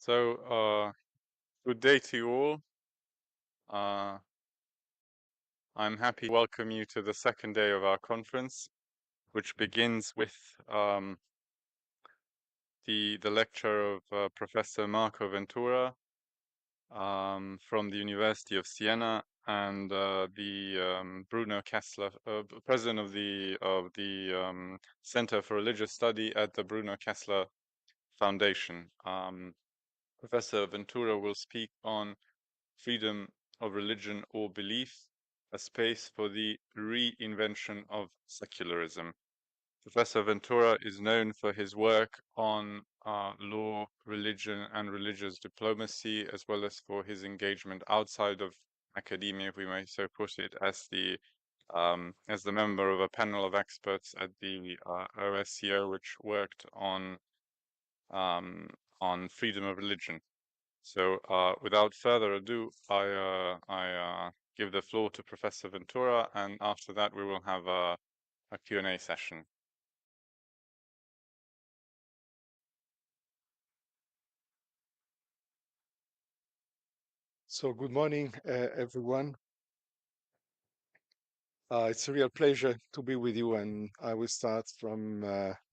So, good day to you all. I'm happy to welcome you to the second day of our conference, which begins with the lecture of Professor Marco Ventura from the University of Siena and the Bruno Kessler, president of the Center for Religious Study at the Bruno Kessler Foundation. Professor Ventura will speak on freedom of religion or belief, a space for the reinvention of secularism. Professor Ventura is known for his work on law, religion, and religious diplomacy, as well as for his engagement outside of academia, if we may so put it, as the member of a panel of experts at the OSCO, which worked on freedom of religion. So without further ado, I give the floor to Professor Ventura, and after that we will have a Q&A session. So good morning, everyone. It's a real pleasure to be with you, and I will start from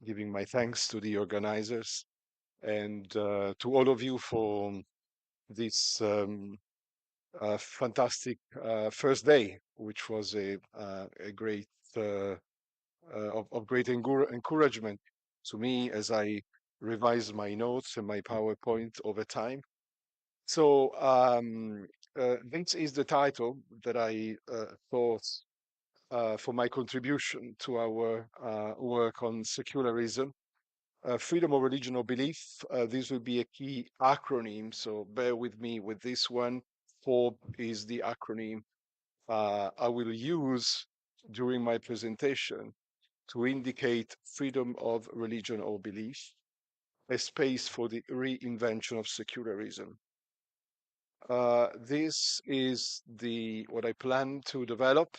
giving my thanks to the organizers and to all of you for this fantastic first day, which was a great of great encouragement to me as I revised my notes and my PowerPoint over time. So this is the title that I thought for my contribution to our work on secularism. Freedom of religion or belief. This will be a key acronym, so bear with me with this one. FORB is the acronym I will use during my presentation to indicate freedom of religion or belief, a space for the reinvention of secularism. This is what I plan to develop,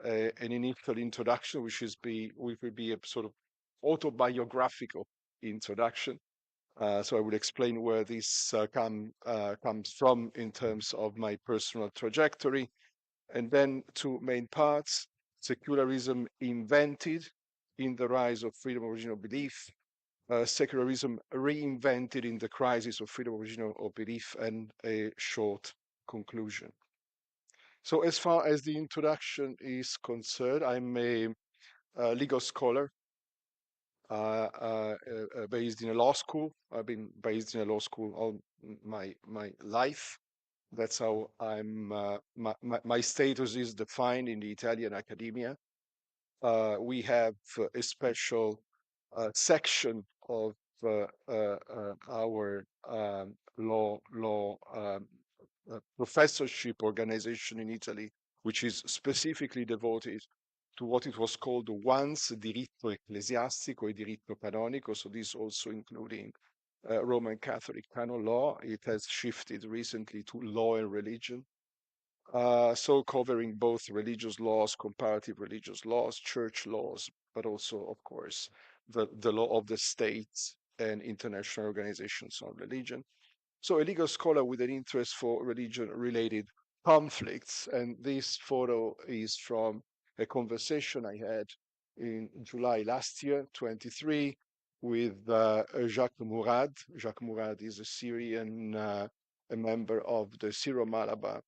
an initial introduction, which will be a sort of autobiographical introduction. So I will explain where this comes from in terms of my personal trajectory, and then two main parts: secularism invented in the rise of freedom of religion or belief, secularism reinvented in the crisis of freedom of religion or belief, and a short conclusion. So as far as the introduction is concerned, I'm a legal scholar based in a law school. I've been based in a law school all my life. That's how my status is defined in the Italian academia. We have a special section of our law professorship organization in Italy, which is specifically devoted to what it was called once diritto ecclesiastico e diritto canonico. So this also including Roman Catholic canon law. It has shifted recently to law and religion. So covering both religious laws, comparative religious laws, church laws, but also, of course, the law of the state and international organizations on religion. So a legal scholar with an interest for religion-related conflicts. And this photo is from a conversation I had in July last year, 23, with Jacques Mourad. Jacques Mourad is a Syrian, a member of the Syro-Malabar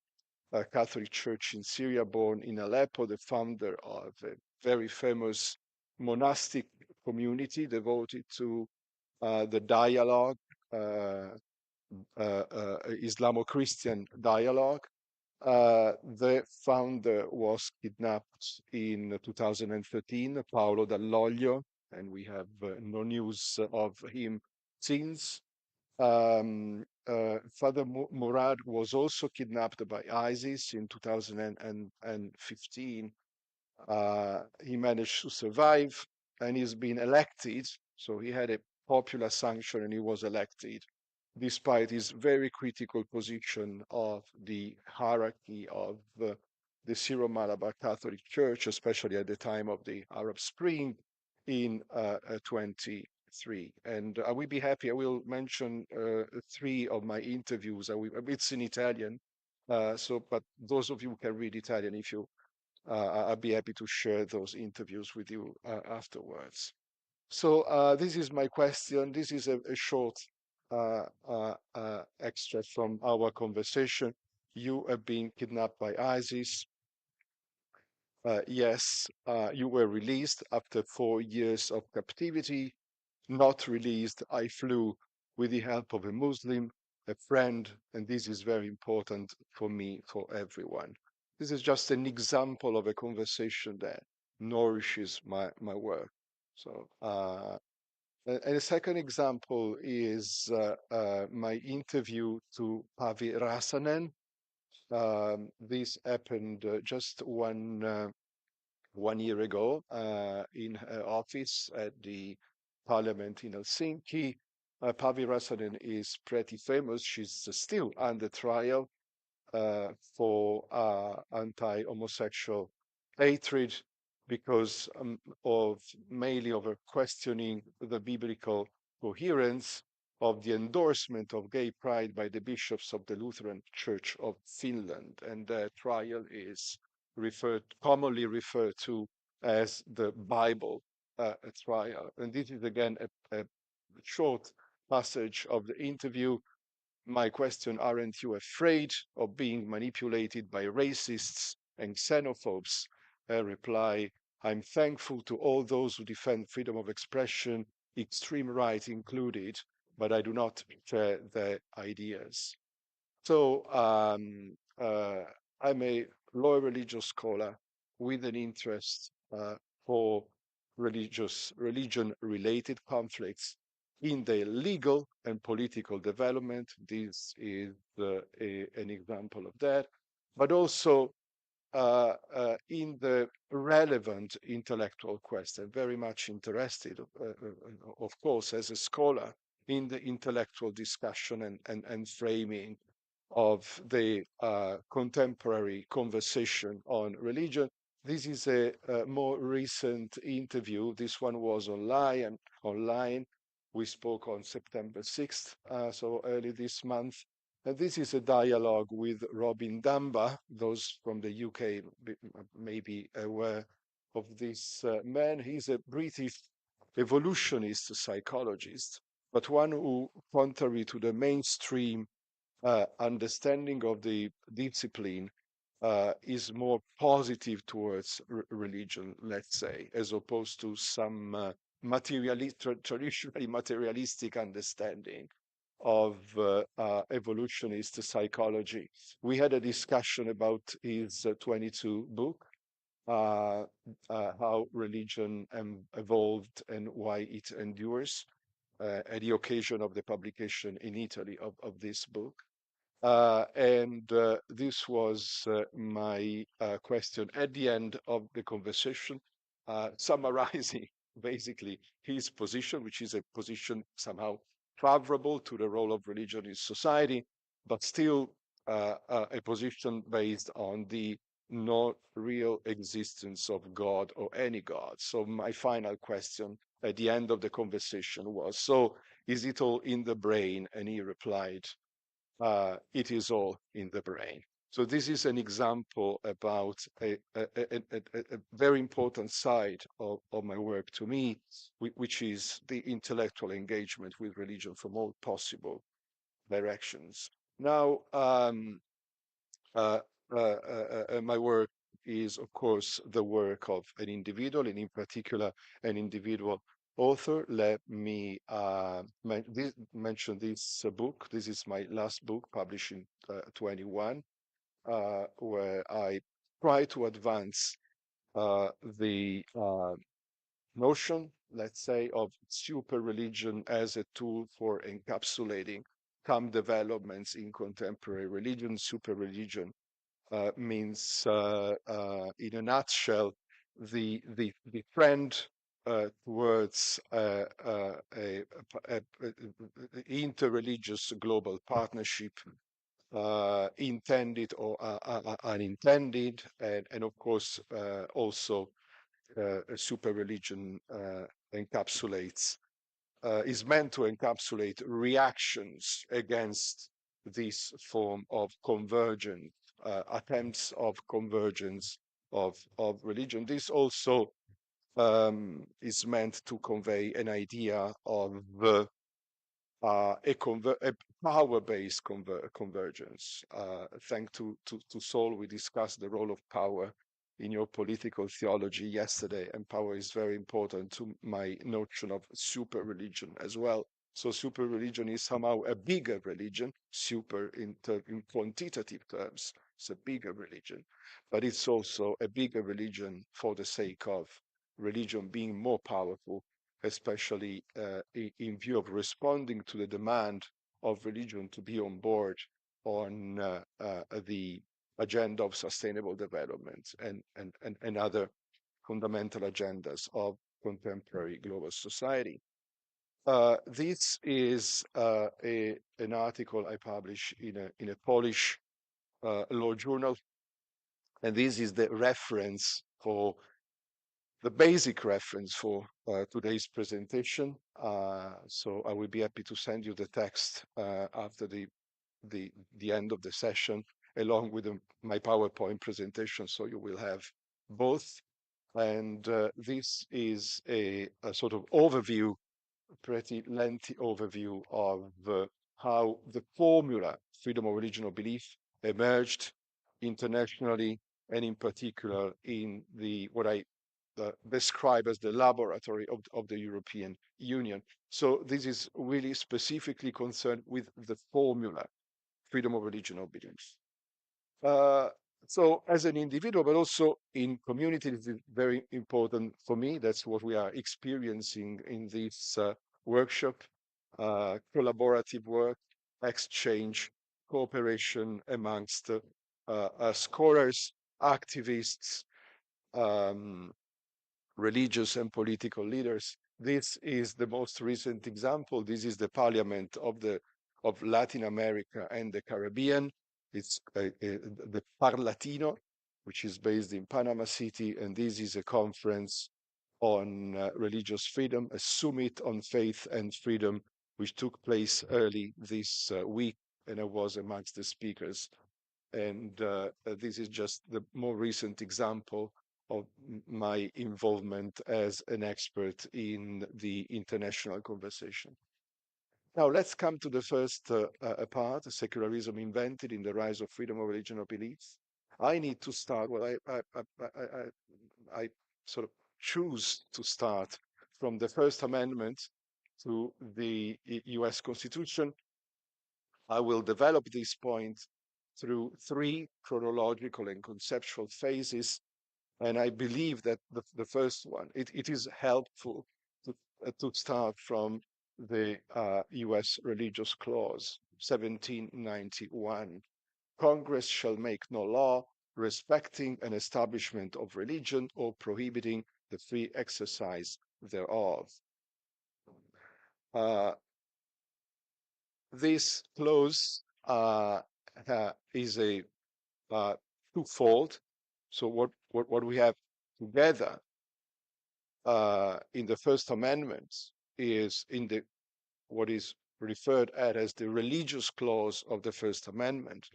Catholic Church in Syria, born in Aleppo, the founder of a very famous monastic community devoted to the dialogue, Islamo-Christian dialogue. The founder was kidnapped in 2013, Paolo Dall'Oglio, and we have no news of him since. Father Murad was also kidnapped by ISIS in 2015. He managed to survive, and he's been elected. So he had a popular sanction, and he was elected, despite his very critical position of the hierarchy of the Syro-Malabar Catholic Church, especially at the time of the Arab Spring in 2015. three. And I will be happy. I will mention three of my interviews. It's in Italian. But those of you who can read Italian, if you, I'll be happy to share those interviews with you afterwards. So this is my question. This is a short extract from our conversation. You have been kidnapped by ISIS. Yes, you were released after 4 years of captivity. Not released. I flew with the help of a Muslim, a friend, and this is very important for me, for everyone. This is just an example of a conversation that nourishes my work. So, and a second example is my interview to Pavi Rasanen. This happened just one year ago in her office at the parliament in Helsinki. Pavi Rasanen is pretty famous. She's still under trial for anti-homosexual hatred because of mainly over questioning the biblical coherence of the endorsement of gay pride by the bishops of the Lutheran Church of Finland. And the trial is commonly referred to as the Bible trial. And this is again a short passage of the interview. My question, aren't you afraid of being manipulated by racists and xenophobes? A reply, I'm thankful to all those who defend freedom of expression, extreme right included, but I do not share their ideas. So I'm a law religious scholar with an interest for religion-related conflicts in the legal and political development. This is an example of that, but also in the relevant intellectual quest. I'm very much interested, of course, as a scholar in the intellectual discussion and framing of the contemporary conversation on religion. This is a more recent interview. This one was online. We spoke on September 6th, so early this month. And this is a dialogue with Robin Dunbar. Those from the UK may be aware of this man. He's a British evolutionist psychologist, but one who, contrary to the mainstream understanding of the discipline, is more positive towards religion, let's say, as opposed to some traditionally materialistic understanding of evolutionist psychology. We had a discussion about his 22 book, how religion evolved and why it endures, at the occasion of the publication in Italy of this book. And this was my question at the end of the conversation, summarizing basically his position, which is a position somehow favorable to the role of religion in society, but still a position based on the not real existence of God or any God. So my final question at the end of the conversation was, so is it all in the brain? And he replied, it is all in the brain. So this is an example about a very important side of my work to me, which is the intellectual engagement with religion from all possible directions. Now, my work is, of course, the work of an individual, and in particular, an individual author. Let me mention this book. This is my last book, published in 21, where I try to advance the notion, let's say, of super religion as a tool for encapsulating some developments in contemporary religion. Super religion means, in a nutshell, the trend towards a interreligious global partnership, intended or unintended, and of course also a super religion encapsulates is meant to encapsulate reactions against this form of convergence, attempts of convergence of religion. This also is meant to convey an idea of a power-based convergence. Thanks to Saul, we discussed the role of power in your political theology yesterday, and power is very important to my notion of super religion as well. So super religion is somehow a bigger religion, super in quantitative terms. It's a bigger religion, but it's also a bigger religion for the sake of religion being more powerful, especially in view of responding to the demand of religion to be on board on the agenda of sustainable development and other fundamental agendas of contemporary global society. This is an article I published in a Polish law journal, and this is the reference for the basic reference for today's presentation. So I will be happy to send you the text after the end of the session, along with my PowerPoint presentation, so you will have both. And this is a sort of overview, pretty lengthy overview of how the formula freedom of religion or belief emerged internationally, and in particular in what I describe as the laboratory of the European Union. So this is really specifically concerned with the formula, freedom of religion or belief. So as an individual, but also in community, this is very important for me. That's what we are experiencing in this workshop, collaborative work, exchange, cooperation amongst scholars, activists, religious and political leaders. This is the most recent example. This is the Parliament of Latin America and the Caribbean. It's the Parlatino, which is based in Panama City, and this is a conference on religious freedom, a summit on faith and freedom, which took place early this week, and I was amongst the speakers. And this is just the more recent example of my involvement as an expert in the international conversation. Now let's come to the first part, secularism invented in the rise of freedom of religion or beliefs. I need to start, well, I sort of choose to start from the First Amendment to the US Constitution. I will develop this point through three chronological and conceptual phases. And I believe that the first one, it is helpful to start from the US Religious Clause, 1791. Congress shall make no law respecting an establishment of religion or prohibiting the free exercise thereof. This clause is a twofold. So what we have together in the First Amendment is in the what is referred at as the religious clause of the First Amendment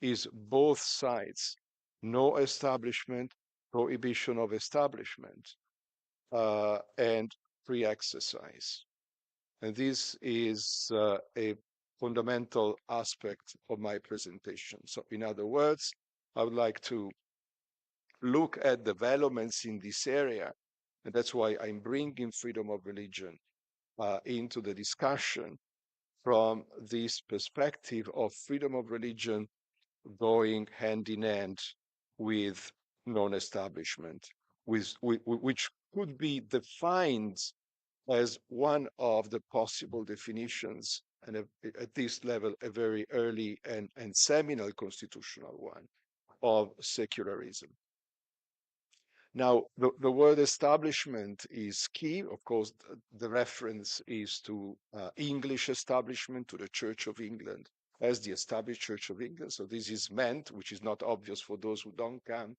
is both sides, no establishment, prohibition of establishment, and free exercise. And this is a fundamental aspect of my presentation. So in other words, I would like to look at developments in this area, and that's why I'm bringing freedom of religion into the discussion from this perspective of freedom of religion going hand in hand with non-establishment, which could be defined as one of the possible definitions, and at this level, a very early and seminal constitutional one of secularism. Now, the word establishment is key. Of course, the reference is to English establishment, to the Church of England as the established Church of England. So this is meant, which is not obvious for those who don't come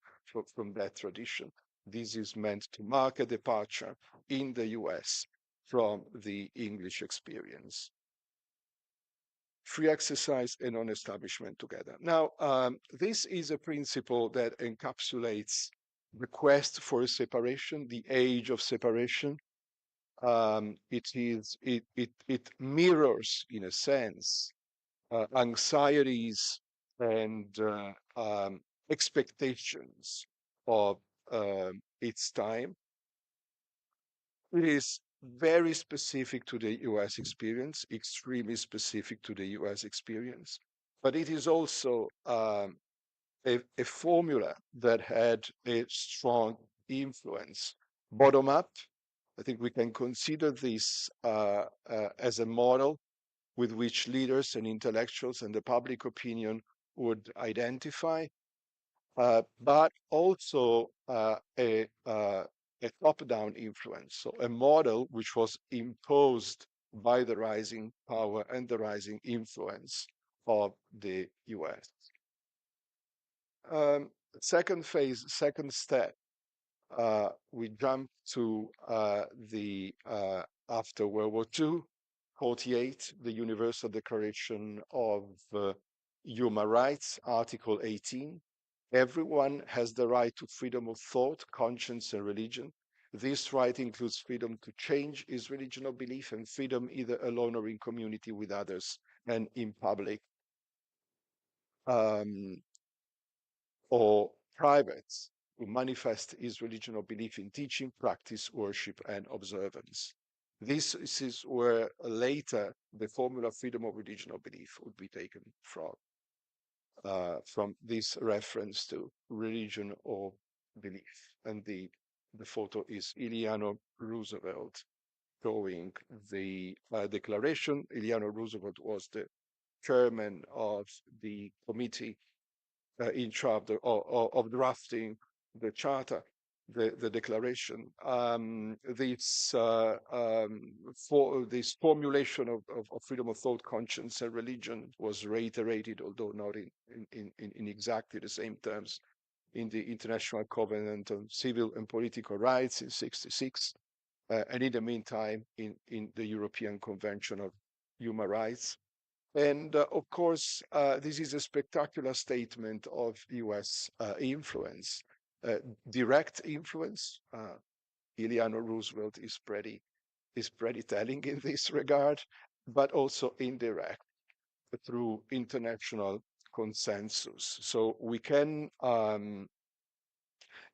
from that tradition. This is meant to mark a departure in the US from the English experience. Free exercise and non-establishment together. Now, this is a principle that encapsulates the quest for separation, the age of separation. It mirrors, in a sense, anxieties and expectations of its time. It is very specific to the US experience, extremely specific to the US experience, but it is also a formula that had a strong influence. Bottom up, I think we can consider this as a model with which leaders and intellectuals and the public opinion would identify, but also a top-down influence, so a model which was imposed by the rising power and the rising influence of the US. Second phase, second step, we jump to the after World War II, 48, the Universal Declaration of Human Rights, Article 18. Everyone has the right to freedom of thought, conscience, and religion. This right includes freedom to change his religion or belief and freedom either alone or in community with others and in public or private to manifest his religion or belief in teaching, practice, worship, and observance. This is where later the formula freedom of religion or belief would be taken from this reference to religion or belief. And the photo is Eleanor Roosevelt showing the declaration. Eleanor Roosevelt was the chairman of the committee in charge of drafting the charter, the declaration. This formulation of freedom of thought, conscience, and religion was reiterated, although not in exactly the same terms, in the International Covenant on Civil and Political Rights in '66, and in the meantime in the European Convention of Human Rights. And of course, this is a spectacular statement of US influence, direct influence. Eleanor Roosevelt is pretty telling in this regard, but also indirect through international consensus. So we can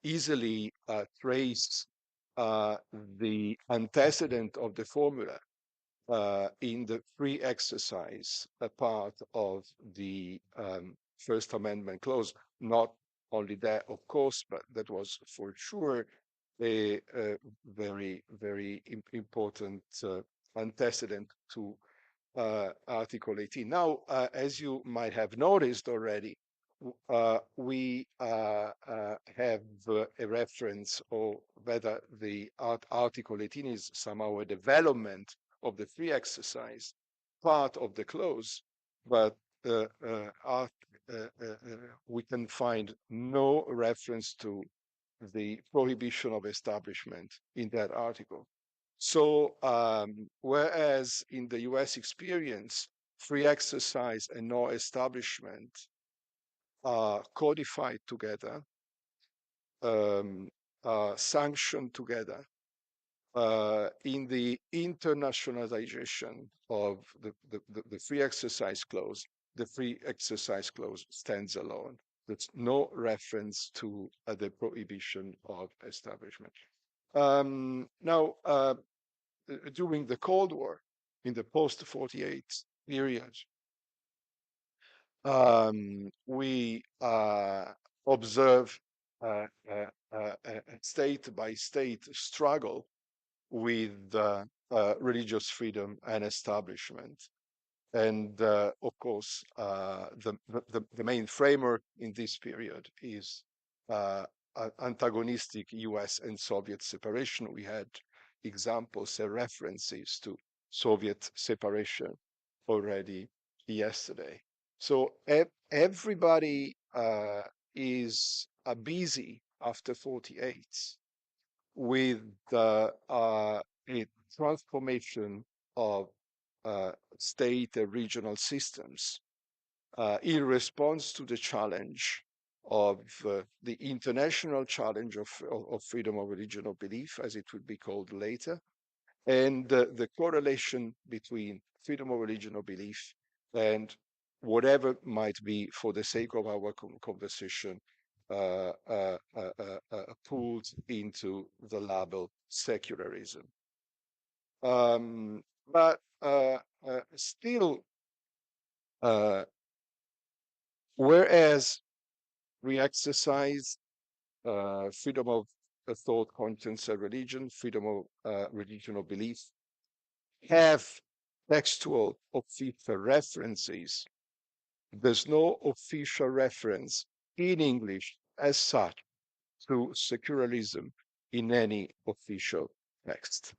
easily trace the antecedent of the formula in the free exercise, a part of the First Amendment clause. Not only that, of course, but that was for sure a very, very important antecedent to Article 18. Now, as you might have noticed already, we have a reference, or whether the Article 18 is somehow a development of the free exercise part of the clause, but we can find no reference to the prohibition of establishment in that article. So whereas in the US experience, free exercise and no establishment are codified together, sanctioned together, in the internationalization of the free exercise clause, the free exercise clause stands alone. There's no reference to the prohibition of establishment. Now, during the Cold War, in the post-48 period, we observe a state-by-state struggle with religious freedom and establishment. And of course, the main framework in this period is antagonistic US and Soviet separation. We had examples and references to Soviet separation already yesterday. So everybody is busy after 48 with transformation of state and regional systems in response to the challenge of the international challenge of freedom of religion or belief, as it would be called later, and the correlation between freedom of religion or belief and whatever might be, for the sake of our conversation, pulled into the label secularism. But still, whereas we exercise freedom of thought, conscience, and religion, freedom of religion or belief, have textual official references. There's no official reference in English as such to secularism in any official text.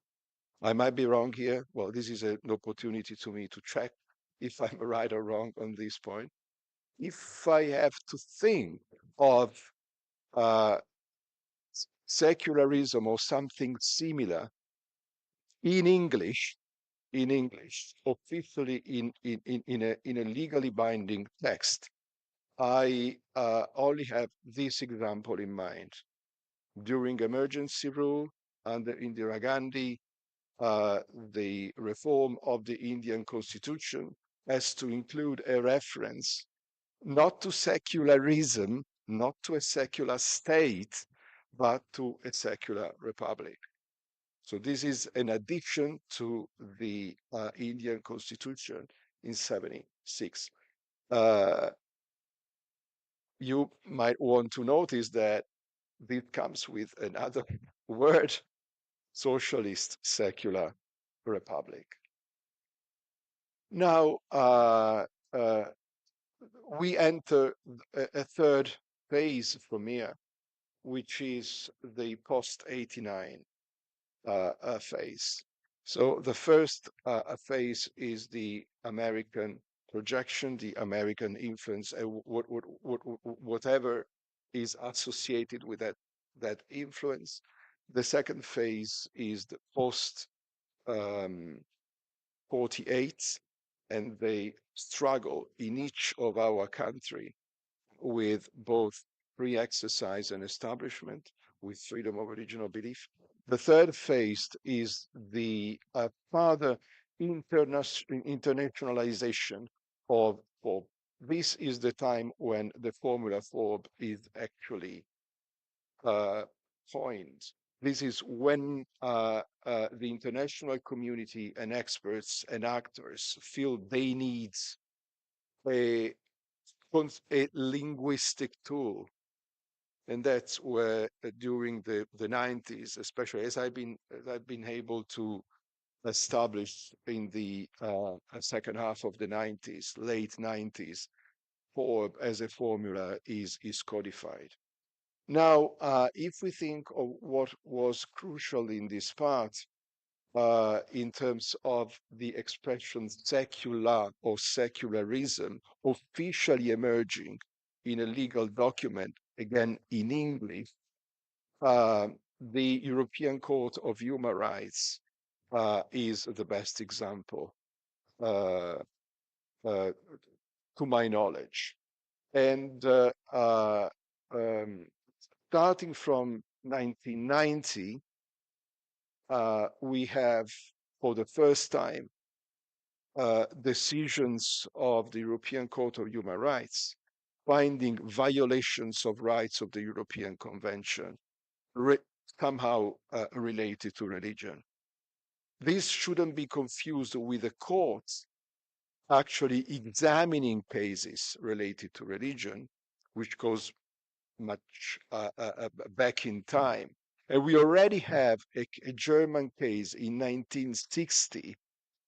I might be wrong here. Well, this is an opportunity to me to check if I'm right or wrong on this point. If I have to think of secularism or something similar in English, officially in a legally binding text, I only have this example in mind. During emergency rule under Indira Gandhi, the reform of the Indian constitution has to include a reference not to secularism, not to a secular state, but to a secular republic. So this is an addition to the Indian constitution in 76. You might want to notice that this comes with another word, socialist secular republic. Now, we enter a third phase from here, which is the post-89 phase. So the first phase is the American projection, the American influence, whatever is associated with that influence. The second phase is the post 48, and they struggle in each of our country with both free exercise and establishment, with freedom of original belief. The third phase is the further internationalization of FOB. This is the time when the formula FOB is actually coined. This is when the international community and experts and actors feel they need a linguistic tool. And that's where during the 90s, especially as I've been able to establish in the second half of the 90s, late 90s, FOB as a formula is codified. Now, if we think of what was crucial in this part, in terms of the expression secular or secularism officially emerging in a legal document, again in English, the European Court of Human Rights is the best example, to my knowledge. And starting from 1990, we have, for the first time, decisions of the European Court of Human Rights finding violations of rights of the European Convention somehow related to religion. This shouldn't be confused with the courts actually examining cases related to religion, which goes much back in time. And we already have a German case in 1960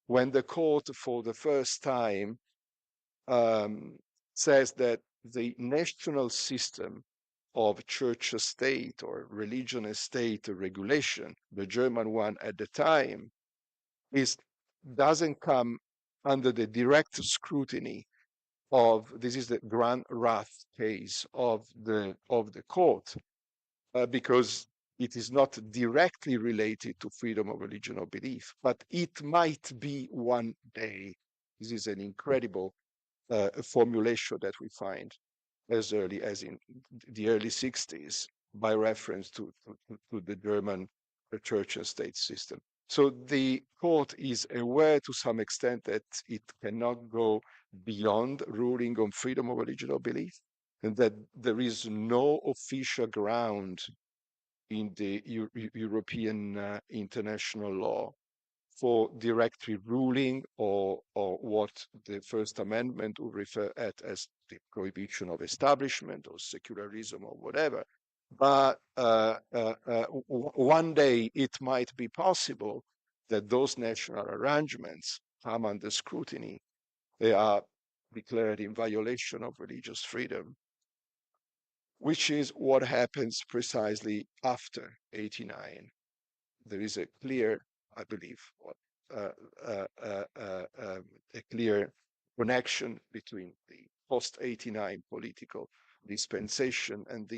when the court for the first time says that the national system of church state or religion state regulation, the German one at the time, doesn't come under the direct scrutiny of, this is the Grand Rath case of the court, because it is not directly related to freedom of religion or belief, but it might be one day. This is an incredible formulation that we find as early as in the early 60s by reference to the German church and state system. So the court is aware to some extent that it cannot go beyond ruling on freedom of religion or belief, and that there is no official ground in the European international law for directly ruling or what the First Amendment would refer at as the prohibition of establishment or secularism or whatever. But one day it might be possible that those national arrangements come under scrutiny. They are declared in violation of religious freedom, which is what happens precisely after 89. There is a clear, I believe, a clear connection between the post-89 political dispensation and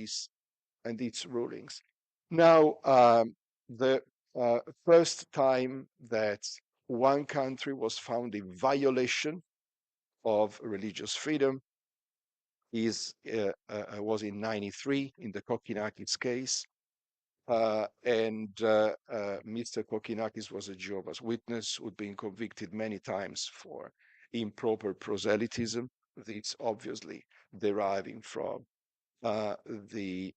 its rulings. Now, the first time that one country was found in violation of religious freedom was in 93 in the Kokkinakis case. Mr. Kokkinakis was a Jehovah's Witness who'd been convicted many times for improper proselytism. It's obviously deriving from the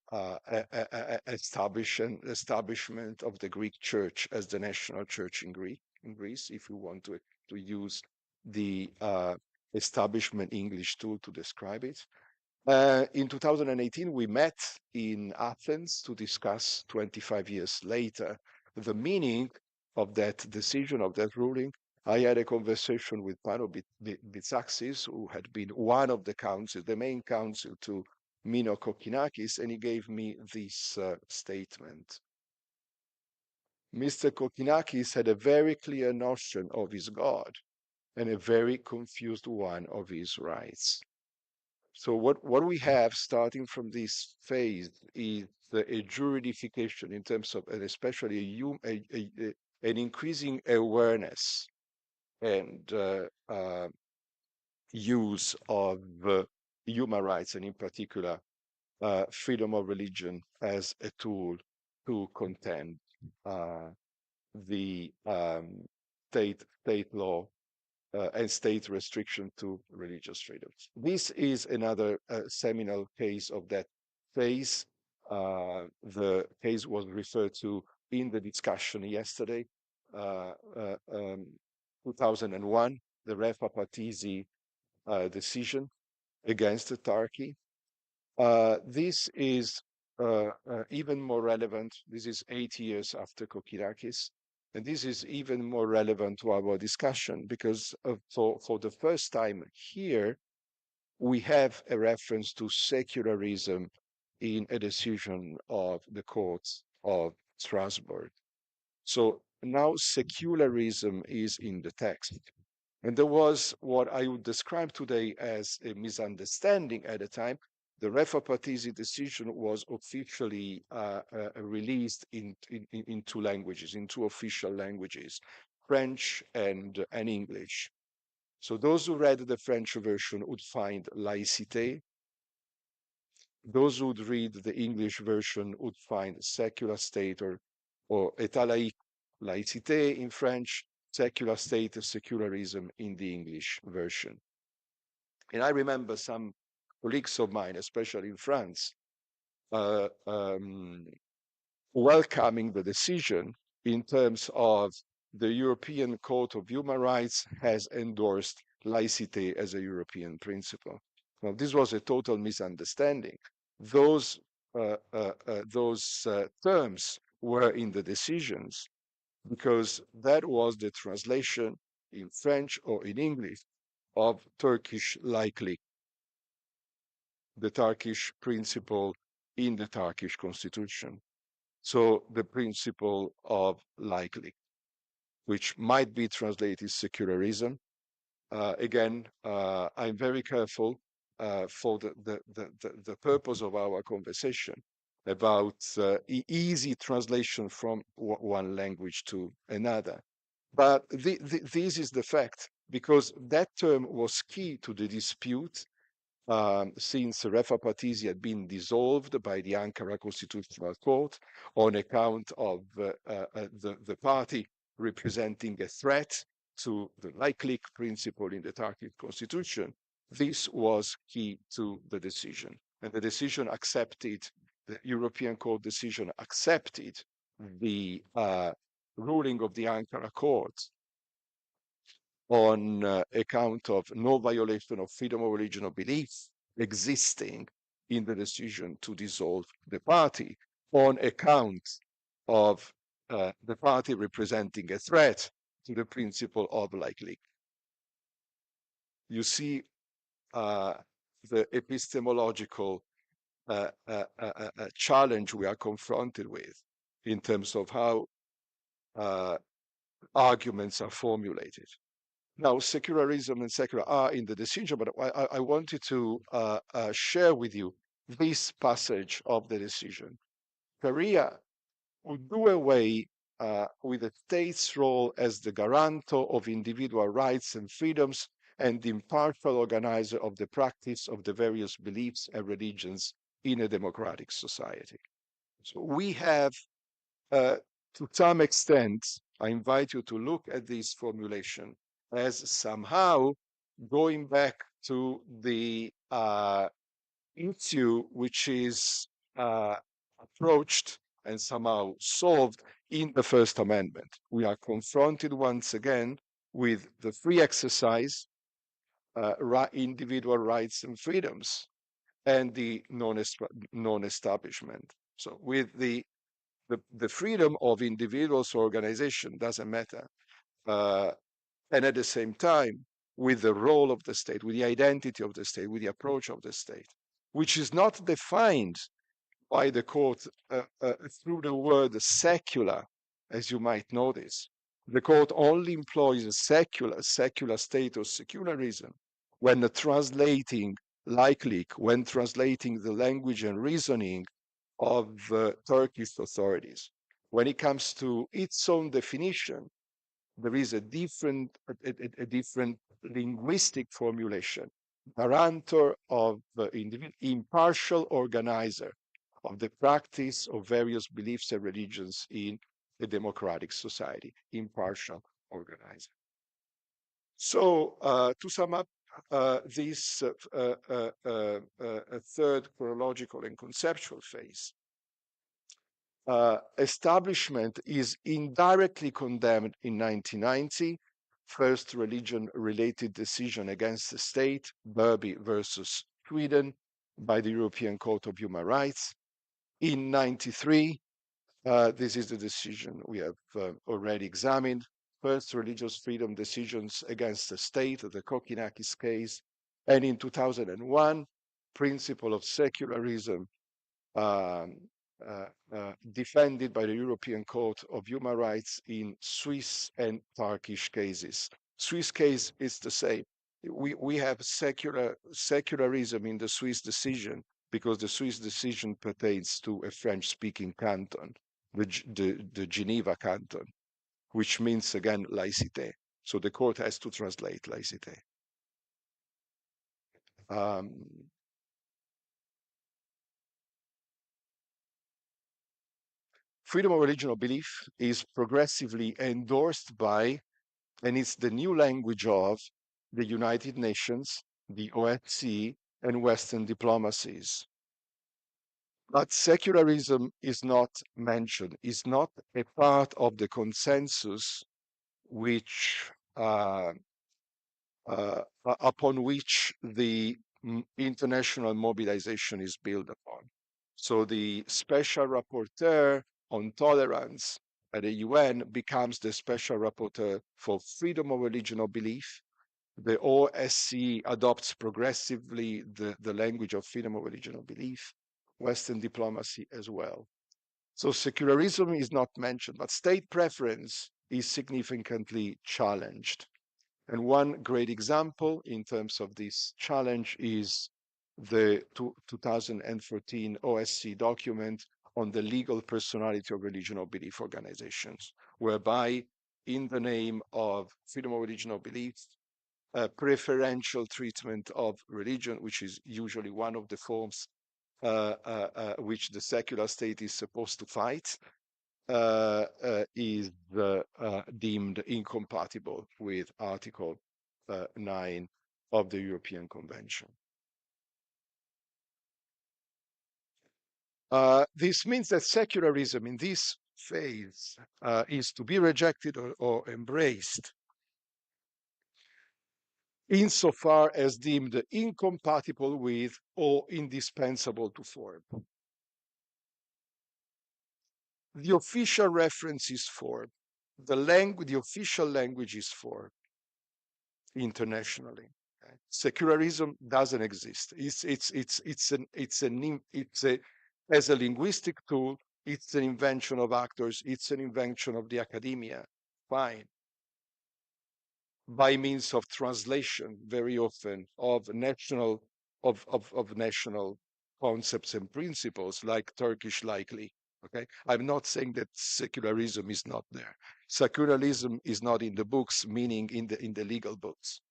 establishment of the Greek Church as the national church in Greece, if you want to use the establishment English tool to describe it. In 2018, we met in Athens to discuss 25 years later the meaning of that decision, of that ruling. I had a conversation with Pano Bitsaxis, who had been one of the counsel, the main counsel to Mino Kokkinakis, and he gave me this statement. Mr. Kokkinakis had a very clear notion of his God and a very confused one of his rights. So what we have starting from this phase is a juridification in terms of, and especially an increasing awareness and use of human rights, and in particular freedom of religion as a tool to contend the state law and state restriction to religious freedoms. This is another seminal case of that phase. The case was referred to in the discussion yesterday, 2001, the Refa Partisi decision against Turkey. This is even more relevant. This is 8 years after Kokkinakis. And this is even more relevant to our discussion because for the first time here, we have a reference to secularism in a decision of the courts of Strasbourg. So now secularism is in the text. And there was what I would describe today as a misunderstanding at the time. The Refa Partisi decision was officially released in two languages, in two official languages, French and English. So those who read the French version would find laïcité. Those who would read the English version would find secular state or état laïque, laïcité in French, secular state, secularism in the English version. And I remember some colleagues of mine, especially in France, welcoming the decision in terms of the European Court of Human Rights has endorsed laïcité as a European principle. Now, this was a total misunderstanding. Those terms were in the decisions because that was the translation in French or in English of Turkish laiklik, the Turkish principle in the Turkish constitution. So the principle of laiklik, which might be translated secularism. Again, I'm very careful for the purpose of our conversation about easy translation from one language to another. But this is the fact, because that term was key to the dispute since Refa Partisi had been dissolved by the Ankara Constitutional Court on account of the party representing a threat to the Laiklik principle in the Turkish constitution. This was key to the decision. And the decision accepted, the European Court decision accepted the ruling of the Ankara Court on account of no violation of freedom of religion or belief existing in the decision to dissolve the party on account of the party representing a threat to the principle of likelihood. You see the epistemological challenge we are confronted with in terms of how arguments are formulated. Now, secularism and secular are in the decision, but I wanted to share with you this passage of the decision. Sharia would do away with the state's role as the guarantor of individual rights and freedoms and the impartial organizer of the practice of the various beliefs and religions in a democratic society. So we have, to some extent, I invite you to look at this formulation as somehow going back to the issue which is approached and somehow solved in the First Amendment. We are confronted once again with the free exercise, individual rights and freedoms, and the non-establishment. So with the freedom of individuals or organization doesn't matter. And at the same time, with the role of the state, with the identity of the state, with the approach of the state, which is not defined by the court through the word secular, as you might notice. The court only employs a secular state or secularism when translating, likely when translating the language and reasoning of Turkish authorities. When it comes to its own definition, there is a different linguistic formulation. Guarantor of the individual, impartial organizer of the practice of various beliefs and religions in a democratic society, impartial organizer. So to sum up this third chronological and conceptual phase, establishment is indirectly condemned in 1990, first religion-related decision against the state, Burby versus Sweden, by the European Court of Human Rights. In 93, this is the decision we have already examined, first religious freedom decisions against the state, the Kokinakis case, and in 2001, principle of secularism defended by the European Court of Human Rights in Swiss and Turkish cases. Swiss case is the same. We have secularism in the Swiss decision because the Swiss decision pertains to a French-speaking canton, the Geneva canton, which means again laïcité. So the court has to translate laïcité. Freedom of religion or belief is progressively endorsed by, and it's the new language of, the United Nations, the OSCE, and Western diplomacies. But secularism is not mentioned, is not a part of the consensus which upon which the international mobilization is built upon. So the special rapporteur on tolerance at the UN becomes the special rapporteur for freedom of religion or belief. The OSCE adopts progressively the language of freedom of religion or belief, Western diplomacy as well. So secularism is not mentioned, but state preference is significantly challenged. And one great example in terms of this challenge is the 2014 OSC document on the legal personality of religion or belief organizations, whereby in the name of freedom of religion or belief, preferential treatment of religion, which is usually one of the forms which the secular state is supposed to fight, is deemed incompatible with Article 9 of the European Convention. This means that secularism in this phase is to be rejected or embraced insofar as deemed incompatible with or indispensable to form. The official reference is form. The official language is form internationally. Okay? Secularism doesn't exist. As a linguistic tool, it's an invention of actors. It's an invention of the academia. Fine. By means of translation, very often of national concepts and principles, like Turkish likely. Okay, I'm not saying that secularism is not there. Secularism is not in the books, meaning in the legal books,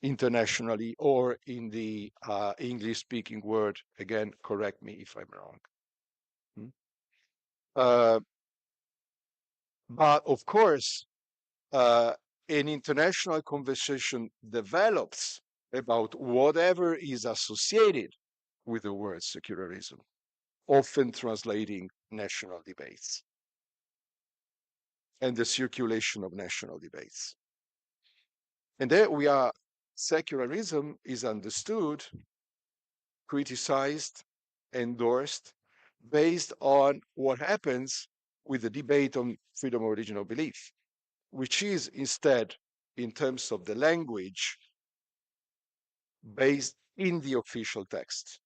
internationally, or in the English-speaking world. Again, correct me if I'm wrong. But of course, an international conversation develops about whatever is associated with the word secularism, often translating national debates and the circulation of national debates. And there we are, secularism is understood, criticized, endorsed, based on what happens with the debate on freedom of religion or belief, which is instead, in terms of the language, based in the official text,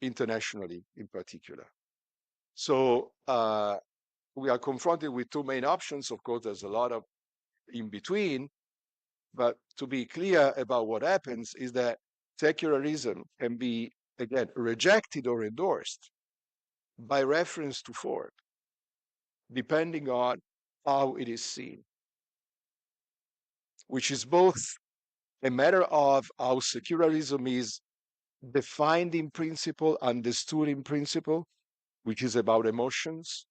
internationally in particular. So we are confronted with two main options. Of course, there's a lot of in between, but to be clear about what happens is that secularism can be, again, rejected or endorsed by reference to form, depending on how it is seen, which is both a matter of how secularism is defined in principle, understood in principle, which is about emotions.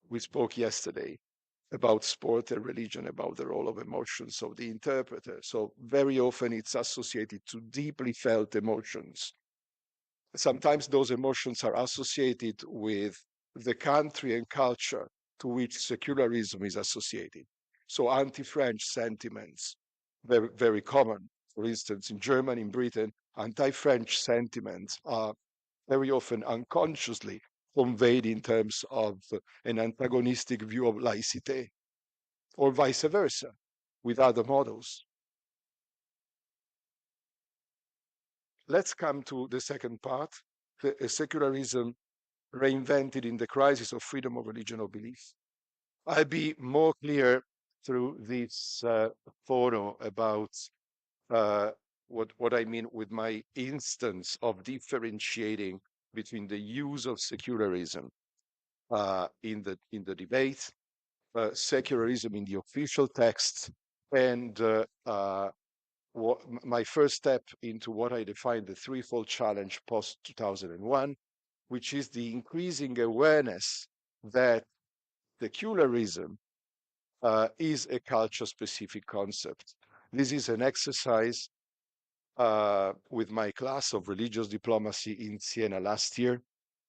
We spoke yesterday about sport and religion, about the role of emotions of the interpreter. So very often it's associated to deeply felt emotions. Sometimes those emotions are associated with the country and culture to which secularism is associated. So anti-French sentiments, very, very common. For instance, in Germany, in Britain, anti-French sentiments are very often unconsciously conveyed in terms of an antagonistic view of laicite, or vice versa, with other models. Let's come to the second part, the secularism reinvented in the crisis of freedom of religion or belief. I'll be more clear through this photo about what I mean with my instance of differentiating between the use of secularism in the debate, secularism in the official text, and my first step into what I define the threefold challenge post 2001, which is the increasing awareness that secularism is a culture-specific concept. This is an exercise with my class of religious diplomacy in Siena last year.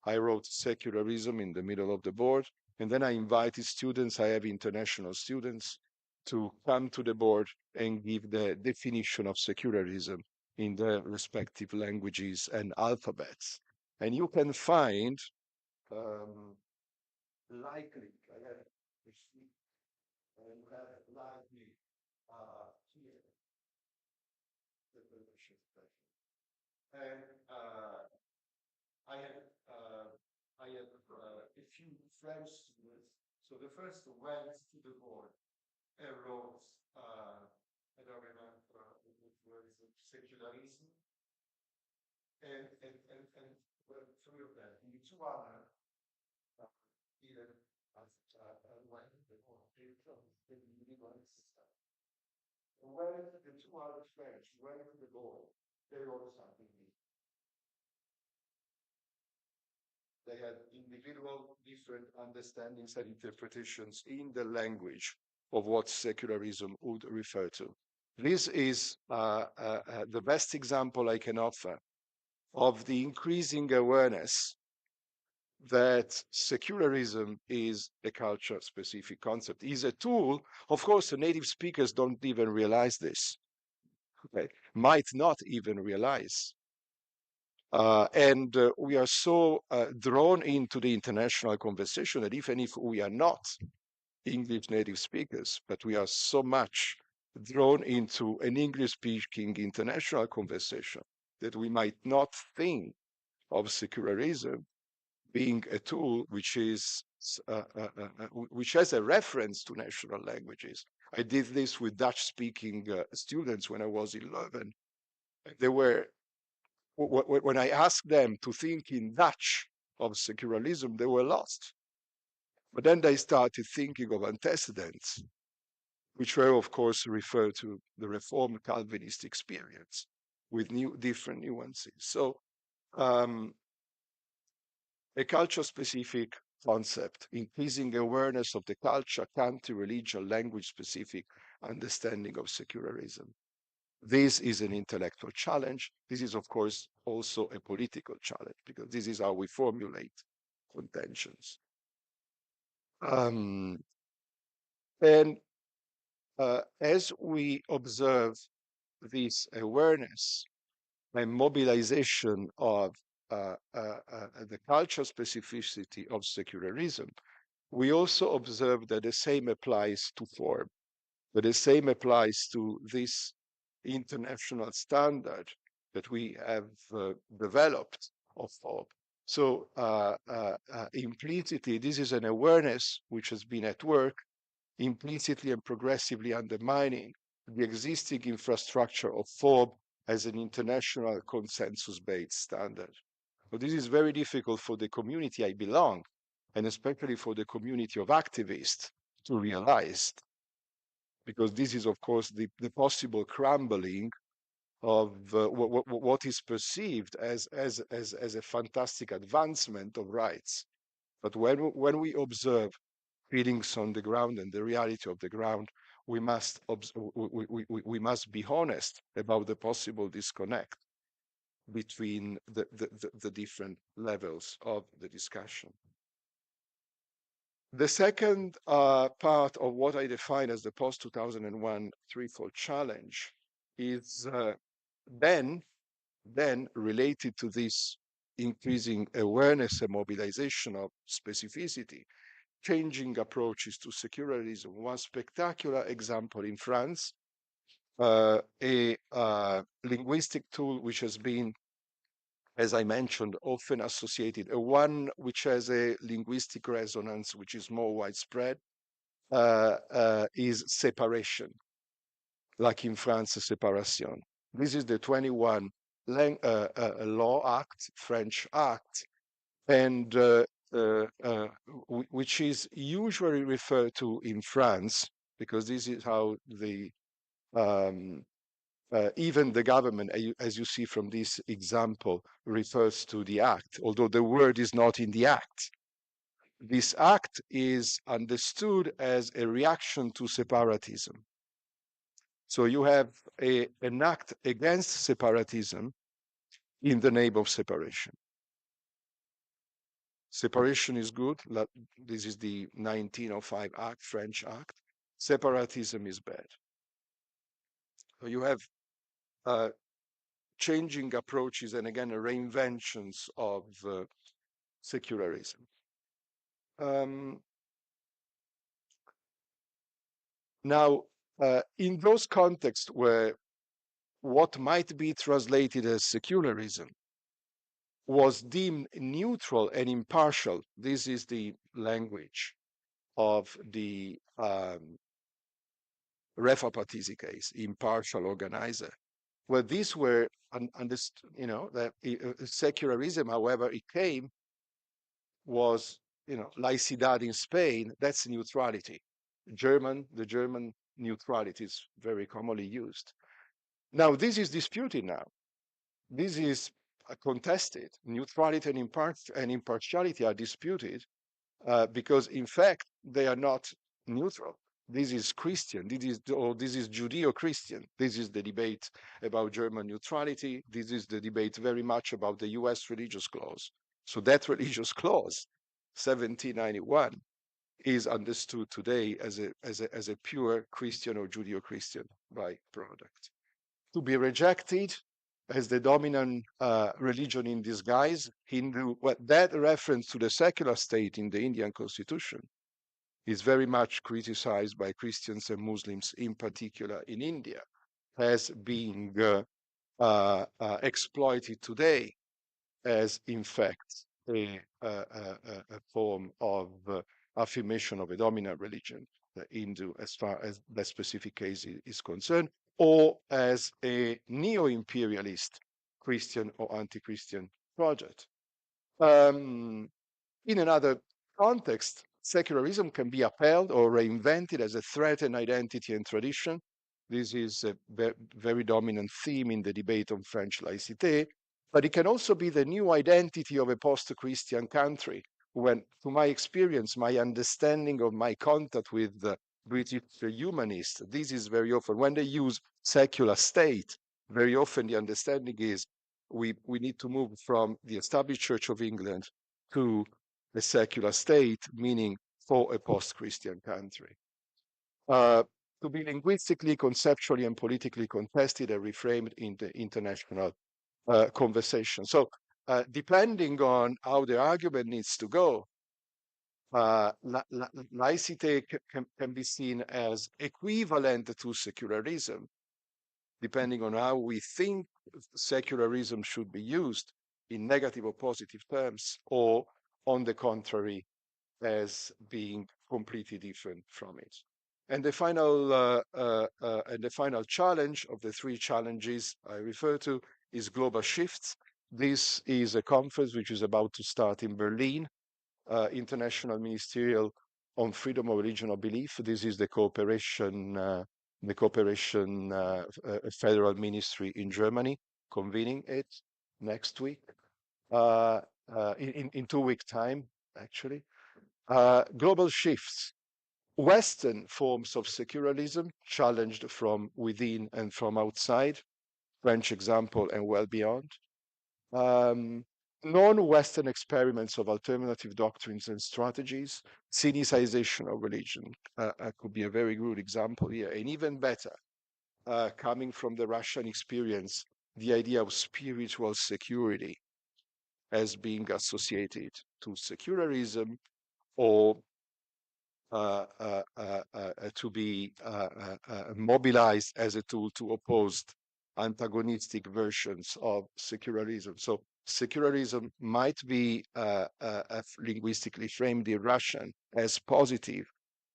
I wrote secularism in the middle of the board, and then I invited students, I have international students, to come to the board and give the definition of secularism in the respective languages and alphabets. And you can find likely, I have a sheet, and you have likely here, the definition. And I have a few French students. So the first went to the board and wrote, I don't remember which word is it, secularism, and well, three of them. The two other, even as when the individualist system. When the two other French went to the goal, they wrote something new. They had individual different understandings and interpretations in the language of what secularism would refer to. This is the best example I can offer of the increasing awareness that secularism is a culture-specific concept, is a tool. Of course, the native speakers don't even realize this, okay? Might not even realize. And we are so drawn into the international conversation that even if we are not English native speakers, but we are so much drawn into an English-speaking international conversation that we might not think of secularism being a tool which is which has a reference to national languages. I did this with Dutch-speaking students when I was 11. They were, when I asked them to think in Dutch of secularism, they were lost. But then they started thinking of antecedents, which were, of course, referred to the Reformed Calvinist experience with different nuances. So a culture-specific concept, increasing awareness of the culture, country, religion, language-specific understanding of secularism. This is an intellectual challenge. This is, of course, also a political challenge, because this is how we formulate contentions. And as we observe this awareness and mobilization of the cultural specificity of secularism, we also observe that the same applies to form, that the same applies to this international standard that we have developed of form. So implicitly, this is an awareness which has been at work, implicitly and progressively undermining the existing infrastructure of form as an international consensus-based standard. But this is very difficult for the community I belong, and especially for the community of activists to realize, because this is, of course, the possible crumbling of what is perceived as a fantastic advancement of rights. But when we observe feelings on the ground and the reality of the ground, we must be honest about the possible disconnect between the different levels of the discussion. The second part of what I define as the post-2001 threefold challenge is then related to this increasing awareness and mobilization of specificity, changing approaches to secularism. One spectacular example in France, a linguistic tool which has been, as I mentioned, often associated, one which has a linguistic resonance which is more widespread, is separation, like in France, séparation. This is the 21 law act, French act, and which is usually referred to in France, because this is how the even the government, as you see from this example, refers to the act, although the word is not in the act. This act is understood as a reaction to separatism. So you have an act against separatism in the name of separation. Separation is good. This is the 1905 Act, French Act. Separatism is bad. So you have changing approaches and, again, reinventions of secularism. Now, in those contexts where what might be translated as secularism was deemed neutral and impartial, this is the language of the Refa Patisi case, impartial organizer. Well, these were, that secularism, however it came, was, laicidad in Spain. That's neutrality. The German neutrality is very commonly used. Now, this is disputed now. This is contested. Neutrality and impartiality are disputed because, in fact, they are not neutral. This is Christian. This is Judeo-Christian. This is the debate about German neutrality. This is the debate very much about the U.S. religious clause. So that religious clause, 1791, is understood today as a pure Christian or Judeo-Christian byproduct. To be rejected as the dominant religion in disguise, Hindu, that reference to the secular state in the Indian constitution is very much criticized by Christians and Muslims, in particular in India, as being exploited today as, in fact, a form of affirmation of a dominant religion, the Hindu, as far as that specific case is concerned, or as a neo-imperialist Christian or anti-Christian project. In another context, secularism can be upheld or reinvented as a threatened identity and tradition. This is a very dominant theme in the debate on French laïcité, but it can also be the new identity of a post-Christian country. When, to my experience, my understanding of my contact with the British humanists, this is very often, when they use secular state, very often the understanding is we need to move from the established Church of England to a secular state, meaning for a post-Christian country. To be linguistically, conceptually, and politically contested and reframed in the international conversation. So depending on how the argument needs to go, laicite can be seen as equivalent to secularism, depending on how we think secularism should be used in negative or positive terms, or on the contrary, as being completely different from it. And the final challenge of the three challenges I refer to is global shifts. This is a conference which is about to start in Berlin, International Ministerial on Freedom of Religion or Belief. This is the cooperation federal ministry in Germany convening it next week, in 2 weeks' time, actually. Global shifts. Western forms of secularism challenged from within and from outside, French example and well beyond. Non-Western experiments of alternative doctrines and strategies, cynicization of religion could be a very good example here. And even better, coming from the Russian experience, the idea of spiritual security as being associated to secularism, or to be mobilized as a tool to oppose antagonistic versions of secularism. So secularism might be linguistically framed in Russian as positive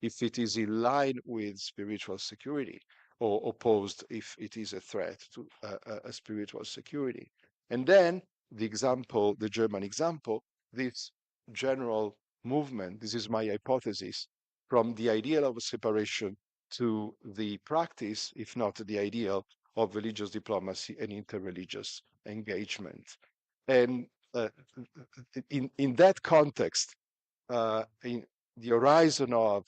if it is in line with spiritual security, or opposed if it is a threat to a spiritual security. And then the German example, this general movement, this is my hypothesis, from the ideal of separation to the practice, if not the ideal, of religious diplomacy and interreligious engagement. And in that context, in the horizon of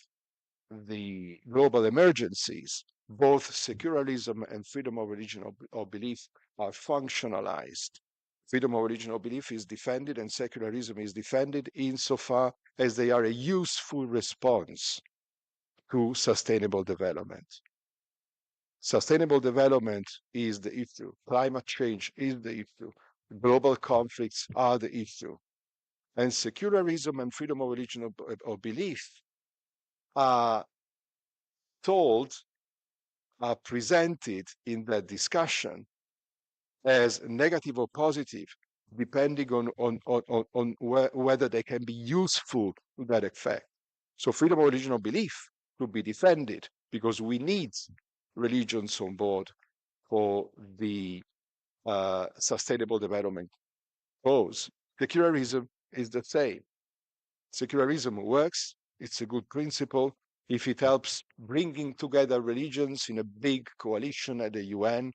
the global emergencies, both secularism and freedom of religion or belief are functionalized. Freedom of religion or belief is defended, and secularism is defended insofar as they are a useful response to sustainable development. Sustainable development is the issue. Climate change is the issue. Global conflicts are the issue. And secularism and freedom of religion or belief are presented in that discussion as negative or positive, depending on whether they can be useful to that effect. So freedom of religion or belief could be defended because we need religions on board for the sustainable development goals. Secularism is the same. Secularism works. It's a good principle if it helps bringing together religions in a big coalition at the UN,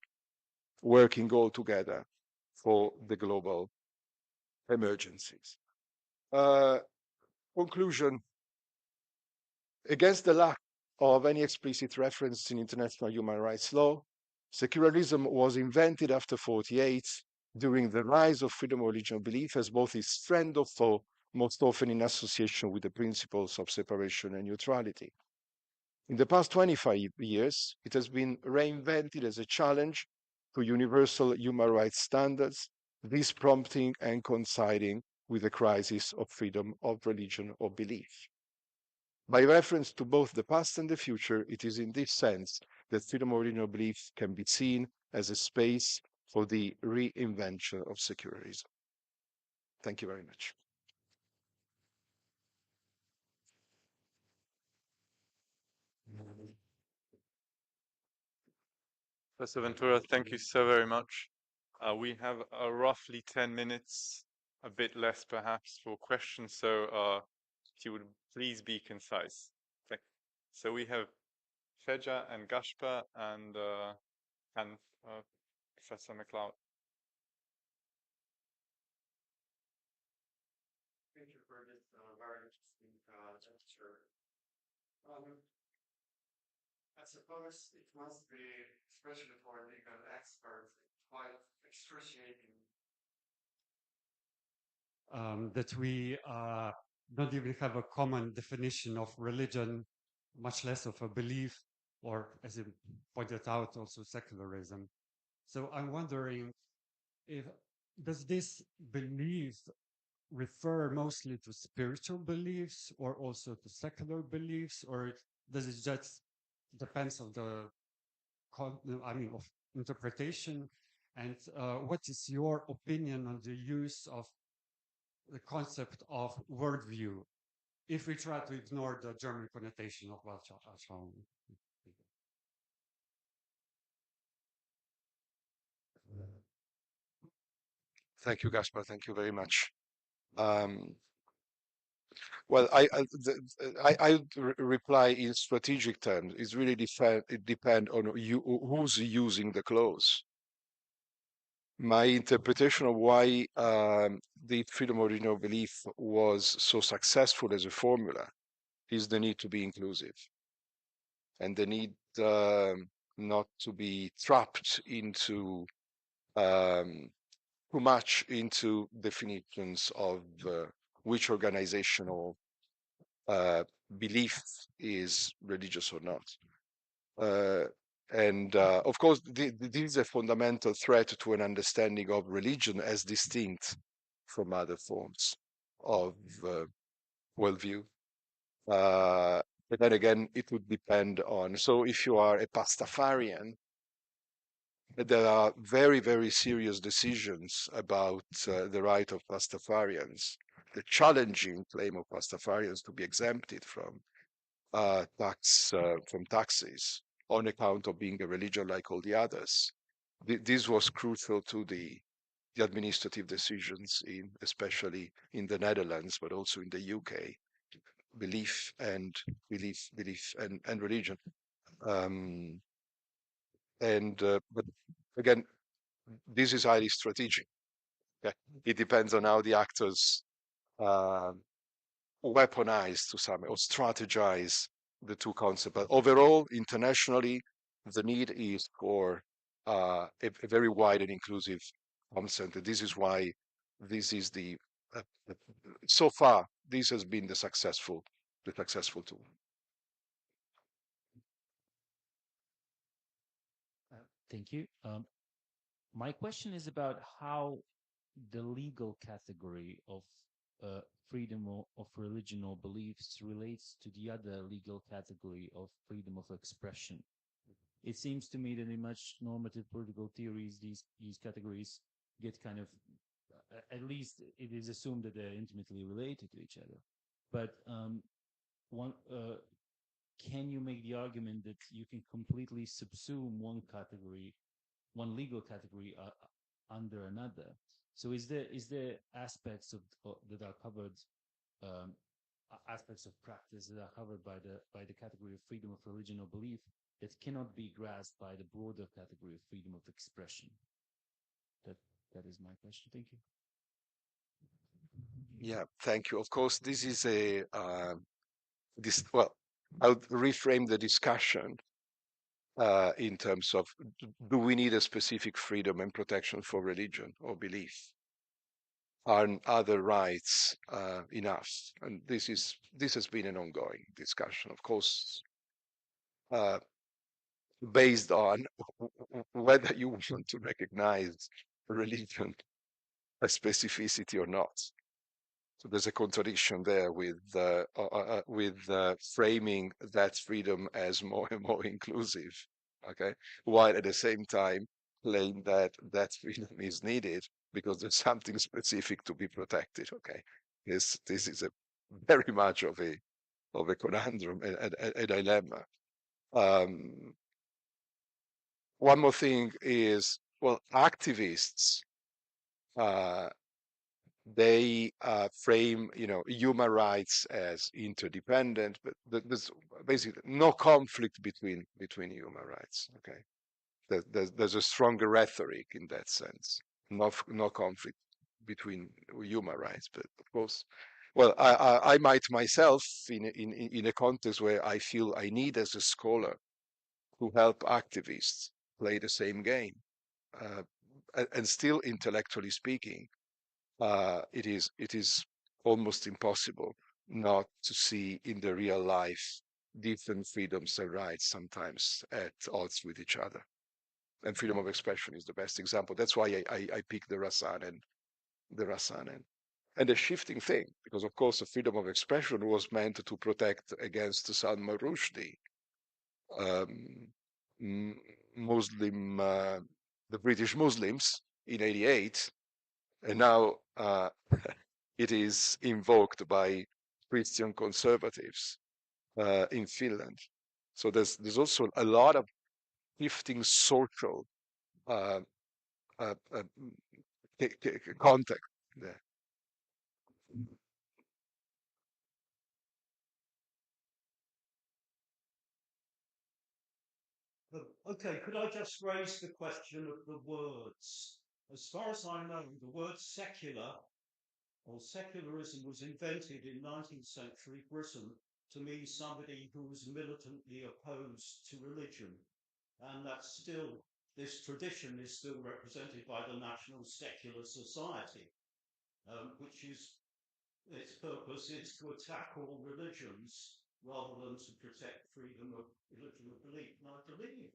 working all together for the global emergencies. Conclusion: against the lack of any explicit reference in international human rights law, secularism was invented after 48 during the rise of freedom of religion and belief as both its friend or foe, most often in association with the principles of separation and neutrality. In the past 25 years, it has been reinvented as a challenge to universal human rights standards, this prompting and coinciding with the crisis of freedom of religion or belief. By reference to both the past and the future, it is in this sense that freedom of religion or belief can be seen as a space for the reinvention of secularism. Thank you very much. Professor Ventura, thank you so very much. We have roughly 10 minutes, a bit less perhaps, for questions. So if you would please be concise. So we have Feja and Gaspar and Professor McLeod. Thank you for this very interesting lecture. I suppose it must be, especially for legal experts, quite excruciating that we don't even have a common definition of religion, much less of a belief, or as you pointed out, also secularism. So I'm wondering, if does this belief refer mostly to spiritual beliefs or also to secular beliefs, or does it just depends on the of interpretation? And what is your opinion on the use of the concept of worldview if we try to ignore the German connotation of Weltanschauung? Thank you, Gaspar. Thank you very much. Well, I reply in strategic terms. It's really it depends on who's using the clause. My interpretation of why the freedom of religion of belief was so successful as a formula is the need to be inclusive and the need not to be trapped into too much into definitions of which organizational belief is religious or not. Of course, this is a fundamental threat to an understanding of religion as distinct from other forms of worldview. But then again, it would depend on. So if you are a Pastafarian, there are very, very serious decisions about the right of Pastafarians, the challenging claim of Pastafarians to be exempted from taxes on account of being a religion like all the others. This was crucial to the administrative decisions especially in the Netherlands, but also in the UK, belief and religion. But again, this is highly strategic. Okay? It depends on how the actors weaponize to some or strategize the two concepts. But overall, internationally, the need is for a very wide and inclusive concept. This is why this is so far this has been the successful tool. Thank you. My question is about how the legal category of freedom of religion or beliefs relates to the other legal category of freedom of expression. It seems to me that in much normative political theories, these categories get kind of, at least it is assumed that they're intimately related to each other. But can you make the argument that you can completely subsume one category one legal category under another. So is there aspects that are covered, um, aspects of practice that are covered by the category of freedom of religion or belief that cannot be grasped by the broader category of freedom of expression? That is my question. Thank you. Yeah, thank you. Of course, this is well, I'll reframe the discussion in terms of, do we need a specific freedom and protection for religion or belief? Are other rights enough? And this has been an ongoing discussion, of course, based on whether you want to recognize religion as specificity or not. So there's a contradiction there with framing that freedom as more and more inclusive, okay, while at the same time claim that that freedom is needed because there's something specific to be protected. Okay, this is a very much of a conundrum, a dilemma. One more thing is, well, activists they frame, human rights as interdependent, but there's basically no conflict between human rights. Okay, there's a stronger rhetoric in that sense. No conflict between human rights, but of course, well, I might myself in a context where I feel I need as a scholar to help activists play the same game, and still intellectually speaking. It is almost impossible not to see in the real life different freedoms and rights sometimes at odds with each other. And freedom of expression is the best example. That's why I picked the Rasanen. And the shifting thing, because of course the freedom of expression was meant to protect against Salman Rushdie, Muslim, the British Muslims in '88, and now it is invoked by Christian conservatives in Finland. So there's also a lot of shifting social uh, context there. Okay, could I just raise the question of the words? As far as I know, the word secular or secularism was invented in 19th century Britain to mean somebody who was militantly opposed to religion. And that's still, this tradition is still represented by the National Secular Society, which is, its purpose is to attack all religions rather than to protect freedom of religion or belief. And I believe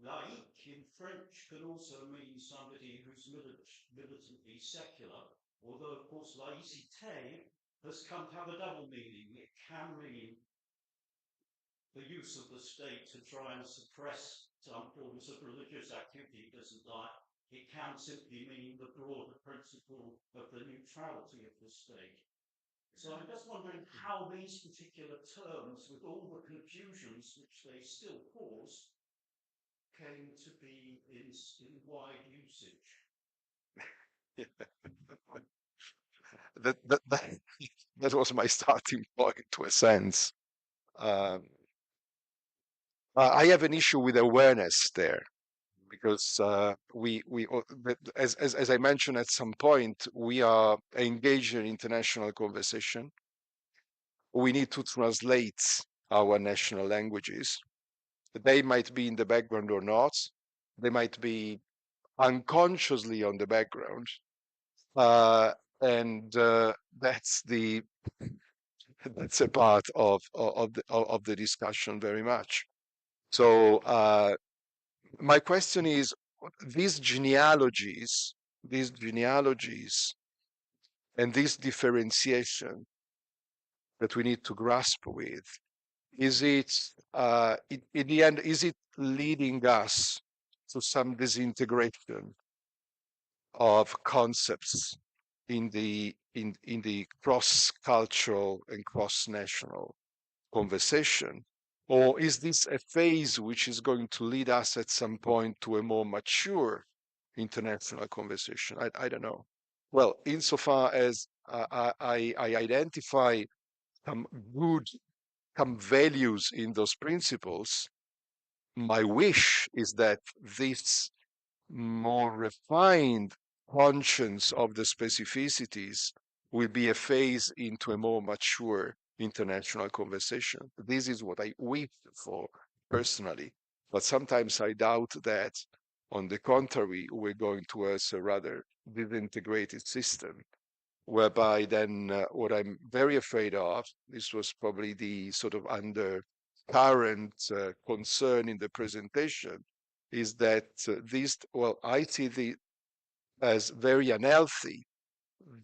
laïc in French can also mean somebody who's militantly secular, although of course laïcité has come to have a double meaning. It can mean the use of the state to try and suppress some forms of religious activity it doesn't like. It can simply mean the broader principle of the neutrality of the state. So I'm just wondering how these particular terms, with all the confusions which they still cause, came to be in wide usage. That was my starting point, to a sense. I have an issue with awareness there, because as I mentioned at some point, we are engaged in international conversation. We need to translate our national languages. They might be in the background or not. They might be unconsciously on the background, and that's a part of the discussion very much. So my question is, these genealogies and this differentiation that we need to grasp with, is it in the end, is it leading us to some disintegration of concepts in the cross-cultural and cross-national conversation? Or is this a phase which is going to lead us at some point to a more mature international conversation? I don't know. Well, insofar as I identify some good, some values in those principles, my wish is that this more refined conscience of the specificities will be a phase into a more mature international conversation. This is what I wish for personally. But sometimes I doubt that, on the contrary, we're going towards a rather disintegrated system, whereby then what I'm very afraid of, this was probably the sort of undercurrent concern in the presentation, is that I see as very unhealthy,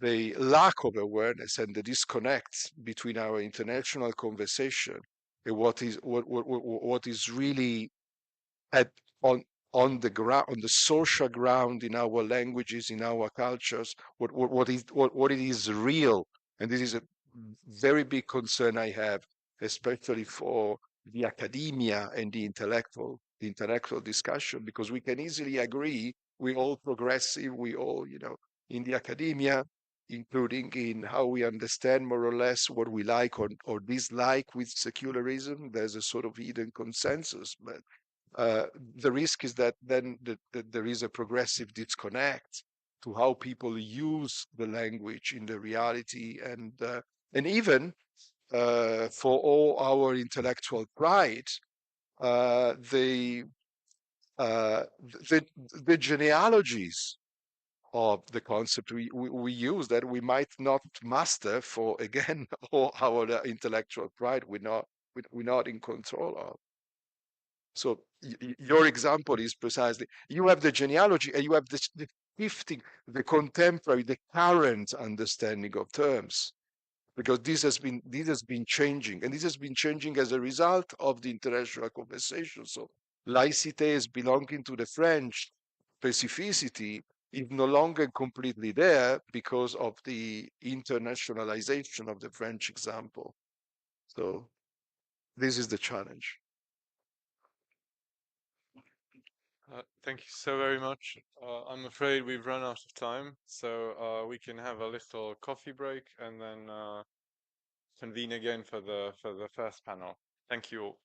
the lack of awareness and the disconnect between our international conversation and what is really at on the ground, on the social ground, in our languages, in our cultures, what it is real. And this is a very big concern I have, especially for the academia and the intellectual discussion, because we can easily agree, we all progressive, we all, in the academia, including in how we understand more or less what we like or dislike with secularism, there's a sort of hidden consensus. But the risk is that then there is a progressive disconnect to how people use the language in the reality, and even for all our intellectual pride, the the genealogies of the concept we use that we might not master for, again, all our intellectual pride we're not in control of. So your example is precisely, you have the genealogy and you have the shifting, the contemporary, the current understanding of terms, because this has been changing, and this has been changing as a result of the international conversation. So laïcité, belonging to the French specificity, is no longer completely there because of the internationalization of the French example. So this is the challenge. Thank you so very much. I'm afraid we've run out of time, so we can have a little coffee break and then convene again for the first panel. Thank you all.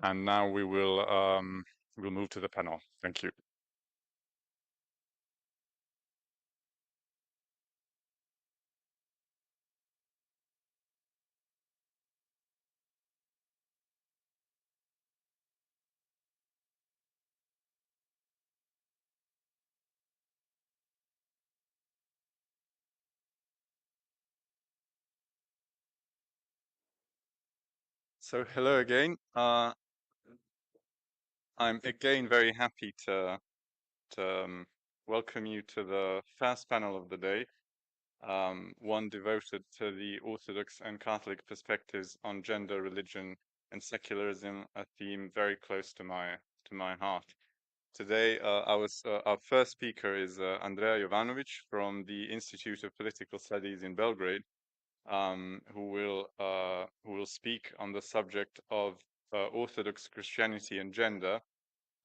And now we'll move to the panel. Thank you. So hello again. I'm again very happy to welcome you to the first panel of the day, one devoted to the Orthodox and Catholic perspectives on gender, religion, and secularism, a theme very close to my heart. Today, our first speaker is Andrea Jovanovic from the Institute of Political Studies in Belgrade, who will speak on the subject of Orthodox Christianity and gender,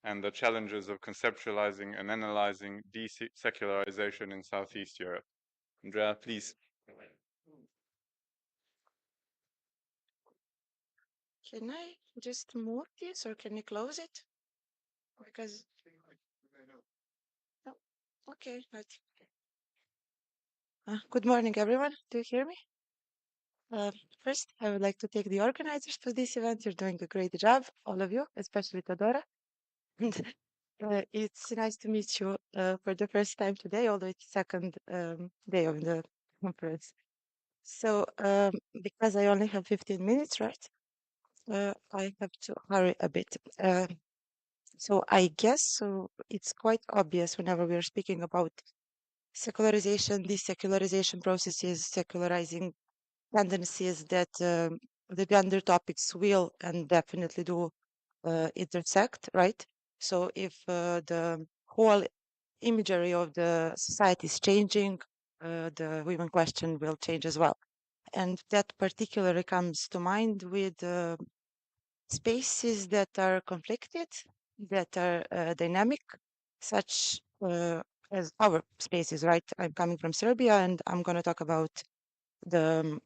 and the challenges of conceptualizing and analyzing desecularization in Southeast Europe. Andrea, please. Can I just move this or can you close it? Because, oh, okay, right. Good morning, everyone. Do you hear me? First, I would like to thank the organizers for this event. You're doing a great job, all of you, especially Todora. And it's nice to meet you for the first time today, although it's second day of the conference. So, because I only have 15 minutes, right? I have to hurry a bit. So I guess it's quite obvious whenever we are speaking about secularization, desecularization processes, secularizing tendencies that the gender topics will and definitely do intersect, right? So if the whole imagery of the society is changing, the women question will change as well. And that particularly comes to mind with spaces that are conflicted, that are dynamic, such as our spaces, right? I'm coming from Serbia and I'm going to talk about the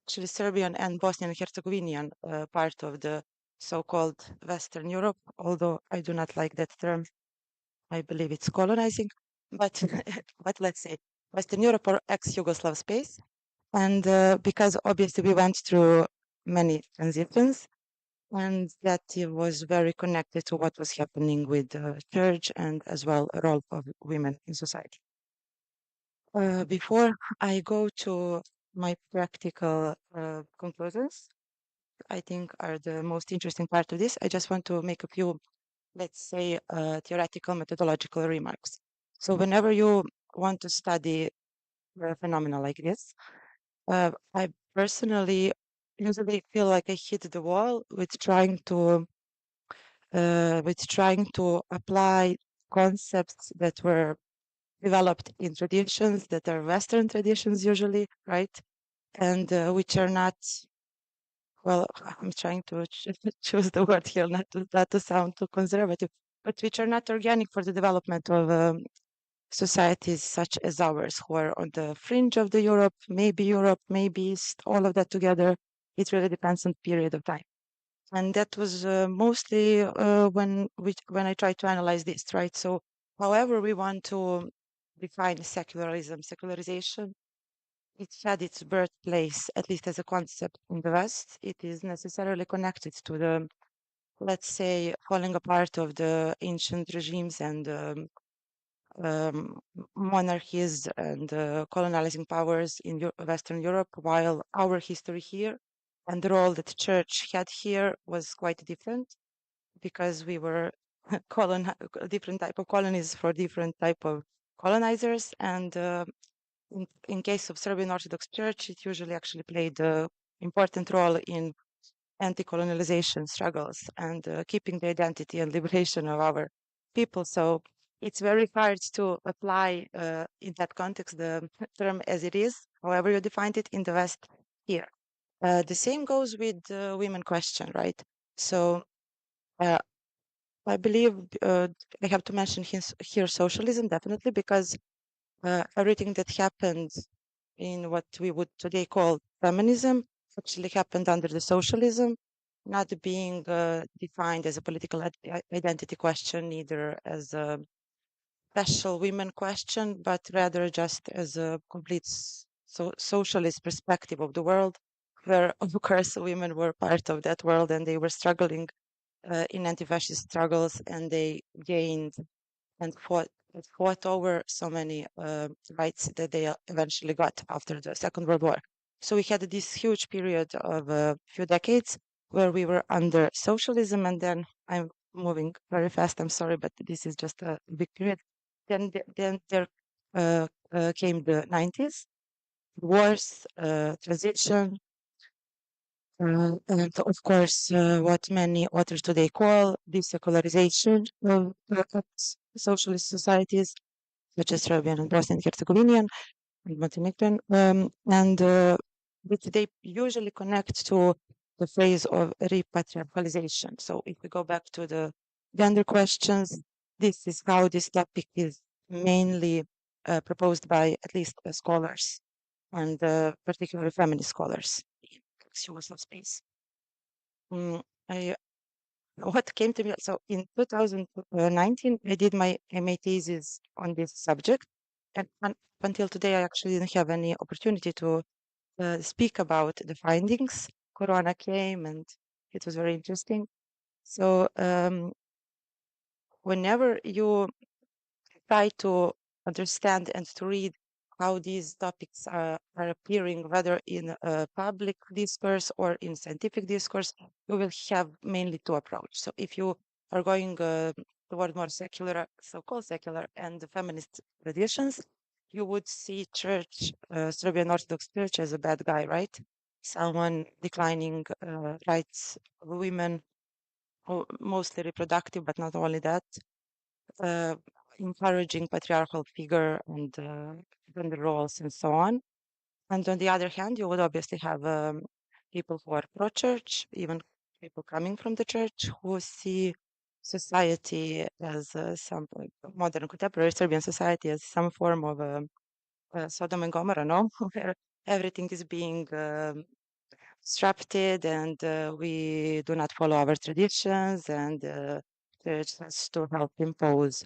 actually Serbian and Bosnian and Herzegovinian part of the so-called Western Europe, although I do not like that term. I believe it's colonizing, but but let's say Western Europe or ex-Yugoslav space. And because obviously we went through many transitions, and that it was very connected to what was happening with the church and as well a role of women in society. Before I go to my practical conclusions, I think are the most interesting part of this, I just want to make a few, let's say, theoretical methodological remarks. So whenever you want to study a phenomenon like this, I personally usually feel like I hit the wall with trying to apply concepts that were developed in traditions that are Western traditions usually, right? And which are not, well, I'm trying to choose the word here, not to sound too conservative, but which are not organic for the development of societies such as ours, who are on the fringe of the Europe, maybe East, all of that together. It really depends on period of time. And that was mostly when I tried to analyze this, right? So, however we want to define secularization, it had its birthplace, at least as a concept in the West. It is necessarily connected to the, let's say, falling apart of the ancient regimes and monarchies and colonizing powers in Western Europe, while our history here and the role that the church had here was quite different, because we were different type of colonies for different type of colonizers. And in case of Serbian Orthodox Church, it usually actually played an important role in anti-colonialization struggles and keeping the identity and liberation of our people. So it's very hard to apply in that context the term as it is, however you defined it in the West here. The same goes with the women question, right? So I believe I have to mention here socialism, definitely, because everything that happened in what we would today call feminism actually happened under the socialism, not being defined as a political identity question, neither as a special women question, but rather just as a complete socialist perspective of the world, where, of course, women were part of that world and they were struggling in anti-fascist struggles, and they gained and fought over so many rights that they eventually got after the Second World War. So we had this huge period of a few decades where we were under socialism, and then I'm moving very fast. I'm sorry, but this is just a big period. Then there came the 90s, wars, transition, and of course, what many authors today call the secularization of socialist societies, such as Serbian and Bosnian and Herzegovinian and Montenegrin, which they usually connect to the phrase of repatriarchalization. So if we go back to the gender questions, this is how this topic is mainly proposed by at least scholars, and particularly feminist scholars in Yugoslav space. What came to me, so in 2019, I did my MA thesis on this subject, and up until today, I actually didn't have any opportunity to speak about the findings. Corona came, and it was very interesting. So whenever you try to understand and to read how these topics are appearing, whether in public discourse or in scientific discourse, you will have mainly two approaches. So if you are going toward more secular, so-called secular and feminist traditions, you would see church, Serbian Orthodox Church, as a bad guy, right? Someone declining rights of women, mostly reproductive, but not only that. Encouraging patriarchal figure and gender roles and so on. And on the other hand, you would obviously have people who are pro-church, even people coming from the church, who see society as some modern contemporary Serbian society as some form of Sodom and Gomorrah, no? Where everything is being disrupted, and we do not follow our traditions, and church has to help impose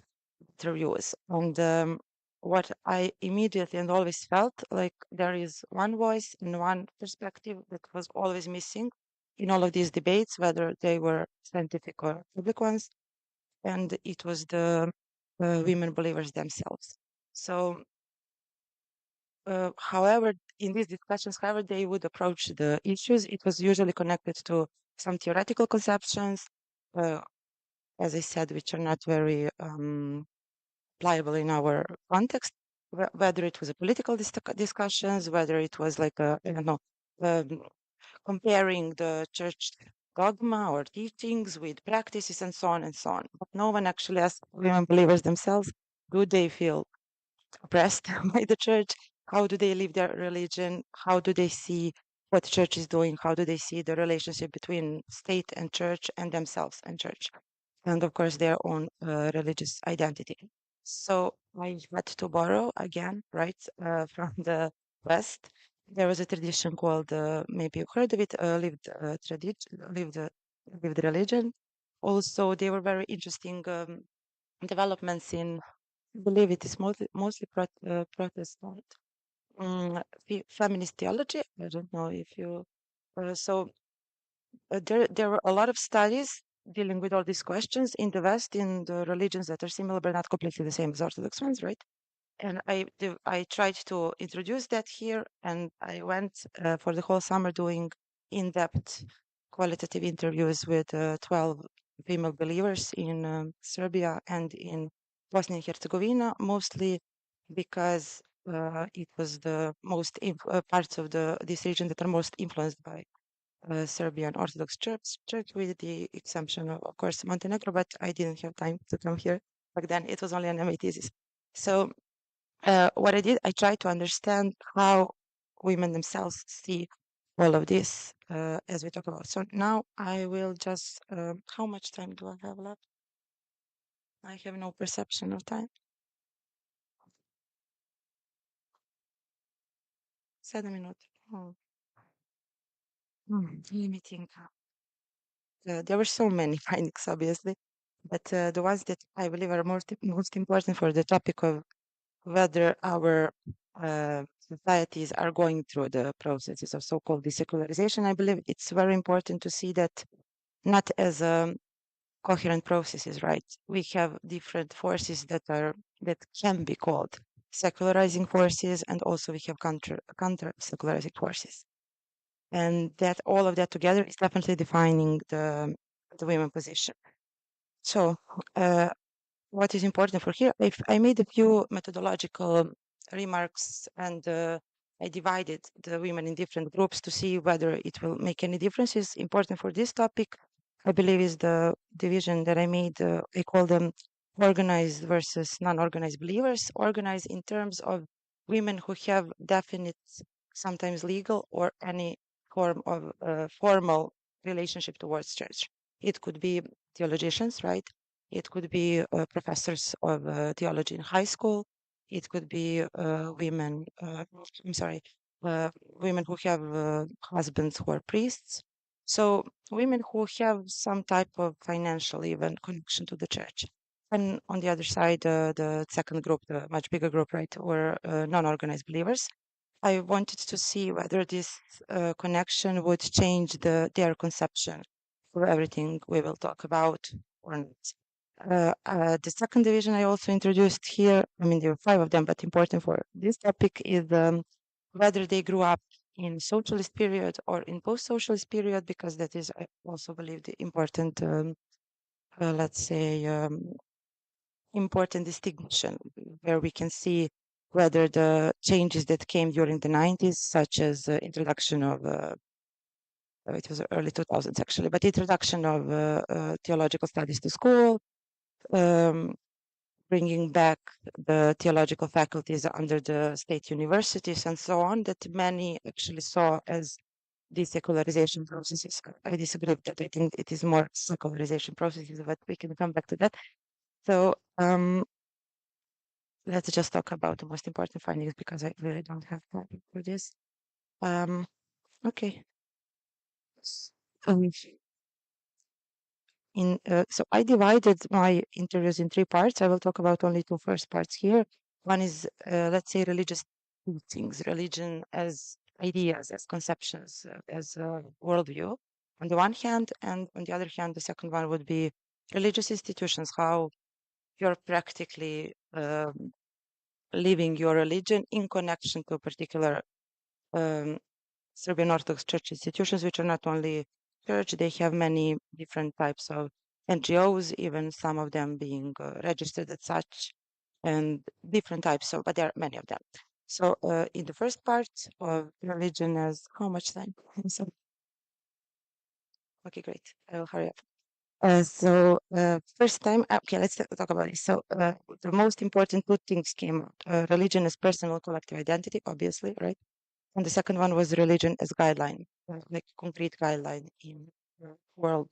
their views. And what I immediately and always felt like there is one voice and one perspective that was always missing in all of these debates, whether they were scientific or public ones, and it was the women believers themselves. So, however, in these discussions, however they would approach the issues, it was usually connected to some theoretical conceptions, as I said, which are not very pliable in our context, whether it was a political discussions, whether it was like a, I don't know, comparing the church dogma or teachings with practices and so on and so on. But no one actually asked women believers themselves, do they feel oppressed by the church? How do they live their religion? How do they see what the church is doing? How do they see the relationship between state and church and themselves and church? And of course, their own religious identity. So I had to borrow again, right, from the West. There was a tradition called, maybe you heard of it, lived religion. Also, they were very interesting developments in, I believe it is mostly Protestant, feminist theology. I don't know if you, so there were a lot of studies dealing with all these questions in the West, in the religions that are similar but not completely the same as Orthodox ones, right? And I tried to introduce that here, and I went for the whole summer doing in-depth qualitative interviews with 12 female believers in Serbia and in Bosnia and Herzegovina, mostly because it was the most parts of this region that are most influenced by Serbian Orthodox Church, with the exception of course, Montenegro, but I didn't have time to come here back then. It was only an MA thesis. So what I did, I tried to understand how women themselves see all of this as we talk about. So now I will just, how much time do I have left? I have no perception of time. 7 minutes. Let me think. there were so many findings, obviously, but the ones that I believe are most important for the topic of whether our societies are going through the processes of so-called desecularization, I believe it's very important to see that not as coherent processes, right? We have different forces that can be called secularizing forces, and also we have counter secularizing forces, and that all of that together is definitely defining the women position. So what is important for here, if I made a few methodological remarks, and I divided the women in different groups to see whether it will make any differences. Important for this topic, I believe, is the division that I made. I call them organized versus non-organized believers. Organized in terms of women who have definite, sometimes legal or any form of formal relationship towards church. It could be theologians, right? It could be professors of theology in high school. It could be women, I'm sorry, women who have husbands who are priests. So women who have some type of financial even connection to the church. And on the other side, the second group, the much bigger group, right, were non-organized believers. I wanted to see whether this connection would change their conception for everything we will talk about or not. The second division I also introduced here, I mean, there are 5 of them, but important for this topic is whether they grew up in socialist period or in post-socialist period, because that is, I also believe, the important, let's say, important distinction where we can see whether the changes that came during the 90s, such as introduction of it was early 2000s actually, but introduction of theological studies to school, bringing back the theological faculties under the state universities and so on, that many actually saw as desecularization processes. I disagree with that. I think it is more secularization processes, but we can come back to that. So let's just talk about the most important findings, because I really don't have time for this. Okay. Um, so I divided my interviews in 3 parts. I will talk about only 2 first parts here. One is, let's say, religious teachings, religion as ideas, as conceptions, as a worldview, on the one hand, and on the other hand, the second one would be religious institutions, how you're practically living your religion in connection to a particular Serbian Orthodox Church institutions, which are not only church, they have many different types of NGOs, even some of them being registered as such, and different types of, but there are many of them. So in the first part of religion as, how much time? So, okay, great. I will hurry up. First time, okay, let's talk about this. So the most important 2 things came out. Religion as personal collective identity, obviously, right? And the second one was religion as guideline, like concrete guideline in the world.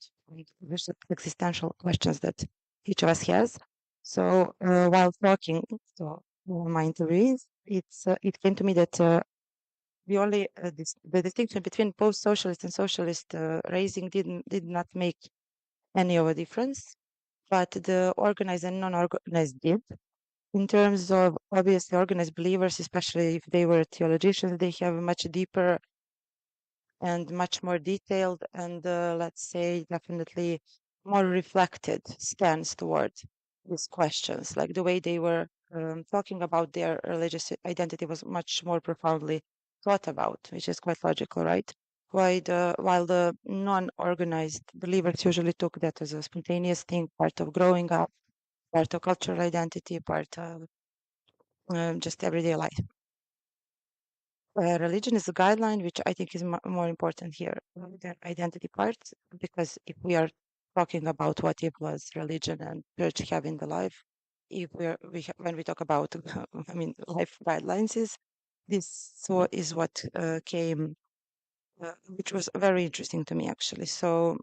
There's existential questions that each of us has. So while talking to my interviewees, it came to me that the only the distinction between post-socialist and socialist raising did not make any of a difference, but the organized and non-organized did. In terms of obviously organized believers, especially if they were theologians, they have a much deeper and much more detailed and let's say definitely more reflected stance toward these questions. Like the way they were talking about their religious identity was much more profoundly thought about, which is quite logical, right? While the non-organized believers usually took that as a spontaneous thing, part of growing up, part of cultural identity, part of just everyday life. Religion is a guideline, which I think is more important here than identity part, because if we are talking about what it was religion and church have in the life, if when we talk about, I mean, life guidelines is what came, which was very interesting to me actually. So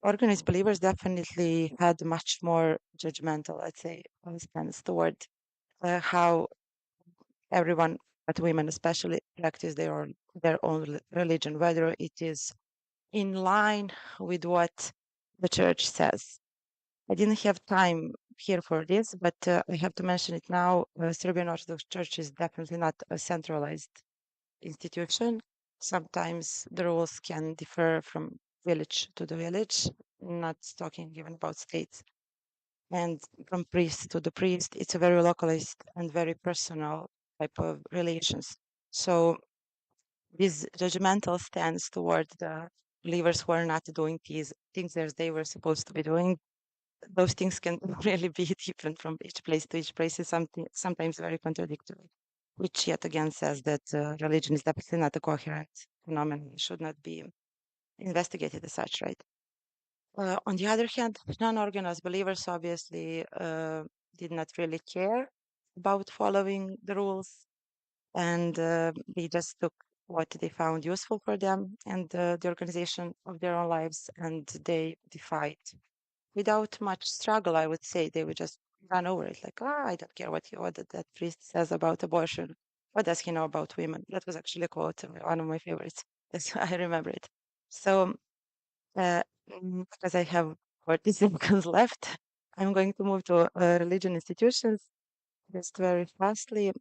organized believers definitely had much more judgmental, let's say, stance toward how everyone, but women especially, practice their own religion, whether it is in line with what the church says. I didn't have time here for this, but I have to mention it now. Serbian Orthodox Church is definitely not a centralized institution. Sometimes the rules can differ from village to the village, not talking even about states. And from priest to the priest, it's a very localized and very personal type of relations. So this judgmental stance toward the believers who are not doing these things as they were supposed to be doing, those things can really be different from each place to each place. Is something sometimes very contradictory, which yet again says that religion is definitely not a coherent phenomenon. It should not be investigated as such, right? On the other hand, non-organized believers obviously did not really care about following the rules, and they just took what they found useful for them and the organization of their own lives, and they defied without much struggle. I would say they would just run over it, like, I don't care what that priest says about abortion. What does he know about women? That was actually a quote, one of my favorites. I remember it. So uh, because I have 40 seconds left, I'm going to move to religion institutions just very fastly.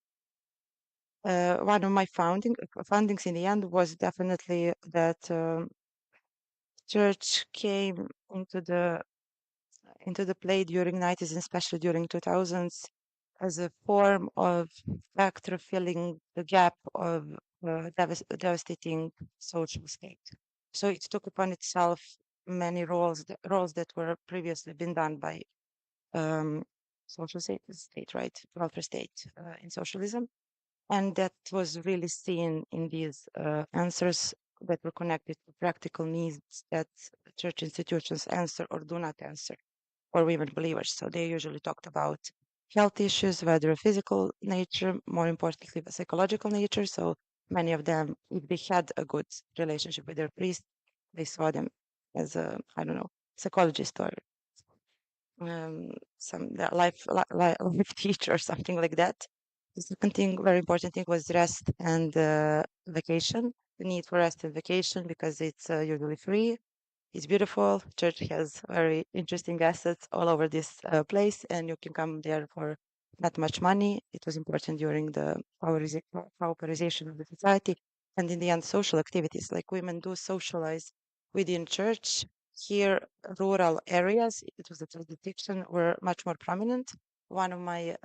One of my foundings in the end was definitely that church came into the play during 90s and especially during 2000s as a form of factor filling the gap of devastating social state. So it took upon itself many roles that were previously been done by um, social state, right, welfare state in socialism, and that was really seen in these answers that were connected to practical needs that church institutions answer or do not answer for women believers. So they usually talked about health issues, whether of physical nature, more importantly, the psychological nature. So many of them, if they had a good relationship with their priest, they saw them as a, I don't know, psychologist or some life teacher or something like that. The second thing, very important thing, was rest and vacation. The need for rest and vacation because it's usually free. It's beautiful. Church has very interesting assets all over this place, and you can come there for not much money. It was important during the pauperization of the society, and in the end, social activities like women do socialize within church. Here, rural areas, it was a jurisdiction, were much more prominent. One of my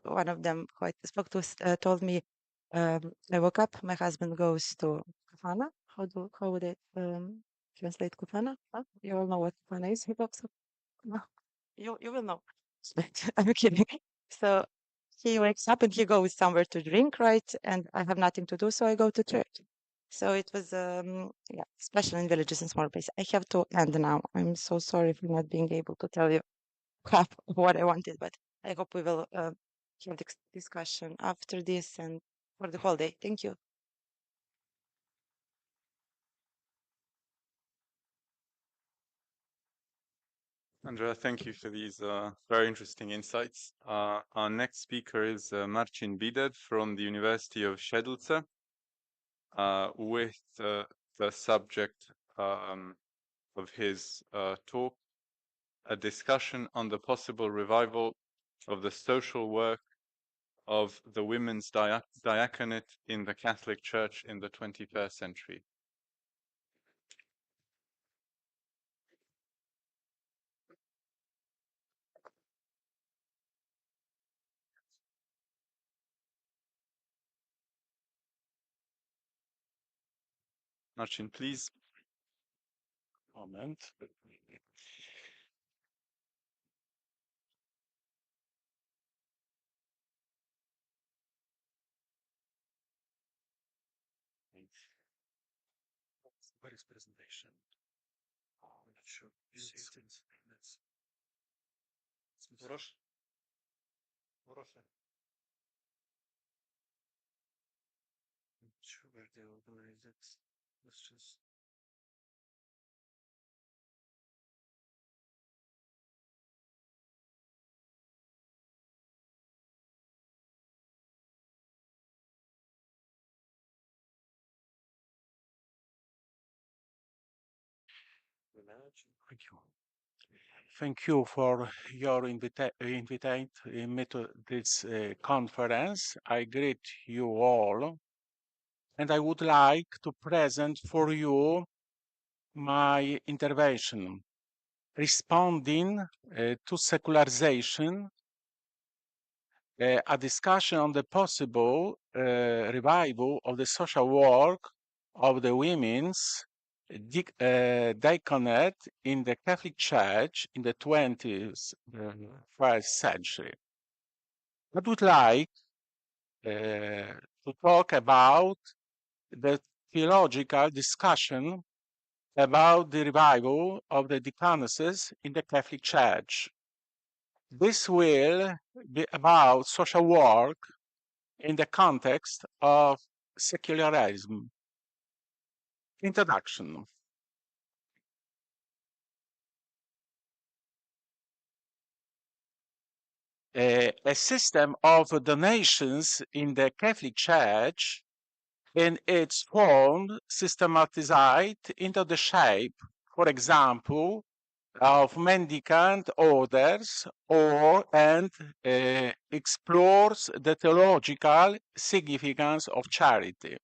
one of them who I spoke to told me, I woke up, my husband goes to kafana. How would it translate kufana? Huh? You all know what kufana is. He talks. No, you will know. I'm kidding. So he wakes up and he goes somewhere to drink, right? And I have nothing to do, so I go to church. So it was yeah, especially in villages and small places. I have to end now. I'm so sorry for not being able to tell you half of what I wanted, but I hope we will have this discussion after this and for the whole day. Thank you. Andrea, thank you for these very interesting insights. Our next speaker is Marcin Bided from the University of Szedlce with the subject of his talk, a discussion on the possible revival of the social work of the women's diaconate in the Catholic Church in the 21st century. Marcin, please. Moment. Where is presentation? I'm not sure. You see it. Proszę. Proszę. I'm not sure where they organize it. Let's just Thank you. Thank you for your invitation me to this conference. I greet you all, and I would like to present for you my intervention, responding to secularization, a discussion on the possible revival of the social work of the women's diaconate in the Catholic Church in the 21st century. I would like to talk about the theological discussion about the revival of the deaconesses in the Catholic Church. This will be about social work in the context of secularism. Introduction. A system of donations in the Catholic Church in its form systematized into the shape, for example, of mendicant orders and explores the theological significance of charity.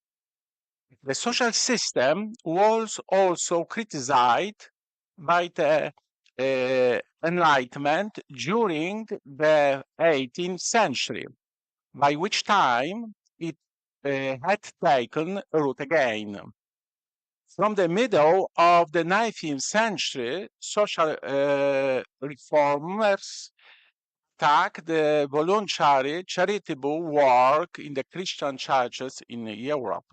The social system was also criticized by the Enlightenment during the 18th century, by which time it had taken root again. From the middle of the 19th century, social reformers attacked the voluntary charitable work in the Christian churches in Europe.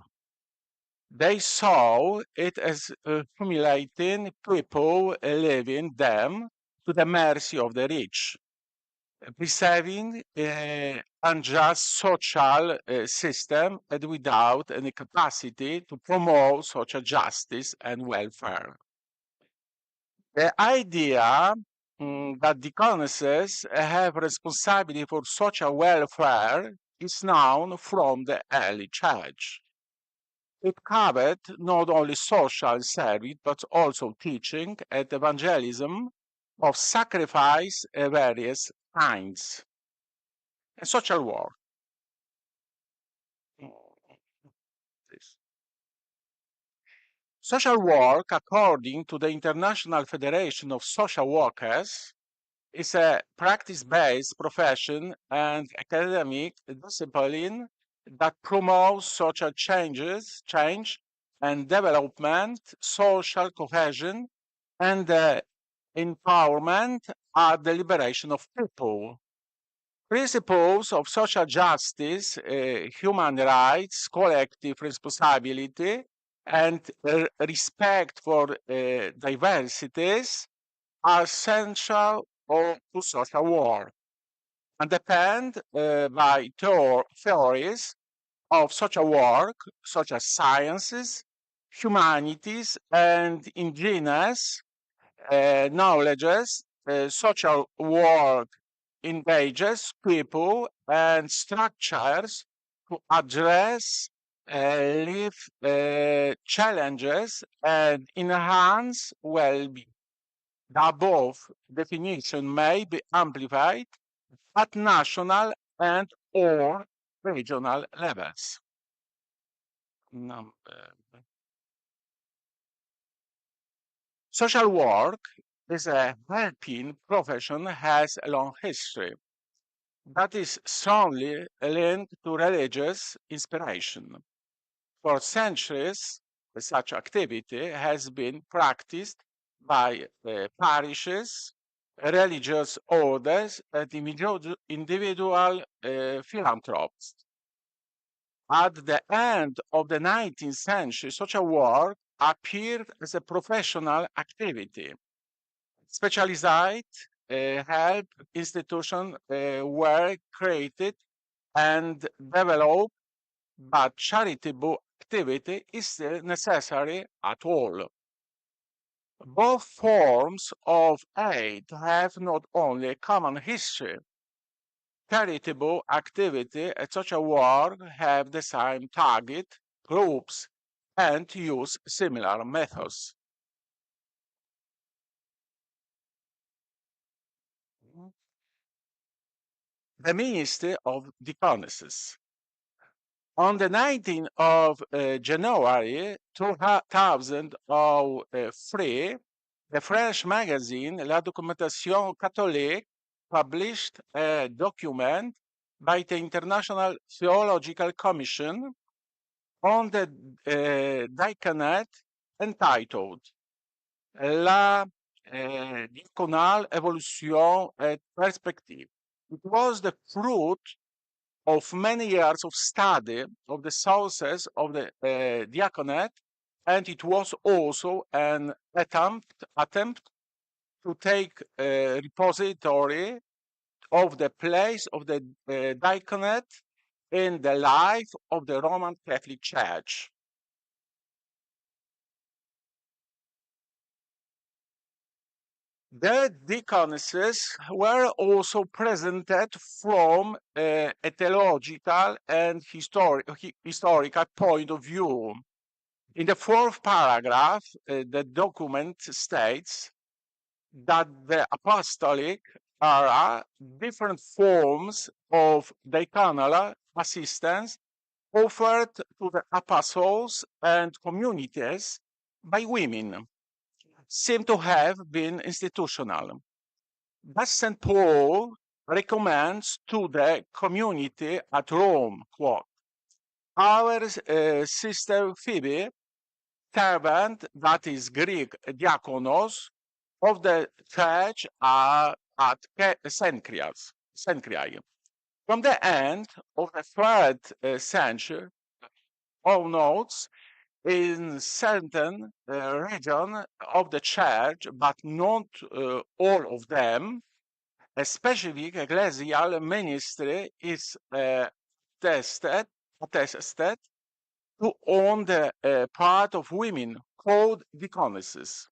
They saw it as humiliating people, leaving them to the mercy of the rich, preserving an unjust social system and without any capacity to promote social justice and welfare. The idea that deaconesses have responsibility for social welfare is known from the early church. It covered not only social service, but also teaching and evangelism of sacrifice of various kinds. And social work. Social work, according to the International Federation of Social Workers, is a practice-based profession and academic discipline that promotes social change and development, social cohesion, and empowerment at the liberation of people. Principles of social justice, human rights, collective responsibility, and respect for diversities are essential to social work and depend by theories of social work, such as sciences, humanities, and indigenous knowledges. Social work engages people and structures to address life challenges and enhance well-being. The above definition may be amplified at national and or regional levels. Social work is a helping profession, has a long history that is strongly linked to religious inspiration. For centuries, such activity has been practiced by parishes, religious orders, and individual philanthropists. At the end of the 19th century, social work appeared as a professional activity. Specialized help institutions were created and developed, but charitable activity is still necessary at all. Both forms of aid have not only a common history. Charitable activity and social work have the same target groups and use similar methods. the Ministry of Deaconesses. On the 19th of January 2003, the French magazine La Documentation Catholique published a document by the International Theological Commission on the diaconate entitled La diaconale évolution et perspective. It was the fruit of many years of study of the sources of the diaconate, and it was also an attempt to take a repository of the place of the diaconate in the life of the Roman Catholic Church. The deaconesses were also presented from a theological and historical point of view. In the fourth paragraph, the document states that the apostolic are different forms of diaconal assistance offered to the apostles and communities by women seem to have been institutional. Thus St. Paul recommends to the community at Rome, quote, our sister Phoebe, servant, that is Greek diakonos, of the church at Cenchreae. From the end of the third century, all notes in certain region of the church, but not all of them, a specific ecclesial ministry is attested to own the part of women called deaconesses.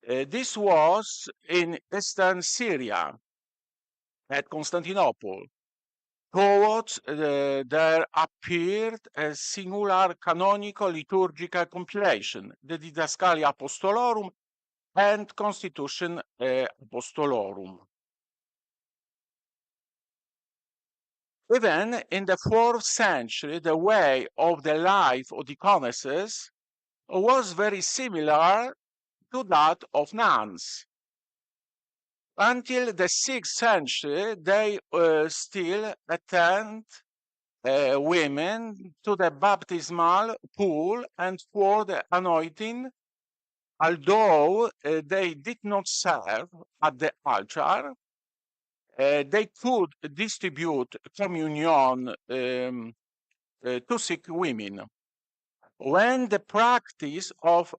This was in eastern Syria at Constantinople. Towards there appeared a singular canonical liturgical compilation, the Didascalia Apostolorum and Constitution Apostolorum. Even in the 4th century, the way of the life of deaconesses was very similar to that of nuns. Until the 6th century, they still attend women to the baptismal pool and for the anointing, although they did not serve at the altar. They could distribute communion to sick women. When the practice of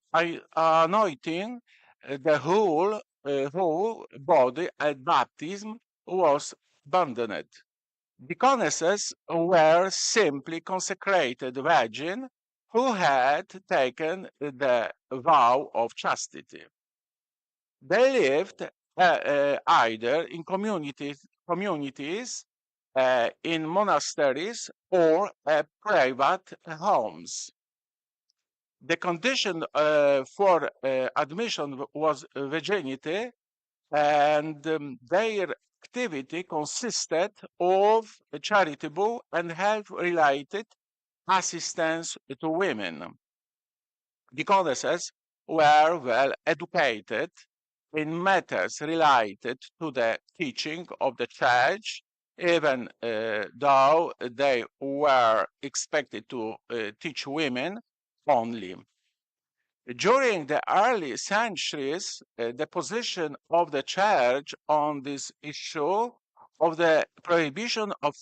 anointing the whole body at baptism was abandoned, deaconesses were simply consecrated virgins who had taken the vow of chastity. They lived either in communities in monasteries or private homes. The condition for admission was virginity, and their activity consisted of charitable and health-related assistance to women. Deaconesses were well educated in matters related to the teaching of the church, even though they were expected to teach women only. During the early centuries, the position of the church on this issue of the prohibition of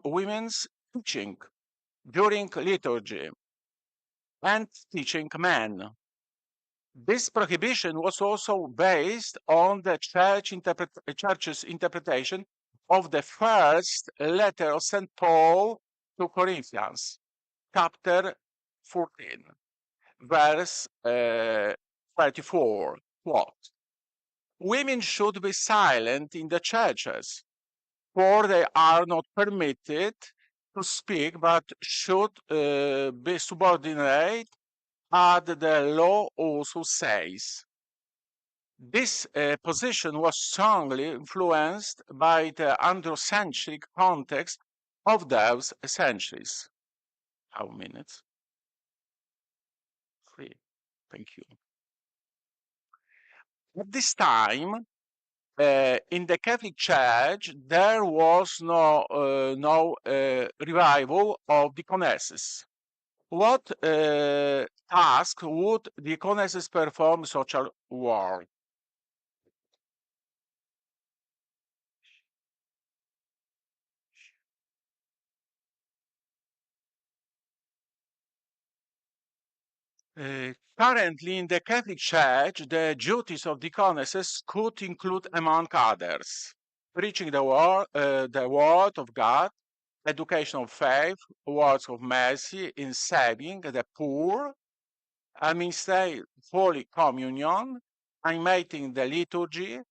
women's teaching during liturgy and teaching men. This prohibition was also based on the church's interpretation of the first letter of St. Paul to Corinthians, chapter 14, verse 34, quote, women should be silent in the churches, for they are not permitted to speak, but should be subordinate as the law also says. This position was strongly influenced by the androcentric context of those centuries. How minutes? 3. Thank you. At this time, in the Catholic Church, there was no revival of deaconesses. What task would deaconesses perform social work? Currently, in the Catholic Church, the duties of deaconesses could include, among others, preaching the word of God, education of faith, words of mercy in saving the poor, administering Holy Communion, animating the liturgy,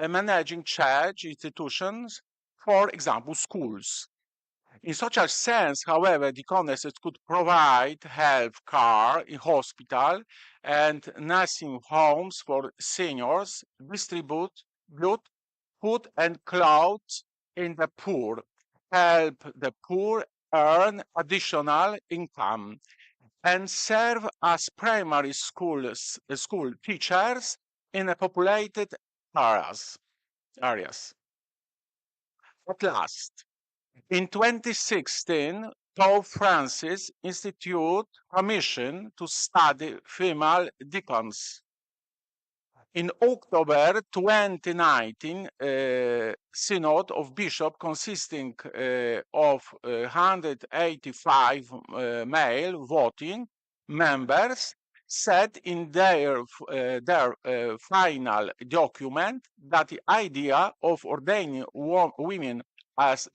managing church institutions, for example, schools. In such a sense, however, deaconesses could provide health care in hospital and nursing homes for seniors, distribute food and clothes in the poor, help the poor earn additional income, and serve as primary school teachers in populated areas. At last, in 2016, Pope Francis instituted a mission to study female deacons. In October 2019, Synod of Bishops consisting of 185 male voting members said in their final document that the idea of ordaining women as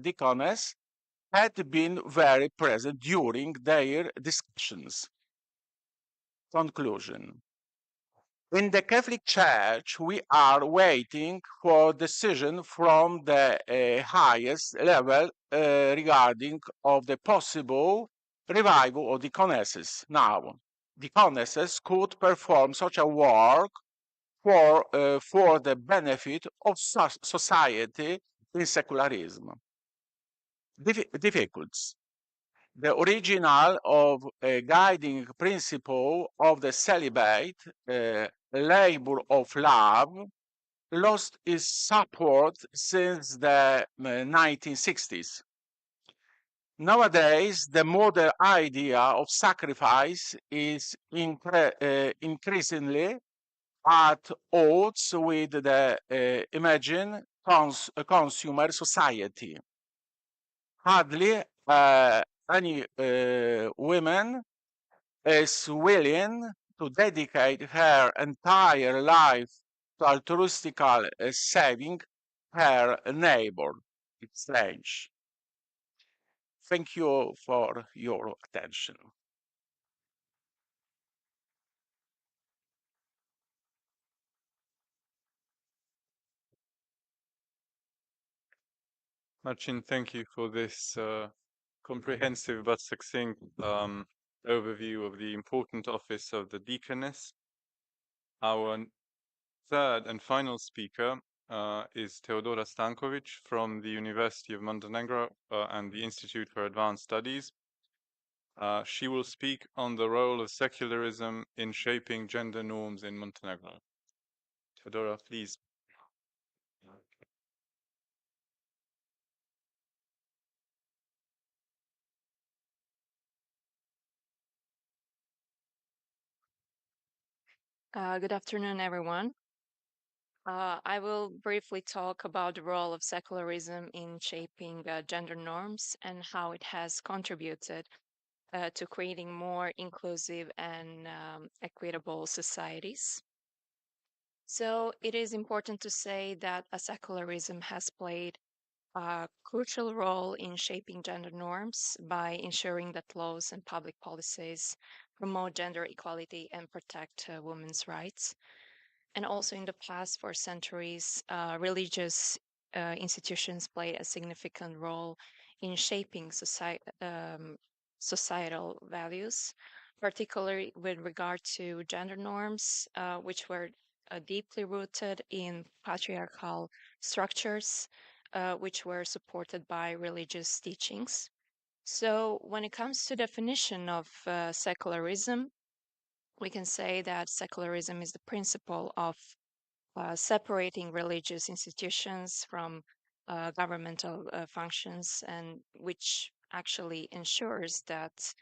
deaconess had been very present during their discussions. Conclusion. In the Catholic Church, we are waiting for decision from the highest level regarding of the possible revival of deaconesses. Now, deaconesses could perform such a work for the benefit of society in secularism. Difficulties. The original of a guiding principle of the celibate labor of love lost its support since the 1960s. Nowadays, the modern idea of sacrifice is increasingly at odds with the imagined consumer society. Hardly any woman is willing to dedicate her entire life to altruistical saving her neighbor. It's strange. Thank you for your attention. Marcin, thank you for this comprehensive but succinct overview of the important office of the deaconess. Our third and final speaker is Teodora Stankovic from the University of Montenegro and the Institute for Advanced Studies. She will speak on the role of secularism in shaping gender norms in Montenegro. Teodora, please. Good afternoon, everyone. I will briefly talk about the role of secularism in shaping gender norms and how it has contributed to creating more inclusive and equitable societies. So it is important to say that secularism has played a crucial role in shaping gender norms by ensuring that laws and public policies promote gender equality and protect women's rights. And also in the past, for centuries, religious institutions played a significant role in shaping societal values, particularly with regard to gender norms, which were deeply rooted in patriarchal structures, which were supported by religious teachings. So, when it comes to definition of secularism, we can say that secularism is the principle of separating religious institutions from governmental functions, and which actually ensures that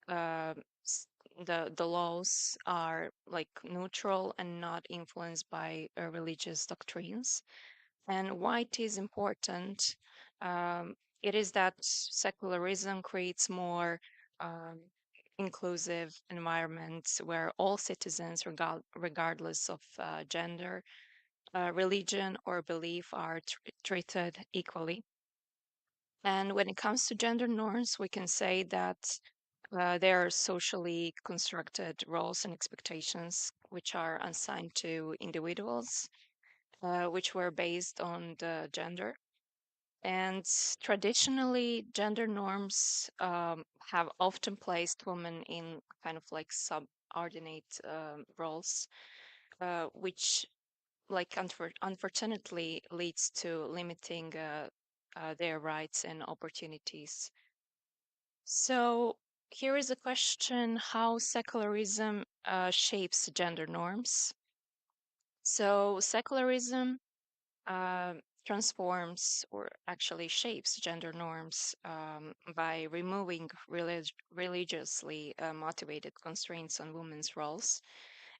uh, the laws are like neutral and not influenced by religious doctrines. And why it is important, um, it is that secularism creates more um, inclusive environments where all citizens, regardless of gender, religion, or belief, are treated equally. And when it comes to gender norms, we can say that there are socially constructed roles and expectations which are assigned to individuals, which were based on the gender. And traditionally, gender norms have often placed women in kind of like subordinate roles, which unfortunately leads to limiting their rights and opportunities. So here is a question: how secularism shapes gender norms. So secularism transforms or actually shapes gender norms by removing religiously motivated constraints on women's roles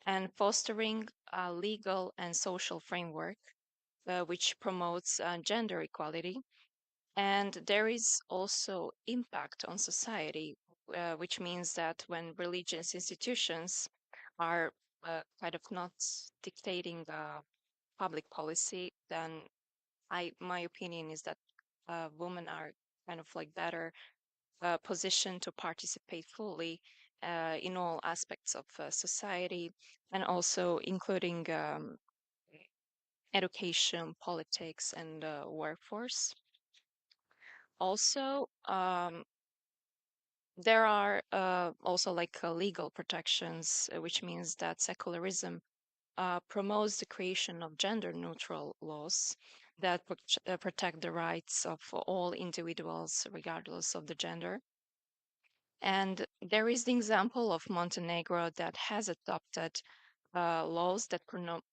and fostering a legal and social framework which promotes gender equality. And there is also impact on society, which means that when religious institutions are kind of not dictating public policy, then my opinion is that women are kind of like better positioned to participate fully in all aspects of society, and also including education, politics, and workforce. Also, there are also like legal protections, which means that secularism promotes the creation of gender neutral laws that protect the rights of all individuals, regardless of the gender. And there is the example of Montenegro that has adopted laws that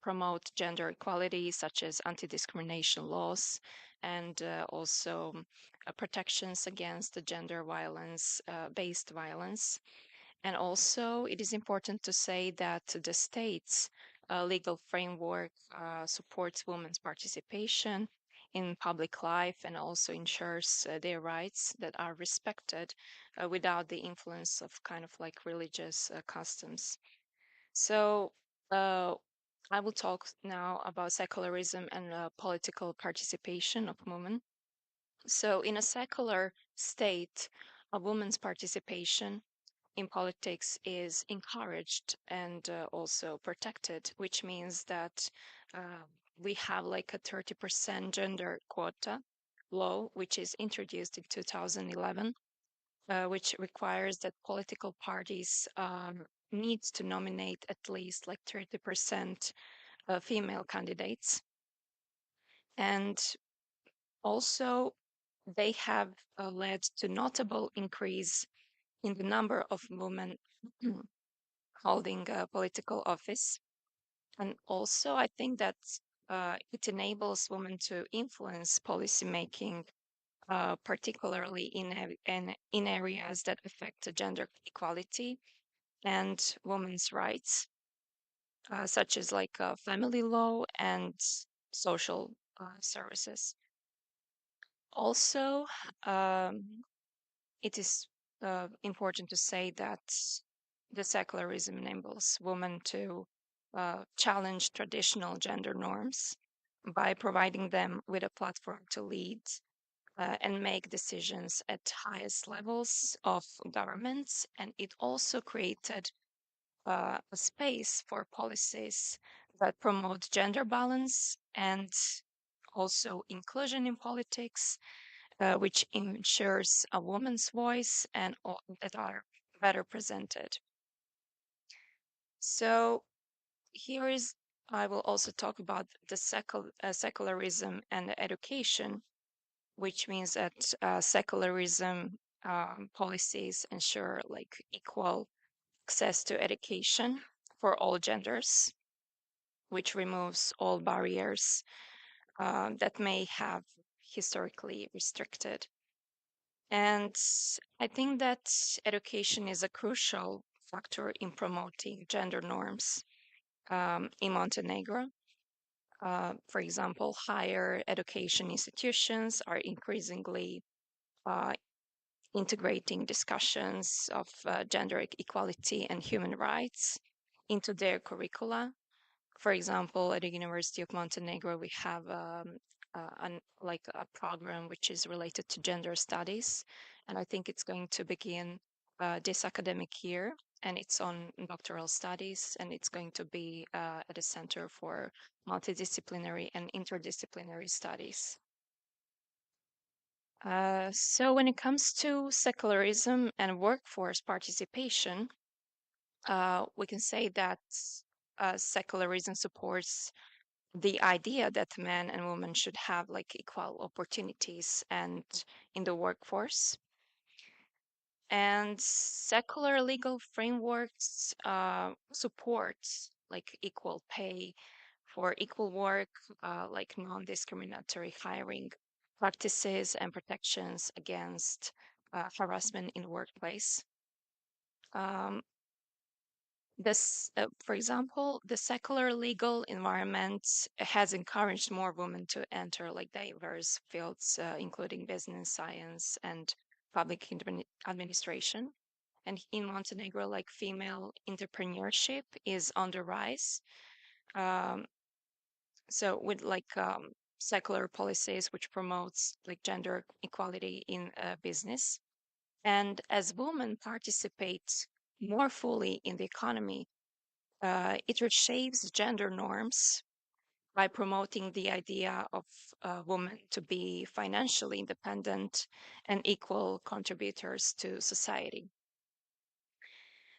promote gender equality, such as anti discrimination laws and also protections against the gender violence, based violence. And also, it is important to say that the state's legal framework supports women's participation in public life and also ensures their rights that are respected without the influence of kind of like religious customs. So, I will talk now about secularism and political participation of women. So, in a secular state, a woman's participation in politics is encouraged and also protected, which means that we have like a 30% gender quota law, which is introduced in 2011, which requires that political parties needs to nominate at least like 30% female candidates. And also, they have led to notable increase in the number of women holding a political office. And also, I think that it enables women to influence policy making, particularly in areas that affect gender equality and women's rights, such as like family law and social services. Also, it is important to say that the secularism enables women to challenge traditional gender norms by providing them with a platform to lead and make decisions at highest levels of governments. And it also created a space for policies that promote gender balance and also inclusion in politics, which ensures a woman's voice and that are better presented. So here is I will also talk about the secularism and education, which means that secularism policies ensure like equal access to education for all genders, which removes all barriers that may have historically restricted. And I think that education is a crucial factor in promoting gender norms in Montenegro. For example, higher education institutions are increasingly integrating discussions of gender equality and human rights into their curricula. For example, at the University of Montenegro, we have like a program which is related to gender studies, and I think it's going to begin this academic year, and it's on doctoral studies, and it's going to be at a center for multidisciplinary and interdisciplinary studies. So when it comes to secularism and workforce participation, we can say that secularism supports the idea that men and women should have like equal opportunities and in the workforce. And secular legal frameworks support like equal pay for equal work, like non-discriminatory hiring practices and protections against harassment in the workplace. For example, the secular legal environment has encouraged more women to enter like diverse fields, including business, science, and public administration. And in Montenegro, like female entrepreneurship is on the rise. So with like secular policies which promotes like gender equality in business, and as women participate more fully in the economy, it reshapes gender norms by promoting the idea of women to be financially independent and equal contributors to society.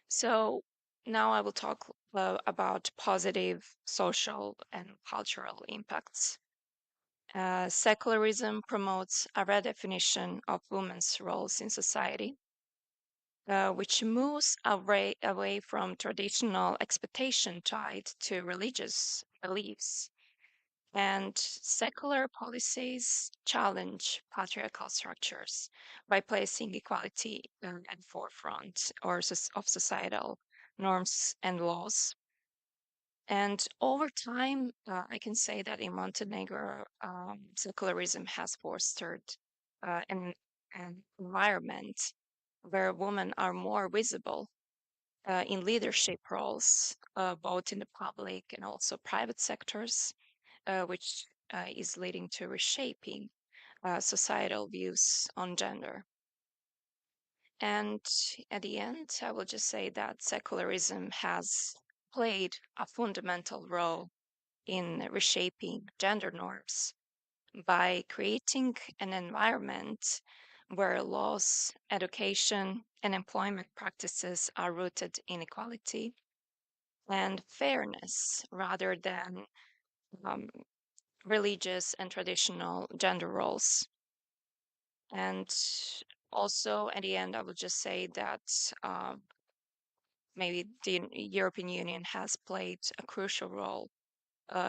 So now I will talk about positive social and cultural impacts. Secularism promotes a redefinition of women's roles in society, which moves away from traditional expectation tied to religious beliefs. And secular policies challenge patriarchal structures by placing equality at the forefront of societal norms and laws. And over time, I can say that in Montenegro, secularism has fostered an environment where women are more visible in leadership roles, both in the public and also private sectors, which is leading to reshaping societal views on gender. And at the end, I will just say that secularism has played a fundamental role in reshaping gender norms by creating an environment where laws, education, and employment practices are rooted in equality and fairness rather than um, religious and traditional gender roles. And also, at the end, I would just say that maybe the European Union has played a crucial role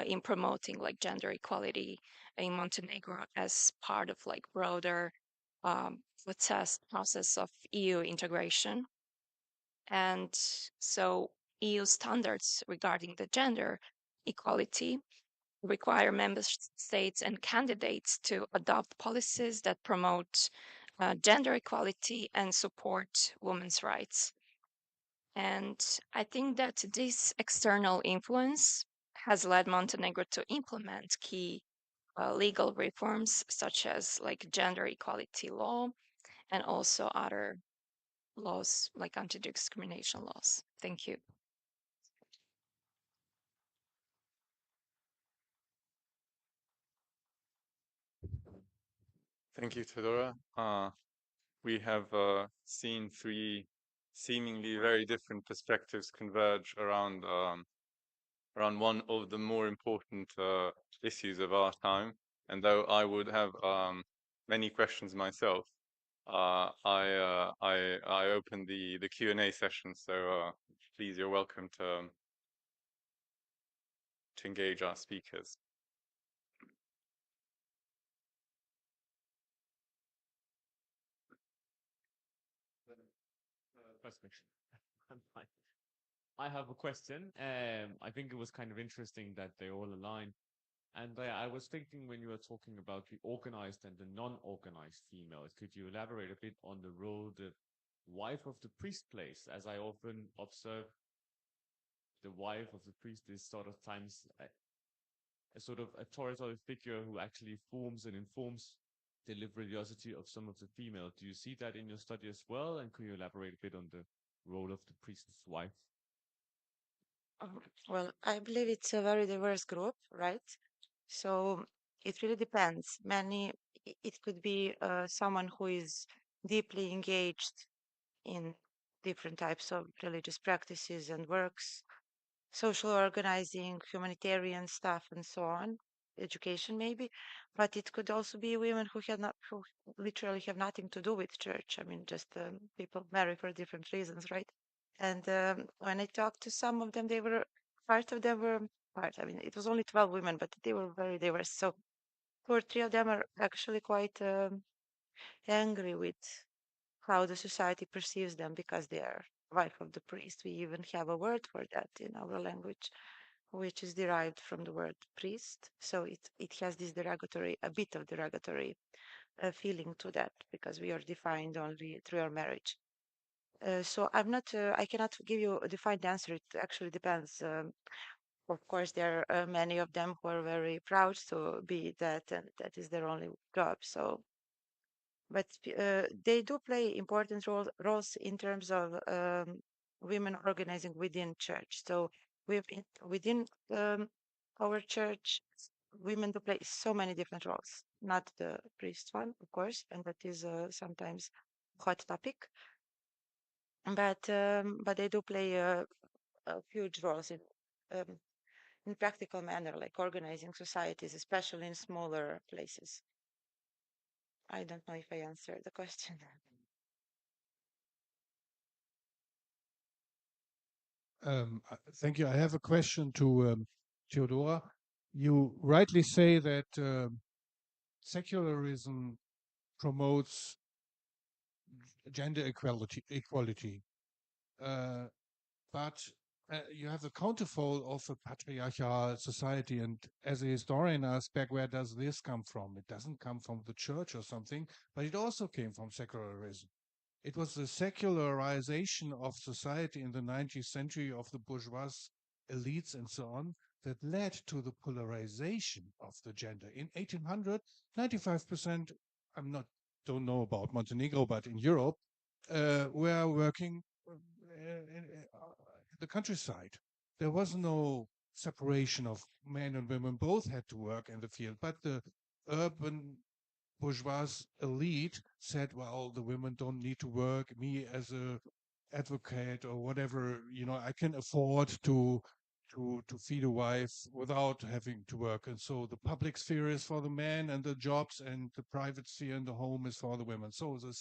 in promoting like gender equality in Montenegro as part of like broader process of EU integration. And so EU standards regarding the gender equality require member states and candidates to adopt policies that promote gender equality and support women's rights. And I think that this external influence has led Montenegro to implement key legal reforms such as like gender equality law and also other laws like anti-discrimination laws. Thank you. Thank you, Theodora. We have seen three seemingly very different perspectives converge around around one of the more important issues of our time. And though I would have many questions myself, I opened the Q&A session. So please, you're welcome to engage our speakers. First question. I'm fine. I have a question. I think it was kind of interesting that they all align. And I was thinking when you were talking about the organized and the non-organized females, could you elaborate a bit on the role the wife of the priest plays? As I often observe, the wife of the priest is sort of times a sort of authoritative figure who actually forms and informs the religiosity of some of the female. Do you see that in your study as well? And could you elaborate a bit on the role of the priest's wife? Well, I believe it's a very diverse group, right? So it really depends. It could be someone who is deeply engaged in different types of religious practices and works, social organizing, humanitarian stuff, and so on, education maybe. But it could also be women who literally have nothing to do with church. I mean, just people marry for different reasons, right? And when I talked to some of them, part of them were part. I mean, it was only 12 women, but they were very diverse. So 2 or 3 of them are actually quite angry with how the society perceives them because they are wife of the priest. We even have a word for that in our language, which is derived from the word priest. So it has this a bit of derogatory feeling to that because we are defined only through our marriage. So I cannot give you a defined answer. It actually depends. Of course, there are many of them who are very proud to be that, and that is their only job. So, but they do play important roles in terms of women organizing within church. So within our church, women do play so many different roles. Not the priest one, of course, and that is sometimes hot topic. But they do play huge roles in practical manner, like organizing societies, especially in smaller places. I don't know if I answered the question. Thank you. I have a question to Theodora. You rightly say that secularism promotes gender equality. But you have the counterfold of a patriarchal society. And as a historian, I ask back, where does this come from? It doesn't come from the church or something, but it also came from secularism. It was the secularization of society in the 19th century of the bourgeois elites and so on that led to the polarization of the gender. In 1800, 95%, don't know about Montenegro, but in Europe, were working in the countryside. There was no separation of men and women. Both had to work in the field, but the urban bourgeois elite said, well, the women don't need to work. Me as a advocate or whatever, I can afford to feed a wife without having to work. And so the public sphere is for the men and the jobs, and the private sphere and the home is for the women. So the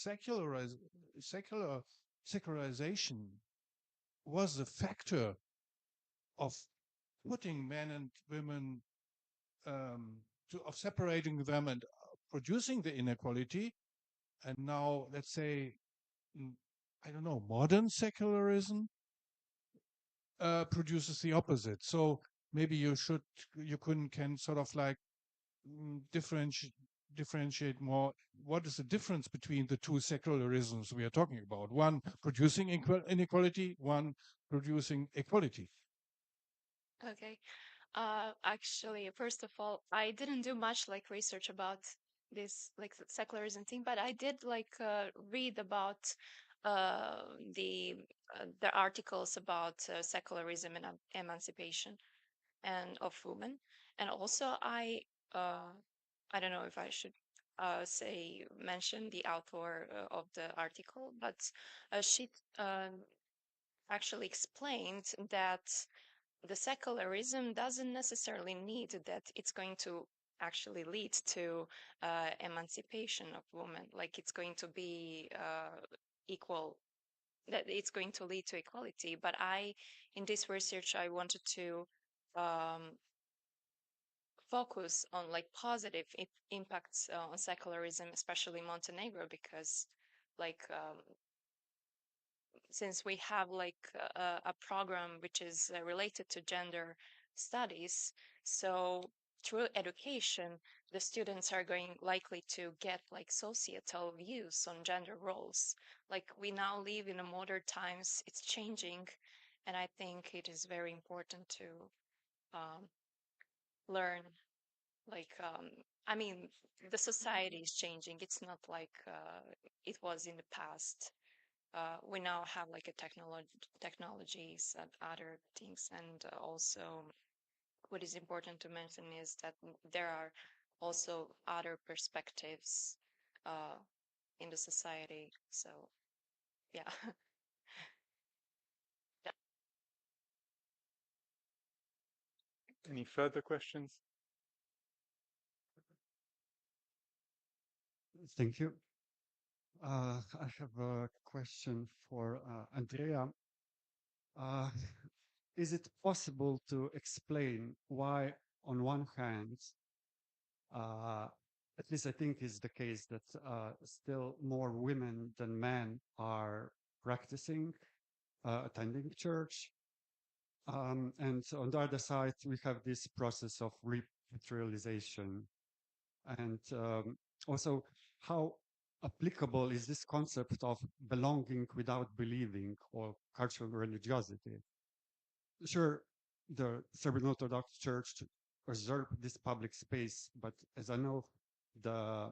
secularization was the factor of putting men and women, of separating them and producing the inequality. And now, let's say, I don't know, modern secularism produces the opposite. So maybe you can sort of like differentiate more. What is the difference between the two secularisms we are talking about? One producing inequality, one producing equality. Okay. Actually, first of all, I didn't do much like research about this like secularism thing, but I did like read about uh, the the articles about secularism and emancipation and of women, and also I don't know if I should mention the author of the article, but she actually explained that the secularism doesn't necessarily need that it's going to actually lead to emancipation of women, like it's going to be equal, that it's going to lead to equality. But in this research, I wanted to focus on like positive impacts on secularism, especially Montenegro, because like since we have like a program which is related to gender studies, so through education, the students are going likely to get like societal views on gender roles. Like we now live in a modern times, it's changing, and I think it is very important to learn. Like, I mean, the society is changing. It's not like it was in the past. We now have like a technologies and other things, and also what is important to mention is that there are also other perspectives in the society. So, yeah. Any further questions? Thank you. I have a question for Andrea. Is it possible to explain why, on one hand, at least I think is the case that still more women than men are practicing, attending church, and on the other side, we have this process of repatrialization. And also, how applicable is this concept of belonging without believing or cultural religiosity? Sure, the Serbian Orthodox Church reserve this public space, but as I know, the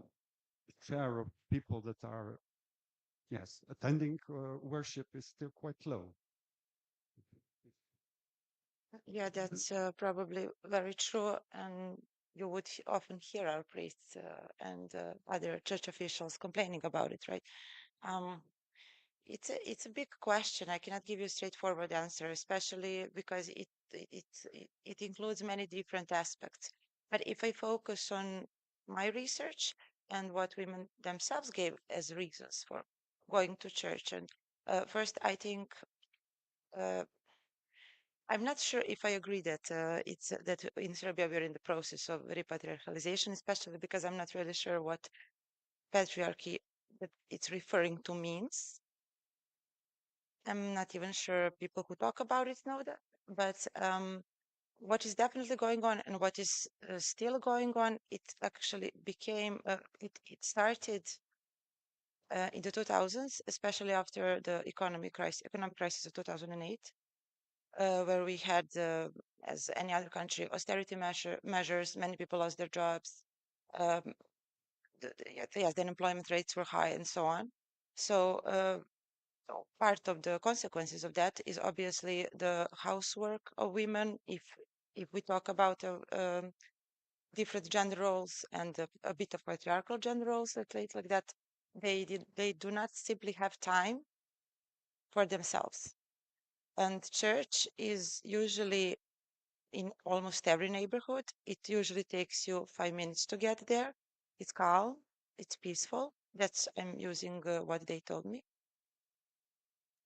share of people that are, yes, attending worship is still quite low. Yeah, that's probably very true. And you would often hear our priests and other church officials complaining about it, right? It's a big question. I cannot give you a straightforward answer, especially because it includes many different aspects. But if I focus on my research and what women themselves gave as reasons for going to church, and first, I think I'm not sure if I agree that it's that in Serbia we're in the process of repatrialization, especially because I'm not really sure what patriarchy that it's referring to means. I'm not even sure people who talk about it know that. But what is definitely going on and what is still going on, it actually became, it started in the 2000s, especially after the economic crisis of 2008, where we had, as any other country, austerity measures. Many people lost their jobs. Yes, the unemployment rates were high and so on. So part of the consequences of that is obviously the housework of women. If we talk about different gender roles and a bit of patriarchal gender roles, like that, they do not simply have time for themselves. And church is usually in almost every neighborhood. It usually takes you 5 minutes to get there. It's calm, it's peaceful. I'm using what they told me.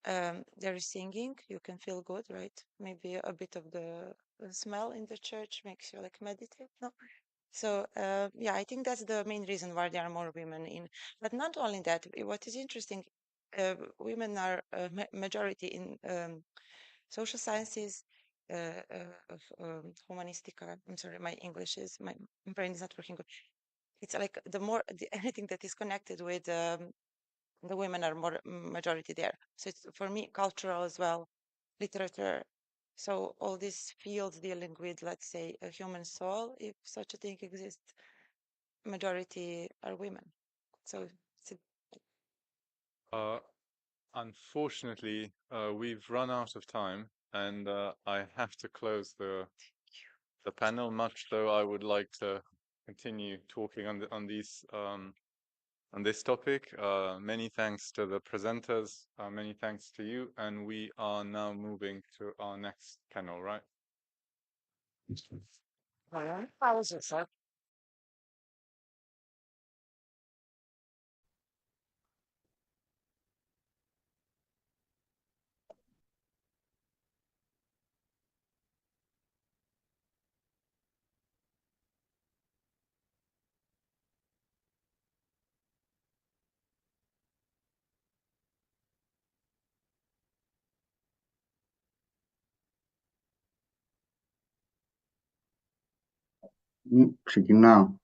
There is singing, you can feel good, right? Maybe a bit of the smell in the church makes you like meditate. No? So yeah, I think that's the main reason why there are more women in. But not only that, what is interesting, women are a majority in social sciences, humanistica. I'm sorry, my English is, my brain is not working good. It's like anything that is connected with the women are more majority there. So it's for me cultural as well, literature. So all these fields dealing with, let's say, a human soul, if such a thing exists, majority are women. So it's Unfortunately, we've run out of time, and I have to close the panel. Much though I would like to continue talking on this topic. Many thanks to the presenters. Many thanks to you, and we are now moving to our next panel. Right. How was it, sir? Checking now.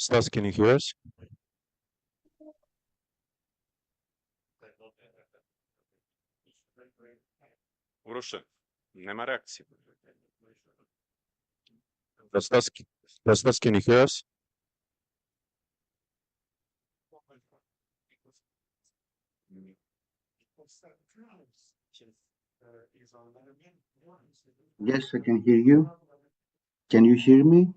Stas, can you hear us? Uroše, nema reakcije. Stas, can you hear us? Yes, I can hear you. Can you hear me?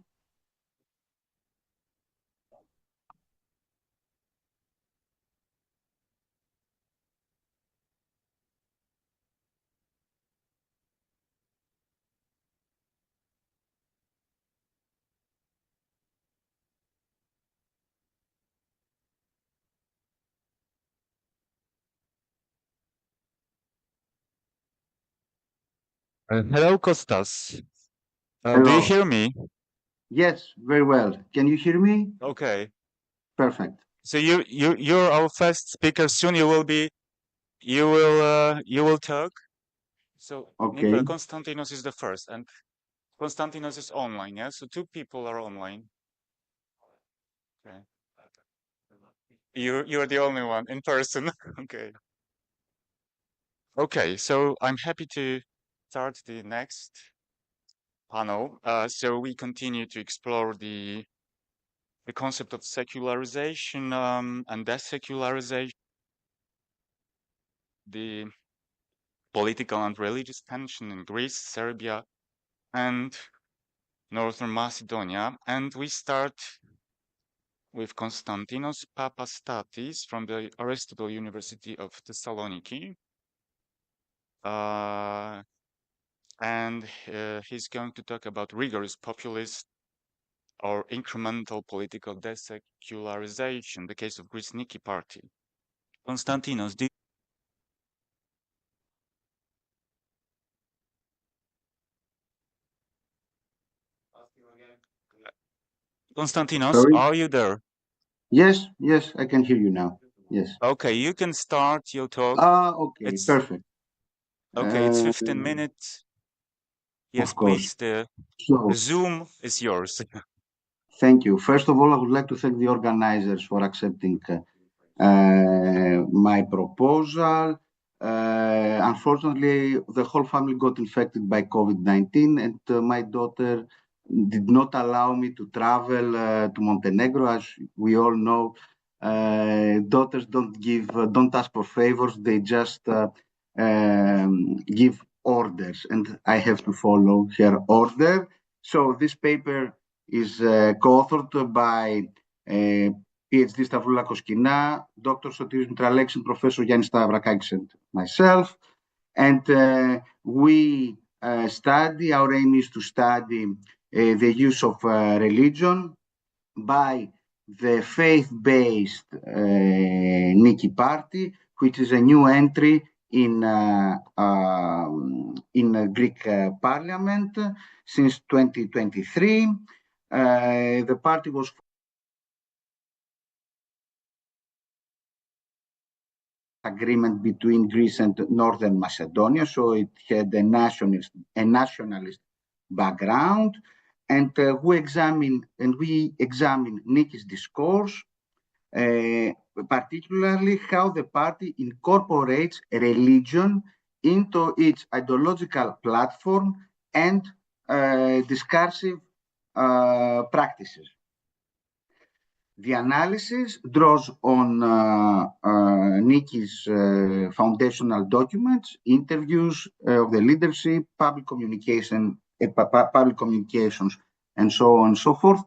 Hello, Kostas. Do you Hello. hear me? Yes, very well. Can you hear me? Okay. Perfect. So you're our first speaker. Soon you will talk. So Okay. Nicola, Konstantinos is the first, and Konstantinos is online. Yeah. So two people are online. Okay. You're the only one in person. Okay. Okay. So I'm happy to start the next panel. So we continue to explore the concept of secularization and desecularization, the political and religious tension in Greece, Serbia, and Northern Macedonia. And we start with Konstantinos Papastatis from the Aristotle University of Thessaloniki. And he's going to talk about rigorous populist or incremental political desecularization, the case of Greece Niki Party. Konstantinos, do Konstantinos, Sorry? are you there? Yes, yes, I can hear you now. Yes. Okay, you can start your talk. Okay, perfect. Okay, it's 15 minutes. Yes, Of course. please, So, the Zoom is yours. thank you. First of all, I would like to thank the organizers for accepting my proposal. Unfortunately, the whole family got infected by COVID-19, and my daughter did not allow me to travel to Montenegro. As we all know, daughters don't ask for favors; they just give orders, and I have to follow her order. So this paper is co-authored by PhD Stavroula Koskina, Dr. Sotiris Mitralexis, Professor Yannis Stavrakakis, and myself. And we study, our aim is to study the use of religion by the faith-based Niki Party, which is a new entry in Greek Parliament since 2023. The party was agreement between Greece and Northern Macedonia, so it had a nationalist background, and we examine Niki's discourse, particularly how the party incorporates religion into its ideological platform and discursive practices. The analysis draws on Niki's foundational documents, interviews of the leadership, public communications, and so on and so forth,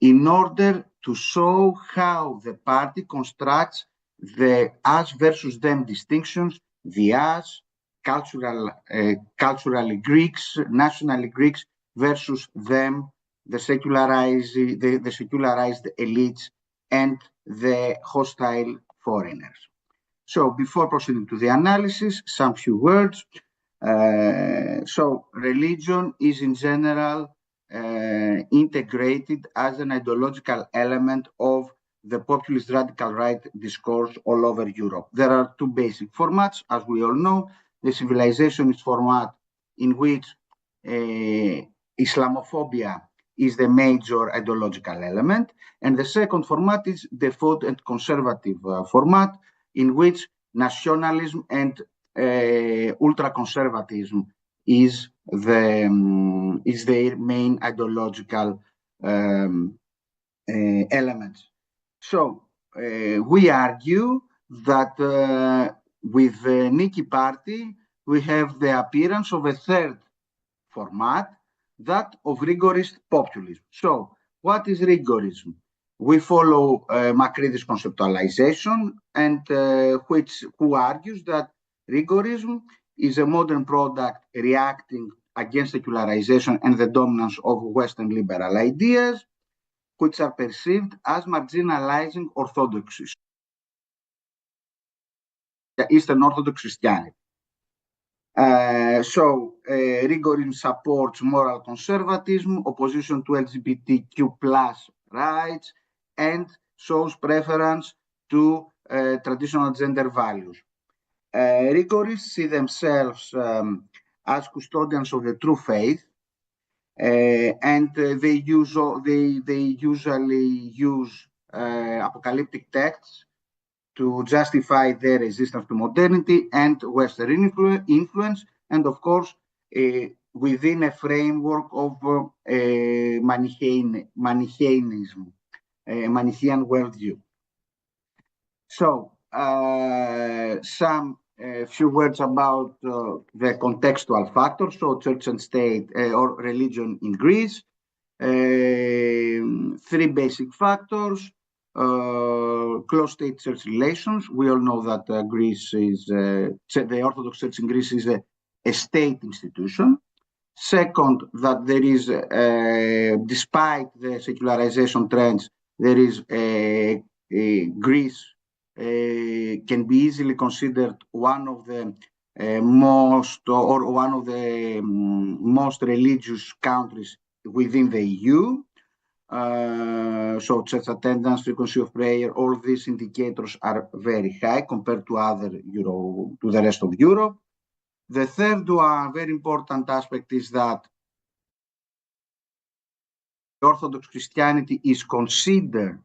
in order to show how the party constructs the us versus them distinctions, the us, culturally Greeks, nationally Greeks, versus them, the secularized elites and the hostile foreigners. So before proceeding to the analysis, some few words. So religion is in general integrated as an ideological element of the populist radical right discourse all over Europe. There are two basic formats, as we all know. The civilizationist format, in which Islamophobia is the major ideological element, and the second format is default and conservative format, in which nationalism and ultra-conservatism is their main ideological elements. So we argue that with the Niki Party, we have the appearance of a third format, that of rigorist populism. So what is rigorism? We follow Makrides' conceptualization, and who argues that rigorism is a modern product reacting against secularization and the dominance of Western liberal ideas, which are perceived as marginalizing orthodoxy, Eastern Orthodox Christianity. So rigorism supports moral conservatism, opposition to LGBTQ plus rights, and shows preference to traditional gender values. Rigorists see themselves as custodians of the true faith, and they usually use apocalyptic texts to justify their resistance to modernity and Western influence, and of course, within a framework of Manichaeism, Manichaean worldview. So, some few words about the contextual factors, so church and state or religion in Greece. Three basic factors: close state-church relations. We all know that Greece is the Orthodox Church in Greece is a state institution. Second, that there is, despite the secularization trends, there is Greece can be easily considered one of the most religious countries within the EU. So church attendance, frequency of prayer, all these indicators are very high compared to to the rest of Europe. The third one, very important aspect, is that Orthodox Christianity is considered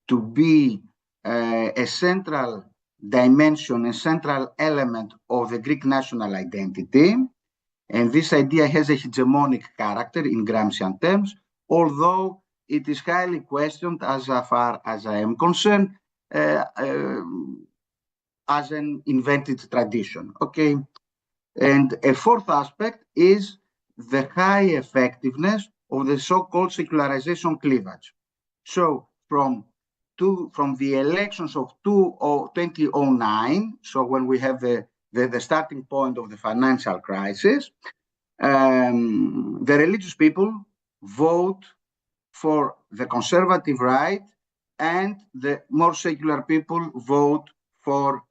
to be a central dimension, a central element of the Greek national identity. And this idea has a hegemonic character in Gramscian terms, although it is highly questioned as far as I am concerned, as an invented tradition. Okay. And a fourth aspect is the high effectiveness of the so-called secularization cleavage. So from the elections of 2009, so when we have the starting point of the financial crisis, the religious people vote for the conservative right, and the more secular people vote for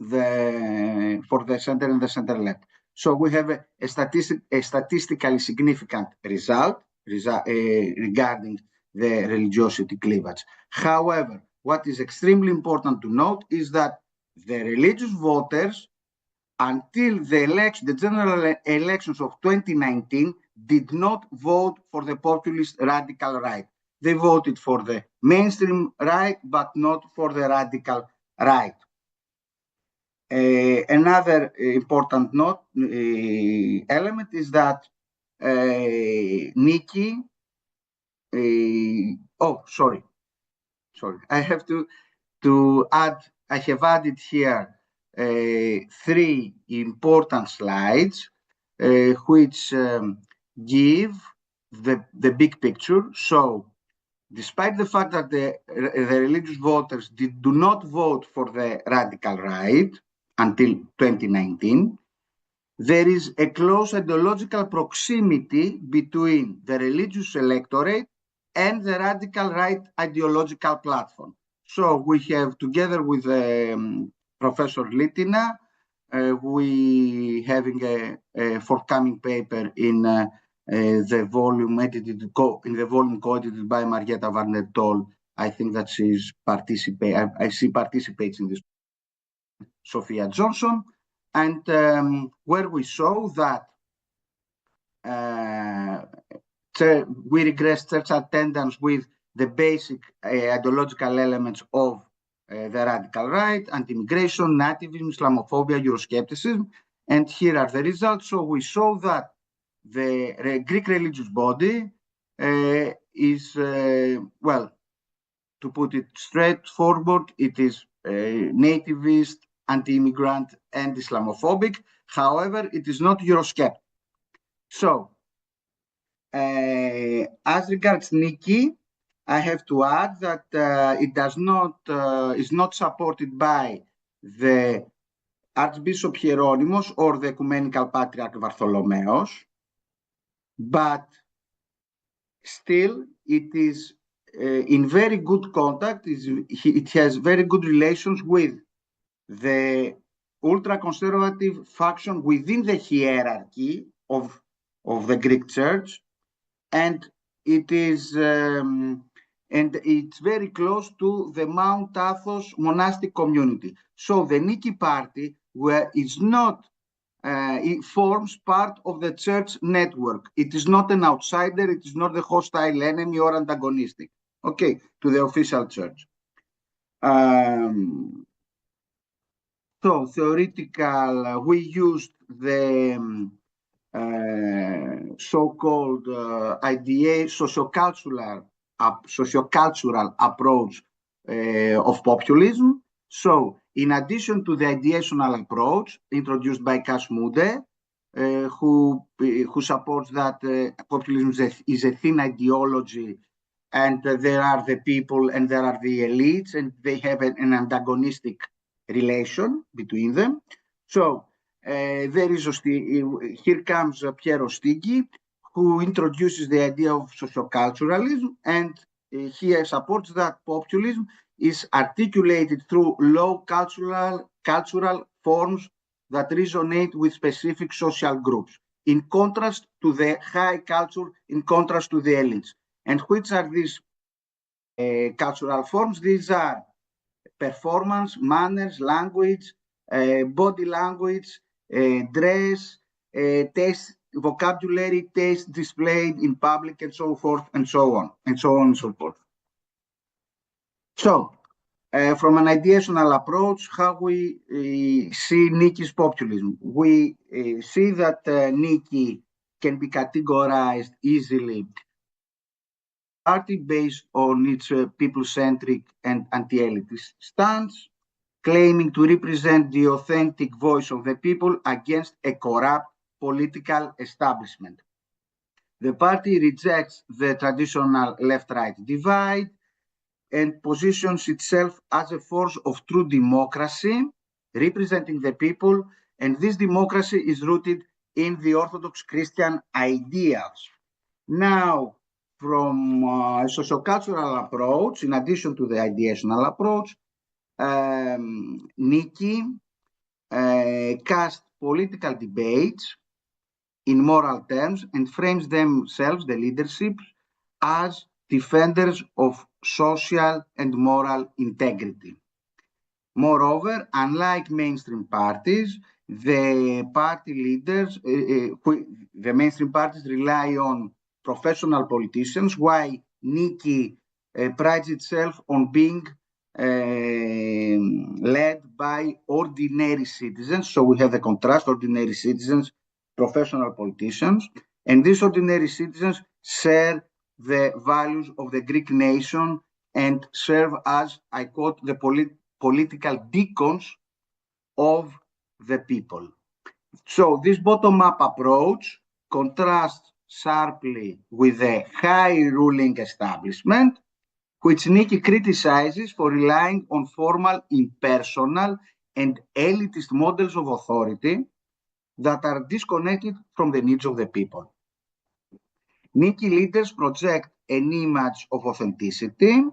the center and the center left. So we have a statistically significant result regarding the religiosity cleavage. However, what is extremely important to note is that the religious voters, until the general elections of 2019, did not vote for the populist radical right. They voted for the mainstream right, but not for the radical right. Another important element is that Nikki, I have to add, I have added here three important slides which give the big picture. So despite the fact that the religious voters do not vote for the radical right until 2019, there is a close ideological proximity between the religious electorate and the radical right ideological platform. So we have, together with Professor Litina, we having a forthcoming paper in the volume co-edited by Marietta Warner Toll. I think that she's participates in this. Sophia Johnson, and where we saw that we regress church attendance with the basic ideological elements of the radical right, anti-immigration, nativism, Islamophobia, Euroscepticism, and here are the results. So we saw that the Greek religious body is, well, to put it straightforward, it is nativist, anti-immigrant, and Islamophobic. However, it is not Eurosceptic. So, as regards Nikki, I have to add that it is not supported by the Archbishop Hieronymus or the Ecumenical Patriarch Bartholomeos, but still it is in very good contact. It has very good relations with the ultra-conservative faction within the hierarchy of the Greek Church, and it is and it's very close to the Mount Athos monastic community. So the Nikki party, where it's not, it forms part of the church network. It is not an outsider. It is not a hostile enemy or antagonistic, okay, to the official church. So theoretical, we used the so-called sociocultural approach of populism. So, in addition to the ideational approach introduced by Cass Mudde, who supports that populism is a thin ideology, and there are the people and there are the elites, and they have an antagonistic relation between them. So there is here comes Piero Stighi, who introduces the idea of socioculturalism, and he supports that populism is articulated through low cultural forms that resonate with specific social groups, in contrast to the high culture, in contrast to the elites. And which are these cultural forms? These are performance, manners, language, body language, dress, taste, vocabulary, taste displayed in public, and so forth, and so on, and so on and so forth. So, from an ideational approach, how we see Niki's populism. We see that Niki can be categorized easily party based on its people-centric and anti-elitist stance, claiming to represent the authentic voice of the people against a corrupt political establishment. The party rejects the traditional left-right divide and positions itself as a force of true democracy, representing the people, and this democracy is rooted in the Orthodox Christian ideals. Now, from a sociocultural approach, in addition to the ideational approach, Niki cast political debates in moral terms and frames themselves, the leadership, as defenders of social and moral integrity. Moreover, unlike mainstream parties, the party leaders, the mainstream parties rely on professional politicians, while Niki prides itself on being led by ordinary citizens. So we have the contrast, ordinary citizens, professional politicians, and these ordinary citizens share the values of the Greek nation and serve as, I quote, the political deacons of the people. So this bottom-up approach contrasts sharply with the high ruling establishment, which Niki criticizes for relying on formal, impersonal, and elitist models of authority that are disconnected from the needs of the people. Niki leaders project an image of authenticity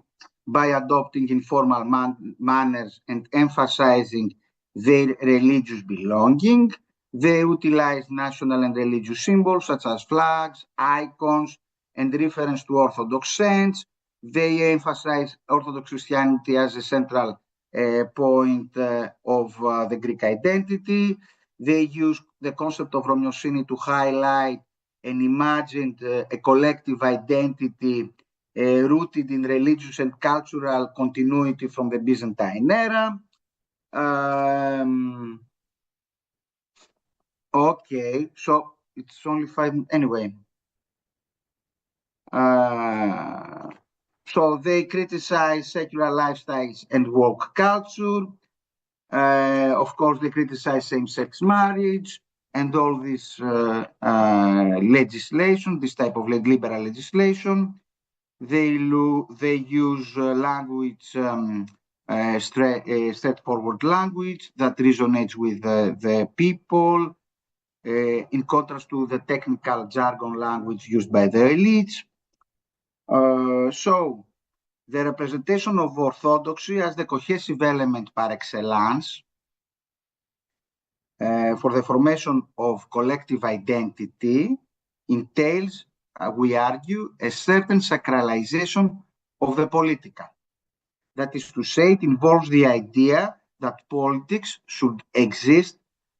by adopting informal manners and emphasizing their religious belonging. They utilize national and religious symbols such as flags, icons, and reference to Orthodox saints. They emphasize Orthodox Christianity as a central point of the Greek identity. They use the concept of Romiosini to highlight and imagined a collective identity rooted in religious and cultural continuity from the Byzantine era. Okay, so it's only 5 anyway. So they criticize secular lifestyles and woke culture. Of course, they criticize same-sex marriage and all this legislation, this type of liberal legislation. They use language, straightforward language that resonates with the people, in contrast to the technical jargon language used by the elites. So the representation of orthodoxy as the cohesive element par excellence for the formation of collective identity entails, we argue, a certain sacralization of the political. That is to say, it involves the idea that politics should exist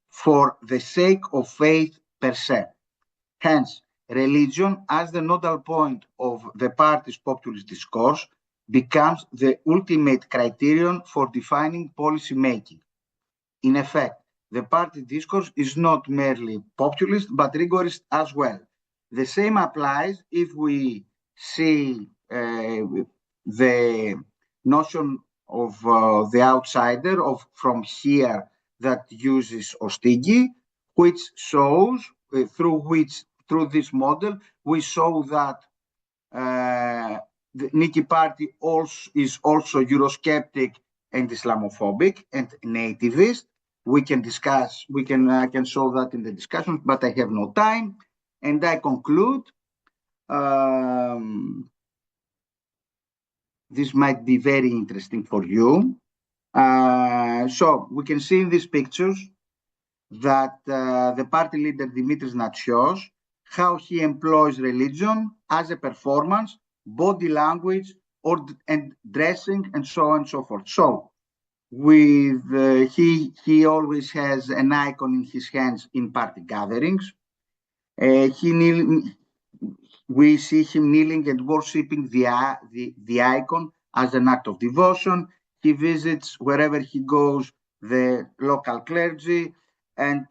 for the sake of faith per se. Hence, religion, as the nodal point of the party's populist discourse, becomes the ultimate criterion for defining policy making. In effect, the party discourse is not merely populist, but rigorist as well. The same applies if we see the notion of the outsider from here that uses Ostigi, which shows through this model we show that the Niki party is also Eurosceptic and Islamophobic and nativist. We can discuss, I can show that in the discussion, but I have no time. And I conclude, this might be very interesting for you. So we can see in these pictures that the party leader Dimitris Natsios, how he employs religion as a performance, body language, and dressing, and so on and so forth. So, with he always has an icon in his hands in party gatherings. We see him kneeling and worshipping the icon as an act of devotion. He visits wherever he goes the local clergy, and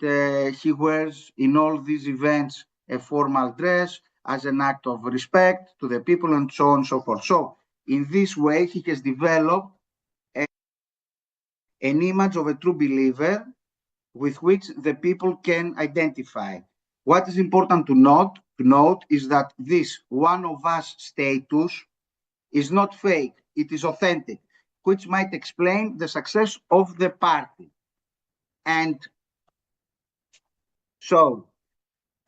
he wears in all these events a formal dress as an act of respect to the people, and so on and so forth. So in this way, he has developed an image of a true believer with which the people can identify. What is important to note is that this one of us status is not fake, it is authentic, which might explain the success of the party. And so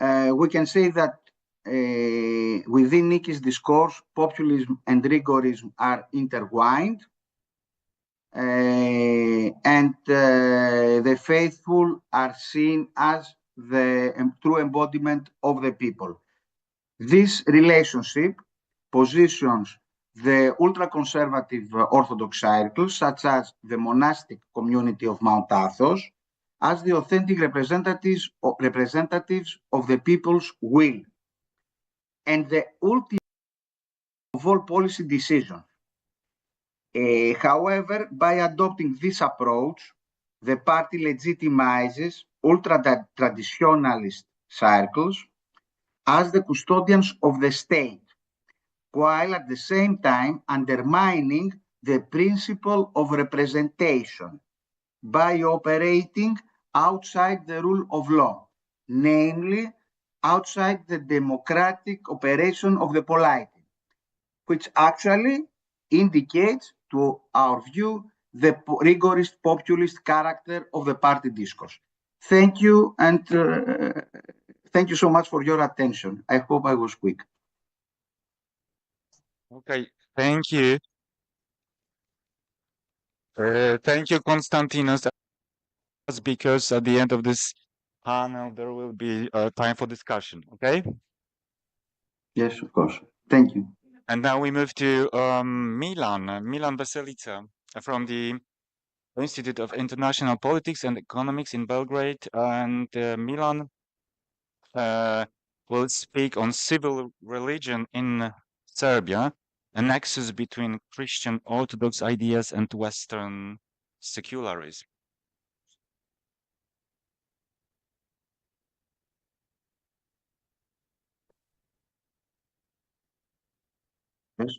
we can say that within Niki's discourse, populism and rigorism are intertwined. And the faithful are seen as the true embodiment of the people. This relationship positions the ultra-conservative Orthodox circles, such as the monastic community of Mount Athos, as the authentic representatives of the people's will and the ultimate of all policy decisions. However, by adopting this approach, the party legitimizes ultra-traditionalist circles as the custodians of the state, while at the same time undermining the principle of representation by operating outside the rule of law, namely outside the democratic operation of the polity, which actually indicates, to our view, the rigorist populist character of the party discourse. Thank you, and thank you so much for your attention. I hope I was quick. Okay, thank you. Thank you, Konstantinos. Because at the end of this panel, there will be time for discussion, okay? Yes, of course. Thank you. And now we move to Milan Veselica from the Institute of International Politics and Economics in Belgrade. And Milan will speak on civil religion in Serbia, a nexus between Christian Orthodox ideas and Western secularism. Yes.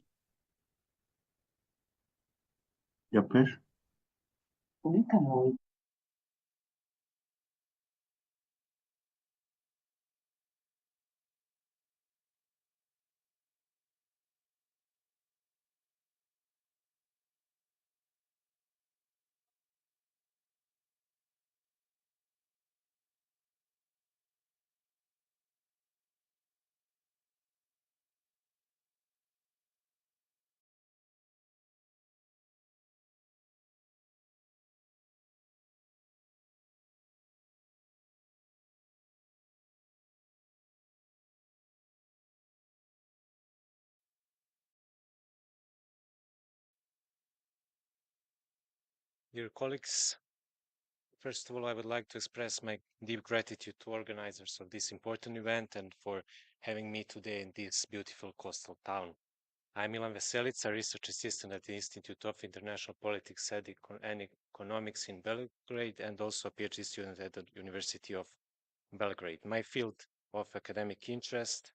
Yeah, please. Dear colleagues, first of all, I would like to express my deep gratitude to organizers of this important event and for having me today in this beautiful coastal town. I'm Milan Veselica, research assistant at the Institute of International Politics and Economics in Belgrade, and also a PhD student at the University of Belgrade. My field of academic interest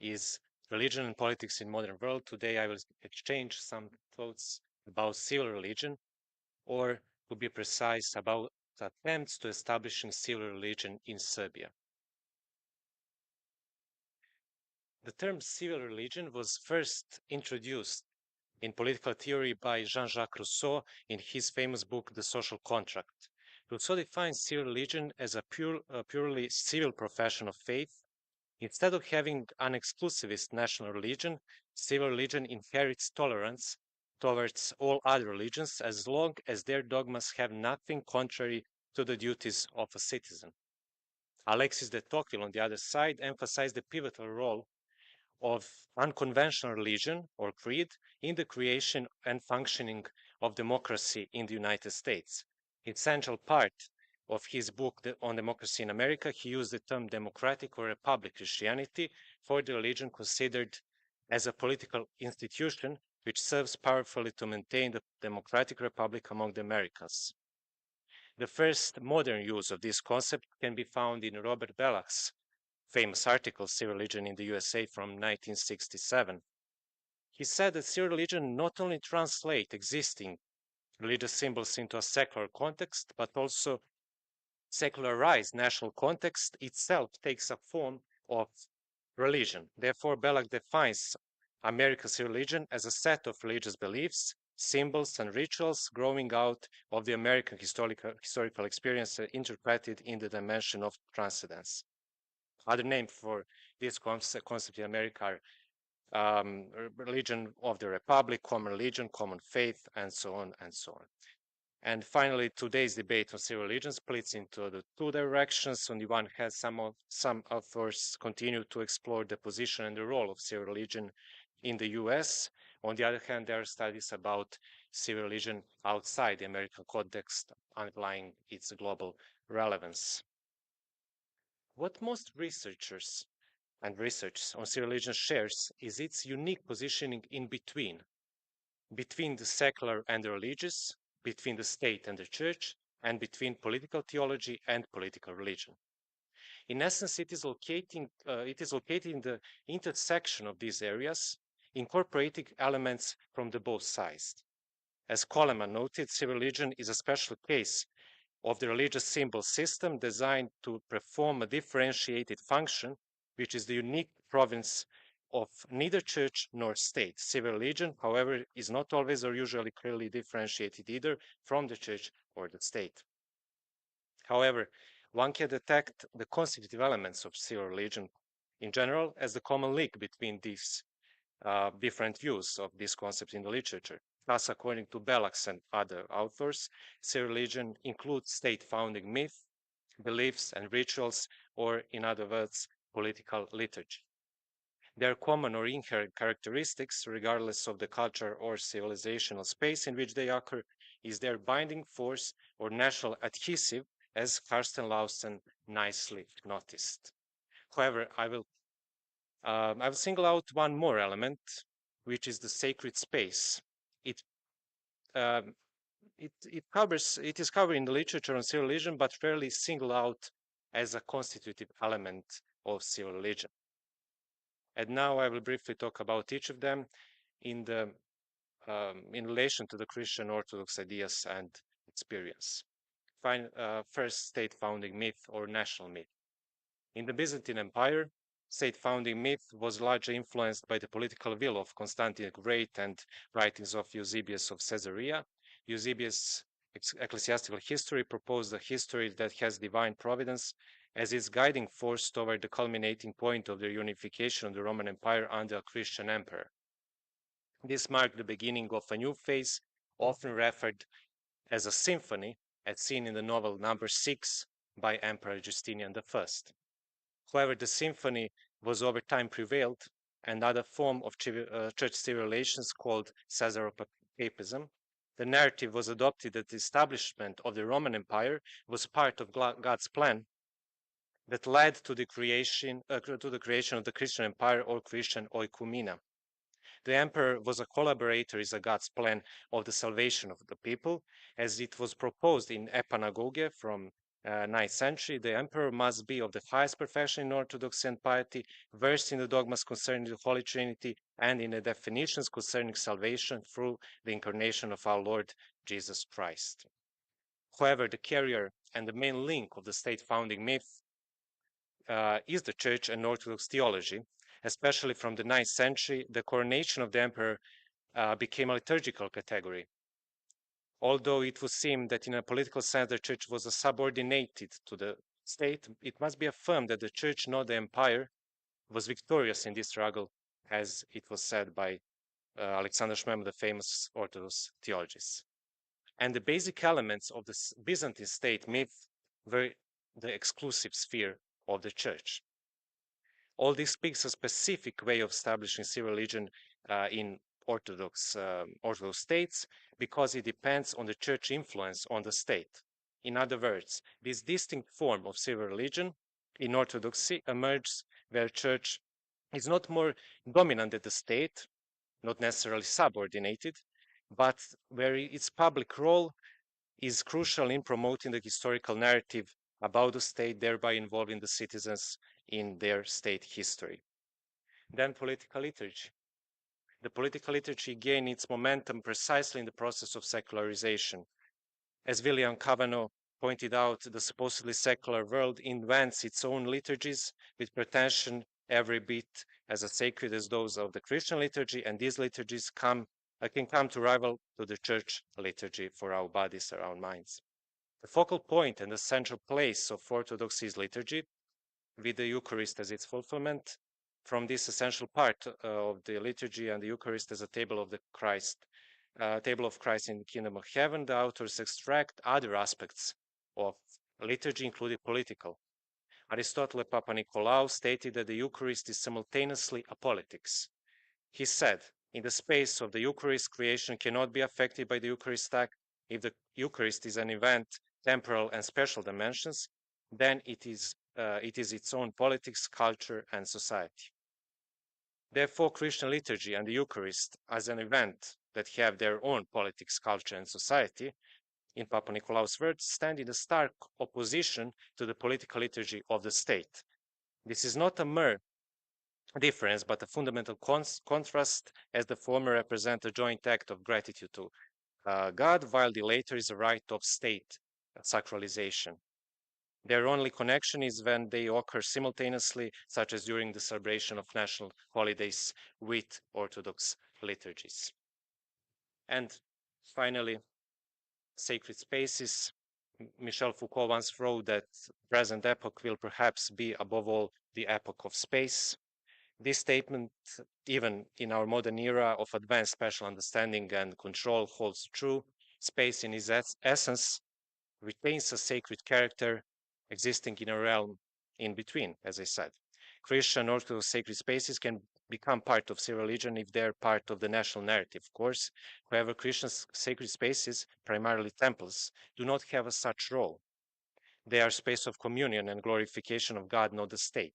is religion and politics in modern world. Today I will exchange some thoughts about civil religion, or to be precise, about attempts to establishing civil religion in Serbia. The term civil religion was first introduced in political theory by Jean-Jacques Rousseau in his famous book, The Social Contract. Rousseau defines civil religion as a purely civil profession of faith. Instead of having an exclusivist national religion, civil religion inherits tolerance towards all other religions as long as their dogmas have nothing contrary to the duties of a citizen. Alexis de Tocqueville, on the other side, emphasized the pivotal role of unconventional religion or creed in the creation and functioning of democracy in the United States. In central part of his book on democracy in America, he used the term democratic or republic Christianity for the religion considered as a political institution which serves powerfully to maintain the democratic republic among the Americas. The first modern use of this concept can be found in Robert Bellac's famous article, Civil Religion in the USA from 1967. He said that civil religion not only translates existing religious symbols into a secular context, but also secularized national context itself takes a form of religion. Therefore, Bellac defines American civil religion as a set of religious beliefs, symbols, and rituals growing out of the American historical experience interpreted in the dimension of transcendence. Other names for this concept in America are religion of the republic, common religion, common faith, and so on and so on. And finally, today's debate on civil religion splits into the two directions. On the one hand, some authors continue to explore the position and the role of civil religion in the US. On the other hand, there are studies about civil religion outside the American context, underlying its global relevance. What most researchers and research on civil religion shares is its unique positioning in between the secular and the religious, between the state and the church, and between political theology and political religion. In essence, it is located in the intersection of these areas, incorporating elements from the both sides. As Coleman noted, civil religion is a special case of the religious symbol system designed to perform a differentiated function, which is the unique province of neither church nor state. Civil religion, however, is not always or usually clearly differentiated either from the church or the state. However, one can detect the constitutive elements of civil religion in general as the common link between these different views of this concept in the literature. Thus, according to Bellac and other authors, civil religion includes state founding myth, beliefs, and rituals, or in other words, political liturgy. Their common or inherent characteristics, regardless of the culture or civilizational space in which they occur, is their binding force or national adhesive, as Karsten Lausten nicely noticed. However, I will single out one more element, which is the sacred space. It is covered in the literature on civil religion, but rarely singled out as a constitutive element of civil religion. And now I will briefly talk about each of them in relation to the Christian Orthodox ideas and experience. First, state founding myth or national myth. In the Byzantine Empire, state founding myth was largely influenced by the political will of Constantine the Great and writings of Eusebius of Caesarea. Eusebius' ecclesiastical history proposed a history that has divine providence as its guiding force toward the culminating point of the unification of the Roman Empire under a Christian emperor. This marked the beginning of a new phase, often referred as a symphony, as seen in the novel Number 6 by Emperor Justinian I. However, the symphony was over time prevailed, and another form of church civil relations called Caesaropapism. The narrative was adopted that the establishment of the Roman Empire was part of God's plan that led to the creation of the Christian Empire or Christian oikumena. The emperor was a collaborator in God's plan of the salvation of the people, as it was proposed in Epanagoge from 9th century. The emperor must be of the highest profession in orthodoxy and piety, versed in the dogmas concerning the Holy Trinity and in the definitions concerning salvation through the incarnation of our Lord Jesus Christ. However, the carrier and the main link of the state founding myth is the church and Orthodox theology. Especially from the 9th century, the coronation of the emperor became a liturgical category. Although it would seem that in a political sense the church was subordinated to the state, it must be affirmed that the church, not the empire, was victorious in this struggle, as it was said by Alexander Schmemann, the famous Orthodox theologist. And the basic elements of the Byzantine state myth were the exclusive sphere of the church. All this speaks a specific way of establishing civil religion in Orthodox states, because it depends on the church influence on the state. In other words, this distinct form of civil religion in Orthodoxy emerges where church is not more dominant than the state, not necessarily subordinated, but where its public role is crucial in promoting the historical narrative about the state, thereby involving the citizens in their state history. Then political liturgy. The political liturgy gained its momentum precisely in the process of secularization. As William Kavanaugh pointed out, the supposedly secular world invents its own liturgies with pretension every bit as sacred as those of the Christian liturgy, and these liturgies can come to rival to the church liturgy for our bodies or our minds. The focal point and the central place of Orthodoxy is liturgy, with the Eucharist as its fulfillment. From this essential part of the liturgy and the Eucharist as a table of Christ in the kingdom of heaven, the authors extract other aspects of liturgy, including political. Aristotle Papa Nicolaou stated that the Eucharist is simultaneously a politics. He said, in the space of the Eucharist, creation cannot be affected by the Eucharist act. If the Eucharist is an event, temporal and special dimensions, then it is its own politics, culture, and society. Therefore, Christian liturgy and the Eucharist as an event that have their own politics, culture, and society, in Papa Nicolaou's words, stand in a stark opposition to the political liturgy of the state. This is not a mere difference, but a fundamental contrast, as the former represent a joint act of gratitude to God, while the latter is a rite of state sacralization. Their only connection is when they occur simultaneously, such as during the celebration of national holidays with Orthodox liturgies. And finally, sacred spaces. Michel Foucault once wrote that present epoch will perhaps be above all the epoch of space. This statement, even in our modern era of advanced spatial understanding and control, holds true. Space in its essence retains a sacred character, existing in a realm in between, as I said. Christian Orthodox sacred spaces can become part of civil religion if they're part of the national narrative, of course. However, Christian sacred spaces, primarily temples, do not have such role. They are space of communion and glorification of God, not the state.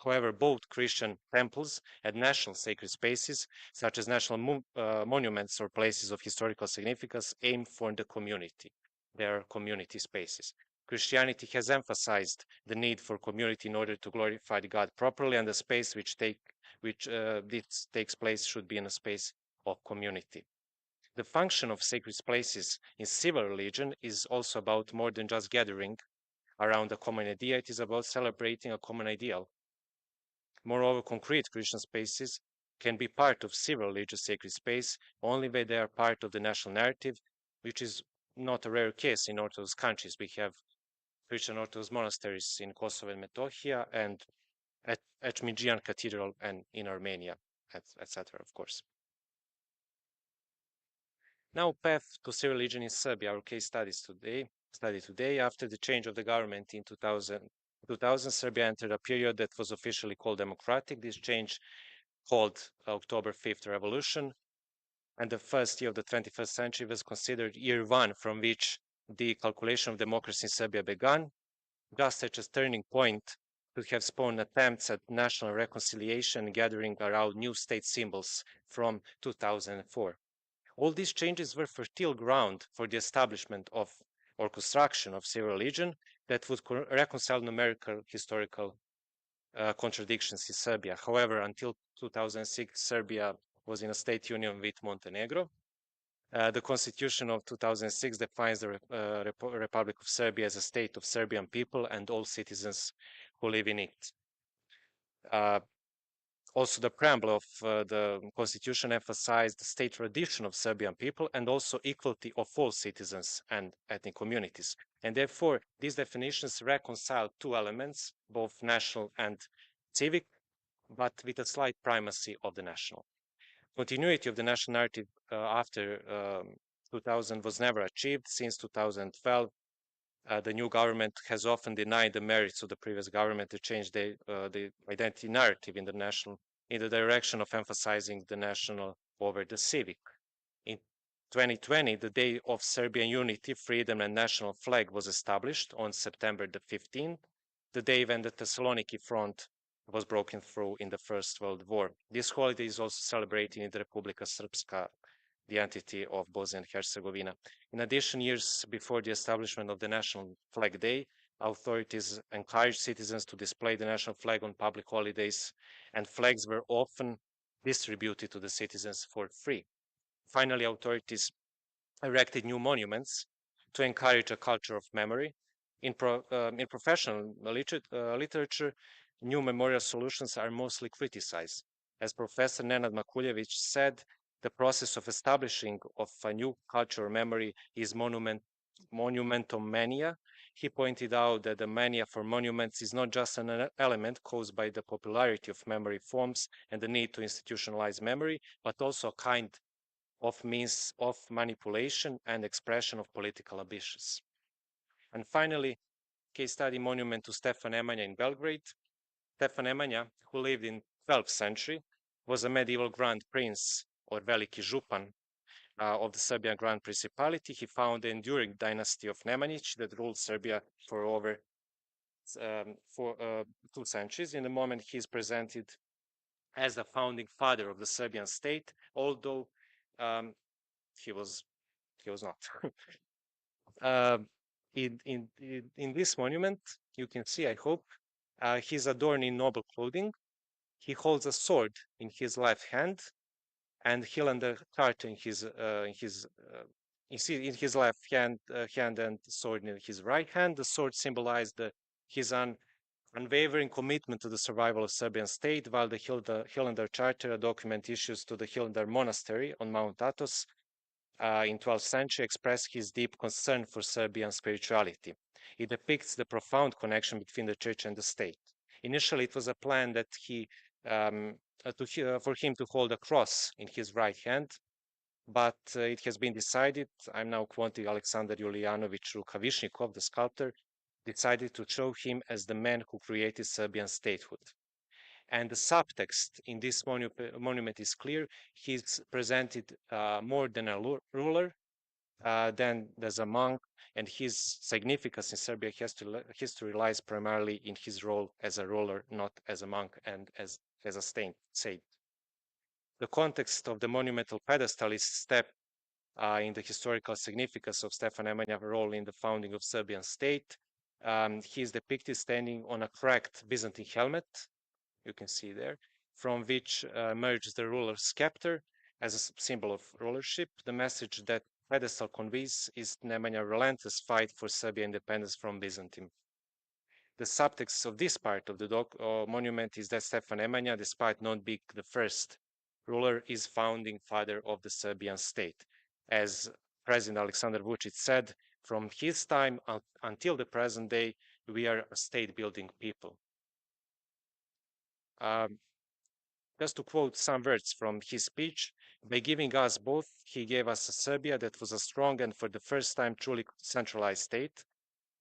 However, both Christian temples and national sacred spaces, such as national monuments or places of historical significance, aim for the community. They are community spaces. Christianity has emphasized the need for community in order to glorify God properly, and the space which this takes place should be in a space of community. The function of sacred spaces in civil religion is also about more than just gathering around a common idea. It is about celebrating a common ideal. Moreover, concrete Christian spaces can be part of civil religious sacred space only when they are part of the national narrative, which is not a rare case in Orthodox countries. We have Christian Orthodox monasteries in Kosovo and Metohija, and at Echmidzian Cathedral and in Armenia, etc., of course. Now, path to civil religion in Serbia, our case study today. After the change of the government in 2000, Serbia entered a period that was officially called democratic. This change called October 5th Revolution, and the first year of the 21st century was considered year one from which the calculation of democracy in Serbia began, just such a turning point could have spawned attempts at national reconciliation gathering around new state symbols from 2004. All these changes were fertile ground for the establishment of or construction of civil religion that would reconcile numerical historical contradictions in Serbia. However, until 2006, Serbia was in a state union with Montenegro. The Constitution of 2006 defines the Republic of Serbia as a state of Serbian people and all citizens who live in it. Also, the preamble of the Constitution emphasized the state tradition of Serbian people and also equality of all citizens and ethnic communities. And therefore, these definitions reconcile two elements, both national and civic, but with a slight primacy of the national. Continuity of the national narrative after 2000 was never achieved. Since 2012, the new government has often denied the merits of the previous government to change the identity narrative in the direction of emphasizing the national over the civic. In 2020, the Day of Serbian Unity, Freedom and National Flag was established on September the 15th, the day when the Thessaloniki front was broken through in the First World War. This holiday is also celebrated in the Republika Srpska, the entity of Bosnia and Herzegovina. In addition, years before the establishment of the National Flag Day, authorities encouraged citizens to display the national flag on public holidays, and flags were often distributed to the citizens for free. Finally, authorities erected new monuments to encourage a culture of memory. In professional literature, new memorial solutions are mostly criticized. As Professor Nenad Makuljević said, the process of establishing of a new cultural memory is monumentomania. He pointed out that the mania for monuments is not just an element caused by the popularity of memory forms and the need to institutionalize memory, but also a kind of means of manipulation and expression of political ambitions. And finally, case study monument to Stefan Nemanja in Belgrade. Stefan Nemanja, who lived in 12th century, was a medieval grand prince or Veliki Župan of the Serbian Grand Principality. He founded the enduring dynasty of Nemanjić that ruled Serbia for over 2 centuries. In the moment, he is presented as the founding father of the Serbian state, although he was not. In this monument, you can see, I hope, he's adorned in noble clothing. He holds a sword in his left hand, and Highlander chart in his left hand, and sword in his right hand. The sword symbolized his unwavering commitment to the survival of Serbian state, while the Highlander Charter, a document issued to the Highlander Monastery on Mount Athos in 12th century, expressed his deep concern for Serbian spirituality. It depicts the profound connection between the church and the state. Initially, it was a plan that for him to hold a cross in his right hand, but it has been decided, I'm now quoting Alexander Julijanović Rukavišnikov, the sculptor, decided to show him as the man who created Serbian statehood. And the subtext in this monument is clear. He's presented more than a ruler, than as a monk, and his significance in Serbian history lies primarily in his role as a ruler, not as a monk and as a saint. The context of the monumental pedestal is a step in the historical significance of Stefan Nemanja's role in the founding of Serbian state. He is depicted standing on a cracked Byzantine helmet, you can see there, from which emerges the ruler's scepter as a symbol of rulership. The message that pedestal conveys is Nemanja's relentless fight for Serbian independence from Byzantium. The subtext of this part of the monument is that Stefan Nemanja, despite not being the first ruler, is founding father of the Serbian state. As President Aleksandar Vučić said, from his time until the present day, we are a state-building people. Just to quote some words from his speech, by giving us both, he gave us a Serbia that was a strong and for the first time truly centralized state,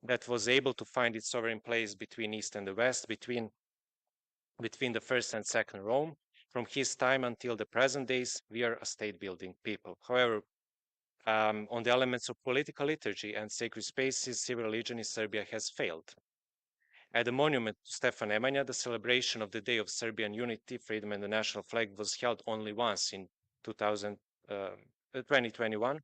that was able to find its sovereign place between East and the West, between the first and second Rome. From his time until the present days, we are a state-building people. However, on the elements of political liturgy and sacred spaces, civil religion in Serbia has failed. At the monument to Stefan Nemanja, the celebration of the Day of Serbian Unity, Freedom and the National Flag was held only once in 2021,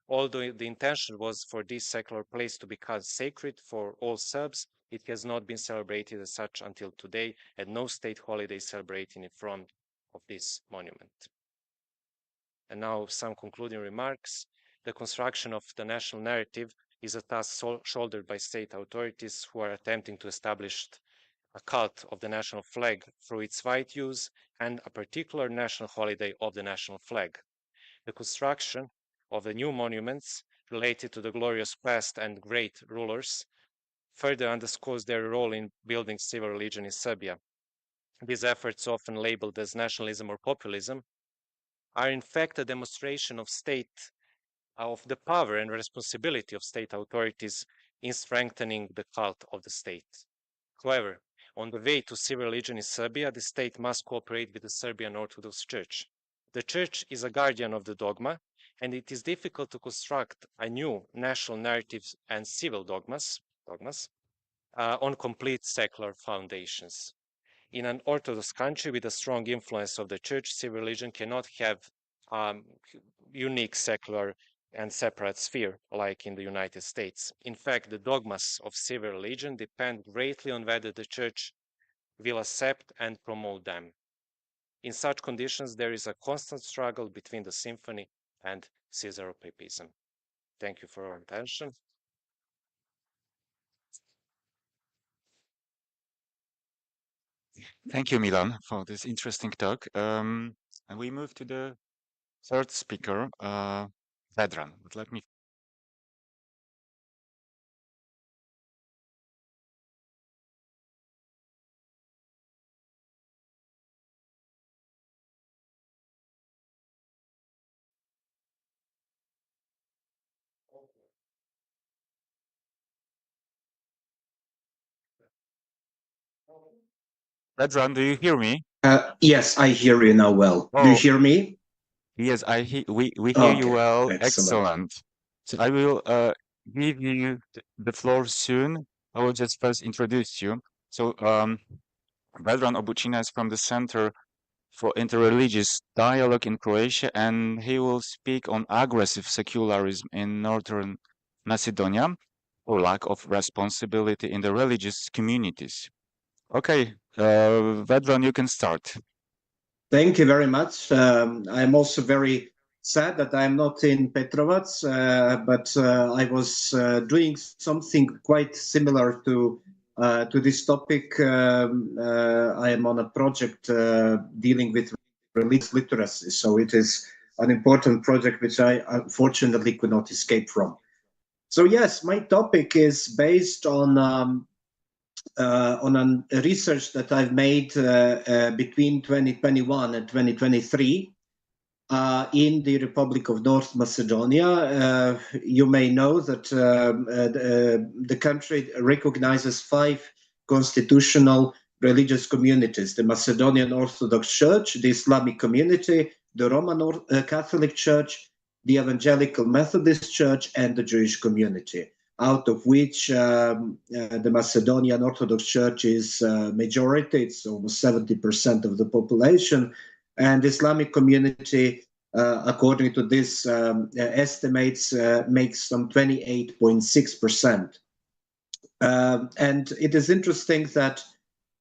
although the intention was for this secular place to become sacred for all Serbs. It has not been celebrated as such until today, and no state holiday celebrated in front of this monument. And now some concluding remarks. The construction of the national narrative is a task shouldered by state authorities who are attempting to establish a cult of the national flag through its wide use and a particular national holiday of the national flag. The construction of the new monuments related to the glorious past and great rulers further underscores their role in building civil religion in Serbia. These efforts, often labeled as nationalism or populism, are in fact a demonstration of the power and responsibility of state authorities in strengthening the cult of the state. However, on the way to civil religion in Serbia, the state must cooperate with the Serbian Orthodox Church. The Church is a guardian of the dogma, and it is difficult to construct a new national narrative and civil dogmas on complete secular foundations. In an Orthodox country with a strong influence of the Church, civil religion cannot have unique secular and separate sphere like in the United States. In fact, the dogmas of civil religion depend greatly on whether the Church will accept and promote them. In such conditions, there is a constant struggle between the symphony and Caesaropapism. Thank you for your attention. Thank you, Milan, for this interesting talk. And we move to the third speaker, Vedran. But let me. Vedran, do you hear me? Yes, I hear you now well. Do you hear me? Yes, we hear you well. Excellent. So I will give you the floor soon. I will just first introduce you. So Vedran Obuchina is from the Center for Interreligious Dialogue in Croatia, and he will speak on aggressive secularism in Northern Macedonia, or lack of responsibility in the religious communities. Okay, Vedran, you can start. Thank you very much. I'm also very sad that I'm not in Petrovac, but I was doing something quite similar to this topic. I am on a project dealing with religious literacy, so it is an important project which I unfortunately could not escape from. So yes, my topic is based on a research that I've made between 2021 and 2023 in the Republic of North Macedonia. You may know that the country recognizes 5 constitutional religious communities: the Macedonian Orthodox Church, the Islamic community, the Roman Catholic Church, the Evangelical Methodist Church, and the Jewish community, out of which the Macedonian Orthodox Church is majority. It's almost 70% of the population. And the Islamic community, according to this estimates, makes some 28.6%. And it is interesting that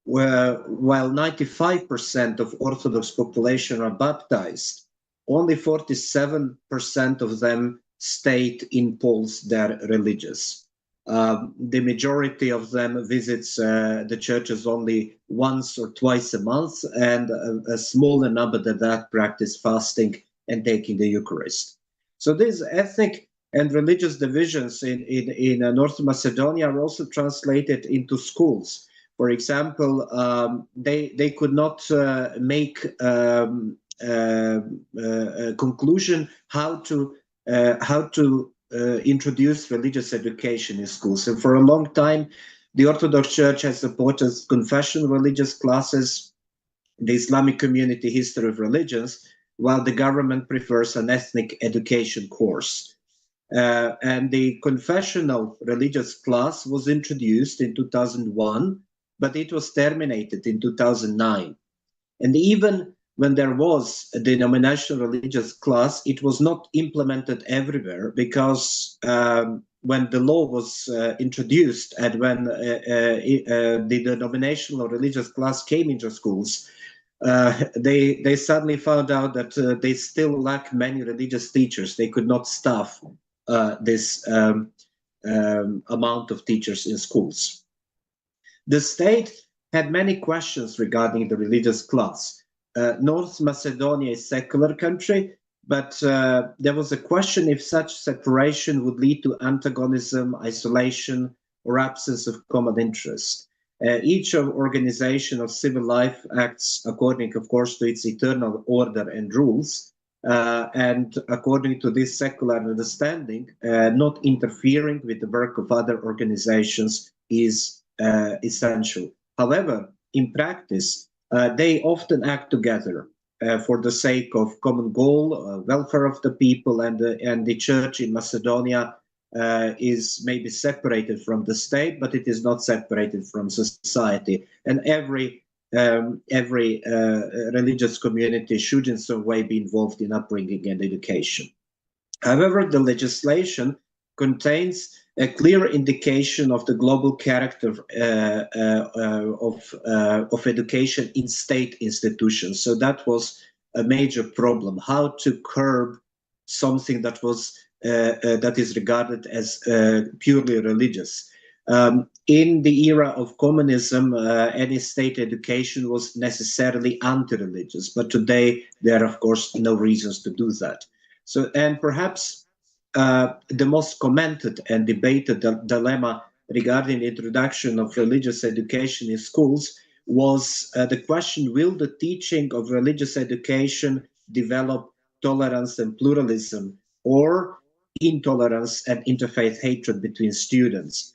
while 95% of Orthodox population are baptized, only 47% of them state in polls they're religious. The majority of them visits the churches only once or twice a month, and a smaller number than that practice fasting and taking the Eucharist. So these ethnic and religious divisions in North Macedonia are also translated into schools. For example, they could not make a conclusion how to introduce religious education in schools. And for a long time, the Orthodox Church has supported confessional religious classes, the Islamic community history of religions, while the government prefers an ethnic education course. And the confessional religious class was introduced in 2001 but it was terminated in 2009. And even when there was a denominational religious class, it was not implemented everywhere, because when the law was introduced and when the denominational religious class came into schools, they suddenly found out that they still lack many religious teachers. They could not staff this amount of teachers in schools. The state had many questions regarding the religious class. North Macedonia is a secular country, but there was a question if such separation would lead to antagonism, isolation, or absence of common interest. Each organization of civil life acts according, of course, to its eternal order and rules, and according to this secular understanding, not interfering with the work of other organizations is essential. However, in practice, they often act together for the sake of common goal, welfare of the people, and the church in Macedonia is maybe separated from the state, but it is not separated from society. And every religious community should in some way be involved in upbringing and education. However, the legislation contains a clear indication of the global character of education in state institutions. So that was a major problem: how to curb something that was that is regarded as purely religious. In the era of communism, any state education was necessarily anti-religious, but today there are, of course, no reasons to do that. So, and perhaps the most commented and debated dilemma regarding the introduction of religious education in schools was the question: will the teaching of religious education develop tolerance and pluralism, or intolerance and interfaith hatred between students?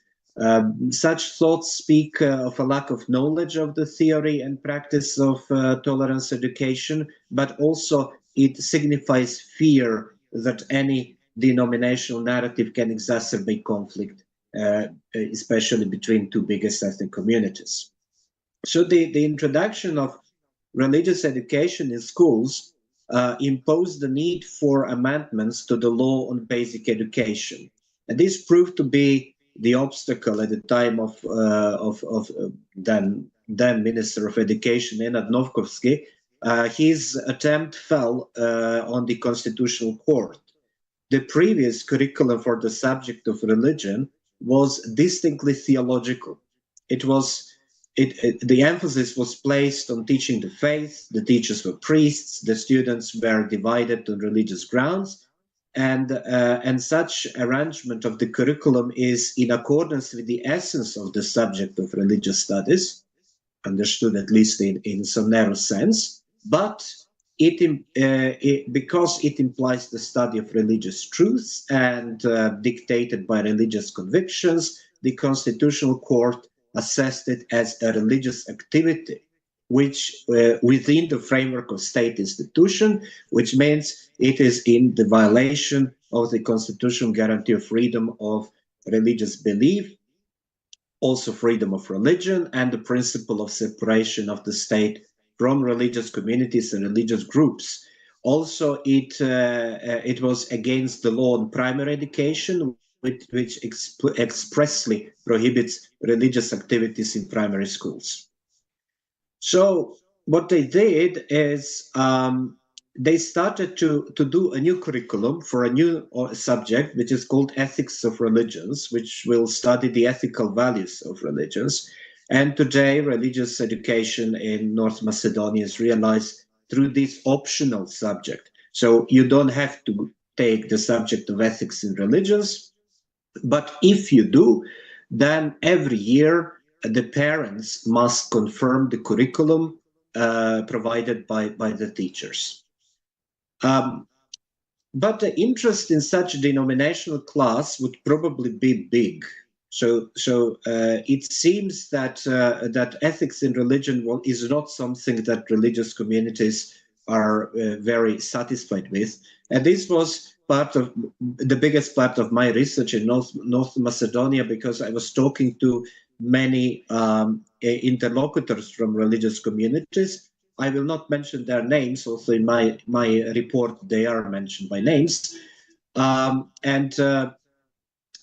Such thoughts speak of a lack of knowledge of the theory and practice of tolerance education, but also it signifies fear that any denominational narrative can exacerbate conflict, especially between two biggest ethnic communities. So the introduction of religious education in schools imposed the need for amendments to the law on basic education. And this proved to be the obstacle at the time of then Minister of Education, Nenad Novkovsky. His attempt fell on the Constitutional Court. The previous curriculum for the subject of religion was distinctly theological. The emphasis was placed on teaching the faith. The teachers were priests. The students were divided on religious grounds. And such arrangement of the curriculum is in accordance with the essence of the subject of religious studies, understood at least in some narrow sense, but because it implies the study of religious truths and dictated by religious convictions, the Constitutional Court assessed it as a religious activity, which within the framework of state institution, which means it is in the violation of the constitutional guarantee of freedom of religious belief, also freedom of religion, and the principle of separation of the state from religious communities and religious groups. Also, it was against the law on primary education, which expressly prohibits religious activities in primary schools. So what they did is they started to do a new curriculum for a new subject, which is called Ethics of Religions, which will study the ethical values of religions. And today, religious education in North Macedonia is realized through this optional subject. So you don't have to take the subject of ethics in religions, but if you do, then every year the parents must confirm the curriculum provided by the teachers. But the interest in such a denominational class would probably be big. So it seems that ethics in religion is not something that religious communities are very satisfied with. And this was part of the biggest part of my research in North Macedonia, because I was talking to many interlocutors from religious communities. I will not mention their names. Also in my report, they are mentioned by names.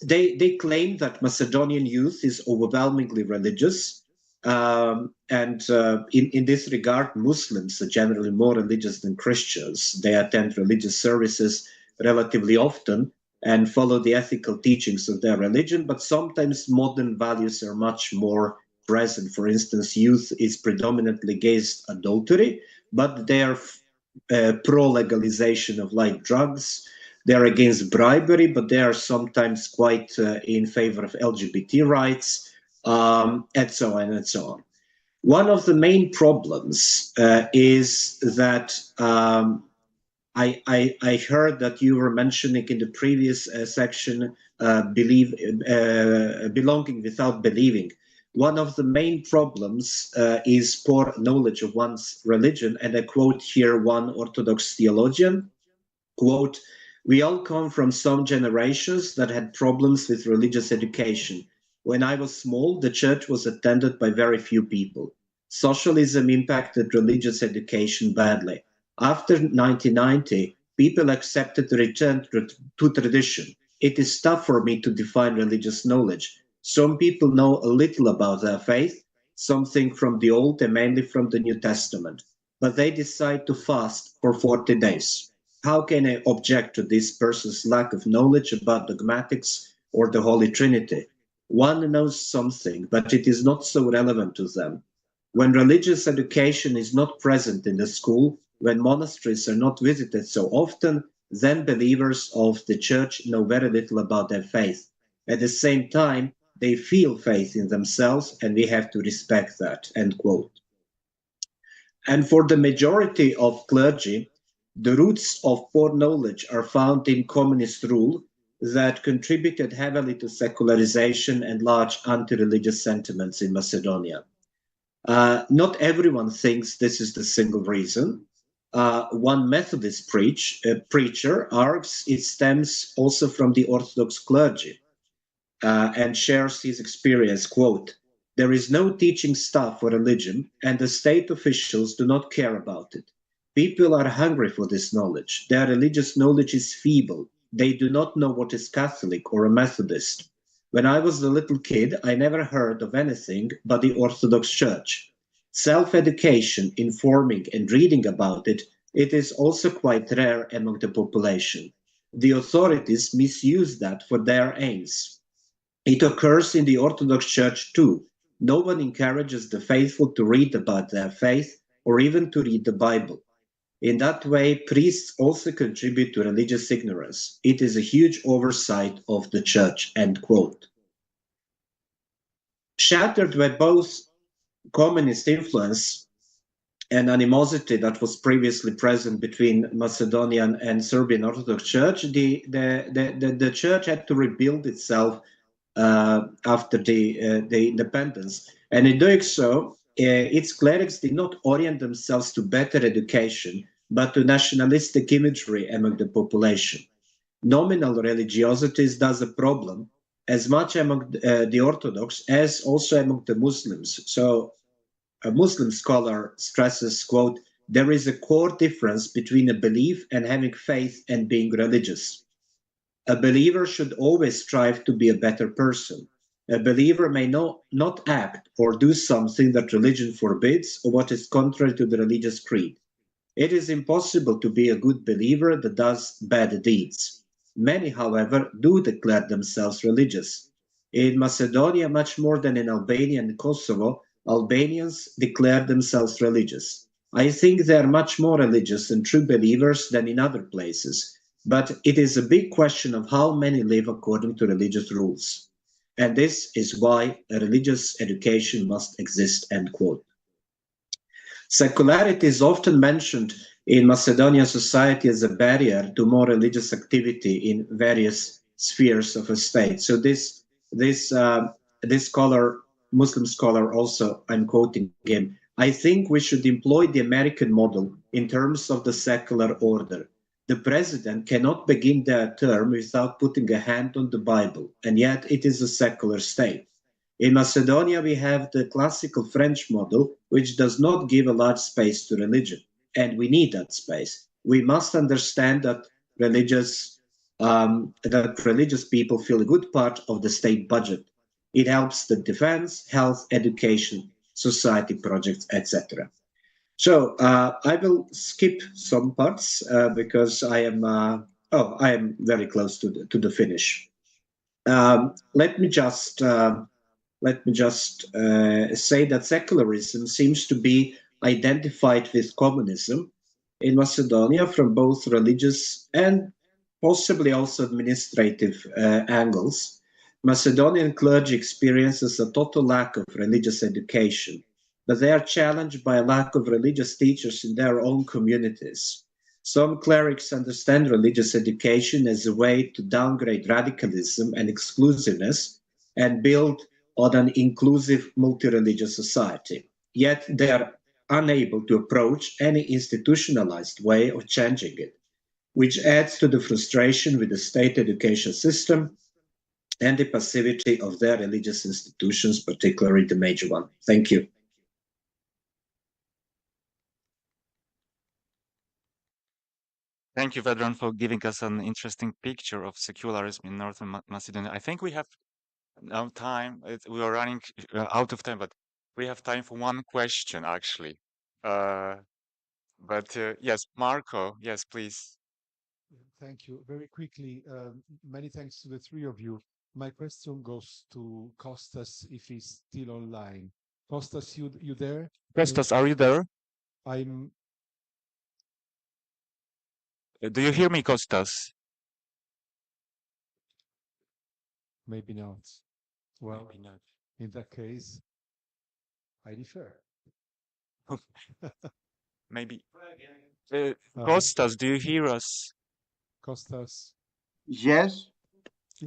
They claim that Macedonian youth is overwhelmingly religious. In this regard, Muslims are generally more religious than Christians. They attend religious services relatively often and follow the ethical teachings of their religion, but sometimes modern values are much more present. For instance, youth is predominantly against adultery, but they are pro-legalization of light drugs. They are against bribery, but they are sometimes quite in favor of LGBT rights, and so on and so on. One of the main problems is that I heard that you were mentioning in the previous section belonging without believing. One of the main problems is poor knowledge of one's religion, and I quote here one Orthodox theologian, quote, "We all come from some generations that had problems with religious education. When I was small, the church was attended by very few people. Socialism impacted religious education badly. After 1990, people accepted the return to tradition. It is tough for me to define religious knowledge. Some people know a little about their faith, something from the Old and mainly from the New Testament, but they decide to fast for 40 days. How can I object to this person's lack of knowledge about dogmatics or the Holy Trinity? One knows something, but it is not so relevant to them. When religious education is not present in the school, when monasteries are not visited so often, then believers of the church know very little about their faith. At the same time, they feel faith in themselves, and we have to respect that," end quote. And for the majority of clergy, the roots of poor knowledge are found in communist rule that contributed heavily to secularization and large anti-religious sentiments in Macedonia. Not everyone thinks this is the single reason. One Methodist preacher argues it stems also from the Orthodox clergy and shares his experience, quote, "There is no teaching staff for religion and the state officials do not care about it. People are hungry for this knowledge. Their religious knowledge is feeble. They do not know what is Catholic or a Methodist. When I was a little kid, I never heard of anything but the Orthodox Church. Self-education, informing and reading about it, it is also quite rare among the population. The authorities misuse that for their aims. It occurs in the Orthodox Church too. No one encourages the faithful to read about their faith or even to read the Bible. In that way, priests also contribute to religious ignorance. It is a huge oversight of the church," end quote. Shattered by both communist influence and animosity that was previously present between Macedonian and Serbian Orthodox Church, the church had to rebuild itself after the independence. And in doing so, its clerics did not orient themselves to better education, but to nationalistic imagery among the population. Nominal religiosity is thus a problem, as much among the Orthodox as also among the Muslims. So a Muslim scholar stresses, quote, "There is a core difference between a belief and having faith and being religious. A believer should always strive to be a better person. A believer may not act or do something that religion forbids or what is contrary to the religious creed. It is impossible to be a good believer that does bad deeds. Many, however, do declare themselves religious. In Macedonia, much more than in Albania and Kosovo, Albanians declare themselves religious. I think they are much more religious and true believers than in other places. But it is a big question of how many live according to religious rules. And this is why a religious education must exist," end quote. Secularity is often mentioned in Macedonian society as a barrier to more religious activity in various spheres of a state. So this scholar, Muslim scholar also, I'm quoting him, "I think we should employ the American model in terms of the secular order. The president cannot begin their term without putting a hand on the Bible, and yet it is a secular state. In Macedonia, we have the classical French model, which does not give a large space to religion, and we need that space. We must understand that religious people feel a good part of the state budget. It helps the defense, health, education, society projects, etc. So I will skip some parts because I am very close to the finish. Let me just say that secularism seems to be identified with communism in Macedonia from both religious and possibly also administrative angles. Macedonian clergy experiences a total lack of religious education, but they are challenged by a lack of religious teachers in their own communities. Some clerics understand religious education as a way to downgrade radicalism and exclusiveness and build on an inclusive multi-religious society. Yet they are unable to approach any institutionalized way of changing it, which adds to the frustration with the state education system and the passivity of their religious institutions, particularly the major one. Thank you. Thank you, Vedran, for giving us an interesting picture of secularism in Northern Macedonia. I think we have now time. We are running out of time, but we have time for one question, actually. Yes, Marco, yes, please. Thank you. Very quickly, many thanks to the three of you. My question goes to Kostas, if he's still online. Kostas, you there? Kostas, are you there? I'm. Do you hear me, Kostas? Maybe not. Well, maybe not. In that case, I defer. Maybe. Kostas, do you hear us? Kostas. Yes.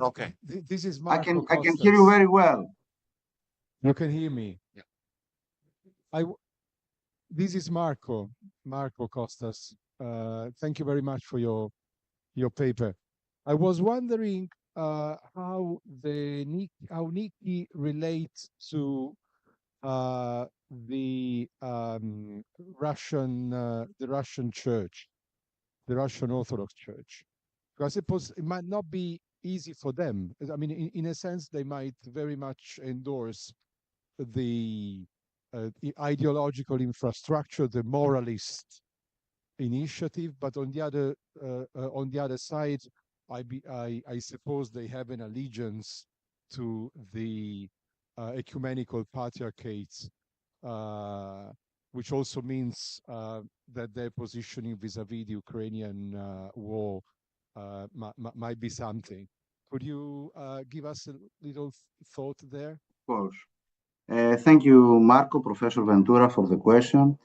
Okay. This is Marco. I can hear you very well. You can hear me. Yeah. This is Marco Kostas. Thank you very much for your paper. I was wondering how Niki relates to the Russian Church, the Russian Orthodox Church. Because I suppose it might not be easy for them. I mean, in a sense, they might very much endorse the ideological infrastructure, the moralist initiative, but on the other side, I suppose they have an allegiance to the ecumenical patriarchates, which also means that their positioning vis-a-vis the Ukrainian war might be something. Could you give us a little thought there? Of course. Thank you, Marco, Professor Ventura, for the question.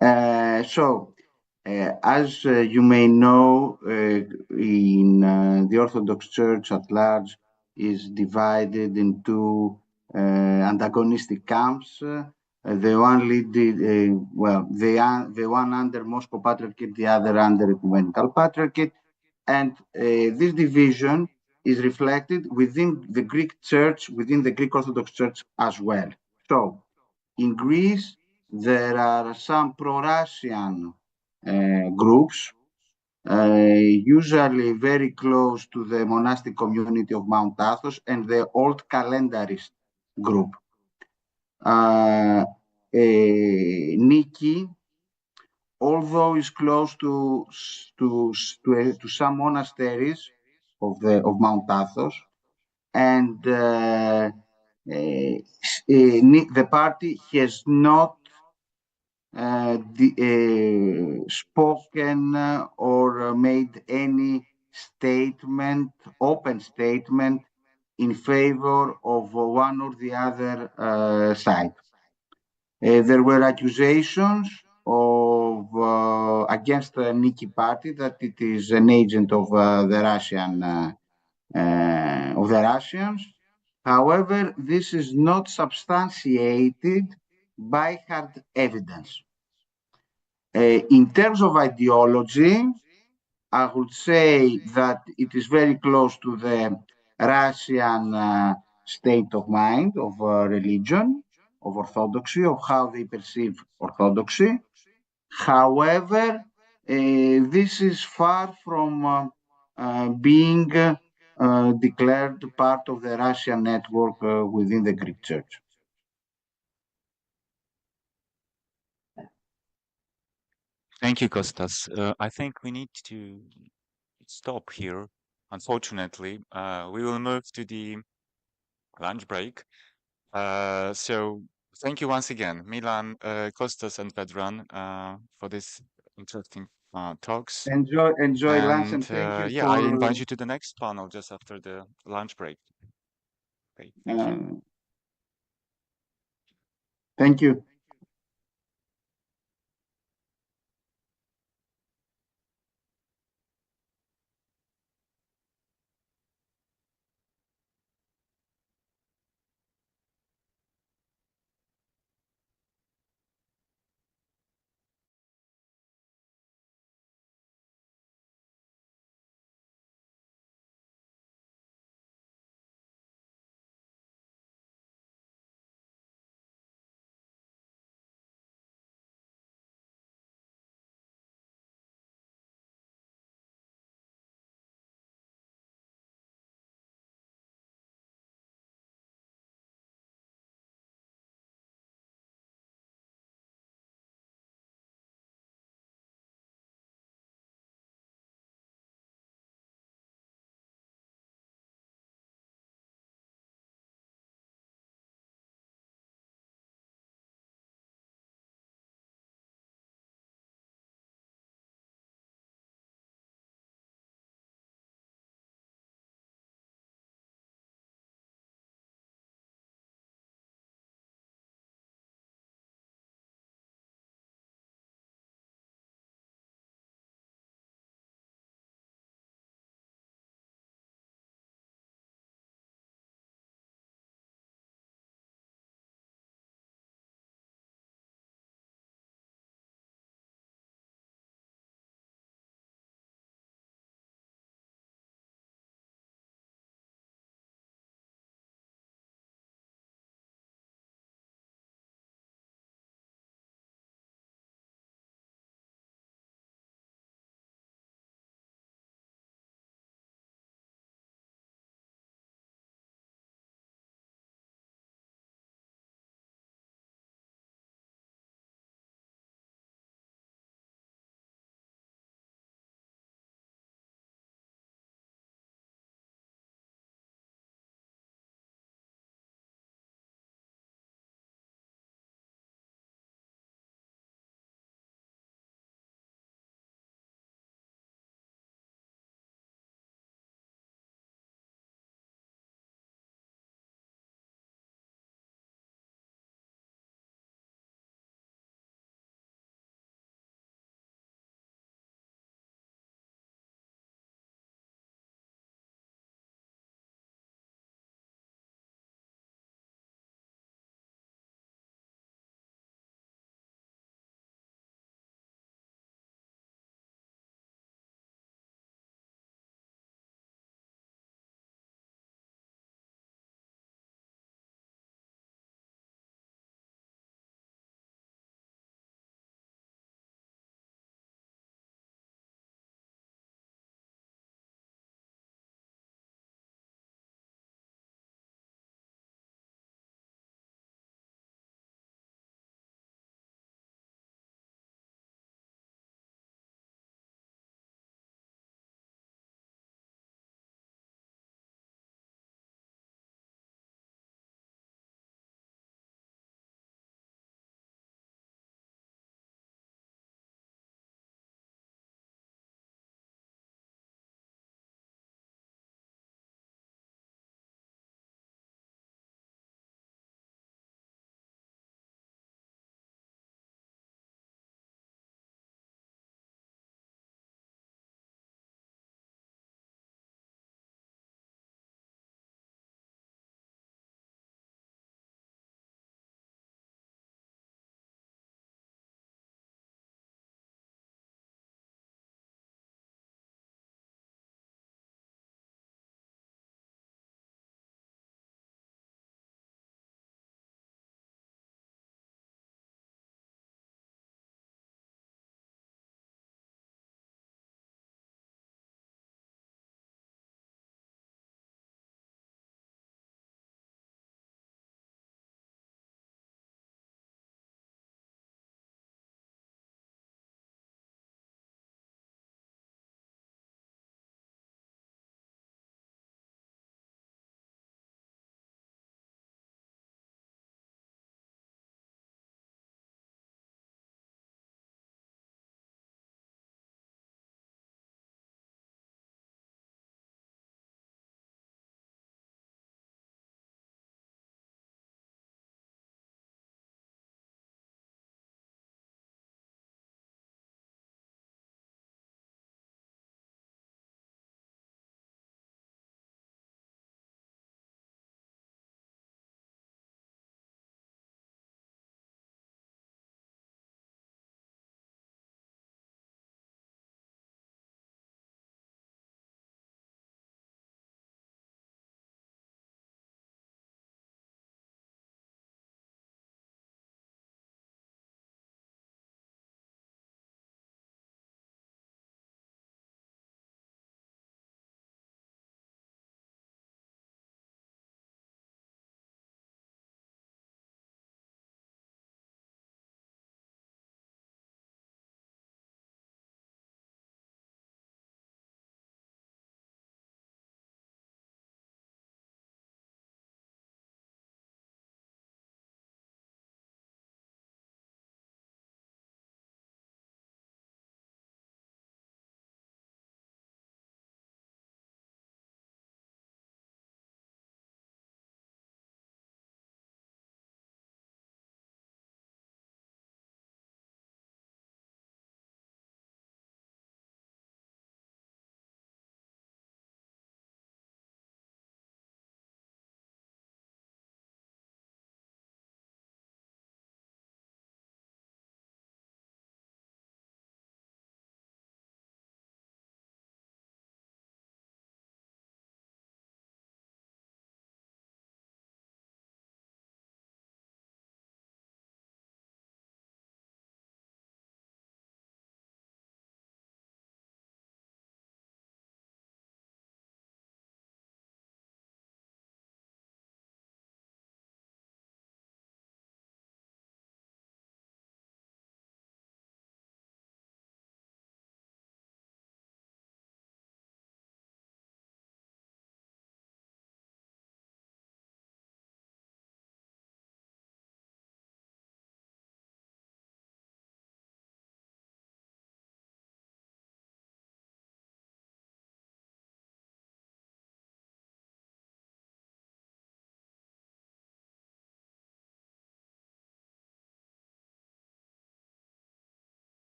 As you may know, in the Orthodox Church at large is divided into antagonistic camps. The one the one under Moscow Patriarchate, the other under Ecumenical Patriarchate, and this division is reflected within the Greek Church, within the Greek Orthodox Church as well. So, in Greece, there are some pro-Russian groups, usually very close to the monastic community of Mount Athos and the old calendarist group. Niki, although is close to some monasteries of Mount Athos, and the party has not spoken or made any statement, open statement, in favor of one or the other side. There were accusations of against the Niki party that it is an agent of the Russians. However, this is not substantiated by hard evidence. In terms of ideology, I would say that it is very close to the Russian state of mind of religion, of orthodoxy, of how they perceive orthodoxy. However, this is far from being declared part of the Russian network within the Greek Church. Thank you, Kostas. I think we need to stop here. Unfortunately, we will move to the lunch break. So thank you once again, Milan, Kostas, and Vedran, for this interesting talks. Enjoy lunch, and thank you yeah, for. I invite you to the next panel just after the lunch break. Okay, thank you. Thank you.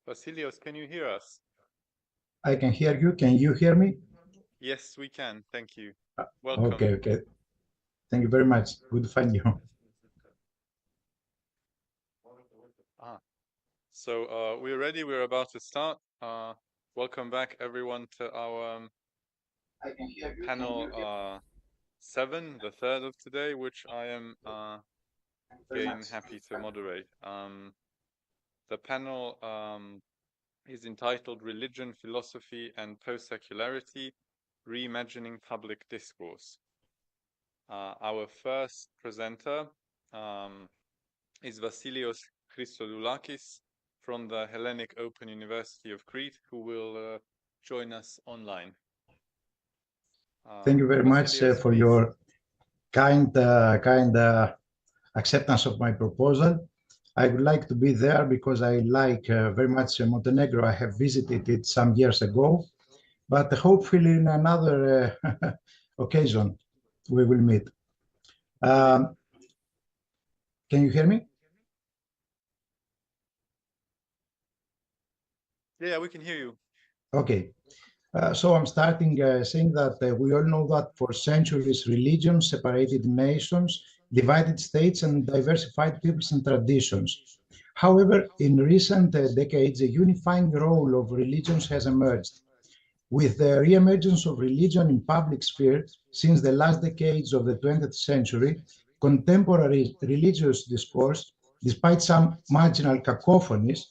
Vasilios, can you hear us? I can hear you. Can you hear me? Yes, we can. Thank you. Welcome. Okay. Thank you very much. Good to find you. So we're ready. We're about to start. Welcome back, everyone, to our panel 7, the third of today, which I am again happy to moderate. The panel is entitled Religion, Philosophy, and Post-Secularity, Reimagining Public Discourse. Our first presenter is Vasilios Christodoulakis from the Hellenic Open University of Crete, who will join us online. Thank you very much for please. your kind acceptance of my proposal. I would like to be there because I like very much Montenegro. I have visited it some years ago, but hopefully in another occasion we will meet. Can you hear me? Yeah, we can hear you. Okay. So I'm starting saying that we all know that for centuries religions separated nations, divided states, and diversified peoples and traditions. However, in recent decades, a unifying role of religions has emerged. With the re-emergence of religion in public sphere since the last decades of the 20th century, contemporary religious discourse, despite some marginal cacophonies,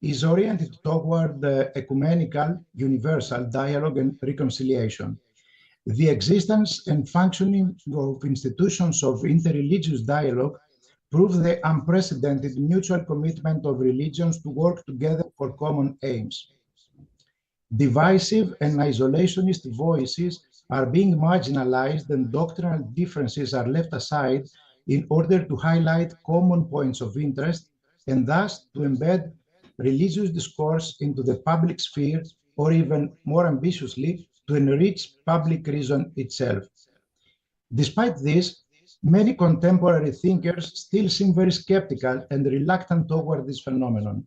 is oriented toward the ecumenical, universal dialogue and reconciliation. The existence and functioning of institutions of interreligious dialogue prove the unprecedented mutual commitment of religions to work together for common aims. Divisive and isolationist voices are being marginalized and doctrinal differences are left aside in order to highlight common points of interest and thus to embed religious discourse into the public sphere, or even more ambitiously, to enrich public reason itself. Despite this, many contemporary thinkers still seem very skeptical and reluctant toward this phenomenon.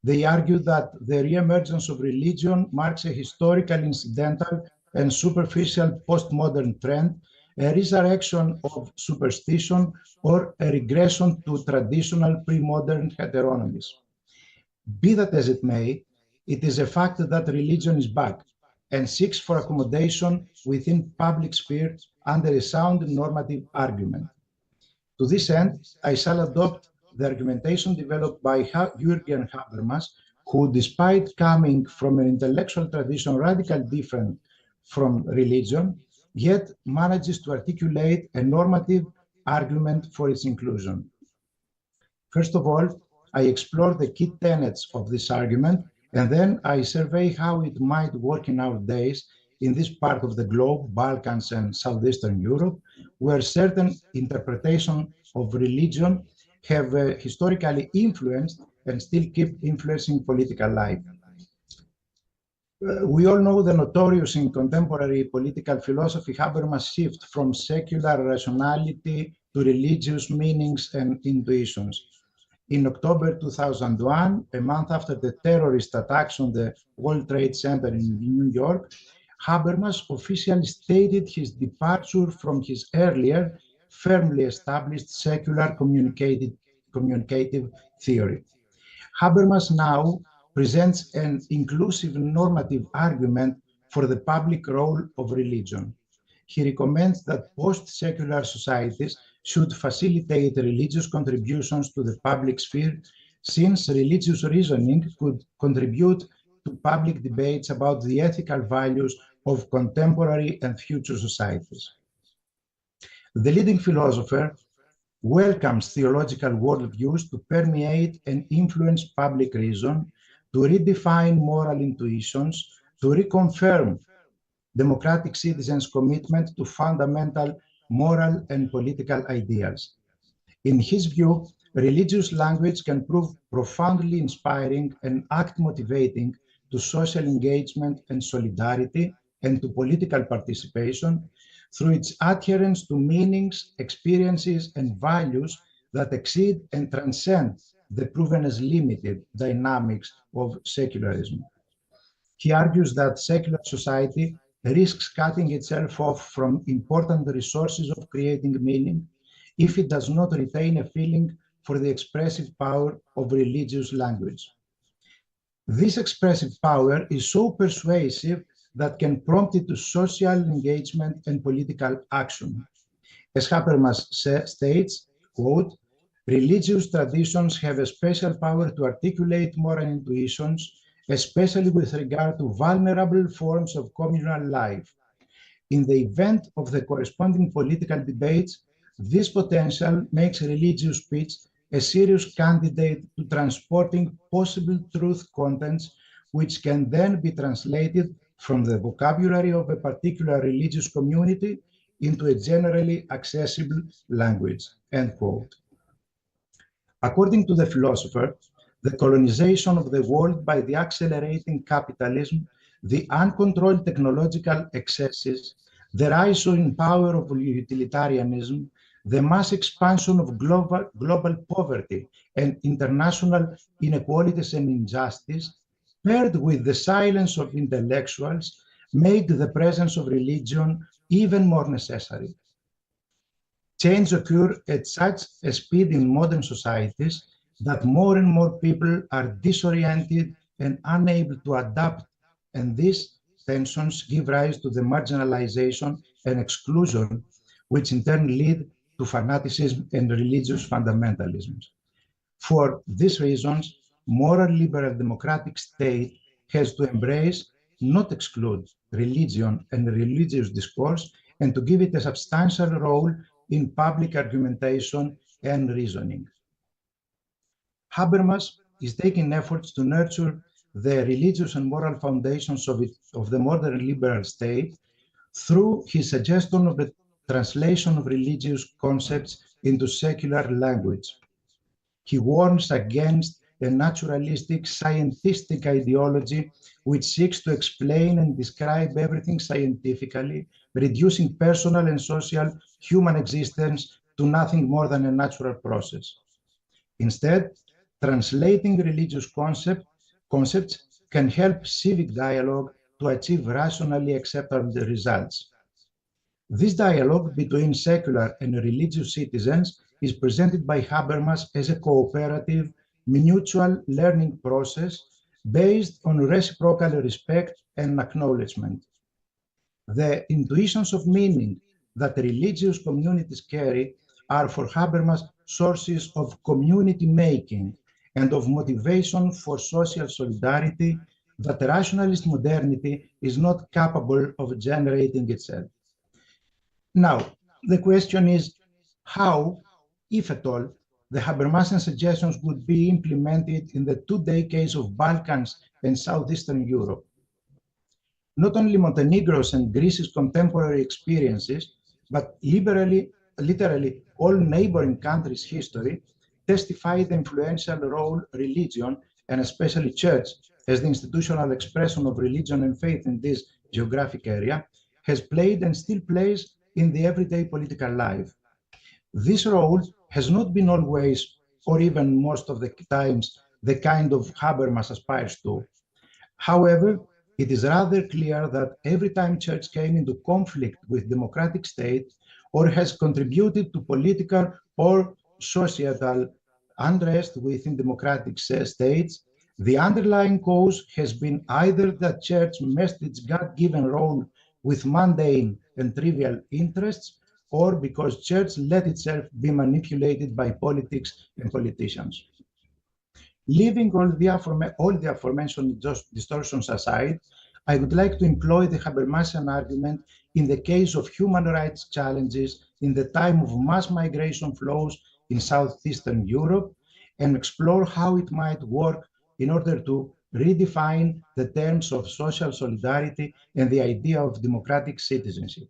They argue that the re-emergence of religion marks a historical, incidental, and superficial postmodern trend, a resurrection of superstition, or a regression to traditional pre-modern heteronomies. Be that as it may, it is a fact that religion is back and seeks for accommodation within public sphere under a sound normative argument. To this end, I shall adopt the argumentation developed by Jürgen Habermas, who, despite coming from an intellectual tradition radically different from religion, yet manages to articulate a normative argument for its inclusion. First of all, I explore the key tenets of this argument, and then I survey how it might work in our days in this part of the globe, Balkans and Southeastern Europe, where certain interpretations of religion have historically influenced and still keep influencing political life. We all know the notorious in contemporary political philosophy Habermas shift from secular rationality to religious meanings and intuitions. In October 2001, a month after the terrorist attacks on the World Trade Center in New York, Habermas officially stated his departure from his earlier, firmly established secular communicative theory. Habermas now presents an inclusive normative argument for the public role of religion. He recommends that post-secular societies should facilitate religious contributions to the public sphere, since religious reasoning could contribute to public debates about the ethical values of contemporary and future societies. The leading philosopher welcomes theological worldviews to permeate and influence public reason, to redefine moral intuitions, to reconfirm democratic citizens' commitment to fundamental moral and political ideals. In his view, religious language can prove profoundly inspiring and act motivating to social engagement and solidarity and to political participation, through its adherence to meanings, experiences, and values that exceed and transcend the proven as limited dynamics of secularism. He argues that secular society risks cutting itself off from important resources of creating meaning if it does not retain a feeling for the expressive power of religious language. This expressive power is so persuasive that can prompt it to social engagement and political action. As Habermas states, quote, religious traditions have a special power to articulate moral intuitions, especially with regard to vulnerable forms of communal life. In the event of the corresponding political debates, this potential makes religious speech a serious candidate to transporting possible truth contents, which can then be translated from the vocabulary of a particular religious community into a generally accessible language, end quote. According to the philosopher, the colonization of the world by the accelerating capitalism, the uncontrolled technological excesses, the rise in power of utilitarianism, the mass expansion of global poverty and international inequalities and injustice, paired with the silence of intellectuals, make the presence of religion even more necessary. Change occurs at such a speed in modern societies that more and more people are disoriented and unable to adapt, and these tensions give rise to the marginalization and exclusion, which in turn lead to fanaticism and religious fundamentalism. For these reasons, moral liberal democratic state has to embrace, not exclude, religion and religious discourse, and to give it a substantial role in public argumentation and reasoning. Habermas is taking efforts to nurture the religious and moral foundations of the modern liberal state through his suggestion of the translation of religious concepts into secular language. He warns against a naturalistic, scientistic ideology which seeks to explain and describe everything scientifically, reducing personal and social human existence to nothing more than a natural process. Instead, translating religious concepts can help civic dialogue to achieve rationally acceptable results. This dialogue between secular and religious citizens is presented by Habermas as a cooperative, mutual learning process based on reciprocal respect and acknowledgement. The intuitions of meaning that religious communities carry are for Habermas sources of community making and of motivation for social solidarity that rationalist modernity is not capable of generating itself. Now, the question is how, if at all, the Habermasian suggestions would be implemented in the 2 decades of Balkans and Southeastern Europe. Not only Montenegro's and Greece's contemporary experiences, but literally all neighboring countries' history testify the influential role religion, and especially church, as the institutional expression of religion and faith in this geographic area, has played and still plays in the everyday political life. This role has not been always, or even most of the times, the kind of Habermas aspires to. However, it is rather clear that every time church came into conflict with democratic state or has contributed to political or societal unrest within democratic states, the underlying cause has been either that church messed its God-given role with mundane and trivial interests, or because church let itself be manipulated by politics and politicians. Leaving all the aforementioned distortions aside, I would like to employ the Habermasian argument in the case of human rights challenges in the time of mass migration flows in Southeastern Europe and explore how it might work in order to redefine the terms of social solidarity and the idea of democratic citizenship.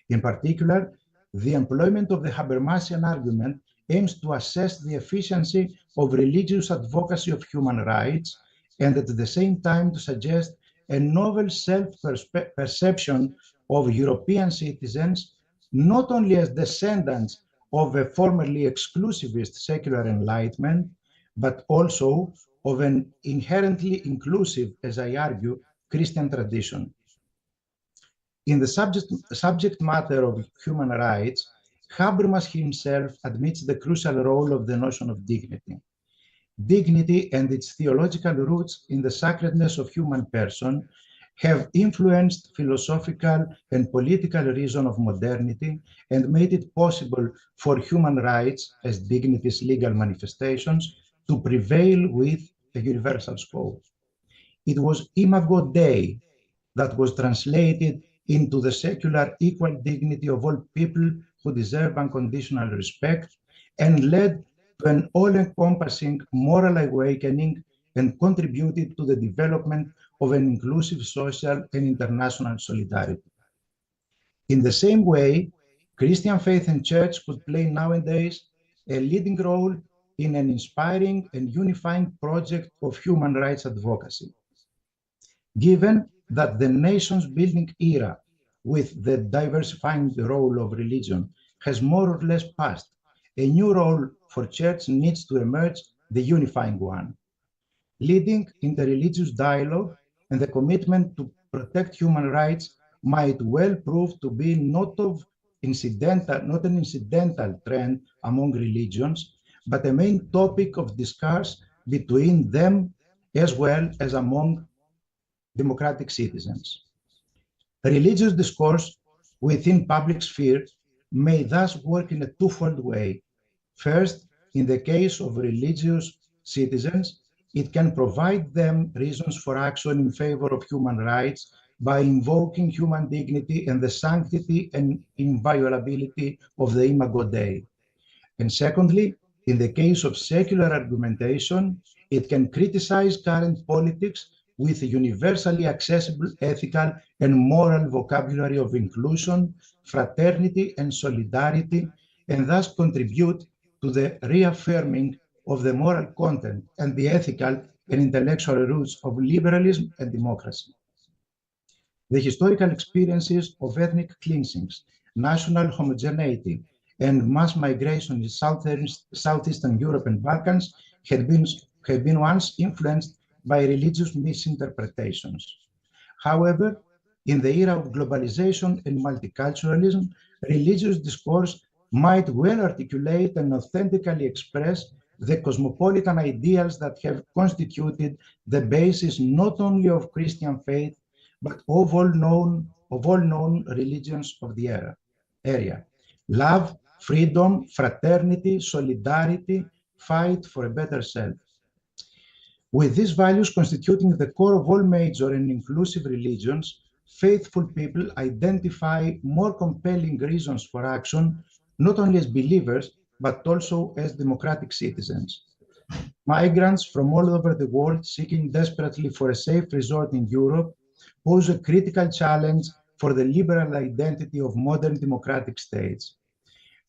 In particular, the employment of the Habermasian argument aims to assess the efficiency of religious advocacy of human rights and at the same time to suggest a novel self-perception of European citizens, not only as descendants of a formerly exclusivist secular enlightenment, but also of an inherently inclusive, as I argue, Christian tradition. In the subject matter of human rights, Habermas himself admits the crucial role of the notion of dignity. Dignity and its theological roots in the sacredness of human person have influenced philosophical and political reason of modernity and made it possible for human rights as dignity's legal manifestations to prevail with a universal scope. It was Imago Dei that was translated into the secular equal dignity of all people who deserve unconditional respect and led to an all-encompassing moral awakening and contributed to the development of an inclusive social and international solidarity. In the same way, Christian faith and church could play nowadays a leading role in an inspiring and unifying project of human rights advocacy. Given that the nation's building era, with the diversifying role of religion, has more or less passed, a new role for church needs to emerge, the unifying one. Leading interreligious dialogue and the commitment to protect human rights might well prove to be not an incidental trend among religions, but a main topic of discourse between them as well as among democratic citizens. Religious discourse within public sphere may thus work in a twofold way. First, in the case of religious citizens, it can provide them reasons for action in favor of human rights by invoking human dignity and the sanctity and inviolability of the Imago Dei. And secondly, in the case of secular argumentation, it can criticize current politics with a universally accessible ethical and moral vocabulary of inclusion, fraternity, and solidarity, and thus contribute to the reaffirming of the moral content and the ethical and intellectual roots of liberalism and democracy. The historical experiences of ethnic cleansings, national homogeneity, and mass migration in Southeastern Europe and Balkans have been once influenced by religious misinterpretations. However, in the era of globalization and multiculturalism, religious discourse might well articulate and authentically express the cosmopolitan ideals that have constituted the basis not only of Christian faith, but of all known religions of the area. Love, freedom, fraternity, solidarity, fight for a better self. With these values constituting the core of all major and inclusive religions, faithful people identify more compelling reasons for action, not only as believers, but also as democratic citizens. Migrants from all over the world seeking desperately for a safe resort in Europe pose a critical challenge for the liberal identity of modern democratic states.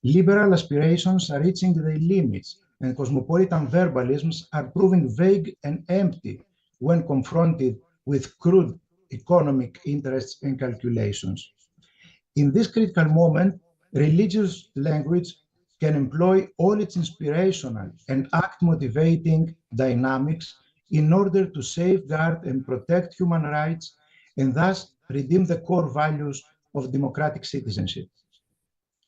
Liberal aspirations are reaching their limits, and cosmopolitan verbalisms are proving vague and empty when confronted with crude economic interests and calculations. In this critical moment, religious language can employ all its inspirational and act-motivating dynamics in order to safeguard and protect human rights and thus redeem the core values of democratic citizenship.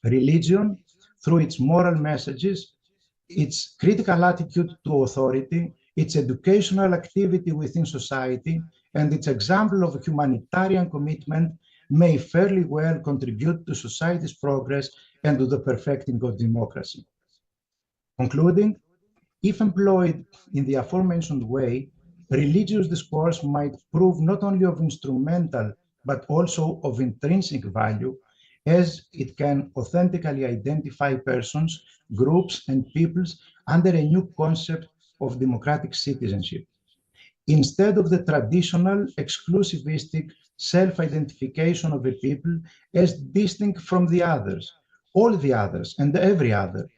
Religion, through its moral messages, its critical attitude to authority, its educational activity within society, and its example of humanitarian commitment may fairly well contribute to society's progress and to the perfecting of democracy. Concluding, if employed in the aforementioned way, religious discourse might prove not only of instrumental but also of intrinsic value, as it can authentically identify persons, groups, and peoples under a new concept of democratic citizenship. Instead of the traditional exclusivistic self-identification of a people as distinct from the others, all the others, and every other,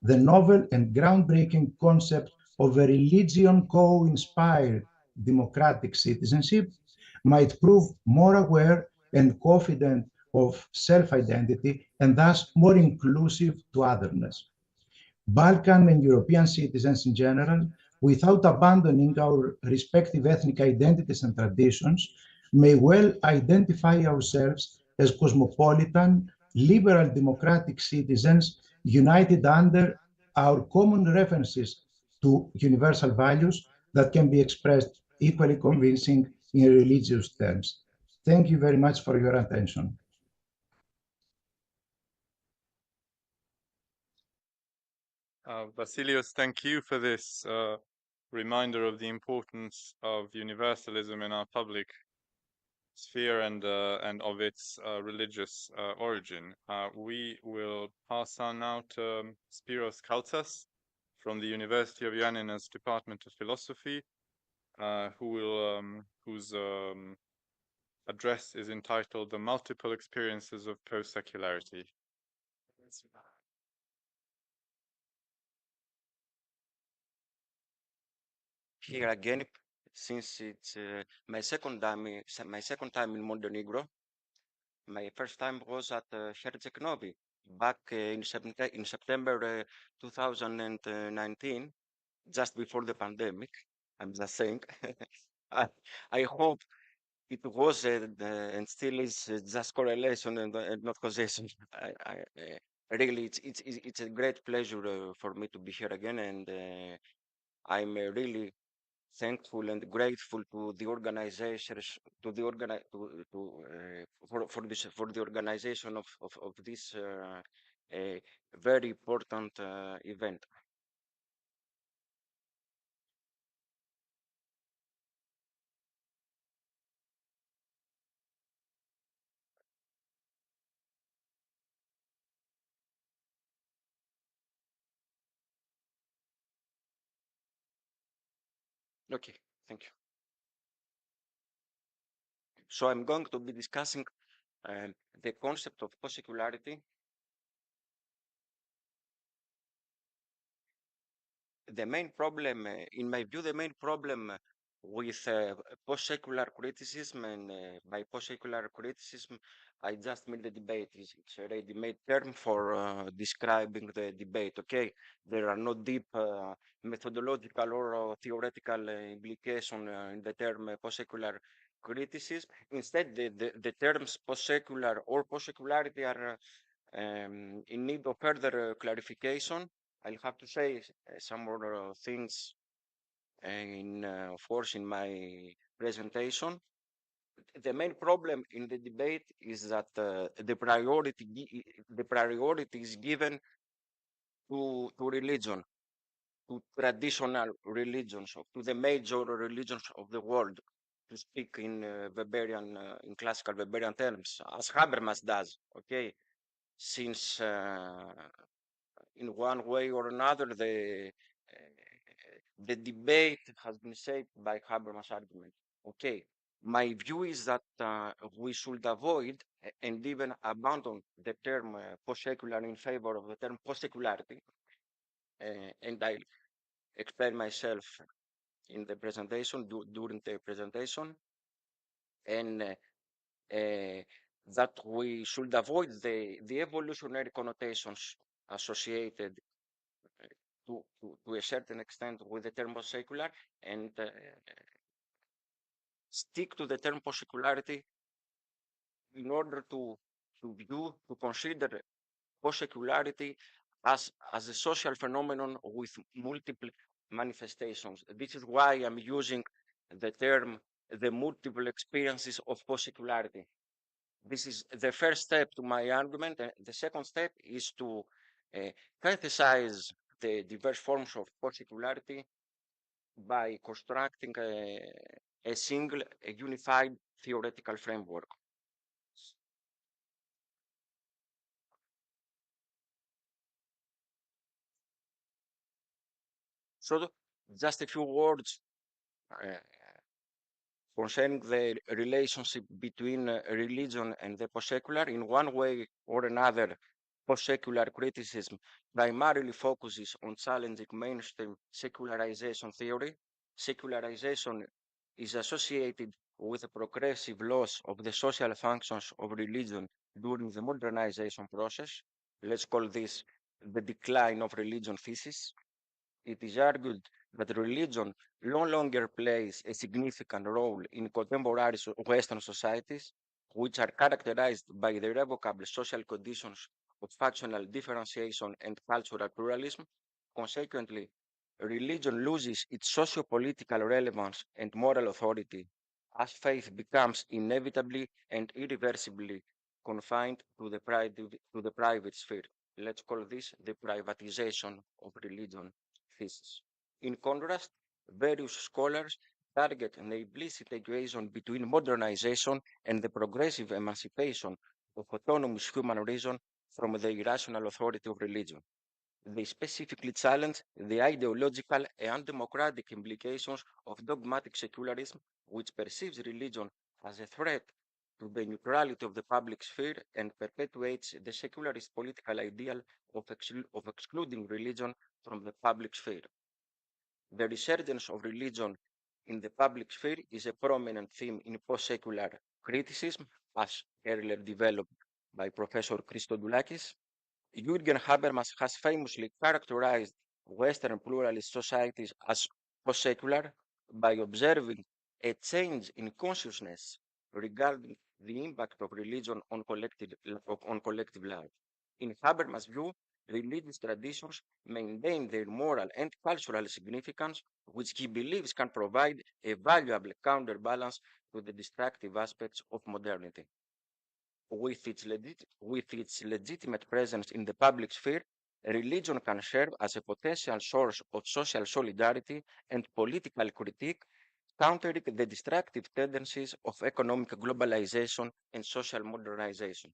the novel and groundbreaking concept of a religion of self-identity and thus more inclusive to otherness. Balkan and European citizens in general, without abandoning our respective ethnic identities and traditions, may well identify ourselves as cosmopolitan, liberal democratic citizens united under our common references to universal values that can be expressed equally convincing in religious terms. Thank you very much for your attention. Vasilios, thank you for this reminder of the importance of universalism in our public sphere and of its religious origin. We will pass on now to Spiros Kaltsas from the University of Ioannina's Department of Philosophy, whose address is entitled "The Multiple Experiences of Post-Secularity." Here again, since it's my second time in Montenegro. My first time was at Herceg Novi back in September 2019, just before the pandemic. I'm just saying. I hope it was and still is just correlation and not causation. Really, it's a great pleasure for me to be here again, and I'm really thankful and grateful to the organizers, for the organization of this very important event. Okay, thank you. So I'm going to be discussing the concept of post-secularity. The main problem, in my view, the main problem with post-secular criticism, and by post-secular criticism, I just mean the debate. It's a ready-made term for describing the debate. Okay, there are no deep methodological or theoretical implication in the term post-secular criticism. Instead, the terms post-secular or post-secularity are in need of further clarification. I'll have to say some more things of course, in my presentation. The main problem in the debate is that the priority is given to religion, to traditional religions, to the major religions of the world, to speak in Weberian, in classical Weberian terms, as Habermas does. Okay, since in one way or another the debate has been shaped by Habermas' argument. Okay, my view is that we should avoid and even abandon the term post-secular in favor of the term post-secularity, and I'll explain myself in the presentation, during the presentation, and that we should avoid the evolutionary connotations associated to a certain extent with the term post-secular, and stick to the term post-secularity in order to consider post-secularity as a social phenomenon with multiple manifestations. This is why I'm using the term the multiple experiences of post-secularity. This is the first step to my argument. And the second step is to synthesize the diverse forms of post-secularity by constructing a single, a unified theoretical framework. So just a few words concerning the relationship between religion and the post-secular. In one way or another, post-secular criticism primarily focuses on challenging mainstream secularization theory. Secularization is associated with a progressive loss of the social functions of religion during the modernization process. Let's call this the decline of religion thesis. It is argued that religion no longer plays a significant role in contemporary Western societies, which are characterized by the irrevocable social conditions of factional differentiation and cultural pluralism. Consequently, religion loses its socio-political relevance and moral authority as faith becomes inevitably and irreversibly confined to the private sphere. Let's call this the privatization of religion thesis. In contrast, various scholars target an implicit equation between modernization and the progressive emancipation of autonomous human reason from the irrational authority of religion. They specifically challenge the ideological and undemocratic implications of dogmatic secularism, which perceives religion as a threat to the neutrality of the public sphere and perpetuates the secularist political ideal of excluding religion from the public sphere. The resurgence of religion in the public sphere is a prominent theme in post-secular criticism, as earlier developed by Professor Christodoulakis. Jürgen Habermas has famously characterized Western pluralist societies as post-secular by observing a change in consciousness regarding the impact of religion on collective life. In Habermas' view, religious traditions maintain their moral and cultural significance, which he believes can provide a valuable counterbalance to the destructive aspects of modernity. With its legitimate presence in the public sphere, religion can serve as a potential source of social solidarity and political critique, countering the destructive tendencies of economic globalization and social modernization.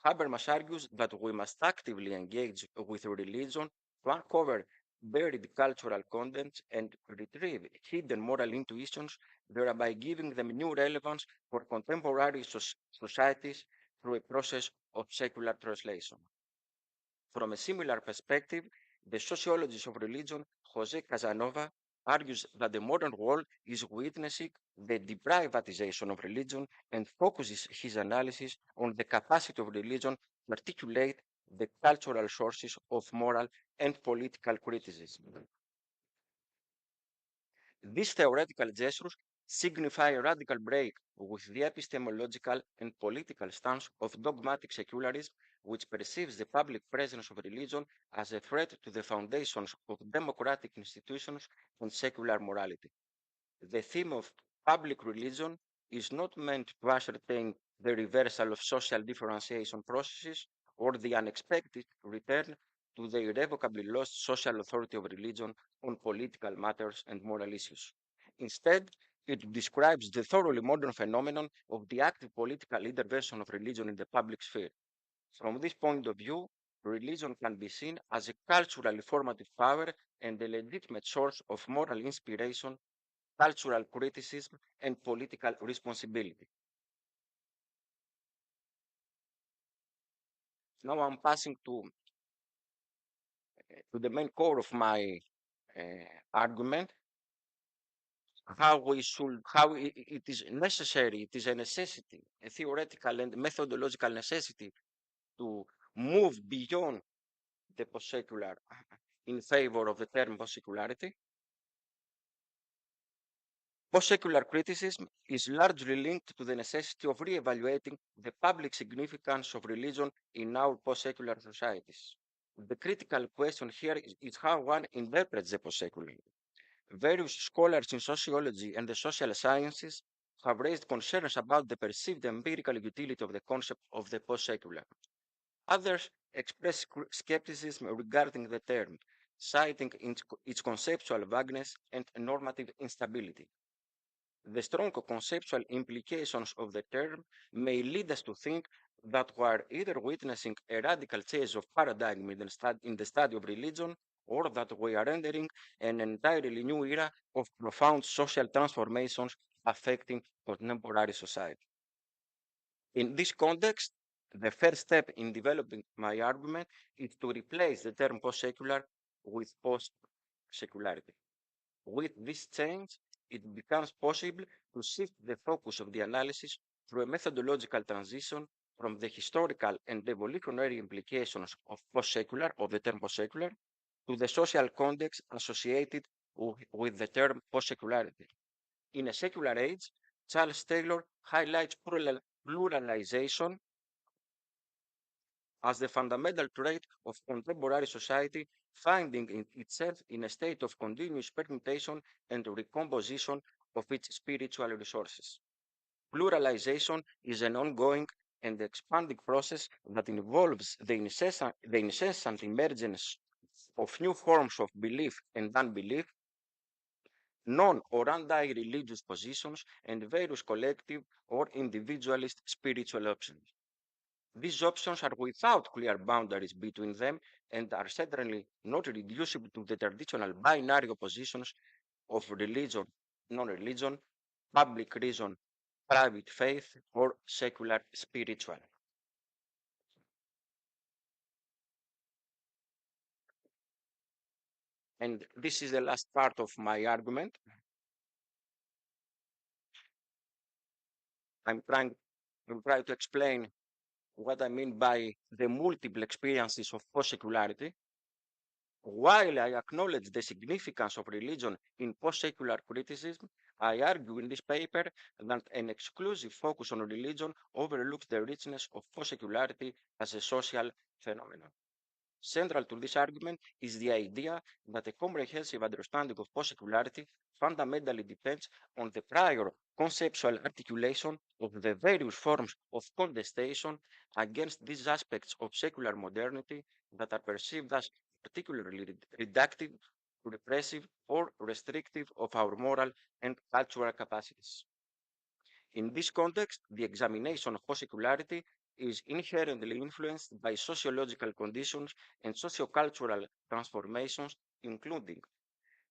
Habermas argues that we must actively engage with religion to uncover buried cultural contents and retrieve hidden moral intuitions, thereby giving them new relevance for contemporary societies through a process of secular translation. From a similar perspective, the sociologist of religion, Jose Casanova, argues that the modern world is witnessing the deprivatization of religion and focuses his analysis on the capacity of religion to articulate the cultural sources of moral and political criticism. These theoretical gestures signify a radical break with the epistemological and political stance of dogmatic secularism, which perceives the public presence of religion as a threat to the foundations of democratic institutions and secular morality. The theme of public religion is not meant to ascertain the reversal of social differentiation processes or the unexpected return to the irrevocably lost social authority of religion on political matters and moral issues. Instead, it describes the thoroughly modern phenomenon of the active political intervention of religion in the public sphere. From this point of view, religion can be seen as a culturally formative power and a legitimate source of moral inspiration, cultural criticism, and political responsibility. Now I'm passing to the main core of my argument, how it is necessary, it is a necessity, a theoretical and methodological necessity to move beyond the post-secular in favor of the term post-secularity. Post-secular criticism is largely linked to the necessity of re-evaluating the public significance of religion in our post-secular societies. The critical question here is how one interprets the post-secular. Various scholars in sociology and the social sciences have raised concerns about the perceived empirical utility of the concept of the post-secular. Others express skepticism regarding the term, citing its conceptual vagueness and normative instability. The strong conceptual implications of the term may lead us to think that we are either witnessing a radical change of paradigm in the study of religion, or that we are entering an entirely new era of profound social transformations affecting contemporary society. In this context, the first step in developing my argument is to replace the term post-secular with post-secularity. With this change, it becomes possible to shift the focus of the analysis through a methodological transition from the historical and evolutionary implications of post-secular, of the term post-secular, to the social context associated with the term post-secularity. In a secular age, Charles Taylor highlights pluralization as the fundamental trait of contemporary society, finding itself in a state of continuous permutation and recomposition of its spiritual resources. Pluralization is an ongoing and expanding process that involves the incessant emergence of new forms of belief and unbelief, non or anti-religious positions, and various collective or individualist spiritual options. These options are without clear boundaries between them and are certainly not reducible to the traditional binary oppositions of religion, non-religion, public reason, private faith, or secular spiritual. And this is the last part of my argument. I'm trying to explain what I mean by the multiple experiences of post-secularity. While I acknowledge the significance of religion in post-secular criticism, I argue in this paper that an exclusive focus on religion overlooks the richness of post-secularity as a social phenomenon. Central to this argument is the idea that a comprehensive understanding of post-secularity fundamentally depends on the prior conceptual articulation of the various forms of contestation against these aspects of secular modernity that are perceived as particularly reductive, repressive, or restrictive of our moral and cultural capacities. In this context, the examination of post-secularity is inherently influenced by sociological conditions and sociocultural transformations, including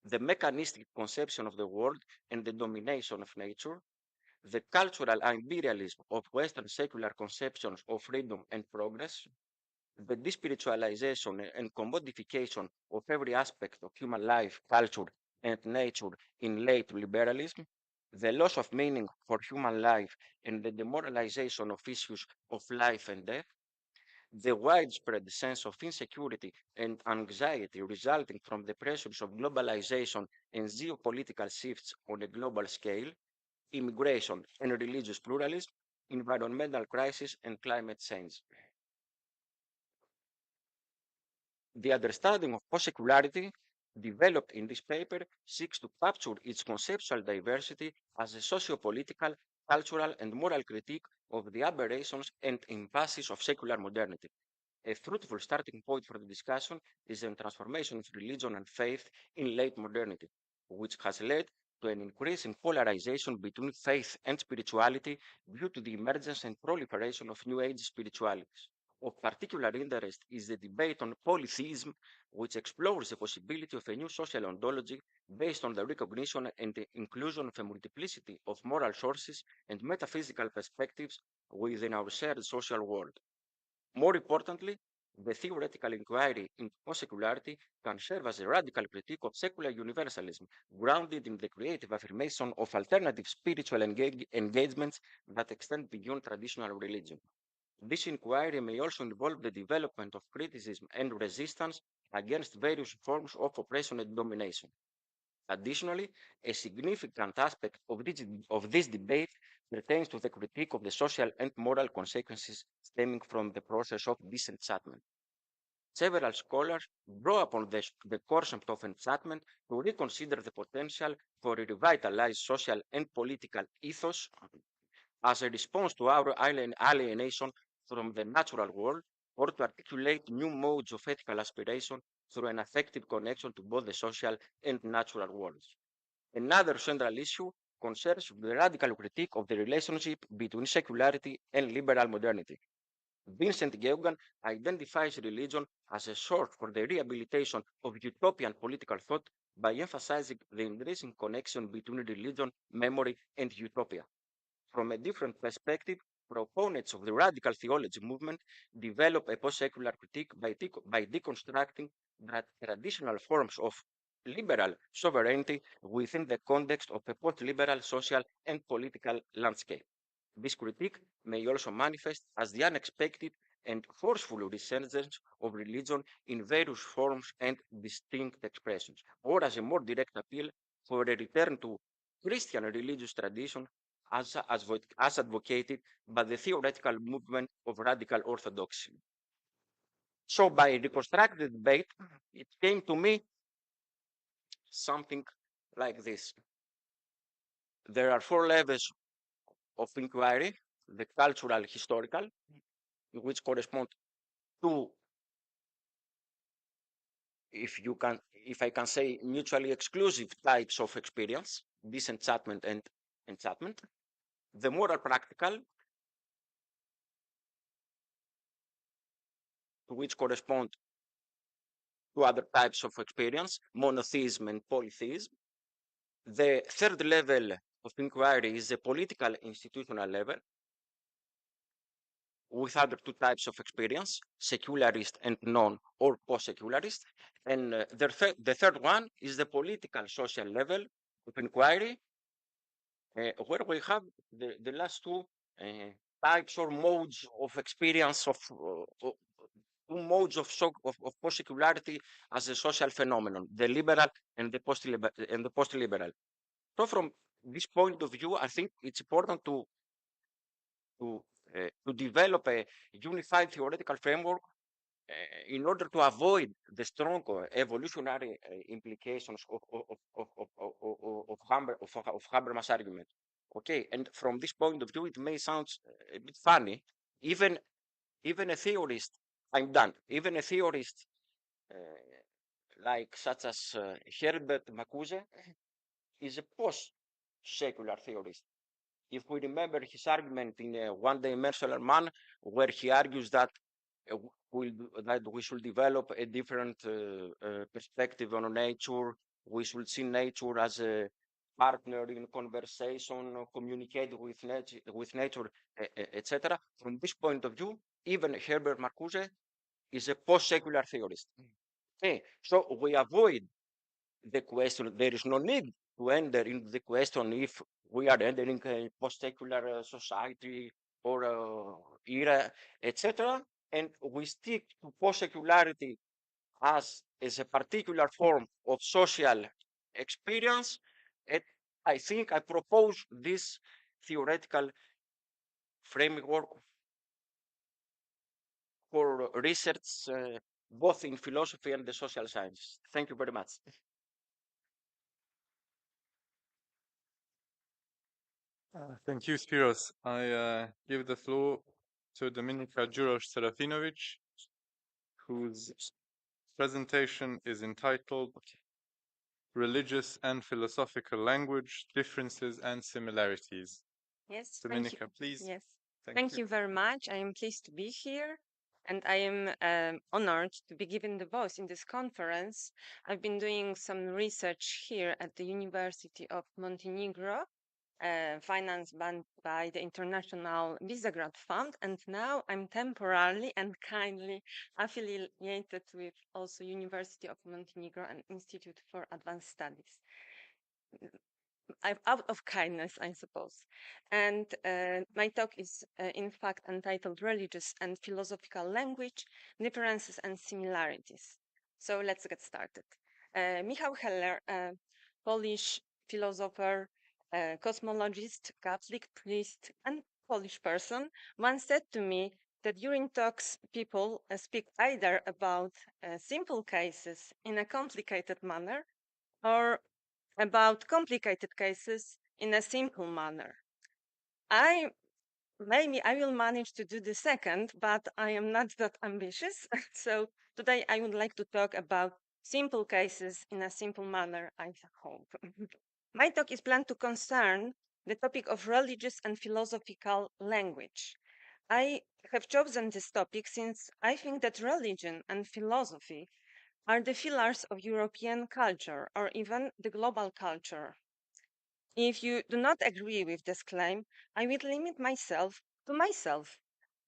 the mechanistic conception of the world and the domination of nature, the cultural imperialism of Western secular conceptions of freedom and progress, the despiritualization and commodification of every aspect of human life, culture, and nature in late liberalism, the loss of meaning for human life and the demoralization of issues of life and death, the widespread sense of insecurity and anxiety resulting from the pressures of globalization and geopolitical shifts on a global scale, immigration and religious pluralism, environmental crisis, and climate change. The understanding of post-secularity developed in this paper seeks to capture its conceptual diversity as a socio-political, cultural, and moral critique of the aberrations and impasses of secular modernity. A fruitful starting point for the discussion is the transformation of religion and faith in late modernity, which has led to an increase in polarization between faith and spirituality due to the emergence and proliferation of New Age spiritualities. Of particular interest is the debate on polytheism, which explores the possibility of a new social ontology based on the recognition and the inclusion of a multiplicity of moral sources and metaphysical perspectives within our shared social world. More importantly, the theoretical inquiry into post-secularity can serve as a radical critique of secular universalism, grounded in the creative affirmation of alternative spiritual engagements that extend beyond traditional religion. This inquiry may also involve the development of criticism and resistance against various forms of oppression and domination. Additionally, a significant aspect of this debate pertains to the critique of the social and moral consequences stemming from the process of disenchantment. Several scholars draw upon the concept of enchantment to reconsider the potential for a revitalized social and political ethos as a response to our alienation from the natural world, or to articulate new modes of ethical aspiration through an affective connection to both the social and natural worlds. Another central issue concerns the radical critique of the relationship between secularity and liberal modernity. Vincent Geoghegan identifies religion as a source for the rehabilitation of utopian political thought by emphasizing the increasing connection between religion, memory, and utopia. From a different perspective, proponents of the radical theology movement develop a post-secular critique by deconstructing that traditional forms of liberal sovereignty within the context of a post-liberal social and political landscape. This critique may also manifest as the unexpected and forceful resurgence of religion in various forms and distinct expressions, or as a more direct appeal for a return to Christian religious tradition as advocated by the theoretical movement of radical orthodoxy. So by reconstructing the debate, it came to me something like this. There are 4 levels of inquiry: the cultural, historical, which correspond to, if I can say, mutually exclusive types of experience, disenchantment and enchantment; the moral, practical, to which correspond to other types of experience, monotheism and polytheism. The third level of inquiry is the political, institutional level, with other 2 types of experience, secularist and non or post-secularist. And the third one is the political, social level of inquiry, where we have the last 2 types or modes of experience of 2 modes of post-secularity as a social phenomenon: the liberal and the post-liberal. So from this point of view, I think it's important to develop a unified theoretical framework in order to avoid the strong evolutionary implications of Habermas' argument. Okay, and from this point of view, it may sound a bit funny. Even a theorist, I'm done. Even a theorist like such as Herbert Marcuse is a post-secular theorist. If we remember his argument in One Dimensional Man, where he argues that we should develop a different perspective on nature, we should see nature as a partner in conversation, communicate with nature, etc. From this point of view, even Herbert Marcuse is a post-secular theorist. Okay, so we avoid the question. There is no need to enter into the question if we are entering a post-secular society or era, etc. And we stick to post-secularity as a particular form of social experience. And I think I propose this theoretical framework for research, both in philosophy and the social sciences. Thank you very much. Thank you, Spiros. I give the floor to Dominika Jurosz-Serafinovic, whose presentation is entitled Religious and Philosophical Language, Differences and Similarities. Yes, Dominika, please. Yes, Thank you very much. I am pleased to be here, and I am honored to be given the voice in this conference. I've been doing some research here at the University of Montenegro, financed by the International Visa Grant Fund, and now I'm temporarily and kindly affiliated with also University of Montenegro and Institute for Advanced Studies. I'm out of kindness, I suppose. And my talk is in fact entitled Religious and Philosophical Language, Differences and Similarities. So let's get started. Michał Heller, Polish philosopher, cosmologist, Catholic priest, and Polish person, once said to me that during talks, people speak either about simple cases in a complicated manner or about complicated cases in a simple manner. Maybe I will manage to do the second, but I am not that ambitious. So today I would like to talk about simple cases in a simple manner, I hope. My talk is planned to concern the topic of religious and philosophical language. I have chosen this topic since I think that religion and philosophy are the pillars of European culture or even the global culture. If you do not agree with this claim, I will limit myself to myself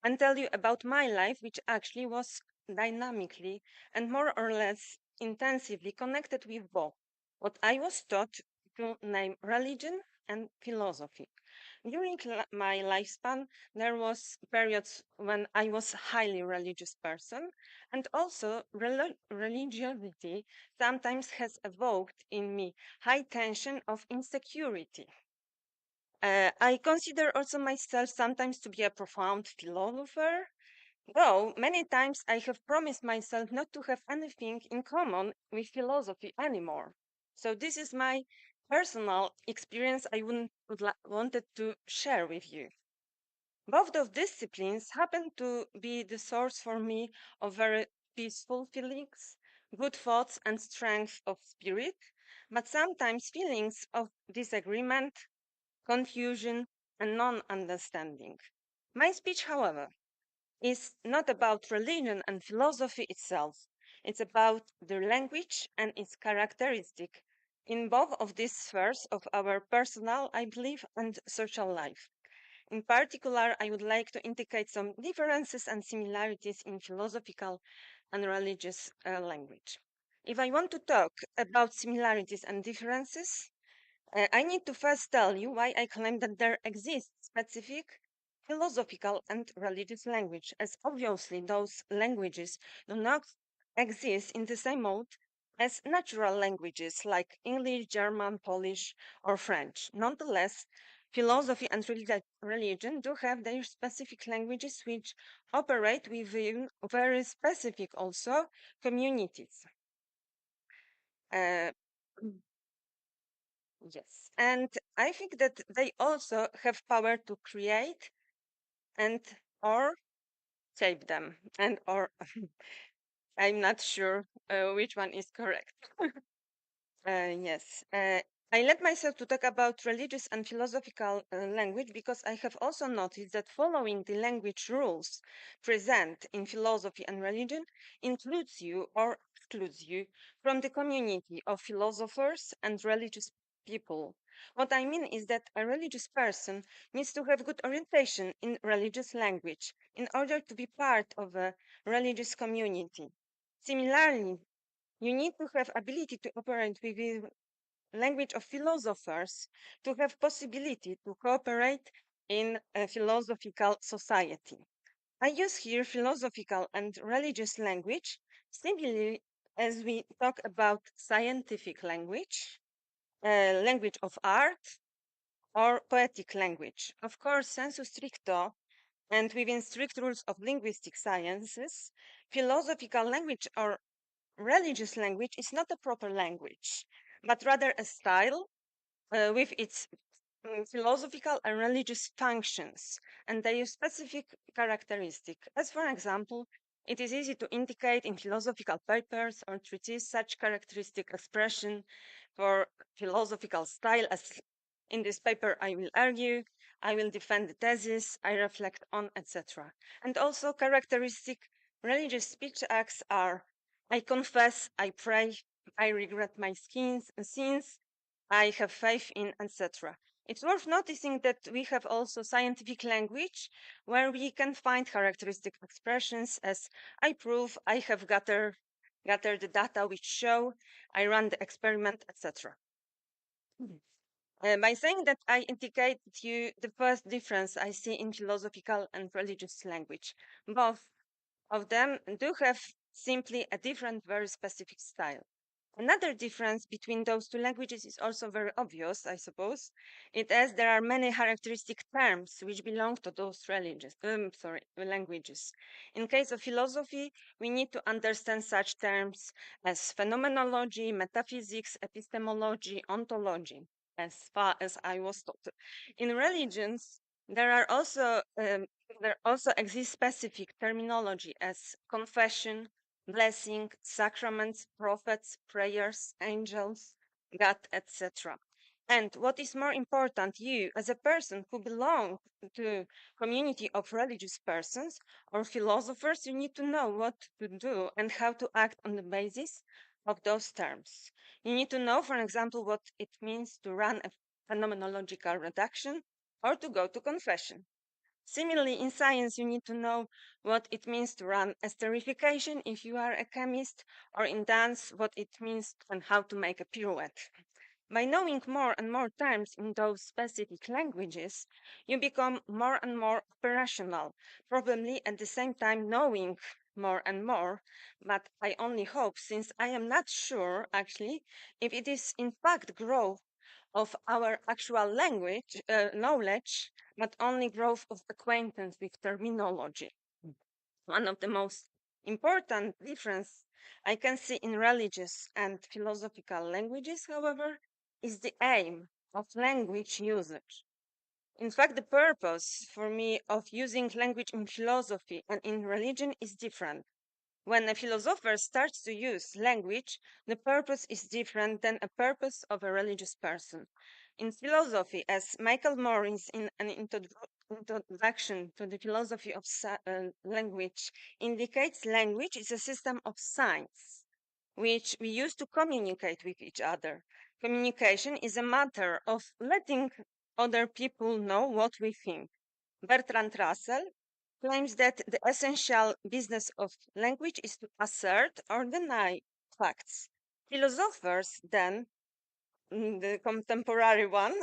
and tell you about my life, which actually was dynamically and more or less intensively connected with both what I was taught to name religion and philosophy. During my lifespan, there was periods when I was a highly religious person, and also religiosity sometimes has evoked in me high tension of insecurity. I consider also myself sometimes to be a profound philosopher, though many times I have promised myself not to have anything in common with philosophy anymore. So this is my personal experience I wanted to share with you. Both of disciplines happen to be the source for me of very peaceful feelings, good thoughts, and strength of spirit, but sometimes feelings of disagreement, confusion, and non-understanding. My speech, however, is not about religion and philosophy itself. It's about the language and its characteristic in both of these spheres of our personal, I believe, and social life. In particular, I would like to indicate some differences and similarities in philosophical and religious language. If I want to talk about similarities and differences, I need to first tell you why I claim that there exists specific philosophical and religious language, as obviously those languages do not exist in the same mode as natural languages like English, German, Polish, or French. Nonetheless, philosophy and religion do have their specific languages which operate within very specific also communities. Yes, and I think that they also have power to create and or shape them, and or I'm not sure which one is correct. Yes, I let myself to talk about religious and philosophical language because I have also noticed that following the language rules present in philosophy and religion includes you or excludes you from the community of philosophers and religious people. What I mean is that a religious person needs to have good orientation in religious language in order to be part of a religious community. Similarly, you need to have ability to operate with the language of philosophers to have possibility to cooperate in a philosophical society. I use here philosophical and religious language similarly as we talk about scientific language, language of art, or poetic language. Of course, sensu stricto, and within strict rules of linguistic sciences, philosophical language or religious language is not a proper language, but rather a style with its philosophical and religious functions and their specific characteristic. As for example, it is easy to indicate in philosophical papers or treatises such characteristic expression for philosophical style as in this paper I will argue, I will defend the thesis, I reflect on, etc. And also characteristic religious speech acts are I confess, I pray, I regret my sins, I have faith in, etc. It's worth noticing that we have also scientific language where we can find characteristic expressions as I prove, I have gathered the data which show, I run the experiment, etc. By saying that, I indicate to you the first difference I see in philosophical and religious language. Both of them do have simply a different, very specific style. Another difference between those two languages is also very obvious, I suppose. It is there are many characteristic terms which belong to those languages. In case of philosophy, we need to understand such terms as phenomenology, metaphysics, epistemology, ontology, as far as I was taught. In religions, there also exists specific terminology as confession, blessing, sacraments, prophets, prayers, angels, God, etc. And what is more important, you as a person who belong to community of religious persons or philosophers, you need to know what to do and how to act on the basis of those terms. You need to know, for example, what it means to run a phenomenological reduction or to go to confession. Similarly, in science, you need to know what it means to run esterification if you are a chemist, or in dance, what it means and how to make a pirouette. By knowing more and more terms in those specific languages, you become more and more operational, probably at the same time knowing more and more, but I only hope, since I am not sure actually if it is in fact growth of our actual language knowledge, but only growth of acquaintance with terminology. One of the most important difference I can see in religious and philosophical languages, however, is the aim of language usage. In fact, the purpose for me of using language in philosophy and in religion is different. When a philosopher starts to use language, the purpose is different than a purpose of a religious person. In philosophy, as Michael Morris in an introduction to the philosophy of language indicates, language is a system of signs which we use to communicate with each other. Communication is a matter of letting other people know what we think. Bertrand Russell claims that the essential business of language is to assert or deny facts. Philosophers, then, the contemporary one,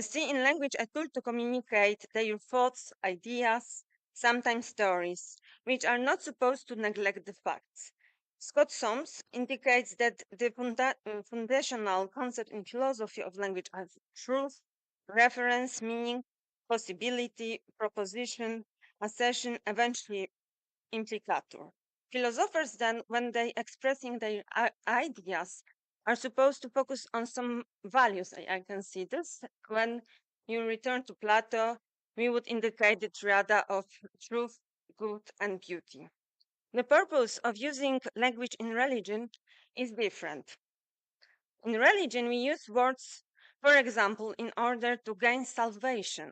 see in language a tool to communicate their thoughts, ideas, sometimes stories, which are not supposed to neglect the facts. Scott Soames indicates that the foundational concept in philosophy of language are truth, reference, meaning, possibility, proposition, assertion, eventually implicator. Philosophers then, when they expressing their ideas, are supposed to focus on some values. I can see this. When you return to Plato, we would indicate the triad of truth, good, and beauty. The purpose of using language in religion is different. In religion, we use words, for example, in order to gain salvation,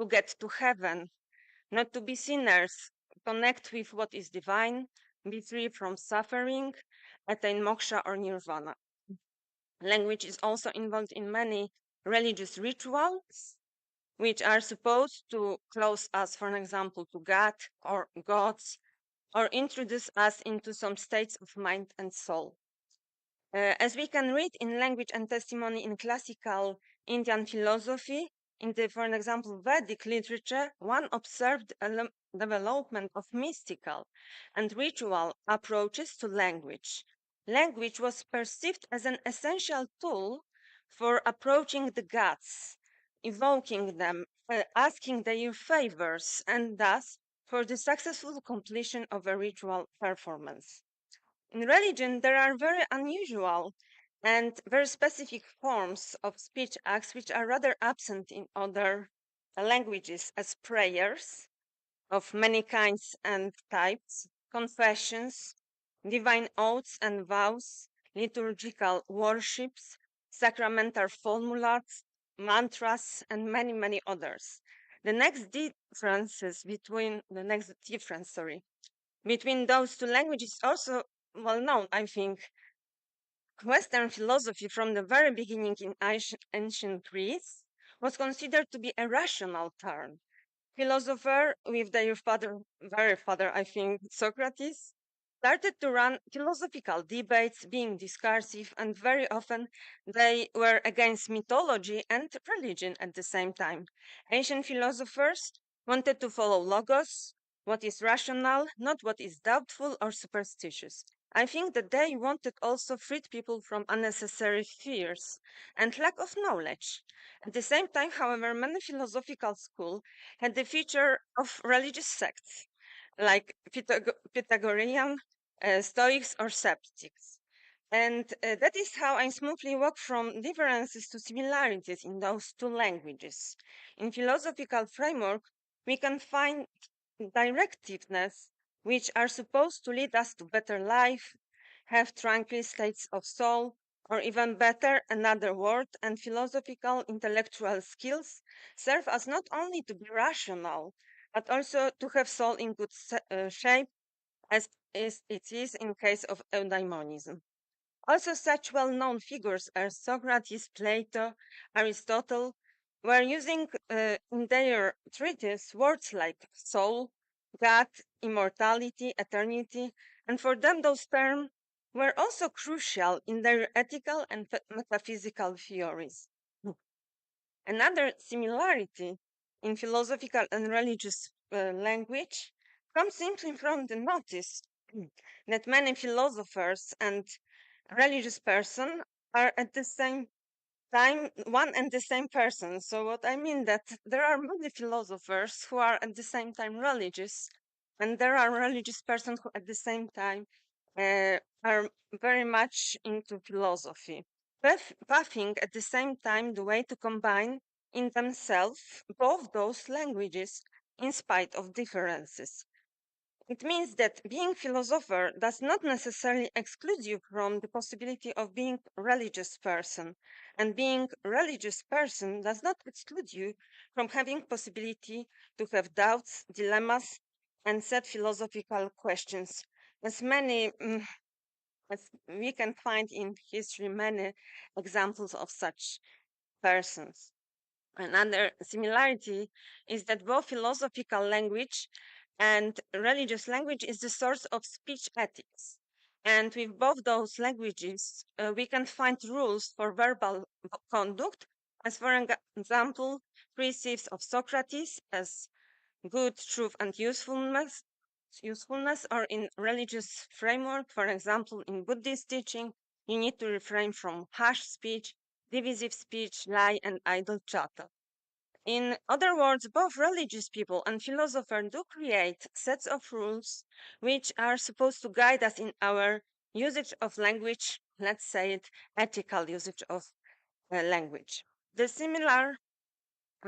to get to heaven, not to be sinners, connect with what is divine, be free from suffering, attain moksha or nirvana. Language is also involved in many religious rituals, which are supposed to close us, for example, to God or gods, or introduce us into some states of mind and soul. As we can read in Language and Testimony in classical Indian philosophy, in the, for example, Vedic literature, one observed a development of mystical and ritual approaches to language. Language was perceived as an essential tool for approaching the gods, evoking them, asking their favors, and thus for the successful completion of a ritual performance. In religion, there are very unusual and very specific forms of speech acts which are rather absent in other languages, as prayers of many kinds and types, confessions, divine oaths and vows, liturgical worships, sacramental formulas, mantras, and many, many others. The next difference, between those two languages also well known, I think. Western philosophy from the very beginning in ancient Greece was considered to be a rational term. Philosophers, with their very father, I think, Socrates, started to run philosophical debates, being discursive, and very often they were against mythology and religion at the same time. Ancient philosophers wanted to follow logos, what is rational, not what is doubtful or superstitious. I think that they wanted also freed people from unnecessary fears and lack of knowledge. At the same time, however, many philosophical schools had the feature of religious sects, like Pythagorean, Stoics, or Skeptics. And that is how I smoothly walk from differences to similarities in those two languages. In philosophical framework, we can find directiveness which are supposed to lead us to better life, have tranquil states of soul, or even better, another word, and philosophical intellectual skills serve us not only to be rational, but also to have soul in good shape, as it is in case of eudaimonism. Also, such well-known figures as Socrates, Plato, Aristotle were using in their treatise words like soul, God, immortality, eternity, and for them those terms were also crucial in their ethical and metaphysical theories. Another similarity in philosophical and religious language comes simply from the notice that many philosophers and religious persons are at the same time one and the same person. So what I mean that there are many philosophers who are at the same time religious, and there are religious persons who at the same time are very much into philosophy, pathing at the same time the way to combine in themselves both those languages in spite of differences. It means that being philosopher does not necessarily exclude you from the possibility of being a religious person, and being a religious person does not exclude you from having possibility to have doubts, dilemmas, and set philosophical questions. As we can find in history many examples of such persons. Another similarity is that both philosophical language and religious language is the source of speech ethics. And with both those languages, we can find rules for verbal conduct, as for example, precepts of Socrates as good, truth, and usefulness, or in religious framework, for example, in Buddhist teaching, you need to refrain from harsh speech, divisive speech, lie, and idle chatter. In other words, both religious people and philosophers do create sets of rules which are supposed to guide us in our usage of language, let's say it, ethical usage of language. The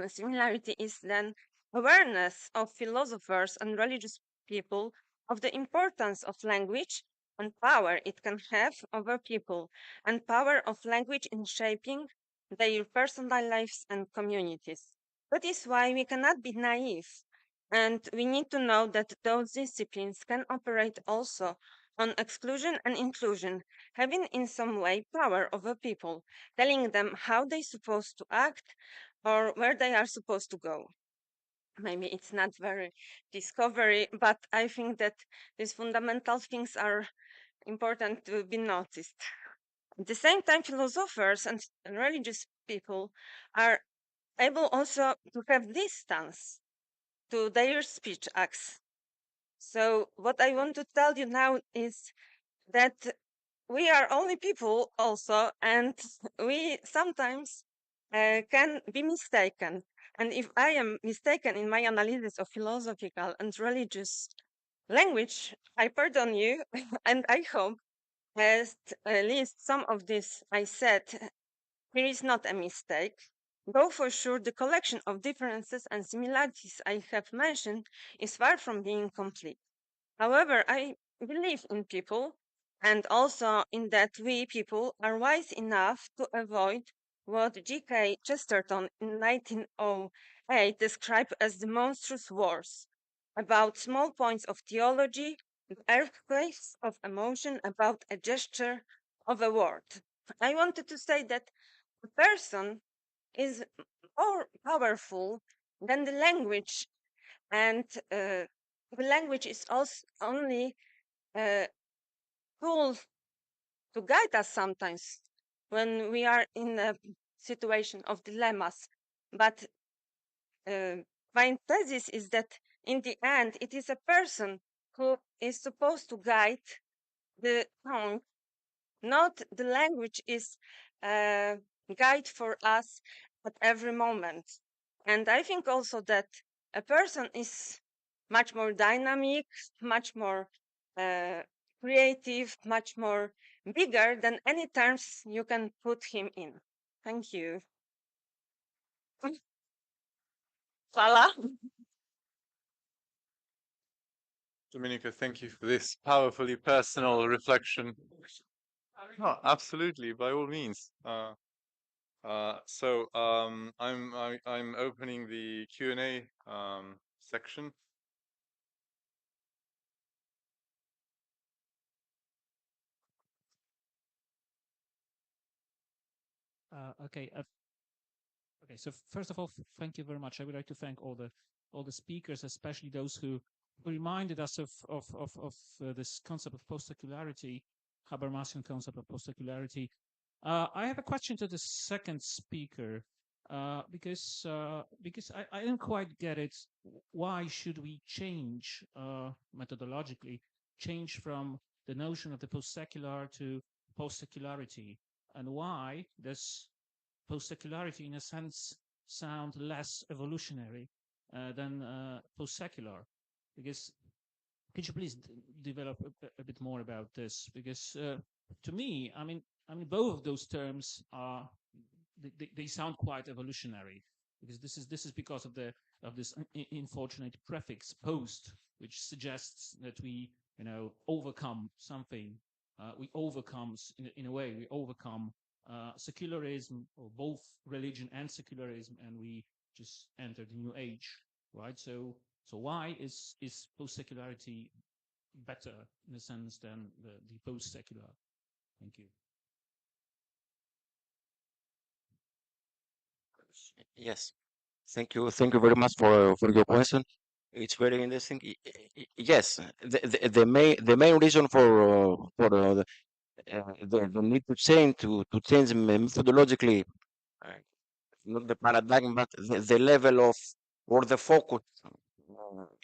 similarity is then awareness of philosophers and religious people of the importance of language and power it can have over people, and power of language in shaping their personal lives and communities. That is why we cannot be naive, and we need to know that those disciplines can operate also on exclusion and inclusion, having in some way power over people, telling them how they're supposed to act or where they are supposed to go. Maybe it's not very discovery, but I think that these fundamental things are important to be noticed. At the same time, philosophers and religious people are able also to have distance to their speech acts. So what I want to tell you now is that we are only people also, and we sometimes can be mistaken. And if I am mistaken in my analysis of philosophical and religious language, I pardon you, and I hope at least some of this I said here is not a mistake. Though for sure the collection of differences and similarities I have mentioned is far from being complete. However, I believe in people, and also in that we people are wise enough to avoid what G.K. Chesterton in 1908 described as the monstrous wars about small points of theology, earthquakes of emotion about a gesture of a word. I wanted to say that a person is more powerful than the language, and the language is also only a tool to guide us sometimes when we are in a situation of dilemmas. But my thesis is that in the end, it is a person who is supposed to guide the tongue, not the language is a guide for us at every moment. And I think also that a person is much more dynamic, much more creative, much more bigger than any terms you can put him in. Thank you. Voila. Dominica, thank you for this powerfully personal reflection. No, absolutely, by all means. So I'm opening the Q&A section. Okay. Okay. So first of all, thank you very much. I would like to thank all the speakers, especially those who reminded us of this concept of post-secularity Habermasian concept of post-secularity. I have a question to the second speaker because I didn't quite get it. Why should we change methodologically, change from the notion of the post-secular to post-secularity, and why does post-secularity, in a sense, sound less evolutionary than post-secular? Because could you please develop a bit more about this? Because to me, I mean, both of those terms are they sound quite evolutionary. Because this is because of this unfortunate prefix post, which suggests that we overcome something. We overcome in a way we overcome secularism, or both religion and secularism, and we just enter the new age, right? So why is post-secularity better in a sense than the post-secular? Thank you. Yes, thank you very much for your question. It's very interesting. Yes, the main reason for the need to change methodologically, not the paradigm, but the level of, or the focus,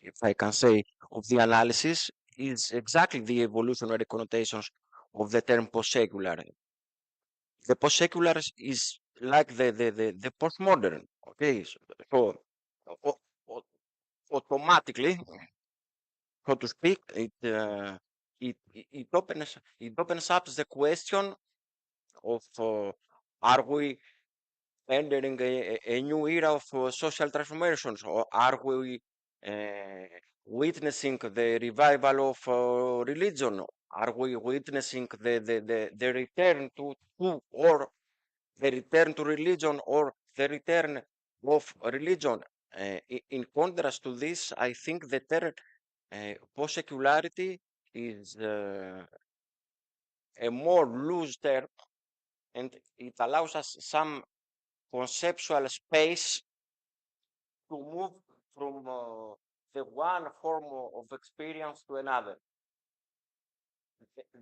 if I can say, of the analysis is exactly the evolutionary connotations of the term post-secular. The post-secular is like the postmodern. Okay, so automatically, so to speak, it opens up the question of are we entering a new era of social transformations, or are we witnessing the revival of religion? Are we witnessing the return to or the return to religion, or the return of religion? In contrast to this, I think the term post-secularity is a more loose term, and it allows us some conceptual space to move from the one form of experience to another.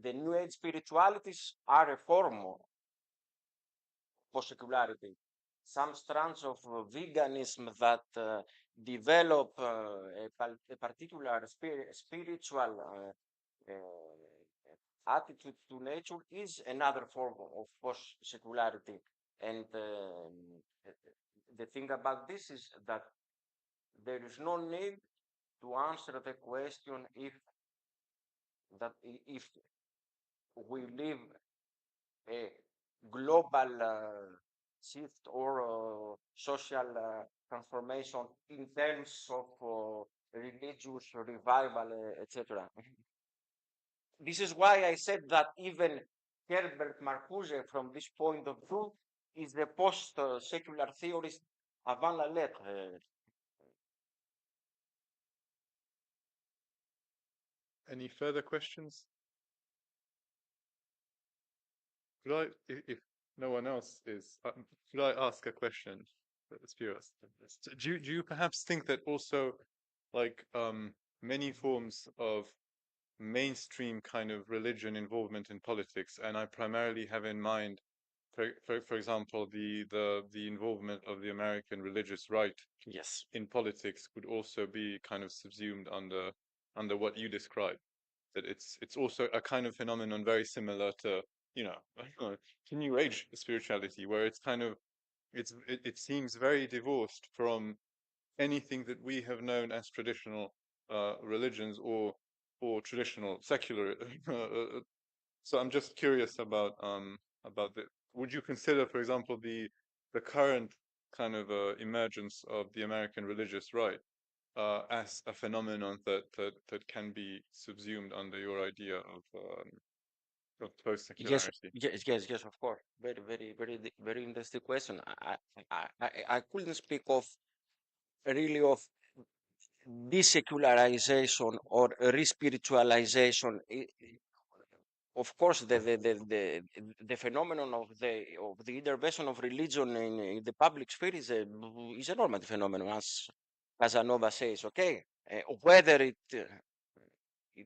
The New Age spiritualities are a form of post-secularity. Some strands of veganism that develop a particular spiritual attitude to nature is another form of post-secularity. And the thing about this is that there is no need to answer the question if we live a global shift or social transformation in terms of religious revival, etc. This is why I said that even Herbert Marcuse, from this point of view, is the post-secular theorist avant la lettre. Any further questions? Could I, if no one else is, could I ask a question, Spiros? Do you perhaps think that also, like many forms of mainstream kind of religion involvement in politics, and I primarily have in mind, for example, the involvement of the American religious right, yes, in politics, could also be kind of subsumed under what you described? That it's also a kind of phenomenon very similar to, to New Age spirituality, where it's kind of it seems very divorced from anything that we have known as traditional religions or traditional secular. So I'm just curious about the. Would you consider, for example, the current kind of emergence of the American religious right as a phenomenon that can be subsumed under your idea of post-secularity? Yes, of course. Very interesting question. I couldn't speak of really of desecularization or respiritualization. Of course, the phenomenon of the intervention of religion in the public sphere is a normative phenomenon, as Casanova says. Okay, whether it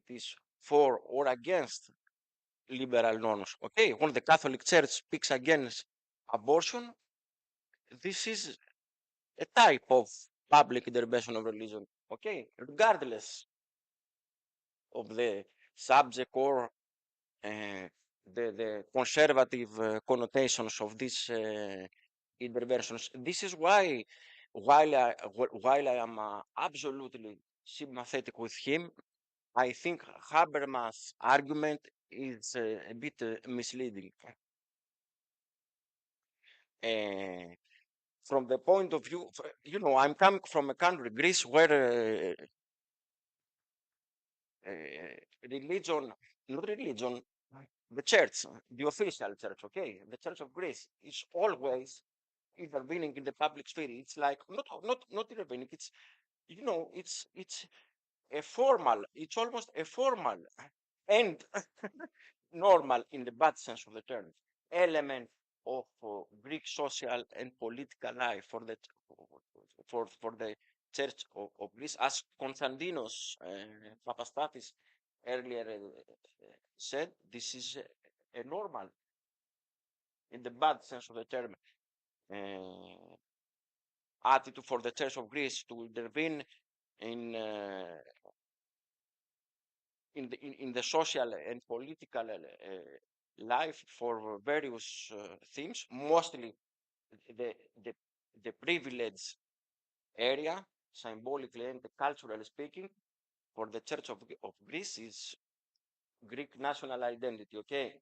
is for or against liberal norms. Okay, when the Catholic Church speaks against abortion, this is a type of public intervention of religion. Okay, regardless of the subject or the conservative connotations of these interventions. This is why, while I am absolutely sympathetic with him, I think Habermas' argument is a bit misleading. From the point of view, you know, I'm coming from a country, Greece, where religion, not religion, the church, the official church, okay, the Church of Greece is always intervening in the public sphere. It's like not intervening. It's, you know, it's a formal. It's almost a formal and normal, in the bad sense of the term, element of Greek social and political life for the Church of Greece, as Konstantinos Papastathis earlier said. This is a normal, in the bad sense of the term, attitude for the Church of Greece to intervene in the social and political life for various themes, mostly the privileged area, symbolically and culturally speaking, for the Church of Greece is Greek national identity. Okay,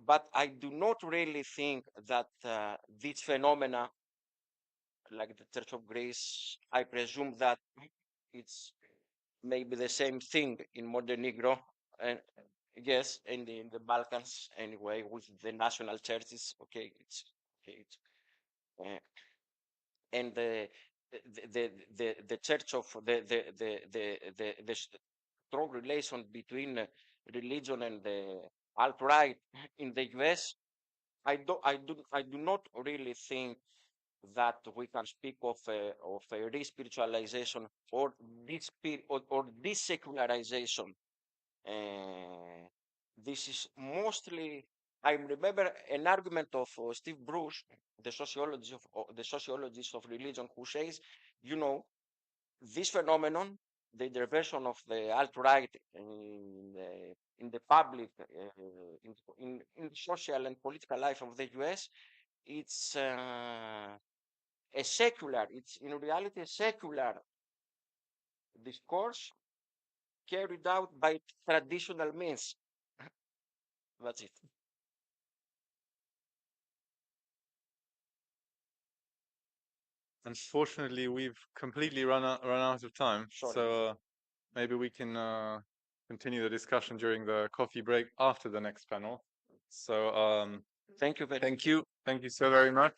but I do not really think that these phenomena, like the Church of Greece, I presume that it's maybe the same thing in Montenegro, and yes, in the Balkans anyway, with the national churches. Okay, and the church of the strong relation between religion and the alt-right in the US. I do not really think that we can speak of a re-spiritualization or desecularization. This is mostly, I remember an argument of Steve Bruce, the sociologist of religion, who says, you know, this phenomenon, the intervention of the alt-right in the public, in the social and political life of the US, it's it's in reality a secular discourse carried out by traditional means. That's it. Unfortunately, we've completely run out of time. Sorry. So maybe we can continue the discussion during the coffee break after the next panel. So thank you thank you so very much.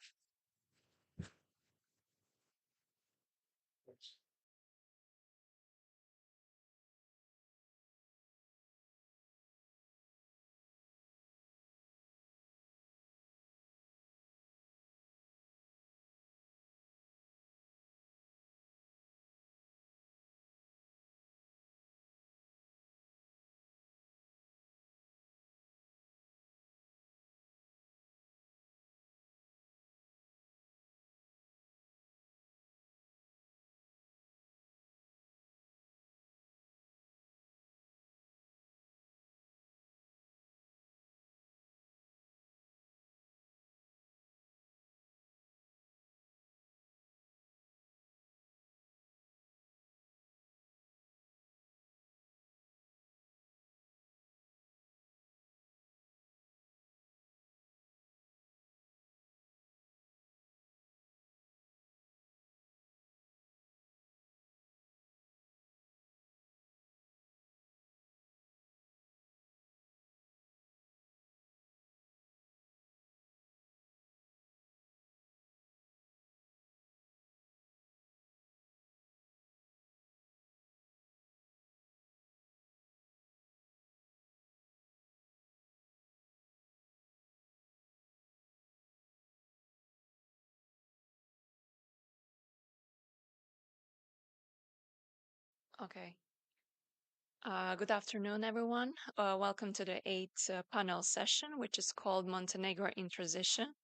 Okay. Good afternoon, everyone. Welcome to the eighth panel session, which is called Montenegro in Transition,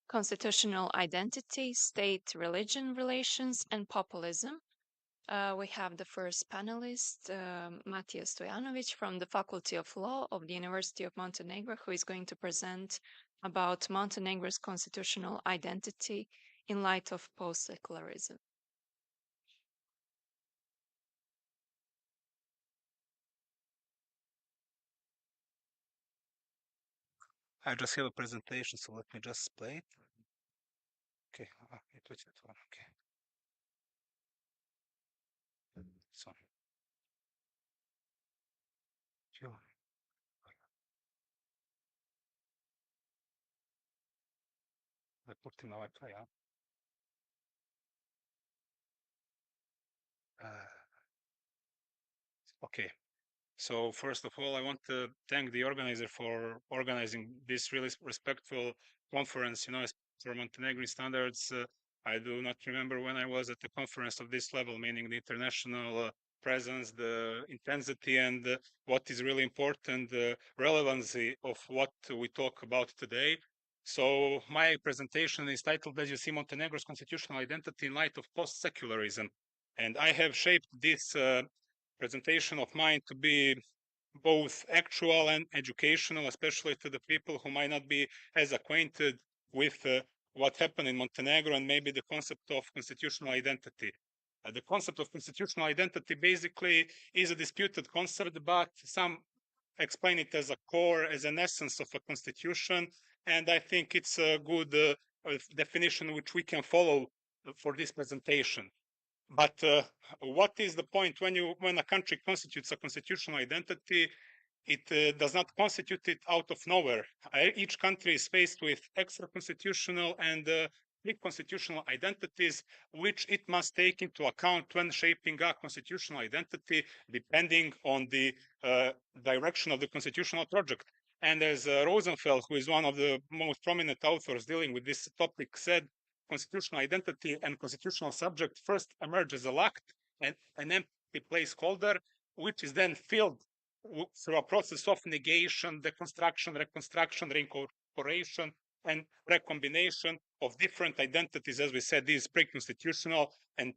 Constitutional Identity, State, Religion Relations, and Populism. We have the first panelist, Matija Stojanovic from the Faculty of Law of the University of Montenegro, who is going to present about Montenegro's constitutional identity in light of post-secularism. I just have a presentation, so let me just play it. Okay, it was that one. Okay. So, sure. I put in my Wi-Fi. Okay. So first of all, I want to thank the organizer for organizing this really respectful conference. You know, as for Montenegrin standards, I do not remember when I was at a conference of this level, meaning the international presence, the intensity, and what is really important, the relevancy of what we talk about today. So my presentation is titled, as you see, Montenegro's constitutional identity in light of post-secularism. And I have shaped this presentation of mine to be both actual and educational, especially to the people who might not be as acquainted with what happened in Montenegro and maybe the concept of constitutional identity. The concept of constitutional identity basically is a disputed concept, but some explain it as a core, as an essence of a constitution. And I think it's a good definition which we can follow for this presentation. But what is the point when a country constitutes a constitutional identity? It does not constitute it out of nowhere. Each country is faced with extra-constitutional and pre-constitutional identities, which it must take into account when shaping a constitutional identity, depending on the direction of the constitutional project. And as Rosenfeld, who is one of the most prominent authors dealing with this topic, said, constitutional identity and constitutional subject first emerge as a lact and an empty placeholder, which is then filled through a process of negation, deconstruction, reconstruction, reincorporation, and recombination of different identities. As we said, these pre-constitutional and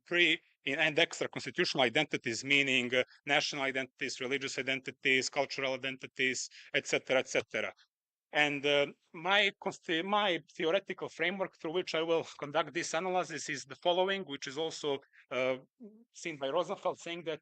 and extra-constitutional identities, meaning national identities, religious identities, cultural identities, etc., etc. And my theoretical framework through which I will conduct this analysis is the following, which is also seen by Rosenfeld, saying that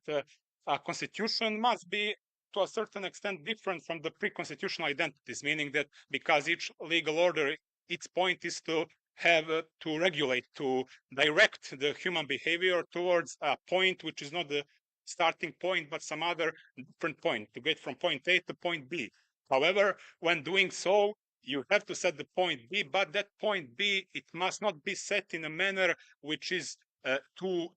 a constitution must be to a certain extent different from the pre-constitutional identities, meaning that because each legal order, its point is to have to regulate, to direct the human behavior towards a point which is not the starting point, but some other different point, to get from point A to point B. However, when doing so, you have to set the point B, but that point B, it must not be set in a manner which is too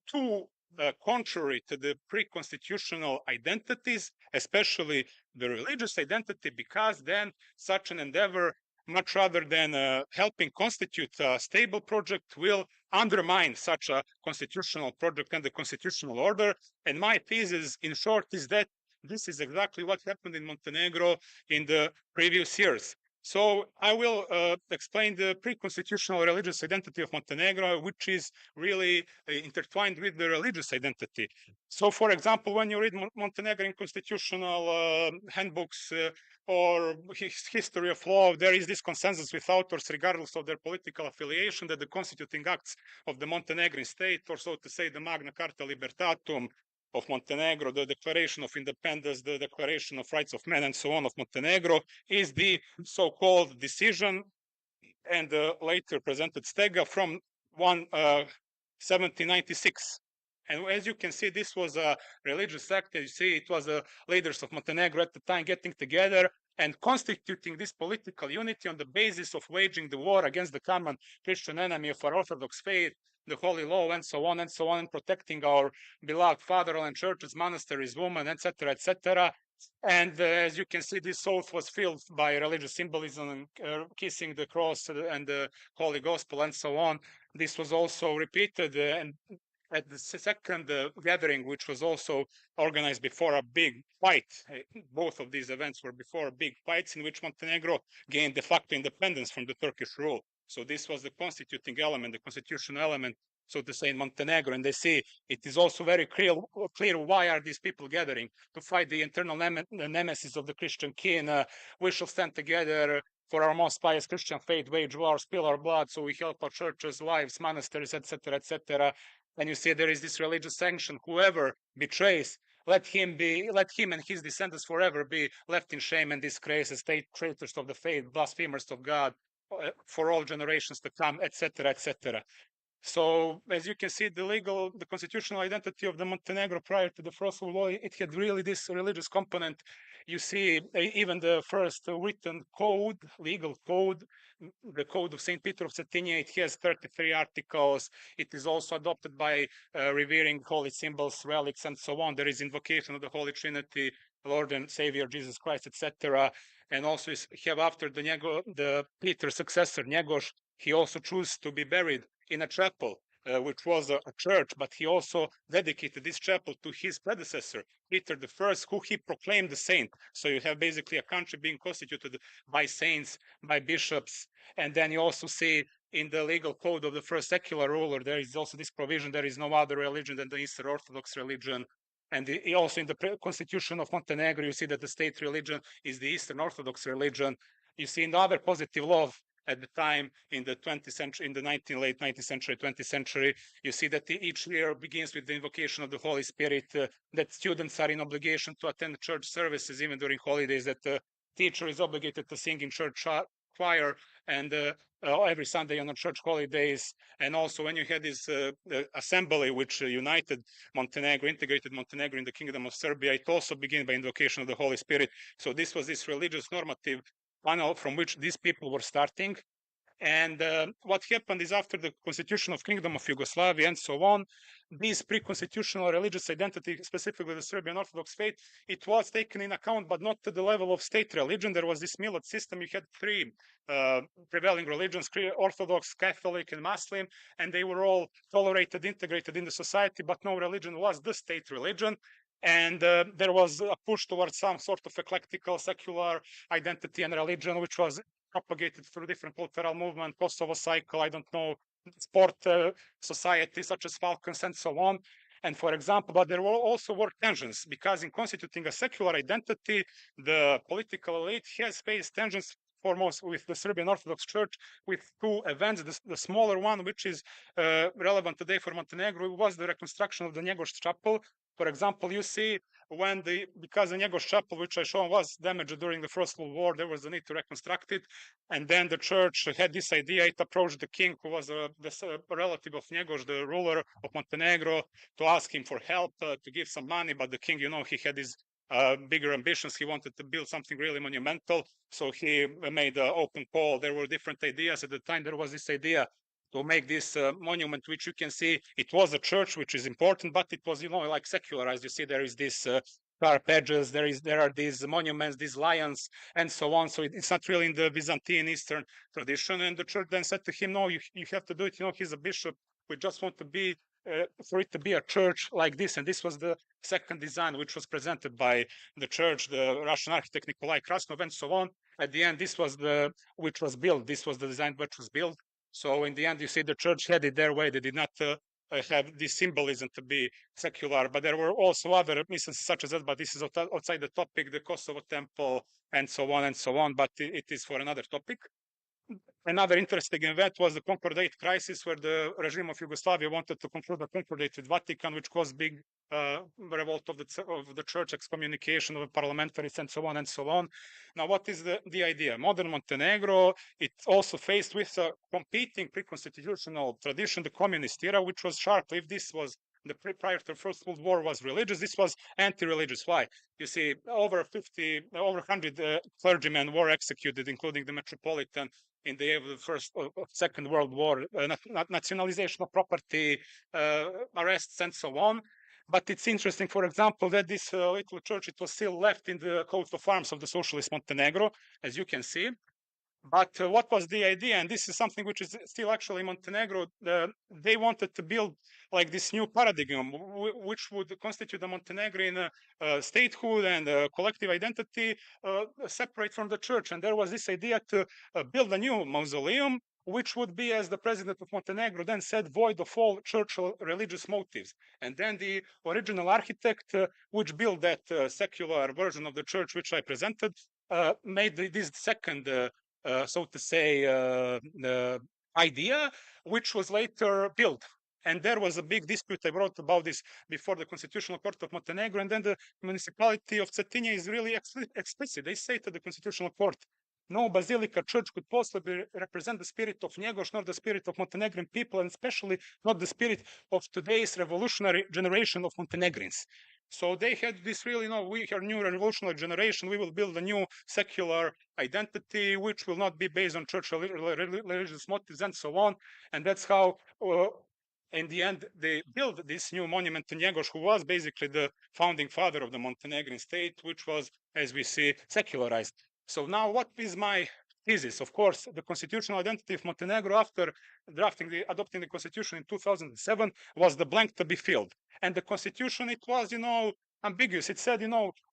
contrary to the pre-constitutional identities, especially the religious identity, because then such an endeavor, much rather than helping constitute a stable project, will undermine such a constitutional project and the constitutional order. And my thesis, in short, is that this is exactly what happened in Montenegro in the previous years. So I will explain the pre-constitutional religious identity of Montenegro, which is really intertwined with the religious identity. So, for example, when you read Montenegrin constitutional handbooks or history of law, there is this consensus with authors, regardless of their political affiliation, that the constituting acts of the Montenegrin state, or so to say, the Magna Carta Libertatum of Montenegro, the Declaration of Independence, the Declaration of Rights of Man, and so on of Montenegro, is the so-called decision and later presented stega from 1796. And as you can see, this was a religious act. As you see, it was the leaders of Montenegro at the time getting together and constituting this political unity on the basis of waging the war against the common Christian enemy of our Orthodox faith, the holy law, and so on, and protecting our beloved fatherland churches, monasteries, women, etc., etc. And as you can see, this oath was filled by religious symbolism, kissing the cross and the holy gospel, and so on. This was also repeated and at the second gathering, which was also organized before a big fight. Both of these events were before big fights in which Montenegro gained de facto independence from the Turkish rule. So this was the constituting element, the constitutional element, so to say, in Montenegro. And they see it is also very clear why are these people gathering? To fight the internal nemesis of the Christian king. We shall stand together for our most pious Christian faith, wage war, spill our blood, so we help our churches, wives, monasteries, etc., etc. And you see there is this religious sanction. Whoever betrays, let him and his descendants forever be left in shame and disgrace as state traitors of the faith, blasphemers of God, for all generations to come, etc., etc. So as you can see, the constitutional identity of the Montenegro prior to the First World War, it had really this religious component. You see, even the first written code, legal code, the Code of St. Peter of Cetinje, it has 33 articles. It is also adopted by revering holy symbols, relics, and so on. There is invocation of the Holy Trinity, Lord and Savior Jesus Christ, etc. And also have after the Peter's successor, Njegoš, he also chose to be buried in a chapel, which was a church, but he also dedicated this chapel to his predecessor, Peter I, who he proclaimed the saint. So you have basically a country being constituted by saints, by bishops, and then you also see in the legal code of the first secular ruler, there is also this provision, there is no other religion than the Eastern Orthodox religion. And also in the constitution of Montenegro, you see that the state religion is the Eastern Orthodox religion. You see in the other positive law at the time in the 20th century, in the late 19th century, 20th century, you see that each year begins with the invocation of the Holy Spirit, that students are in obligation to attend church services even during holidays, that the teacher is obligated to sing in church choir and every Sunday on church holidays. And also when you had this assembly which united Montenegro, integrated Montenegro in the Kingdom of Serbia, it also began by invocation of the Holy Spirit. So this was this religious normative panel from which these people were starting. And what happened is after the constitution of Kingdom of Yugoslavia and so on, this pre-constitutional religious identity, specifically the Serbian Orthodox faith, it was taken in account, but not to the level of state religion. There was this millet system. You had three prevailing religions, Orthodox, Catholic, and Muslim, and they were all tolerated, integrated in the society, but no religion was the state religion. And there was a push towards some sort of eclectical secular identity and religion, which was propagated through different cultural movements, Kosovo cycle, I don't know, sport societies such as Falcons and so on. And for example, but there were also tensions because in constituting a secular identity, the political elite has faced tensions foremost with the Serbian Orthodox Church with two events. The smaller one, which is relevant today for Montenegro, was the reconstruction of the Njegoš chapel. For example, you see when because the Njegoš chapel, which I shown, was damaged during the First World War, there was a need to reconstruct it. And then the church had this idea. It approached the king, who was a relative of Njegoš, the ruler of Montenegro, to ask him for help, to give some money. But the king, you know, he had his bigger ambitions. He wanted to build something really monumental. So he made an open call. There were different ideas. At the time, there was this idea to make this monument, which you can see, it was a church, which is important, but it was, you know, like secularized. You see, there is this sharp edges, there are these monuments, these lions, and so on. So it's not really in the Byzantine Eastern tradition. And the church then said to him, no, you have to do it. You know, he's a bishop. We just want to be, for it to be a church like this. And this was the second design, which was presented by the church, the Russian architect Nikolai Krasnov, and so on. At the end, this was which was built. This was the design which was built. So in the end, you see the church had it their way. They did not have this symbolism to be secular, but there were also other instances such as that, but this is outside the topic, the Kosovo temple, and so on and so on, but it is for another topic. Another interesting event was the Concordate crisis, where the regime of Yugoslavia wanted to conclude a concordate with Vatican, which caused big revolt of the church, excommunication of the parliamentaries, and so on and so on. Now, what is the idea? Modern Montenegro, it also faced with a competing pre-constitutional tradition, the communist era, which was sharp-lived. This was prior to the First World War was religious. This was anti-religious. Why? You see, over 100 clergymen were executed, including the Metropolitan, in the of the Second World War, nationalization of property, arrests, and so on. But it's interesting, for example, that this little church, it was still left in the coat of arms of the Socialist Montenegro, as you can see. But what was the idea? And this is something which is still actually Montenegro. They wanted to build like this new paradigm, which would constitute the Montenegrin statehood and collective identity separate from the church. And there was this idea to build a new mausoleum, which would be, as the president of Montenegro then said, void of all church religious motives. And then the original architect, which built that secular version of the church, which I presented, made this second so to say, idea, which was later built. And there was a big dispute. I wrote about this before the Constitutional Court of Montenegro. And then the municipality of Cetinje is really explicit. They say to the Constitutional Court, no basilica church could possibly represent the spirit of Njegoš, nor the spirit of Montenegrin people, and especially not the spirit of today's revolutionary generation of Montenegrins. So they had this really, we are new revolutionary generation. We will build a new secular identity, which will not be based on church religious motives and so on. And that's how, in the end, they built this new monument to Njegoš, who was basically the founding father of the Montenegrin state, which was, as we see, secularized. So now what is my thesis? Of course, the constitutional identity of Montenegro after adopting the constitution in 2007 was the blank to be filled. And the constitution, it was, ambiguous. It said,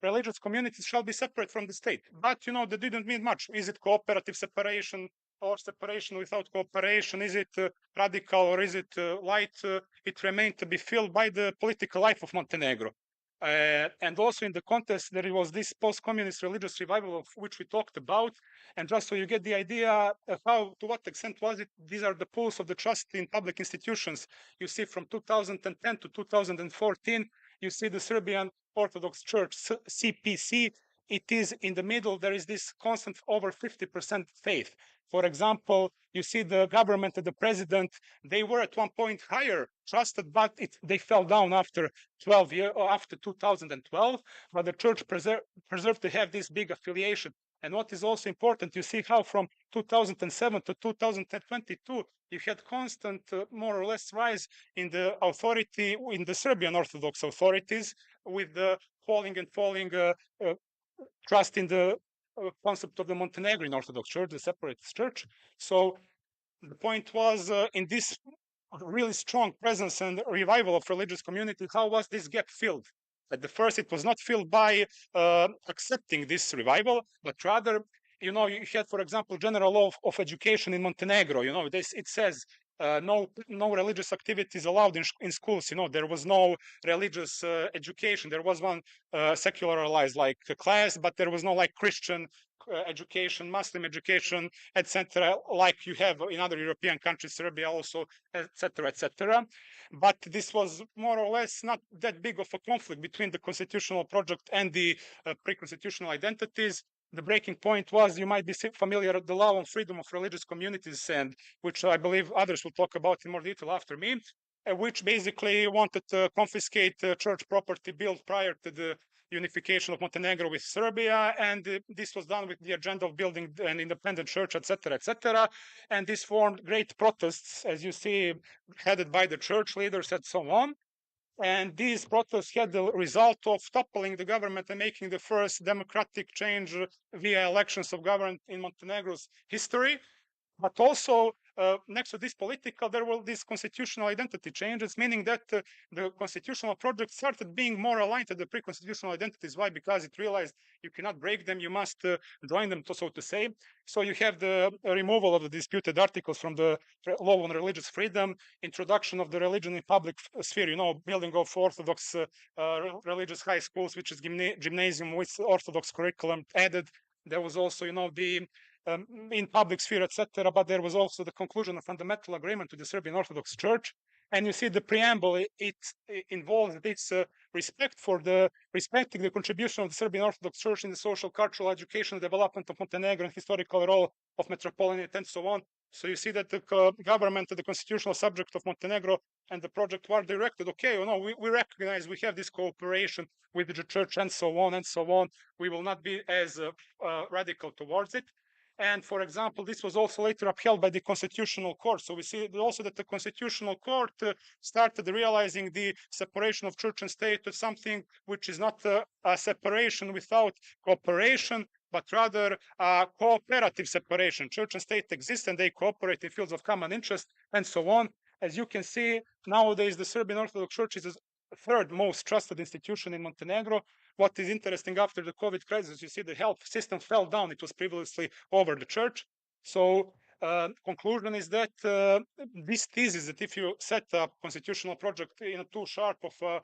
religious communities shall be separate from the state. But, that didn't mean much. Is it cooperative separation or separation without cooperation? Is it radical or is it light? It remained to be filled by the political life of Montenegro. And also in the context, there was this post-communist religious revival of which we talked about. And just so you get the idea of to what extent was it, these are the pools of the trust in public institutions. You see from 2010 to 2014, you see the Serbian Orthodox Church, CPC. It is in the middle, there is this constant over 50% faith. For example, you see the government and the president, they were at one point higher trusted, but they fell down after 12 years, or after 2012, but the church preserved to have this big affiliation. And what is also important, you see how from 2007 to 2022, you had constant, more or less, rise in the authority, in the Serbian Orthodox authorities, with the falling trust in the concept of the Montenegrin Orthodox Church, the separatist church. So the point was, in this really strong presence and revival of religious community, how was this gap filled? At the first, it was not filled by accepting this revival, but rather, you had, for example, general law of education in Montenegro. It says no religious activities allowed in schools. There was no religious education. There was one secularized like class, but there was no like Christian education, Muslim education, etc., like you have in other European countries, Serbia also, etc., etc. But this was more or less not that big of a conflict between the constitutional project and the pre-constitutional identities. The breaking point was, you might be familiar with the law on freedom of religious communities, and which I believe others will talk about in more detail after me, which basically wanted to confiscate church property built prior to the unification of Montenegro with Serbia, and this was done with the agenda of building an independent church, etc., etc. And this formed great protests, as you see, headed by the church leaders and so on. And these protests had the result of toppling the government and making the first democratic change via elections of government in Montenegro's history. But also, next to this political, there were these constitutional identity changes, meaning that the constitutional project started being more aligned to the pre-constitutional identities. Why? Because it realized you cannot break them, you must join them, so to say. So you have the removal of the disputed articles from the law on religious freedom, introduction of the religion in public sphere, building of Orthodox religious high schools, which is gymnasium with Orthodox curriculum added. There was also, the in public sphere, etc. But there was also the conclusion of fundamental agreement with the Serbian Orthodox Church. And you see the preamble, it involves this respecting the contribution of the Serbian Orthodox Church in the social, cultural, educational development of Montenegro and historical role of metropolitan and so on. So you see that the government, the constitutional subject of Montenegro and the project were directed, okay, we recognize we have this cooperation with the church and so on and so on. We will not be as radical towards it. And for example, this was also later upheld by the Constitutional Court. So we see also that the Constitutional Court started realizing the separation of church and state as something which is not a separation without cooperation, but rather a cooperative separation. Church and state exist and they cooperate in fields of common interest and so on. As you can see, nowadays the Serbian Orthodox Church is the third most trusted institution in Montenegro. What is interesting, after the COVID crisis, you see the health system fell down. It was previously over the church. So conclusion is that this thesis that if you set a constitutional project in a too sharp of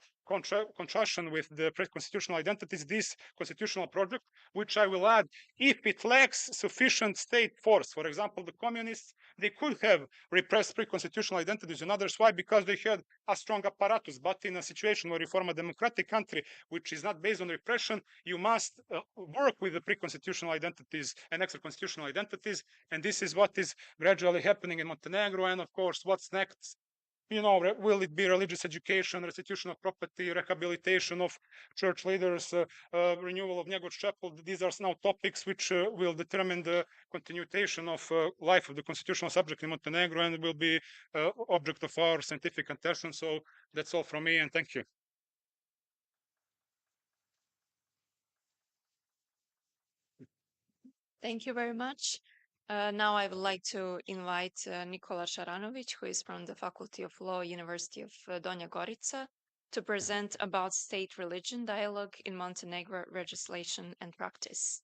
contrastion with the pre-constitutional identities, this constitutional project, which I will add, if it lacks sufficient state force, for example, the communists, they could have repressed pre-constitutional identities and others. Why? Because they had a strong apparatus. But in a situation where you form a democratic country, which is not based on repression, you must work with the pre-constitutional identities and extra-constitutional identities. And this is what is gradually happening in Montenegro. And of course, what's next? You know, will it be religious education, restitution of property, rehabilitation of church leaders, renewal of Njegoš Chapel? These are now topics which will determine the continuation of life of the constitutional subject in Montenegro and will be object of our scientific attention. So that's all from me, and thank you. Thank you very much. Now I would like to invite Nikola Šaranović, who is from the Faculty of Law, University of Donja Gorica, to present about state religion dialogue in Montenegro, legislation and practice.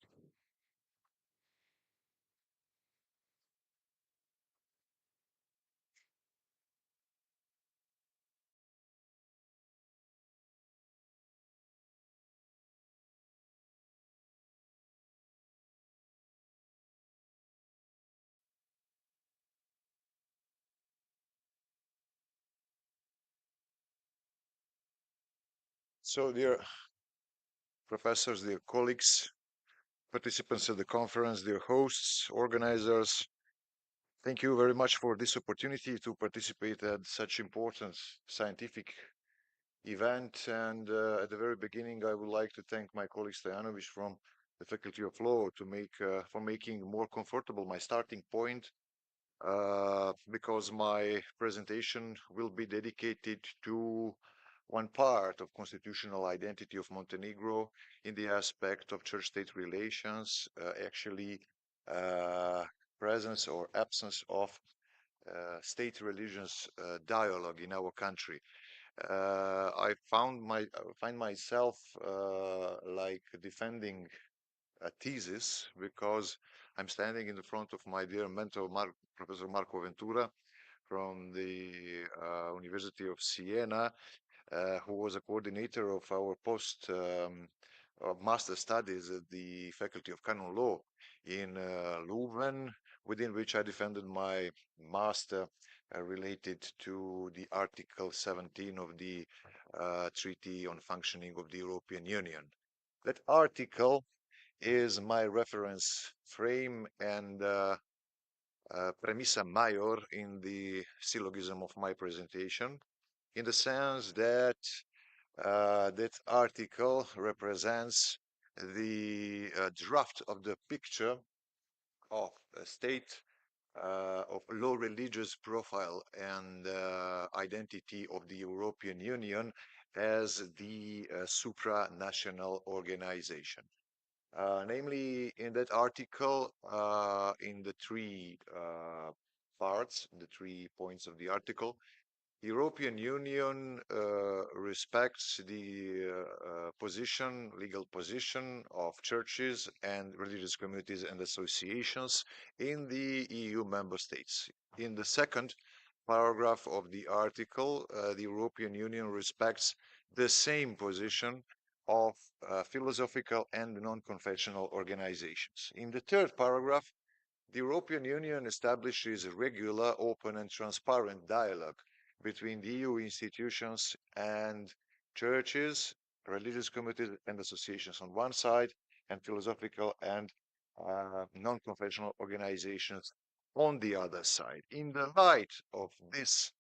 So, dear professors, dear colleagues, participants of the conference, dear hosts, organizers, thank you very much for this opportunity to participate at such important scientific event. And at the very beginning, I would like to thank my colleague Stojanovic from the Faculty of Law for making more comfortable my starting point, because my presentation will be dedicated to one part of constitutional identity of Montenegro in the aspect of church-state relations, actually presence or absence of state religions dialogue in our country. I find myself like defending a thesis because I'm standing in the front of my dear mentor, Professor Marco Ventura from the University of Siena, who was a coordinator of our master studies at the Faculty of Canon Law in Leuven, within which I defended my master related to the Article 17 of the Treaty on Functioning of the European Union. That article is my reference frame and premissa major in the syllogism of my presentation, in the sense that that article represents the draft of the picture of a state of low religious profile and identity of the European Union as the supranational organization. Namely, in that article, in the three parts, the 3 points of the article, the European Union respects the legal position of churches and religious communities and associations in the EU member states. In the second paragraph of the article, the European Union respects the same position of philosophical and non-confessional organizations. In the third paragraph, the European Union establishes a regular, open and transparent dialogue between the EU institutions and churches, religious communities and associations on one side, and philosophical and non-confessional organizations on the other side. In the light of this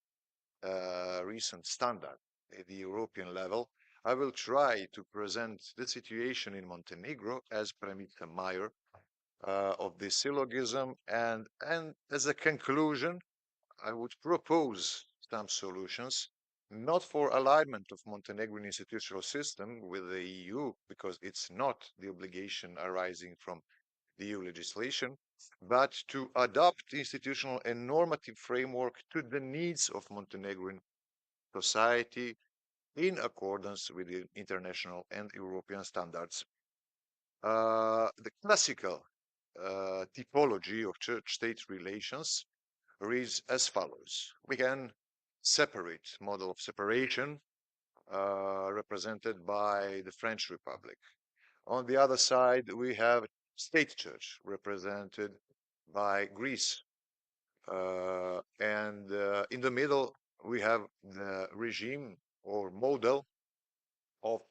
recent standard at the European level, I will try to present the situation in Montenegro as premissa major of this syllogism, and as a conclusion, I would propose some solutions not for alignment of Montenegrin institutional system with the EU, because it's not the obligation arising from the EU legislation, but to adopt institutional and normative framework to the needs of Montenegrin society in accordance with the international and European standards. The classical typology of church-state relations reads as follows. We can separate model of separation represented by the French Republic. On the other side, we have state church represented by Greece. And in the middle, we have the regime or model of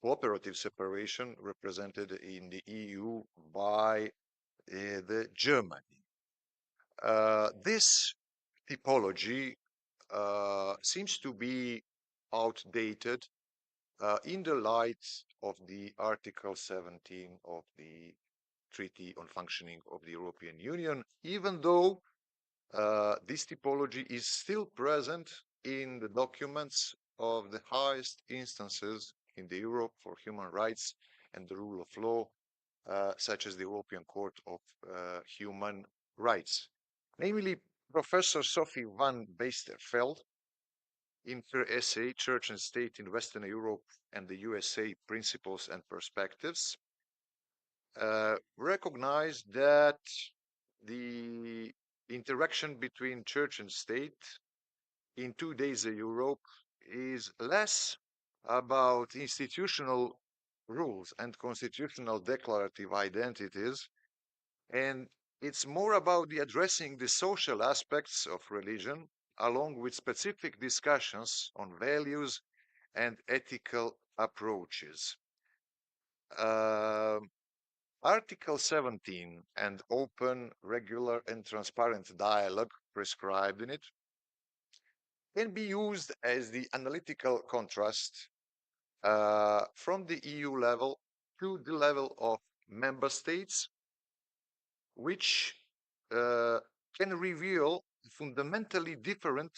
cooperative separation represented in the EU by the Germany. This typology seems to be outdated in the light of the Article 17 of the Treaty on Functioning of the European Union, even though this typology is still present in the documents of the highest instances in the Europe for human rights and the rule of law, such as the European Court of Human Rights. Namely, Professor Sophie van Westerveld, in her essay, Church and State in Western Europe and the USA, Principles and Perspectives, recognized that the interaction between church and state in today's Europe is less about institutional rules and constitutional declarative identities, and it's more about the addressing the social aspects of religion, along with specific discussions on values and ethical approaches. Article 17 and open, regular, and transparent dialogue prescribed in it can be used as the analytical contrast from the EU level to the level of member states, which can reveal fundamentally different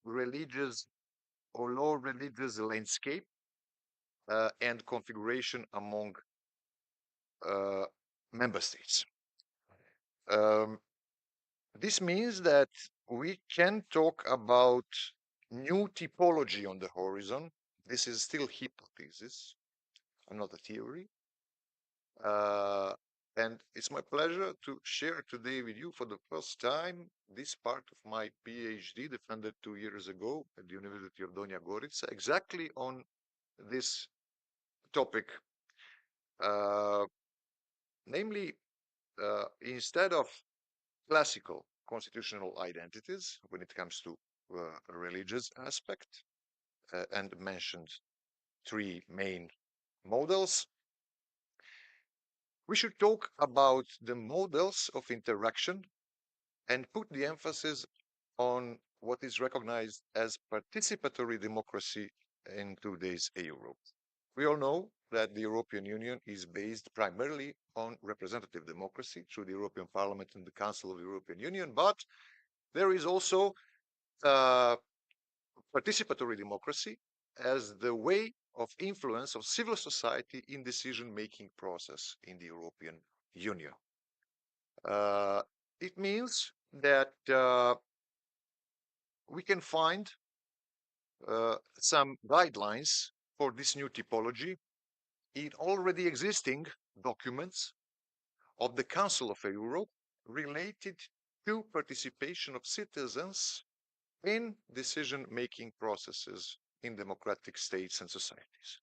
religious or low religious landscape and configuration among member states. This means that we can talk about new typology on the horizon. This is still hypothesis and not a theory. And it's my pleasure to share today with you for the first time this part of my PhD defended 2 years ago at the University of Donja Gorica, exactly on this topic. Namely, instead of classical constitutional identities when it comes to a religious aspect, and mentioned 3 main models, we should talk about the models of interaction and put the emphasis on what is recognized as participatory democracy in today's Europe. We all know that the European Union is based primarily on representative democracy through the European Parliament and the Council of the European Union, but there is also participatory democracy as the way of influence of civil society in decision-making process in the European Union. It means that we can find some guidelines for this new typology in already existing documents of the Council of Europe related to participation of citizens in decision-making processes in democratic states and societies.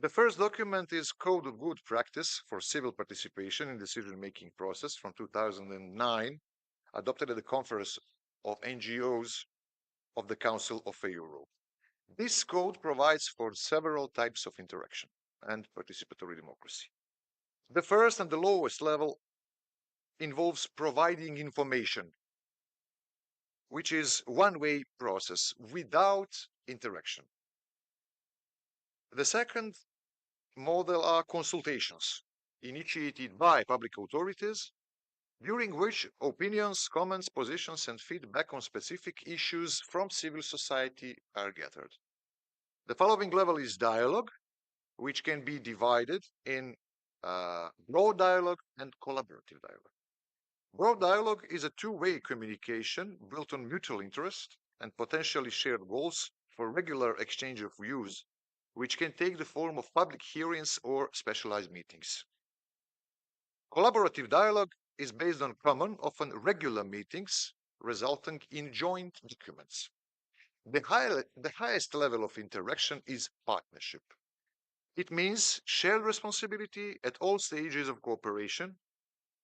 The first document is Code of Good Practice for Civil Participation in Decision-Making Process from 2009, adopted at the Conference of NGOs of the Council of Europe. This code provides for several types of interaction and participatory democracy. The first and the lowest level involves providing information, which is one-way process without interaction. The second model are consultations initiated by public authorities during which opinions, comments, positions, and feedback on specific issues from civil society are gathered. The following level is dialogue, which can be divided in broad dialogue and collaborative dialogue. Broad dialogue is a two-way communication built on mutual interest and potentially shared goals for regular exchange of views, which can take the form of public hearings or specialized meetings. Collaborative dialogue is based on common, often regular meetings, resulting in joint documents. The highest level of interaction is partnership. It means shared responsibility at all stages of cooperation,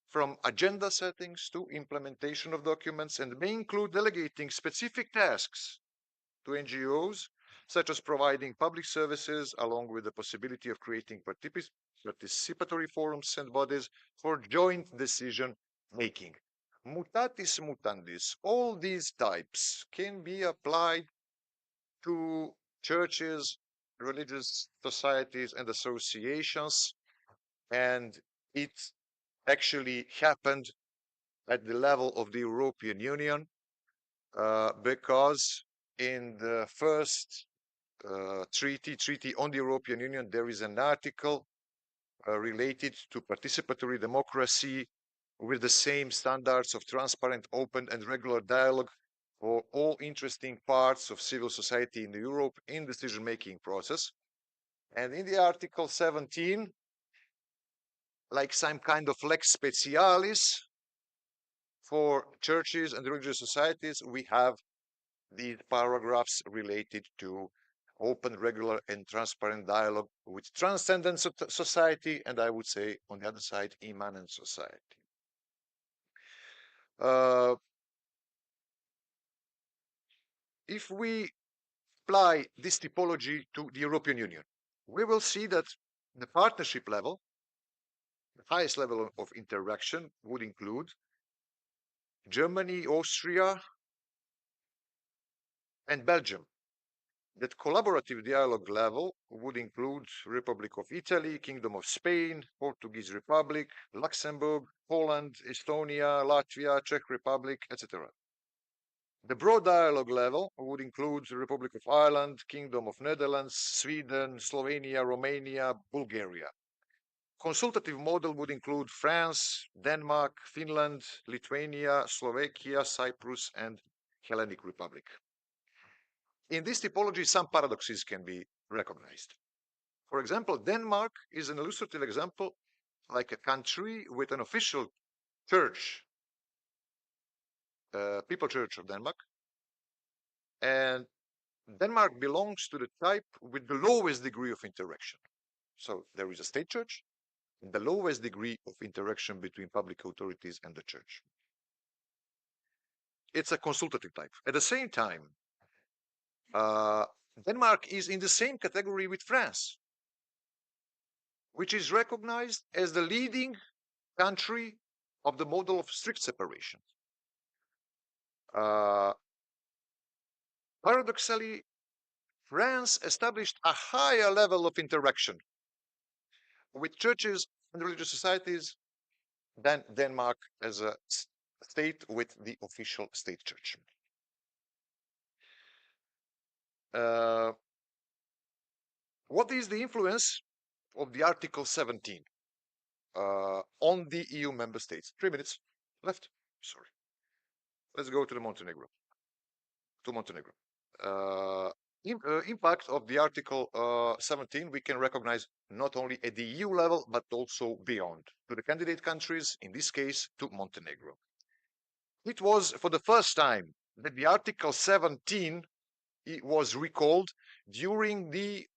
from agenda settings to implementation of documents, and may include delegating specific tasks to NGOs, such as providing public services, along with the possibility of creating participatory forums and bodies for joint decision making. Mutatis mutandis, all these types can be applied to churches, religious societies, and associations, and it actually happened at the level of the European Union because in the first treaty on the European Union, there is an article related to participatory democracy with the same standards of transparent, open, and regular dialogue for all interesting parts of civil society in Europe in decision-making process. And in the Article 17, like some kind of lex specialis for churches and religious societies, we have these paragraphs related to open, regular, and transparent dialogue with transcendent society, and I would say, on the other side, immanent society. If we apply this typology to the European Union, we will see that the partnership level, the highest level of interaction, would include Germany, Austria, and Belgium. That collaborative dialogue level would include Republic of Italy, Kingdom of Spain, Portuguese Republic, Luxembourg, Poland, Estonia, Latvia, Czech Republic, etc. The broad dialogue level would include the Republic of Ireland, Kingdom of Netherlands, Sweden, Slovenia, Romania, Bulgaria. Consultative model would include France, Denmark, Finland, Lithuania, Slovakia, Cyprus, and Hellenic Republic. In this typology, some paradoxes can be recognized. For example, Denmark is an illustrative example, like a country with an official church, People Church of Denmark, and Denmark belongs to the type with the lowest degree of interaction. So there is a state church, and the lowest degree of interaction between public authorities and the church. It's a consultative type. At the same time, Denmark is in the same category with France, which is recognized as the leading country of the model of strict separation. Paradoxally, France established a higher level of interaction with churches and religious societies than Denmark as a state with the official state church. What is the influence of the Article 17 on the EU member states? 3 minutes left. Sorry. Let's go to Montenegro. Impact of the Article 17 we can recognize not only at the EU level, but also beyond, to the candidate countries, in this case, to Montenegro. It was for the first time that the Article 17 was recalled during the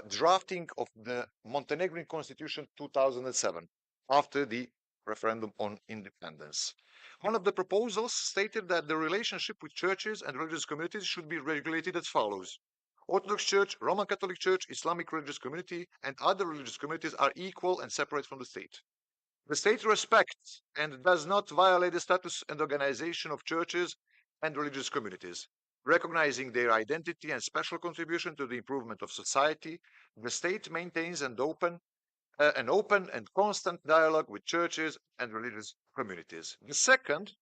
drafting of the Montenegrin Constitution 2007, after the referendum on independence. One of the proposals stated that the relationship with churches and religious communities should be regulated as follows. Orthodox Church, Roman Catholic Church, Islamic religious community, and other religious communities are equal and separate from the state. The state respects and does not violate the status and organization of churches and religious communities. Recognizing their identity and special contribution to the improvement of society, the state maintains an open an open and constant dialogue with churches and religious communities. The second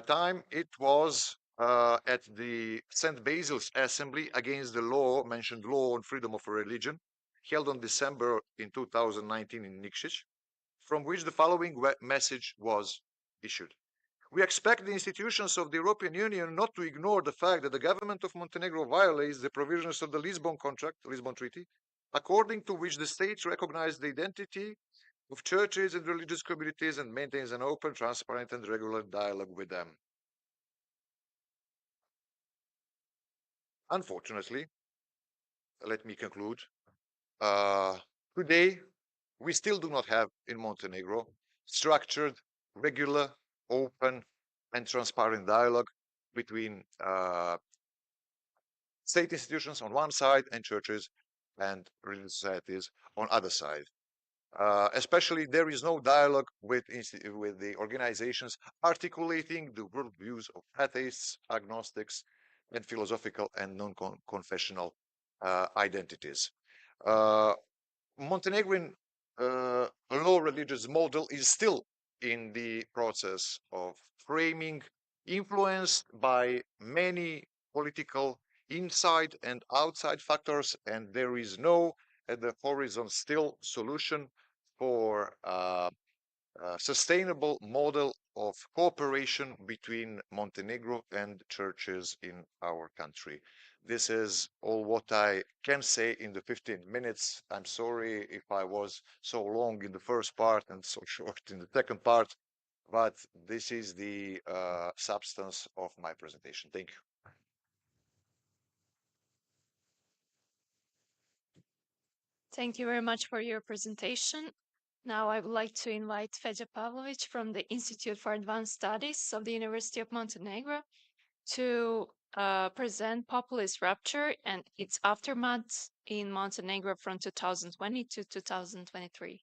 time it was at the St. Basil's Assembly against the mentioned law on freedom of religion, held on December in 2019 in Nikšić, from which the following message was issued. We expect the institutions of the European Union not to ignore the fact that the government of Montenegro violates the provisions of the Lisbon Treaty, according to which the state recognizes the identity of churches and religious communities and maintains an open, transparent, and regular dialogue with them. Unfortunately, let me conclude. Today, we still do not have in Montenegro structured, regular, open, and transparent dialogue between state institutions on one side and churches and religious societies on other side. Especially, there is no dialogue with the organizations articulating the worldviews of atheists, agnostics, and philosophical and non-confessional identities. Montenegrin law religious model is still in the process of framing, influenced by many political inside and outside factors, and there is no at the horizon still solution for a sustainable model of cooperation between Montenegro and churches in our country. This is all what I can say in the 15 minutes. I'm sorry if I was so long in the first part and so short in the second part, but this is the substance of my presentation. Thank you. Thank you very much for your presentation. Now I would like to invite Feđa Pavlović from the Institute for Advanced Studies of the University of Montenegro to present populist rupture and its aftermath in Montenegro from 2020 to 2023.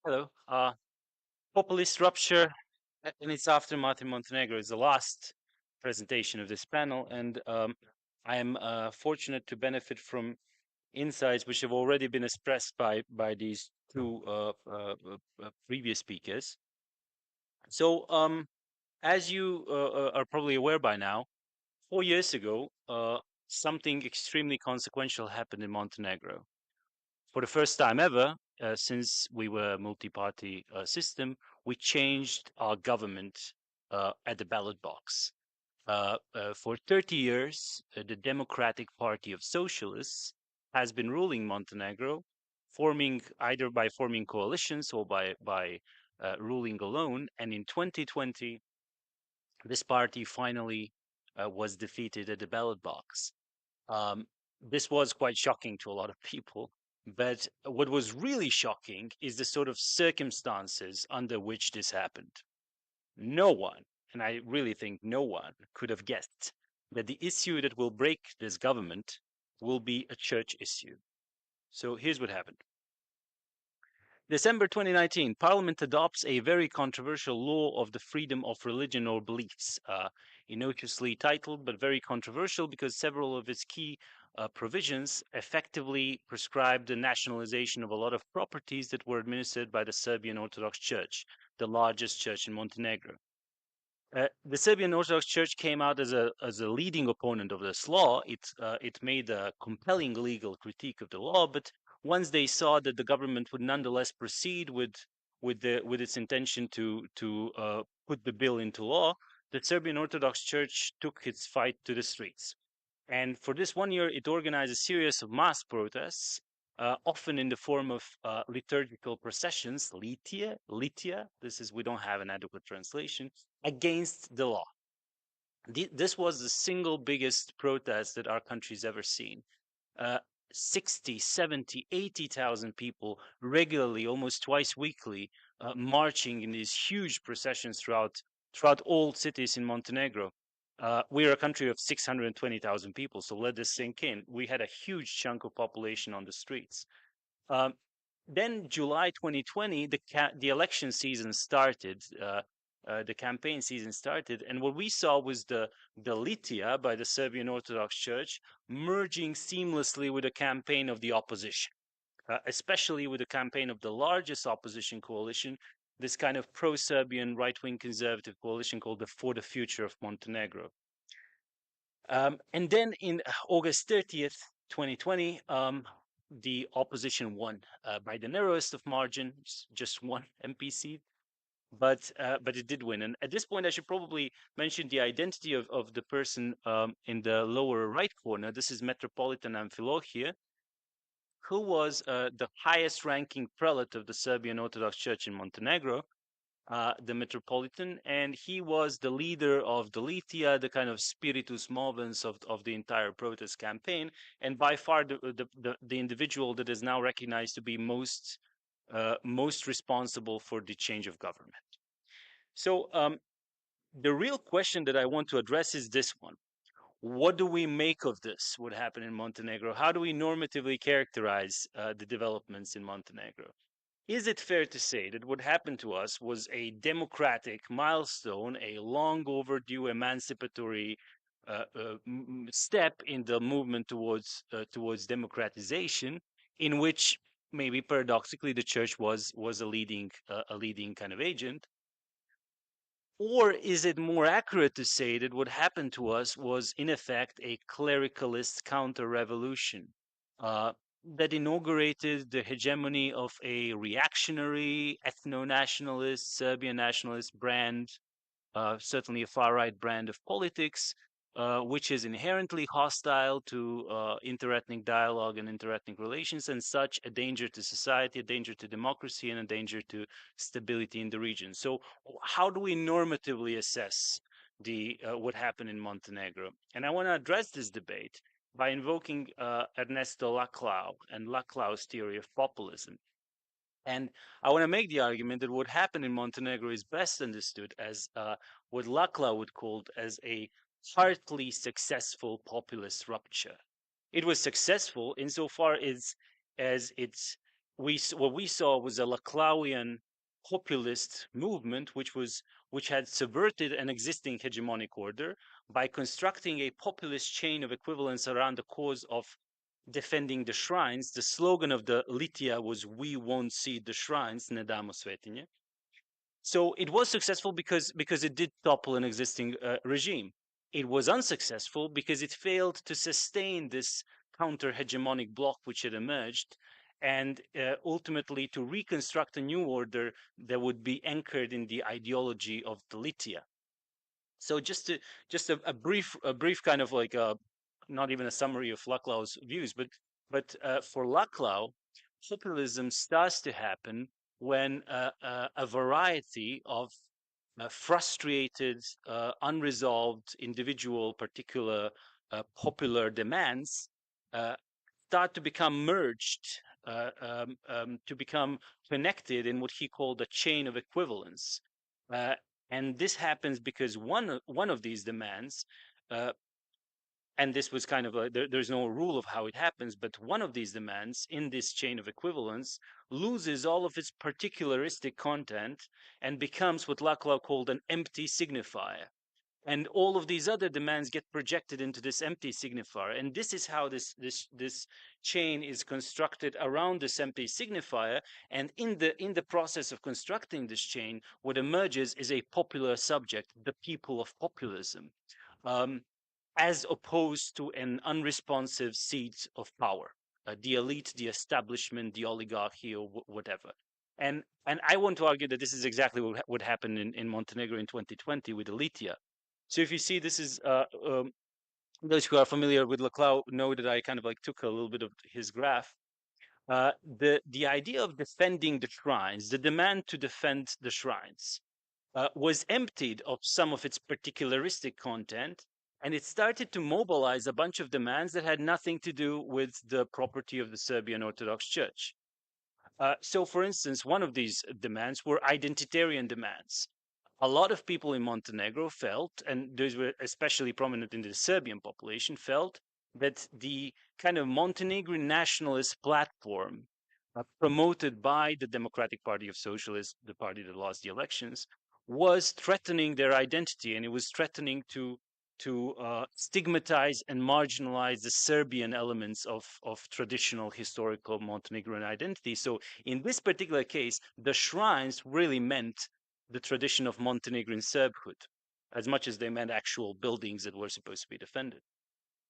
Hello. Populist rupture and its aftermath in Montenegro is the last presentation of this panel, and I am fortunate to benefit from insights which have already been expressed by these two previous speakers. So, as you are probably aware by now, 4 years ago, something extremely consequential happened in Montenegro. For the first time ever, since we were a multi-party system, we changed our government at the ballot box. For 30 years, the Democratic Party of Socialists has been ruling Montenegro, either by forming coalitions or by ruling alone. And in 2020, this party finally was defeated at the ballot box. This was quite shocking to a lot of people. But what was really shocking is the sort of circumstances under which this happened. No one, and I really think no one, could have guessed that the issue that will break this government will be a church issue. So here's what happened. December 2019, Parliament adopts a very controversial law of the freedom of religion or beliefs, innocuously titled, but very controversial because several of its key provisions effectively prescribed the nationalization of a lot of properties that were administered by the Serbian Orthodox Church, the largest church in Montenegro. The Serbian Orthodox Church came out as a leading opponent of this law. It made a compelling legal critique of the law, but once they saw that the government would nonetheless proceed with its intention to put the bill into law, the Serbian Orthodox Church took its fight to the streets. And for this 1 year, it organized a series of mass protests, often in the form of liturgical processions, litia. We don't have an adequate translation, against the law. This was the single biggest protest that our country's ever seen. 60, 70, 80,000 people regularly, almost twice weekly, marching in these huge processions throughout all cities in Montenegro. We're a country of 620,000 people, so let this sink in. We had a huge chunk of population on the streets. Then July 2020, the election season started. The campaign season started, and what we saw was the Litia by the Serbian Orthodox Church merging seamlessly with the campaign of the opposition, especially with the campaign of the largest opposition coalition, this kind of pro-Serbian right-wing conservative coalition called the For the Future of Montenegro. And then in August 30th, 2020, the opposition won by the narrowest of margins, just one MP seat. But it did win. And at this point, I should probably mention the identity of the person in the lower right corner. This is Metropolitan Amfilohije, who was the highest ranking prelate of the Serbian Orthodox Church in Montenegro, the Metropolitan, and he was the leader of the Litia, the kind of spiritus movens of the entire protest campaign, and by far the individual that is now recognized to be most responsible for the change of government. So the real question that I want to address is this one. What do we make of this, what happened in Montenegro? How do we normatively characterize the developments in Montenegro? Is it fair to say that what happened to us was a democratic milestone, a long overdue emancipatory step in the movement towards democratization, in which maybe paradoxically the church was a leading kind of agent? Or is it more accurate to say that what happened to us was, in effect, a clericalist counter-revolution that inaugurated the hegemony of a reactionary, ethno-nationalist, Serbian nationalist brand, certainly a far-right brand of politics, which is inherently hostile to interethnic dialogue and interethnic relations, and such a danger to society, a danger to democracy, and a danger to stability in the region. So how do we normatively assess what happened in Montenegro? And I want to address this debate by invoking Ernesto Laclau and Laclau's theory of populism. And I want to make the argument that what happened in Montenegro is best understood as what Laclau would call as a partly successful populist rupture. It was successful insofar as what we saw was a Laclauian populist movement which had subverted an existing hegemonic order by constructing a populist chain of equivalence around the cause of defending the shrines. The slogan of the Litia was "We won't cede the shrines, ne damo svetinje." So it was successful because it did topple an existing regime. It was unsuccessful because it failed to sustain this counter-hegemonic bloc which had emerged, and ultimately to reconstruct a new order that would be anchored in the ideology of the Litia. So just a brief kind of like not even a summary of Laclau's views, but for Laclau, populism starts to happen when a variety of frustrated, unresolved, individual, particular popular demands start to become merged, to become connected in what he called a chain of equivalence. And this happens because one of these demands, and this was kind of there's no rule of how it happens, but one of these demands in this chain of equivalence loses all of its particularistic content and becomes what Laclau called an empty signifier. And all of these other demands get projected into this empty signifier. And this is how this chain is constructed around this empty signifier. And in the process of constructing this chain, what emerges is a popular subject, the people of populism, as opposed to an unresponsive seat of power, the elite, the establishment, the oligarchy, or whatever. And I want to argue that this is exactly what happened in Montenegro in 2020 with the Litia. So if you see, this is those who are familiar with Laclau know that I kind of like took a little bit of his graph. The idea of defending the shrines, the demand to defend the shrines, was emptied of some of its particularistic content, and it started to mobilize a bunch of demands that had nothing to do with the property of the Serbian Orthodox Church. So, for instance, one of these demands were identitarian demands. A lot of people in Montenegro felt, and those were especially prominent in the Serbian population, felt that the kind of Montenegrin nationalist platform promoted by the Democratic Party of Socialists, the party that lost the elections, was threatening their identity, and it was threatening to stigmatize and marginalize the Serbian elements of traditional historical Montenegrin identity. So in this particular case, the shrines really meant the tradition of Montenegrin Serbhood, as much as they meant actual buildings that were supposed to be defended.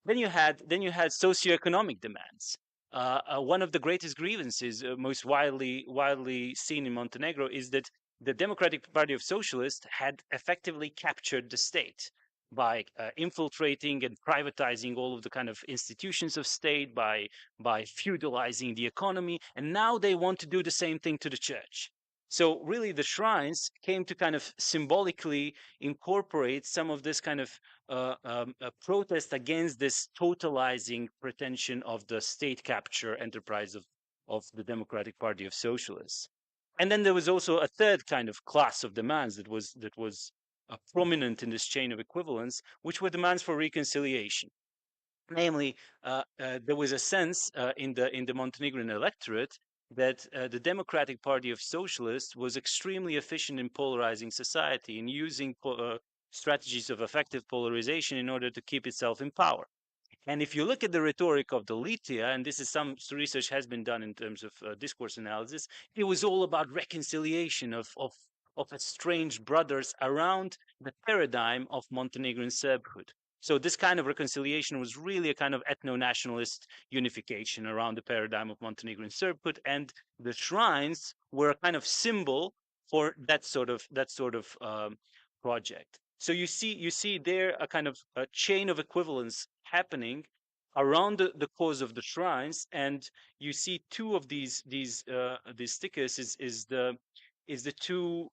Then you had socioeconomic demands. One of the greatest grievances, most widely seen in Montenegro, is that the Democratic Party of Socialists had effectively captured the state by infiltrating and privatizing all of the kind of institutions of state, by feudalizing the economy, and now they want to do the same thing to the church. So really, the shrines came to kind of symbolically incorporate some of this kind of protest against this totalizing pretension of the state capture enterprise of the Democratic Party of Socialists. And then there was also a third kind of class of demands that was prominent in this chain of equivalence, which were demands for reconciliation. Namely, there was a sense in the Montenegrin electorate that the Democratic Party of Socialists was extremely efficient in polarizing society and using strategies of effective polarization in order to keep itself in power. And if you look at the rhetoric of the Litia, and this is some research has been done in terms of discourse analysis, it was all about reconciliation of estranged brothers around the paradigm of Montenegrin Serbhood. So this kind of reconciliation was really a kind of ethno-nationalist unification around the paradigm of Montenegrin Serbhood, and the shrines were a kind of symbol for that sort of project. So you see there a kind of a chain of equivalence happening around the cause of the shrines, and you see two of these stickers is the two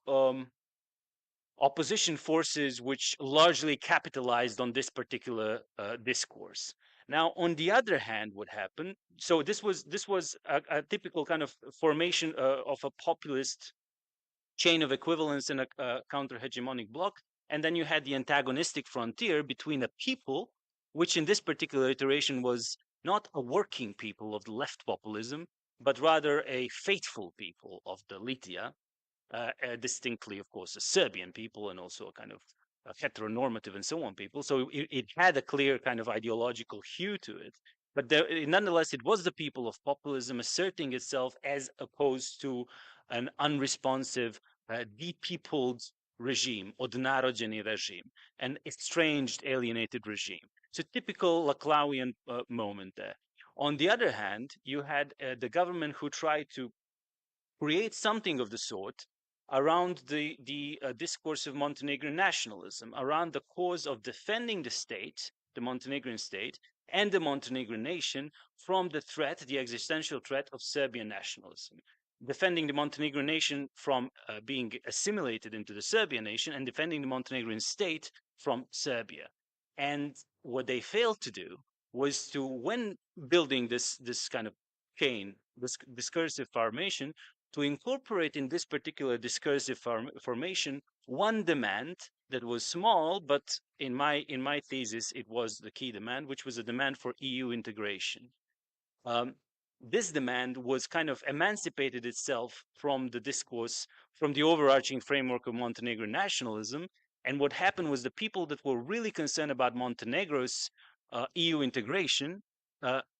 opposition forces which largely capitalized on this particular discourse. Now, on the other hand, what happened? So this was a typical kind of formation of a populist chain of equivalence in a counter-hegemonic bloc, and then you had the antagonistic frontier between a people, which in this particular iteration was not a working people of the left populism, but rather a faithful people of the Litia, distinctly, of course, a Serbian people and also a kind of a heteronormative and so on people. So it had a clear kind of ideological hue to it. But nonetheless, it was the people of populism asserting itself as opposed to an unresponsive, depeopled regime, odnarođeni regime, an estranged, alienated regime. So typical Laclauian moment there. On the other hand, you had the government who tried to create something of the sort around the discourse of Montenegrin nationalism, around the cause of defending the state, the Montenegrin state, and the Montenegrin nation from the threat, the existential threat of Serbian nationalism. Defending the Montenegrin nation from being assimilated into the Serbian nation, and defending the Montenegrin state from Serbia. And what they failed to do was to, when building this kind of chain, this discursive formation, to incorporate in this particular discursive formation one demand that was small, but in my thesis, it was the key demand, which was a demand for EU integration. This demand was kind of emancipated itself from the discourse, from the overarching framework of Montenegrin nationalism. And what happened was the people that were really concerned about Montenegro's EU integration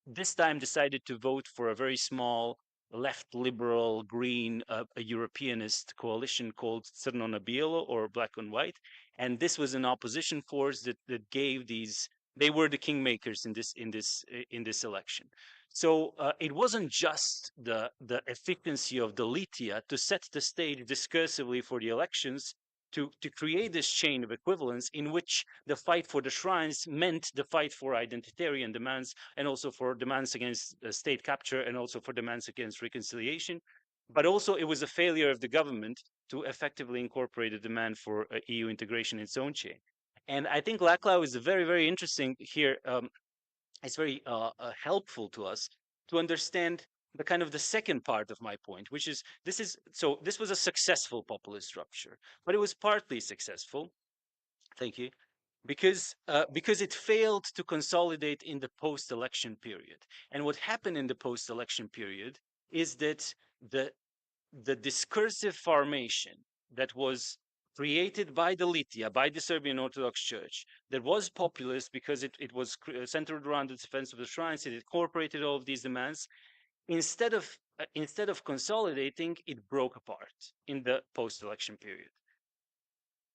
this time decided to vote for a very small left liberal green a Europeanist coalition called Crno na Bielo, or black on white, and this was an opposition force that gave these. They were the kingmakers in this election. So it wasn't just the efficiency of the Litia to set the stage discursively for the elections, to create this chain of equivalence in which the fight for the shrines meant the fight for identitarian demands, and also for demands against state capture, and also for demands against reconciliation. but also it was a failure of the government to effectively incorporate the demand for EU integration in its own chain. And I think Laclau is very, very interesting here. It's very helpful to us to understand the kind of the second part of my point, which is this was a successful populist rupture, but it was partly successful. Thank you. Because it failed to consolidate in the post-election period. And what happened in the post-election period is that the discursive formation that was created by the Litya, by the Serbian Orthodox Church, that was populist because it was centered around the defense of the shrines, it incorporated all of these demands. Instead of consolidating, it broke apart in the post-election period.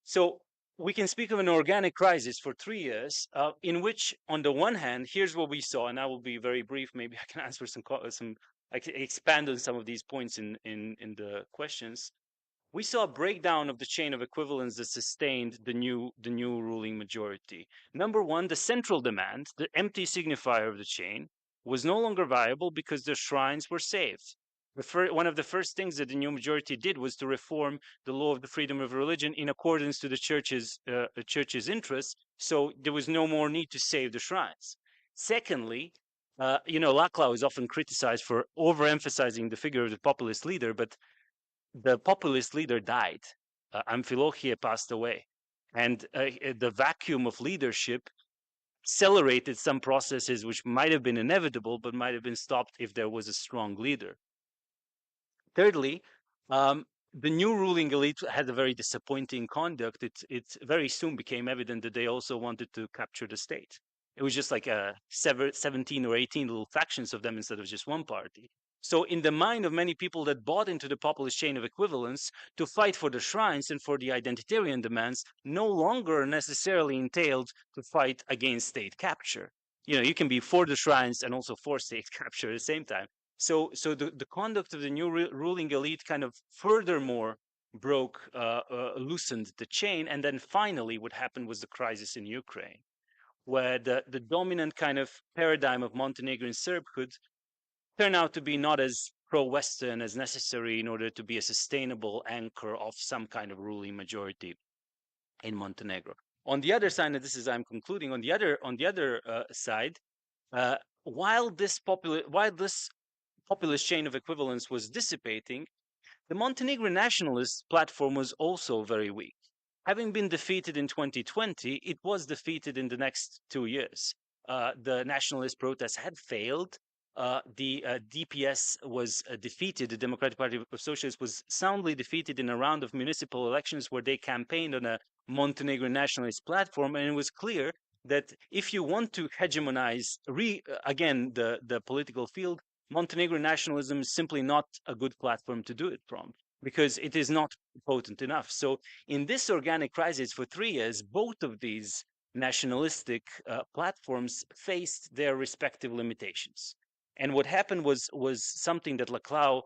So we can speak of an organic crisis for 3 years, in which, on the one hand, here's what we saw, and I will be very brief. Maybe I can answer I can expand on some of these points in the questions. We saw a breakdown of the chain of equivalence that sustained the new ruling majority. Number one, the central demand, the empty signifier of the chain, was no longer viable because the shrines were saved. One of the first things that the new majority did was to reform the law of the freedom of religion in accordance to the church's interests. So there was no more need to save the shrines. Secondly, Laclau is often criticized for overemphasizing the figure of the populist leader, but the populist leader died. Amphilochia passed away, and the vacuum of leadership accelerated some processes which might have been inevitable, but might have been stopped if there was a strong leader. Thirdly, the new ruling elite had a very disappointing conduct. It very soon became evident that they also wanted to capture the state. It was just like 17 or 18 little factions of them instead of just one party. So in the mind of many people that bought into the populist chain of equivalence, to fight for the shrines and for the identitarian demands no longer necessarily entailed to fight against state capture. You can be for the shrines and also for state capture at the same time. So the conduct of the new ruling elite kind of furthermore loosened the chain. And then finally what happened was the crisis in Ukraine, where the dominant kind of paradigm of Montenegrin Serbhood turned out to be not as pro-Western as necessary in order to be a sustainable anchor of some kind of ruling majority in Montenegro. On the other side, and this is I'm concluding, on the other side, while this populist chain of equivalence was dissipating, the Montenegrin nationalist platform was also very weak. Having been defeated in 2020, it was defeated in the next 2 years. The nationalist protests had failed. The DPS was defeated. The Democratic Party of Socialists was soundly defeated in a round of municipal elections where they campaigned on a Montenegrin nationalist platform. And it was clear that if you want to hegemonize again the political field, Montenegrin nationalism is simply not a good platform to do it from, because it is not potent enough. So in this organic crisis for 3 years, both of these nationalistic platforms faced their respective limitations. And what happened was something that Laclau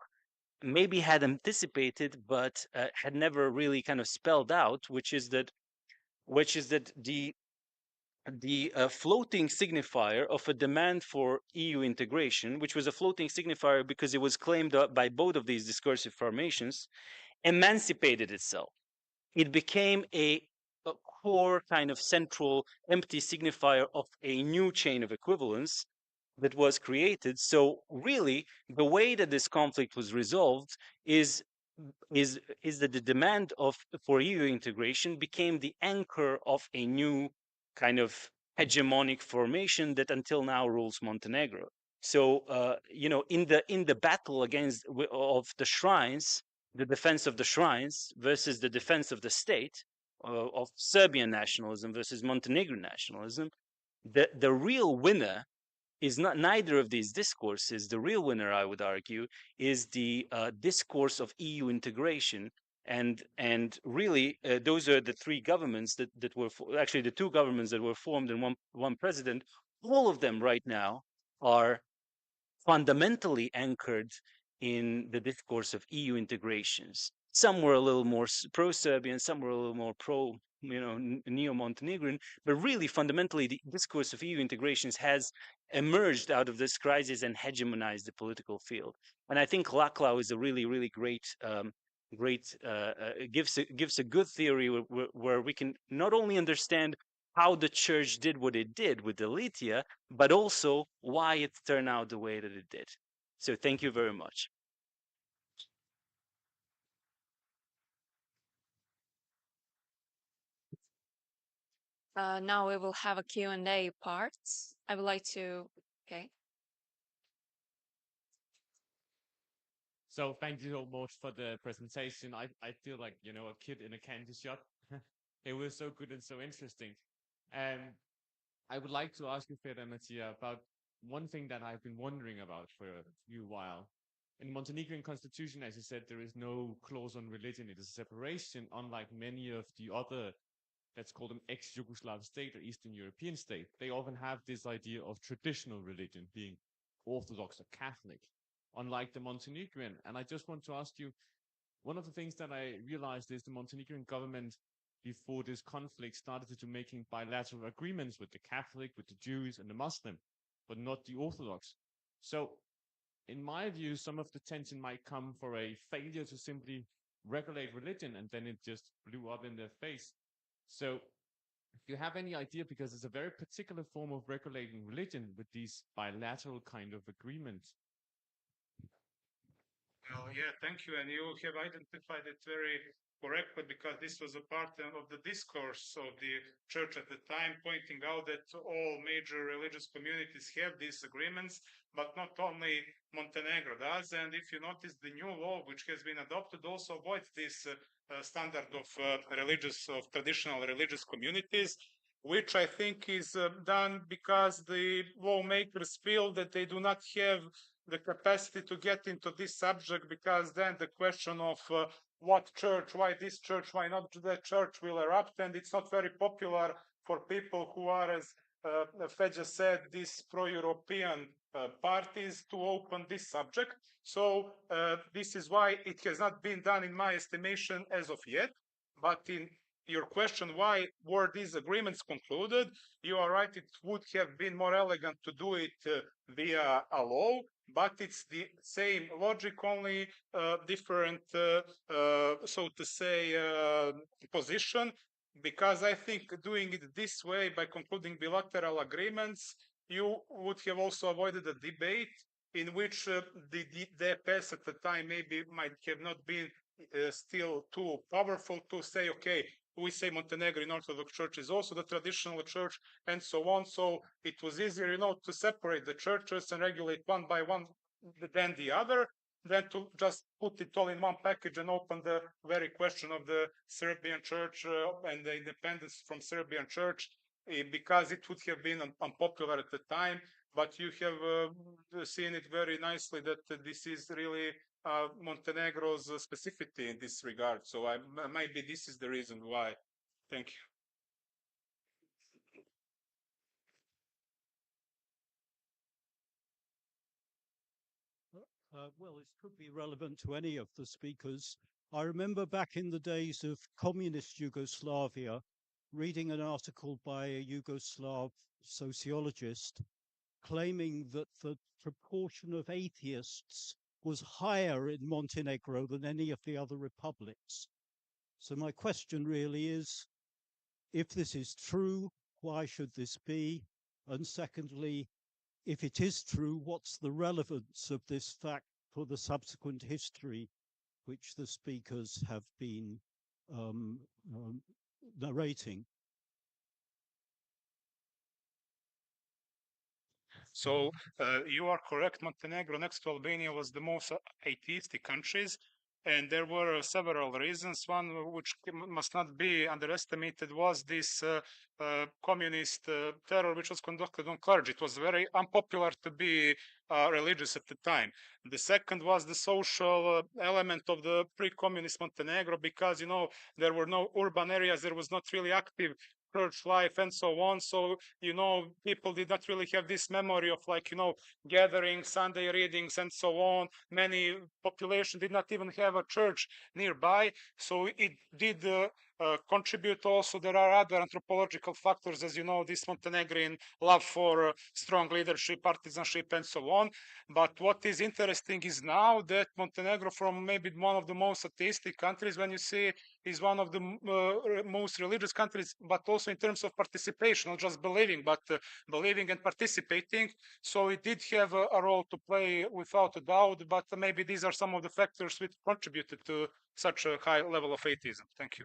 maybe had anticipated, but had never really kind of spelled out, which is that the floating signifier of a demand for EU integration, which was a floating signifier because it was claimed by both of these discursive formations, emancipated itself. It became a core kind of central empty signifier of a new chain of equivalence that was created. So really, the way that this conflict was resolved is that the demand for EU integration became the anchor of a new kind of hegemonic formation that until now rules Montenegro. So in the battle of the shrines, the defense of the shrines versus the defense of the state, of Serbian nationalism versus Montenegrin nationalism, the real winner is neither of these discourses. The real winner, I would argue, is the discourse of EU integration. And really, those are the three governments that were actually the two governments that were formed and one president. All of them right now are fundamentally anchored in the discourse of EU integrations. Some were a little more pro-Serbian, some were a little more neo-Montenegrin, but really fundamentally the discourse of EU integrations has emerged out of this crisis and hegemonized the political field. And I think Laclau is a really great gives a good theory where we can not only understand how the church did what it did with the Litia, but also why it turned out the way that it did. So thank you very much. Now we will have a Q&A part. I would like to, okay. So thank you so much for the presentation. I feel like, you know, a kid in a candy shop. It was so good and so interesting. I would like to ask you, Fede and Mattia, about one thing that I've been wondering about for a few while. In the Montenegrin constitution, as you said, there is no clause on religion. It is a separation, unlike many of the other, let's call them ex-Yugoslav state or Eastern European state. They often have this idea of traditional religion, being Orthodox or Catholic, unlike the Montenegrin. And I just want to ask you, one of the things that I realized is the Montenegrin government, before this conflict, started to making bilateral agreements with the Catholic, with the Jews and the Muslim, but not the Orthodox. So in my view, some of the tension might come for a failure to simply regulate religion, and then it just blew up in their face. So do you have any idea, because it's a very particular form of regulating religion with these bilateral kind of agreements? Well, yeah, thank you. And you have identified it very correctly, because this was a part of the discourse of the church at the time, pointing out that all major religious communities have these agreements, but not only Montenegro does. And if you notice, the new law which has been adopted also avoids this standard of traditional religious communities, which I think is done because the lawmakers feel that they do not have the capacity to get into this subject, because then the question of what church, why this church, why not that church will erupt, and it's not very popular for people who are, as Feja said, these pro-European parties to open this subject. So this is why it has not been done, in my estimation, as of yet. But in your question, why were these agreements concluded? You are right, it would have been more elegant to do it via a law, but it's the same logic, only different, so to say, position. Because I think doing it this way, by concluding bilateral agreements, you would have also avoided a debate in which the DPS at the time maybe might have not been still too powerful to say, okay, we say Montenegrin Orthodox Church is also the traditional church, and so on. So it was easier, to separate the churches and regulate one by one than the other, than to just put it all in one package and open the very question of the Serbian church and the independence from Serbian church, because it would have been unpopular at the time. But you have seen it very nicely that this is really Montenegro's specificity in this regard. So maybe this is the reason why. Thank you. Well, it could be relevant to any of the speakers. I remember back in the days of communist Yugoslavia, reading an article by a Yugoslav sociologist claiming that the proportion of atheists was higher in Montenegro than any of the other republics. So my question really is, if this is true, why should this be? And secondly, if it is true, what's the relevance of this fact for the subsequent history which the speakers have been narrating? So you are correct. Montenegro, next to Albania, was the most atheistic countries. And there were several reasons. One which must not be underestimated was this communist terror which was conducted on clergy. It was very unpopular to be religious at the time. The second was the social element of the pre-communist Montenegro, because, there were no urban areas, there was not really active church life and so on. So, people did not really have this memory of gatherings, Sunday readings and so on. Many population did not even have a church nearby. So it did contribute also. There are other anthropological factors, as you know, this Montenegrin love for strong leadership, partisanship, and so on. But what is interesting is now that Montenegro, from maybe one of the most atheistic countries, when you see, is one of the most religious countries, but also in terms of participation, not just believing, but believing and participating. So it did have a role to play without a doubt, but maybe these are some of the factors which contributed to such a high level of atheism. Thank you.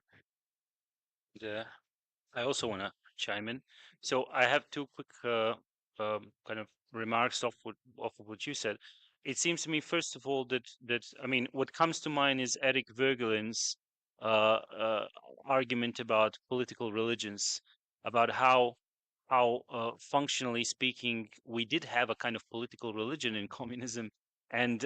I also want to chime in. So I have two quick kind of remarks off of what you said. It seems to me, first of all, that I mean, what comes to mind is Eric Voegelin's argument about political religions, about how functionally speaking, we did have a kind of political religion in communism, and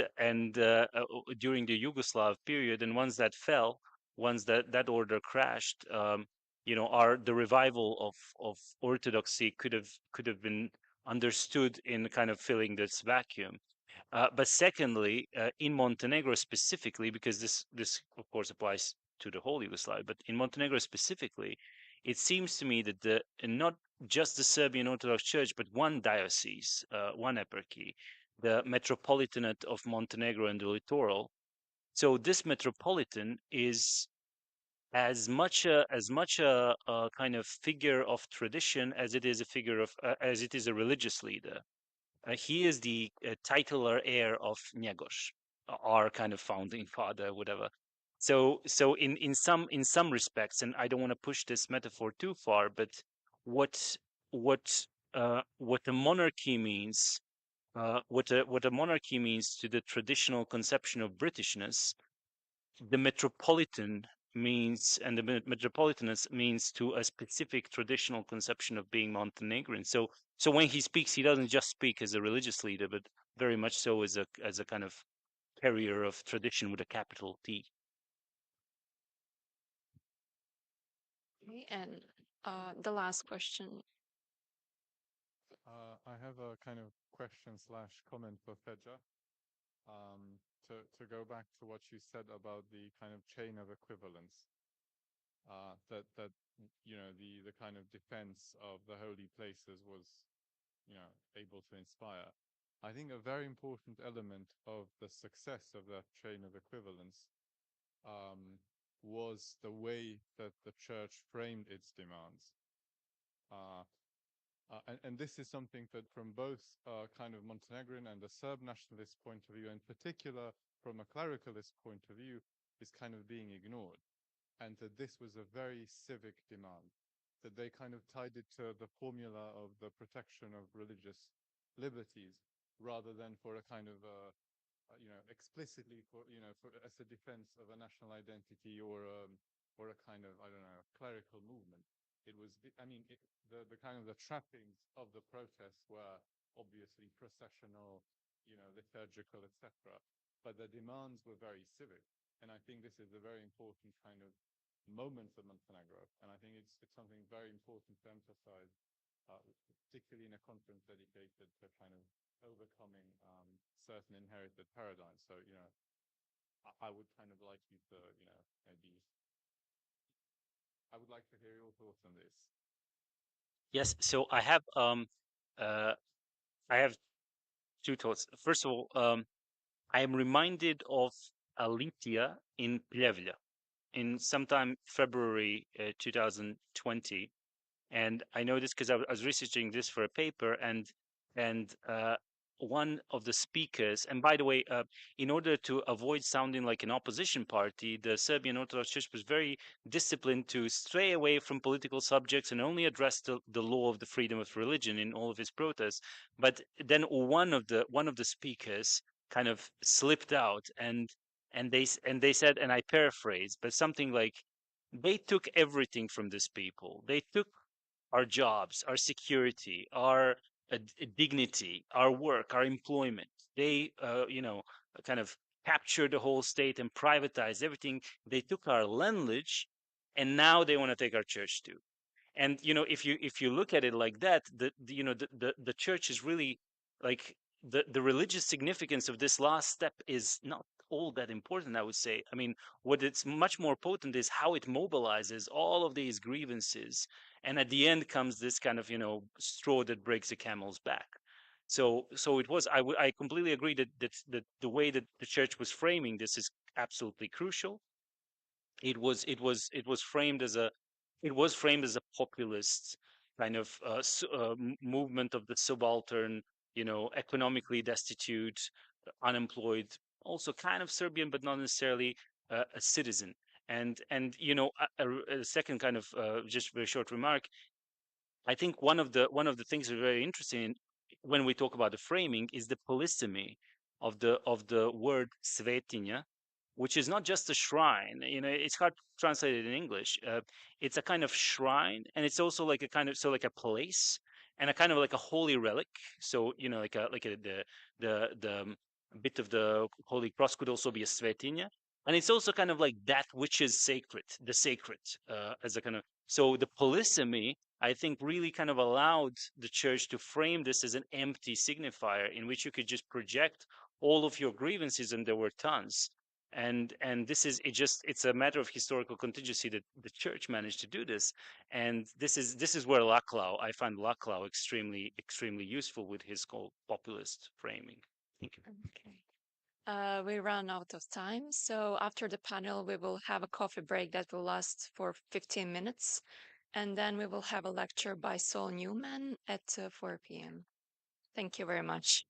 during the Yugoslav period, and once that fell, once that order crashed, the revival of orthodoxy could have been understood in kind of filling this vacuum. But secondly, in Montenegro specifically, because this of course applies to the whole Yugoslavia, but in Montenegro specifically, it seems to me that not just the Serbian Orthodox Church, but one diocese, one eparchy, the Metropolitanate of Montenegro and the Littoral. So this metropolitan is as much a kind of figure of tradition as it is a figure of as it is a religious leader. He is the titular heir of Njegoš, our kind of founding father, whatever. So in some respects, and I don't want to push this metaphor too far, but what a monarchy means, what a monarchy means to the traditional conception of Britishness, the metropolitan means, and the metropolitanus means to a specific traditional conception of being Montenegrin. So when he speaks, he doesn't just speak as a religious leader, but very much so as a kind of carrier of tradition with a capital T. Okay, and the last question. I have a kind of question / comment for Feja. To go back to what you said about the kind of chain of equivalence, that the kind of defense of the holy places was able to inspire. I think a very important element of the success of that chain of equivalence was the way that the church framed its demands. And this is something that from both kind of Montenegrin and the Serb nationalist point of view, in particular from a clericalist point of view, is kind of being ignored. And that this was a very civic demand, that they kind of tied it to the formula of the protection of religious liberties, rather than for a kind of, explicitly as a defense of a national identity or a kind of, I don't know, clerical movement. It was, the kind of the trappings of the protests were obviously processional, liturgical, etc. But the demands were very civic. And I think this is a very important kind of moment for Montenegro. And I think it's something very important to emphasize, particularly in a conference dedicated to kind of overcoming certain inherited paradigms. So, I would kind of like you to, maybe I would like to hear your thoughts on this. Yes, so I have two thoughts. First of all, I am reminded of a Litia in Pljevlja in sometime February 2020, and I know this because I was researching this for a paper, and one of the speakers, and by the way, in order to avoid sounding like an opposition party, the Serbian Orthodox Church was very disciplined to stray away from political subjects and only address the law of the freedom of religion in all of its protests. But then one of the speakers kind of slipped out, and they said, and I paraphrase, but something like, they took everything from these people. They took our jobs, our security, our dignity, our work, our employment. They, kind of captured the whole state and privatized everything. They took our language, and now they want to take our church too. And if you look at it like that, the church is really like the religious significance of this last step is not all that important, I would say. I mean, what it's much more potent is how it mobilizes all of these grievances, and at the end comes this kind of straw that breaks the camel's back. So it was. I completely agree that the way that the church was framing this is absolutely crucial. It was framed as a populist kind of movement of the subaltern, economically destitute, unemployed, also kind of Serbian, but not necessarily a citizen. And a second kind of just very short remark. I think one of the things that are very interesting when we talk about the framing is the polysemy of the word svetinja, which is not just a shrine. It's hard to translate it in English. It's a kind of shrine, and it's also like a kind of like a place and a kind of like a holy relic. So the bit of the Holy Cross could also be a svetinja, and it's also kind of like that which is sacred, the sacred, as a kind of. So the polysemy, I think, really kind of allowed the church to frame this as an empty signifier in which you could just project all of your grievances, and there were tons. And this is it's a matter of historical contingency that the church managed to do this. And this is where I find Laclau extremely useful with his called populist framing. Thank you. Okay. We run out of time, so after the panel we will have a coffee break that will last for 15 minutes, and then we will have a lecture by Saul Newman at 4 p.m. Thank you very much.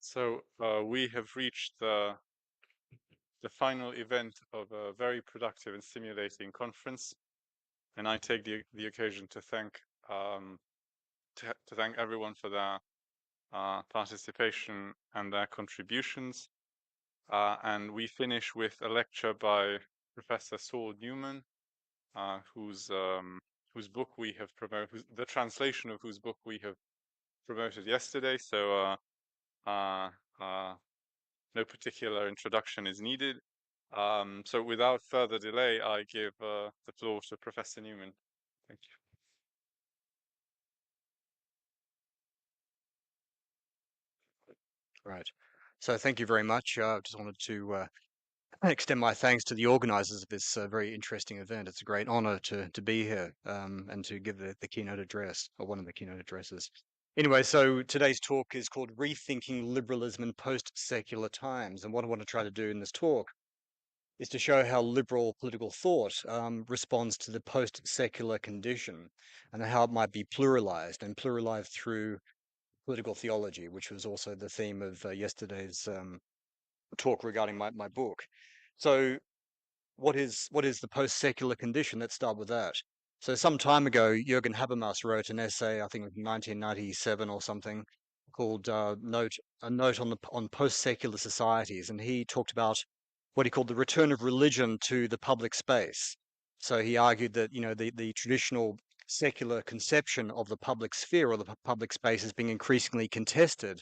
So we have reached the final event of a very productive and stimulating conference, and I take the occasion to thank everyone for their participation and their contributions. And we finish with a lecture by Professor Saul Newman, whose book we have promoted, the translation of whose book we have promoted yesterday. So no particular introduction is needed. So without further delay, I give the floor to Professor Newman. Thank you. Right. So thank you very much. I just wanted to extend my thanks to the organizers of this very interesting event. It's a great honor to be here and to give the keynote address, or one of the keynote addresses. Anyway, so today's talk is called Rethinking Liberalism in Post-Secular Times. And what I want to try to do in this talk is to show how liberal political thought responds to the post-secular condition and how it might be pluralized through political theology, which was also the theme of yesterday's talk regarding my book. So what is the post-secular condition? Let's start with that. So some time ago, Jürgen Habermas wrote an essay, I think in 1997 or something, called a note on post-secular societies, and he talked about what he called the return of religion to the public space. So he argued that the traditional secular conception of the public sphere or the public space is being increasingly contested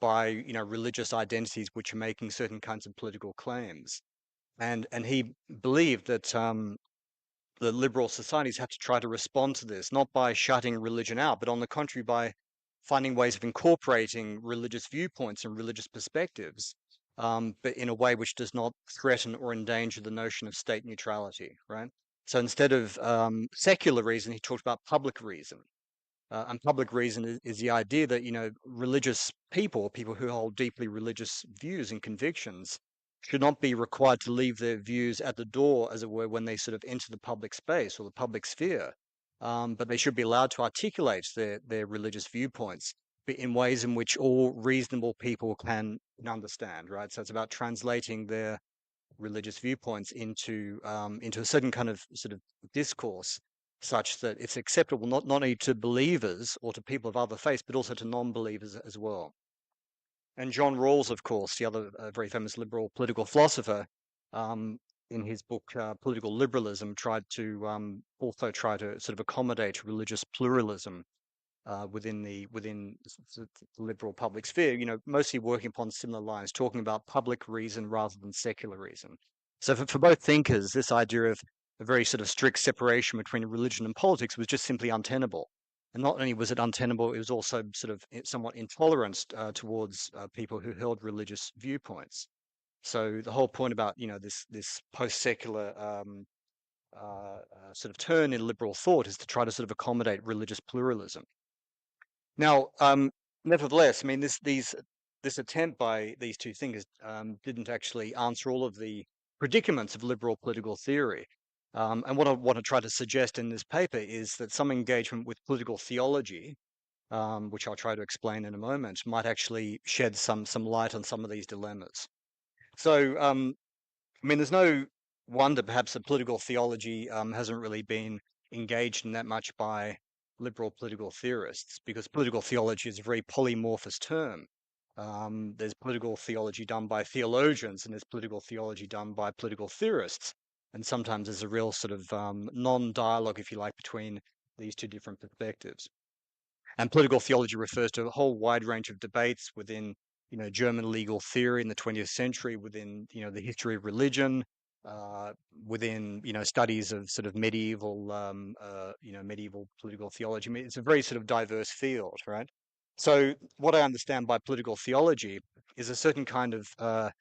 by religious identities which are making certain kinds of political claims, and he believed that the liberal societies have to try to respond to this, not by shutting religion out, but on the contrary, by finding ways of incorporating religious viewpoints and religious perspectives, but in a way which does not threaten or endanger the notion of state neutrality, right? So instead of secular reason, he talked about public reason. And public reason is the idea that, religious people who hold deeply religious views and convictions should not be required to leave their views at the door, as it were, when they sort of enter the public space or the public sphere. But they should be allowed to articulate their religious viewpoints in ways in which all reasonable people can understand, right? So it's about translating their religious viewpoints into a certain kind of sort of discourse, such that it's acceptable not only to believers or to people of other faiths, but also to non-believers as well. And John Rawls, of course, the other very famous liberal political philosopher, in his book Political Liberalism, tried to sort of accommodate religious pluralism within the liberal public sphere, mostly working upon similar lines, talking about public reason rather than secular reason. So for both thinkers, this idea of a very sort of strict separation between religion and politics was just simply untenable. And not only was it untenable, it was also sort of somewhat intolerant towards people who held religious viewpoints. So the whole point about this post-secular sort of turn in liberal thought is to try to sort of accommodate religious pluralism. Now, nevertheless, I mean, this attempt by these two thinkers didn't actually answer all of the predicaments of liberal political theory. And what I want to try to suggest in this paper is that some engagement with political theology, which I'll try to explain in a moment, might actually shed some light on some of these dilemmas. So, I mean, there's no wonder perhaps that political theology hasn't really been engaged in that much by liberal political theorists, because political theology is a very polymorphous term. There's political theology done by theologians, and there's political theology done by political theorists. And sometimes there's a real sort of non-dialogue, if you like, between these two different perspectives. And political theology refers to a whole wide range of debates within, German legal theory in the 20th century, within, the history of religion, within, studies of sort of medieval, medieval political theology. I mean, it's a very sort of diverse field, right? So what I understand by political theology is a certain kind of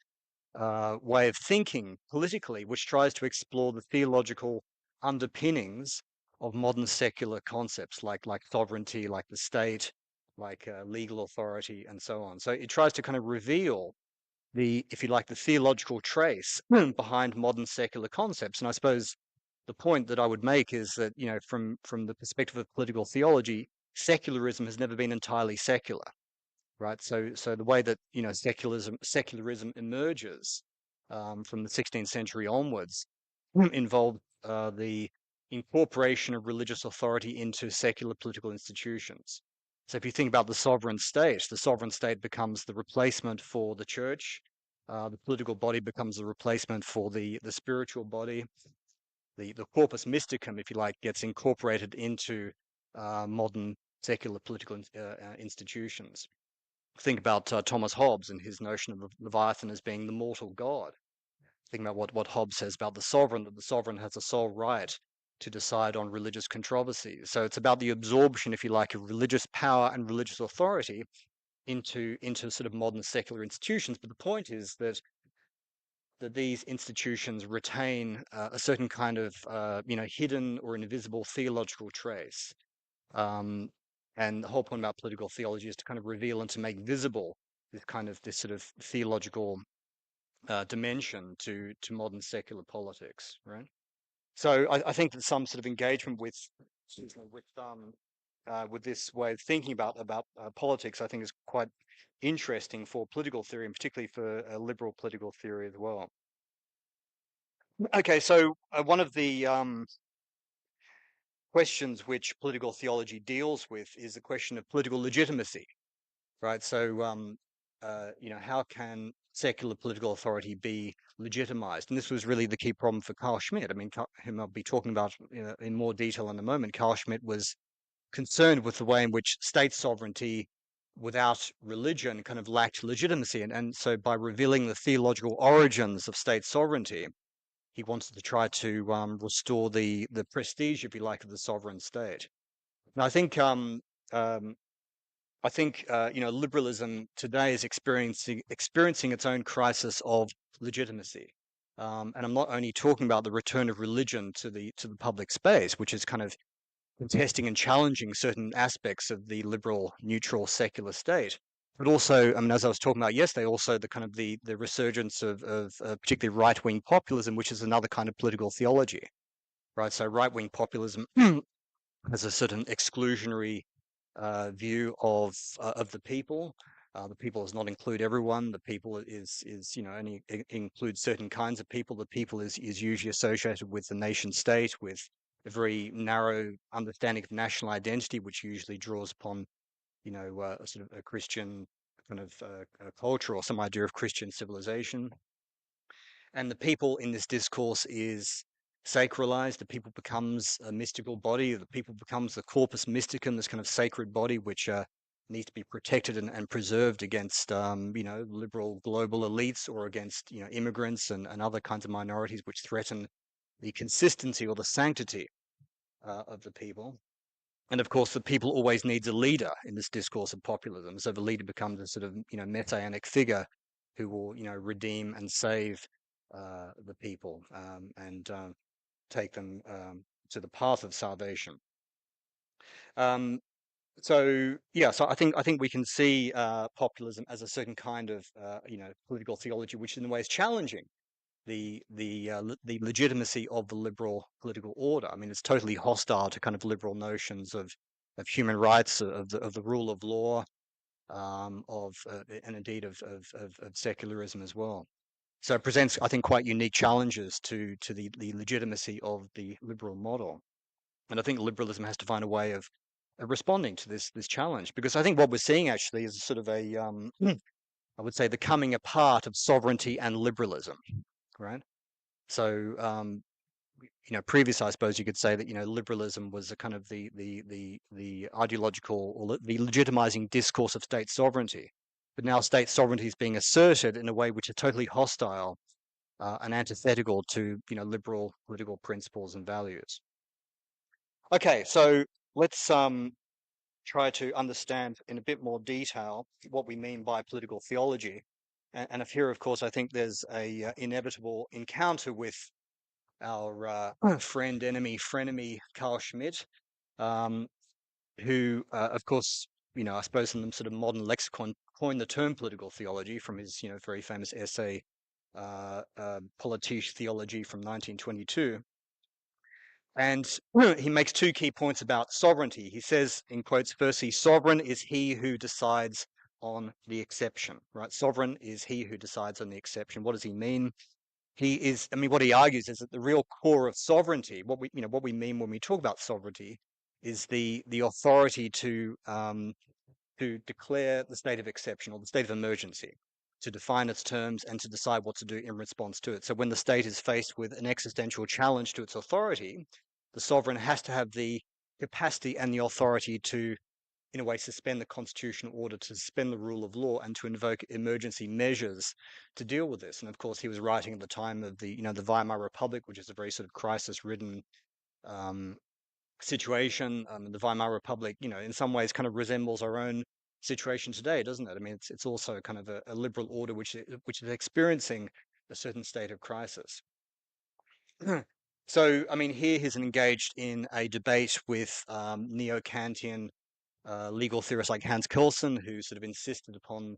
way of thinking politically, which tries to explore the theological underpinnings of modern secular concepts like sovereignty, like the state, like legal authority, and so on. So it tries to kind of reveal if you like, the theological trace behind modern secular concepts. And I suppose the point that I would make is that, from the perspective of political theology, secularism has never been entirely secular. right? So the way that secularism emerges from the 16th century onwards involved the incorporation of religious authority into secular political institutions. So if you think about the sovereign state becomes the replacement for the church. The political body becomes the replacement for the spiritual body. The corpus mysticum, if you like, gets incorporated into modern secular political institutions. Think about Thomas Hobbes and his notion of Leviathan as being the mortal god. Think about what Hobbes says about the sovereign, that the sovereign has a sole right to decide on religious controversies. So it's about the absorption, if you like, of religious power and religious authority into sort of modern secular institutions. But the point is that these institutions retain a certain kind of hidden or invisible theological trace. And the whole point about political theology is to kind of reveal and to make visible this sort of theological dimension to modern secular politics, right? So I think that some sort of engagement with this way of thinking about politics, I think, is quite interesting for political theory, and particularly for liberal political theory as well. Okay, so one of the questions which political theology deals with is the question of political legitimacy, right? So, how can secular political authority be legitimized? And this was really the key problem for Carl Schmitt. I mean, whom I'll be talking about in more detail in a moment. Carl Schmitt was concerned with the way in which state sovereignty without religion kind of lacked legitimacy. And so by revealing the theological origins of state sovereignty, he wanted to try to restore the prestige, if you like, of the sovereign state. And I think liberalism today is experiencing its own crisis of legitimacy. And I'm not only talking about the return of religion to the public space, which is kind of contesting and challenging certain aspects of the liberal, neutral, secular state, but also, I mean, as I was talking about yesterday, also the kind of the resurgence of particularly right-wing populism, which is another kind of political theology, right? So right-wing populism has a certain exclusionary view of the people. The people does not include everyone. The people is only includes certain kinds of people. The people is usually associated with the nation state, with a very narrow understanding of national identity, which usually draws upon a sort of a Christian kind of culture or some idea of Christian civilization. And the people in this discourse is sacralized. The people becomes a mystical body. The people becomes the corpus mysticum, this kind of sacred body which needs to be protected and preserved against liberal global elites or against immigrants and other kinds of minorities which threaten the consistency or the sanctity of the people. And of course, the people always needs a leader in this discourse of populism. So the leader becomes a sort of messianic figure who will redeem and save the people and take them to the path of salvation. So I think we can see populism as a certain kind of political theology, which in a way is challenging the legitimacy of the liberal political order. I mean, it's totally hostile to kind of liberal notions of human rights, of the rule of law, and indeed of secularism as well. So it presents, I think, quite unique challenges to the legitimacy of the liberal model. And I think liberalism has to find a way of responding to this challenge, because I think what we're seeing actually is sort of a I would say the coming apart of sovereignty and liberalism. Right. So, previous, I suppose you could say that, liberalism was a kind of the ideological or the legitimizing discourse of state sovereignty. But now state sovereignty is being asserted in a way which is totally hostile and antithetical to, liberal political principles and values. Okay, so let's try to understand in a bit more detail what we mean by political theology. And here, of course, I think there's a inevitable encounter with our friend, enemy, frenemy, Carl Schmitt, who, of course, I suppose in the sort of modern lexicon, coined the term political theology from his, very famous essay, Politische Theologie from 1922. And he makes two key points about sovereignty. He says, in quotes, firstly, sovereign is he who decides on the exception, right? Sovereign is he who decides on the exception. What does he mean? He is, I mean, what he argues is that the real core of sovereignty, what we mean when we talk about sovereignty, is the authority to declare the state of exception or the state of emergency, to define its terms and to decide what to do in response to it. So when the state is faced with an existential challenge to its authority, the sovereign has to have the capacity and the authority to, in a way, suspend the constitutional order, to suspend the rule of law, and to invoke emergency measures to deal with this. And of course, he was writing at the time of the Weimar Republic, which is a very sort of crisis-ridden situation. The Weimar Republic, in some ways, kind of resembles our own situation today, doesn't it? I mean, it's also kind of a liberal order which is experiencing a certain state of crisis. So, I mean, here he's engaged in a debate with neo-Kantian legal theorists like Hans Kelsen, who sort of insisted upon,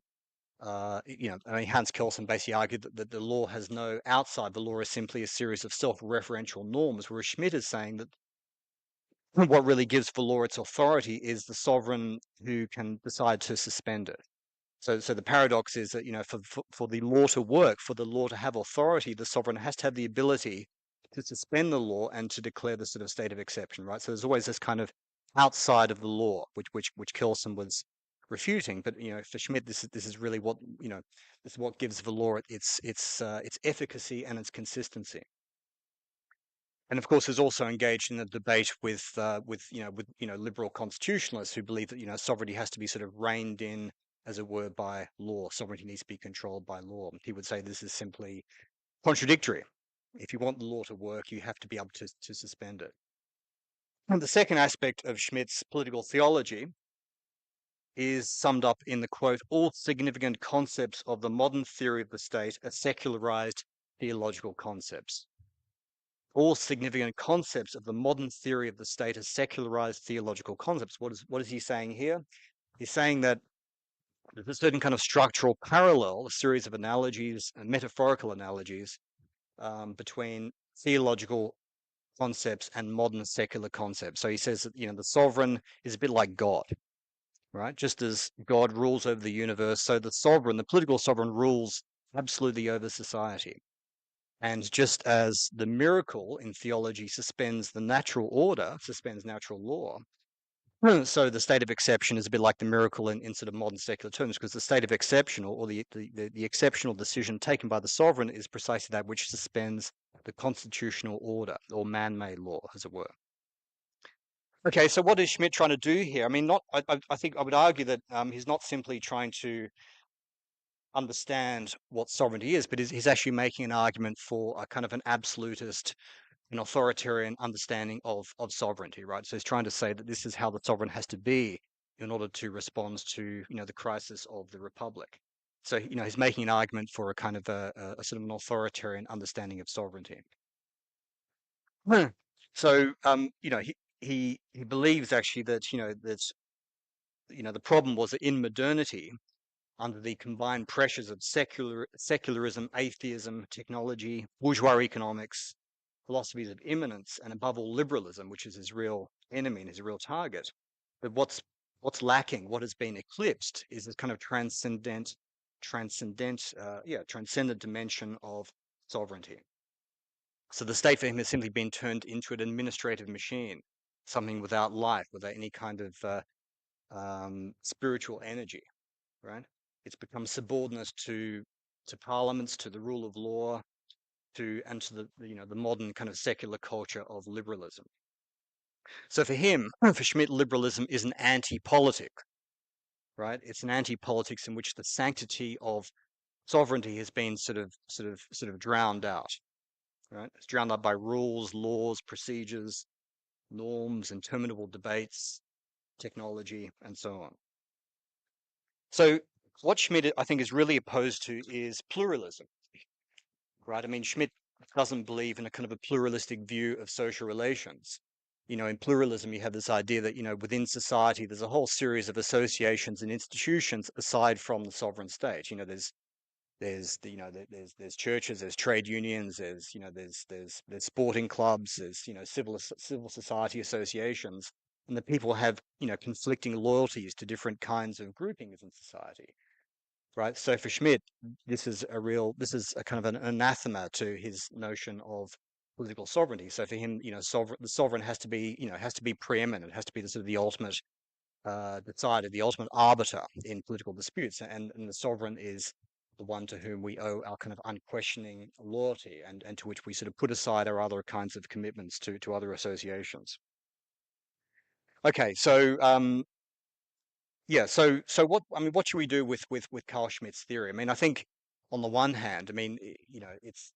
I mean, Hans Kelsen basically argued that the law has no outside. The law is simply a series of self-referential norms, whereas Schmitt is saying that what really gives the law its authority is the sovereign who can decide to suspend it. So the paradox is that, for the law to work, for the law to have authority, the sovereign has to have the ability to suspend the law and to declare the sort of state of exception, right? So there's always this kind of outside of the law, which Kelsen was refuting. But for Schmitt, this is really what this is what gives the law its efficacy and its consistency. And of course, is also engaged in a debate with liberal constitutionalists who believe that sovereignty has to be sort of reined in, as it were, by law. Sovereignty needs to be controlled by law. He would say this is simply contradictory. If you want the law to work, you have to be able to suspend it. And the second aspect of Schmitt's political theology is summed up in the quote, "All significant concepts of the modern theory of the state are secularized theological concepts." All significant concepts of the modern theory of the state are secularized theological concepts. What is he saying here? He's saying that there's a certain kind of structural parallel, a series of analogies, metaphorical analogies, between theological concepts and modern secular concepts. So he says that the sovereign is a bit like God, right? Just as God rules over the universe, so the sovereign, the political sovereign, rules absolutely over society. And just as the miracle in theology suspends the natural order, suspends natural law, so the state of exception is a bit like the miracle in sort of modern secular terms, because the state of exception, or the exceptional decision taken by the sovereign, is precisely that which suspends the constitutional order, or man-made law, as it were. Okay, so what is Schmitt trying to do here? I mean, I think I would argue that he's not simply trying to understand what sovereignty is, but he's actually making an argument for a kind of an absolutist, an authoritarian understanding of sovereignty, right? So he's trying to say that this is how the sovereign has to be in order to respond to the crisis of the republic. So he's making an argument for a kind of a sort of an authoritarian understanding of sovereignty. So he believes actually that the problem was that in modernity, under the combined pressures of secularism, atheism, technology, bourgeois economics, philosophies of immanence, and above all liberalism, which is his real enemy and his real target. But what's lacking, what has been eclipsed, is this kind of transcendent dimension of sovereignty. So the state for him has simply been turned into an administrative machine, something without life, without any kind of spiritual energy, right? It's become subordinate to parliaments, to the rule of law, to the modern kind of secular culture of liberalism. So for him, for Schmitt, liberalism is an anti-politic, right? It's an anti-politics in which the sanctity of sovereignty has been sort of drowned out, right? It's drowned out by rules, laws, procedures, norms, interminable debates, technology, and so on. So what Schmitt, I think, is really opposed to is pluralism, right? I mean, Schmitt doesn't believe in a kind of a pluralistic view of social relations. In pluralism, you have this idea that, within society, there's a whole series of associations and institutions aside from the sovereign state. There's churches, there's trade unions, there's sporting clubs, there's civil society associations. and the people have, you know, conflicting loyalties to different kinds of groupings in society, right? So for Schmitt, this is a kind of an anathema to his notion of political sovereignty. So for him, you know, the sovereign has to be, you know, has to be preeminent, has to be the sort of the ultimate decider, the ultimate arbiter in political disputes, and the sovereign is the one to whom we owe our kind of unquestioning loyalty, and to which we sort of put aside our other kinds of commitments to other associations. Okay, so yeah, so what, I mean, what should we do with Carl Schmitt's theory? I mean, I think on the one hand, I mean, you know, it's,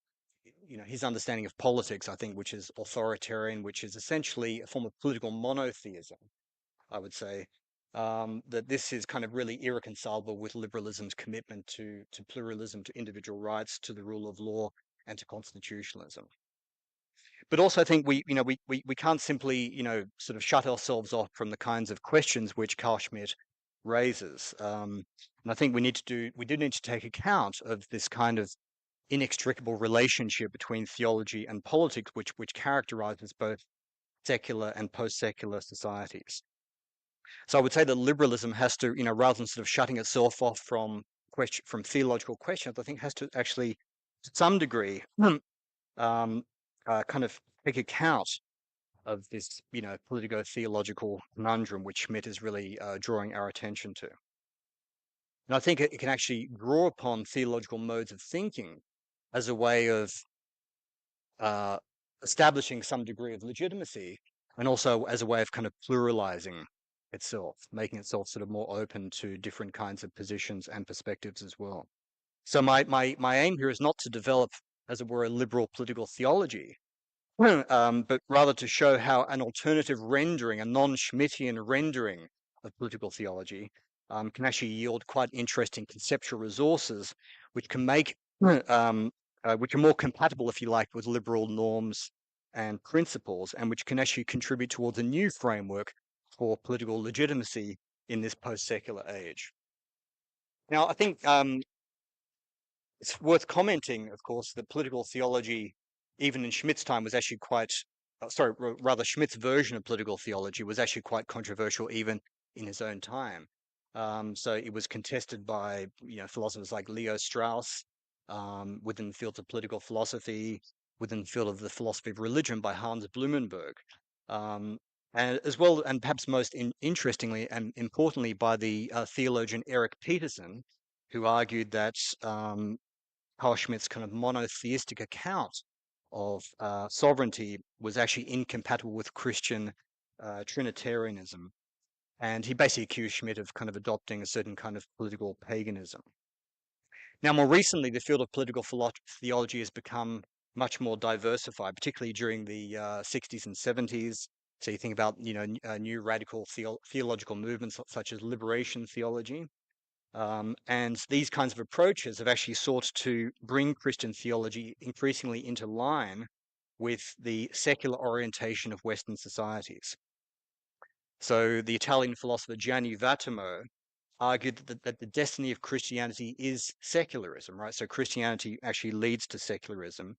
you know, his understanding of politics, I think, which is authoritarian, which is essentially a form of political monotheism, I would say, that this is kind of really irreconcilable with liberalism's commitment to pluralism, to individual rights, to the rule of law, and to constitutionalism. But also I think we can't simply, you know, sort of shut ourselves off from the kinds of questions which Carl Schmitt raises. And I think we do need to take account of this kind of inextricable relationship between theology and politics, which characterizes both secular and post-secular societies. So I would say that liberalism has to, you know, rather than sort of shutting itself off from theological questions, I think has to actually, to some degree, kind of take account of this, you know, politico-theological conundrum which Schmitt is really drawing our attention to. And I think it can actually draw upon theological modes of thinking as a way of establishing some degree of legitimacy, and also as a way of kind of pluralizing itself, making itself sort of more open to different kinds of positions and perspectives as well. So my aim here is not to develop, as it were, a liberal political theology, but rather to show how an alternative rendering, a non-Schmittian rendering of political theology, can actually yield quite interesting conceptual resources, which can make, which are more compatible, if you like, with liberal norms and principles, and which can actually contribute towards a new framework for political legitimacy in this post-secular age. Now, I think it's worth commenting, of course, that political theology, even in Schmitt's time, was actually quite, rather Schmitt's version of political theology was actually quite controversial even in his own time. So it was contested by, you know, philosophers like Leo Strauss, within the field of political philosophy, within the field of the philosophy of religion by Hans Blumenberg, and as well, and perhaps most interestingly and importantly, by the theologian Erik Peterson, who argued that Carl Schmitt's kind of monotheistic account of sovereignty was actually incompatible with Christian Trinitarianism. And he basically accused Schmitt of kind of adopting a certain kind of political paganism. Now, more recently, the field of political theology has become much more diversified, particularly during the 60s and 70s. So you think about, you know, new radical theological movements such as liberation theology. And these kinds of approaches have actually sought to bring Christian theology increasingly into line with the secular orientation of Western societies. So the Italian philosopher Gianni Vattimo argued that the destiny of Christianity is secularism, right? So Christianity actually leads to secularism.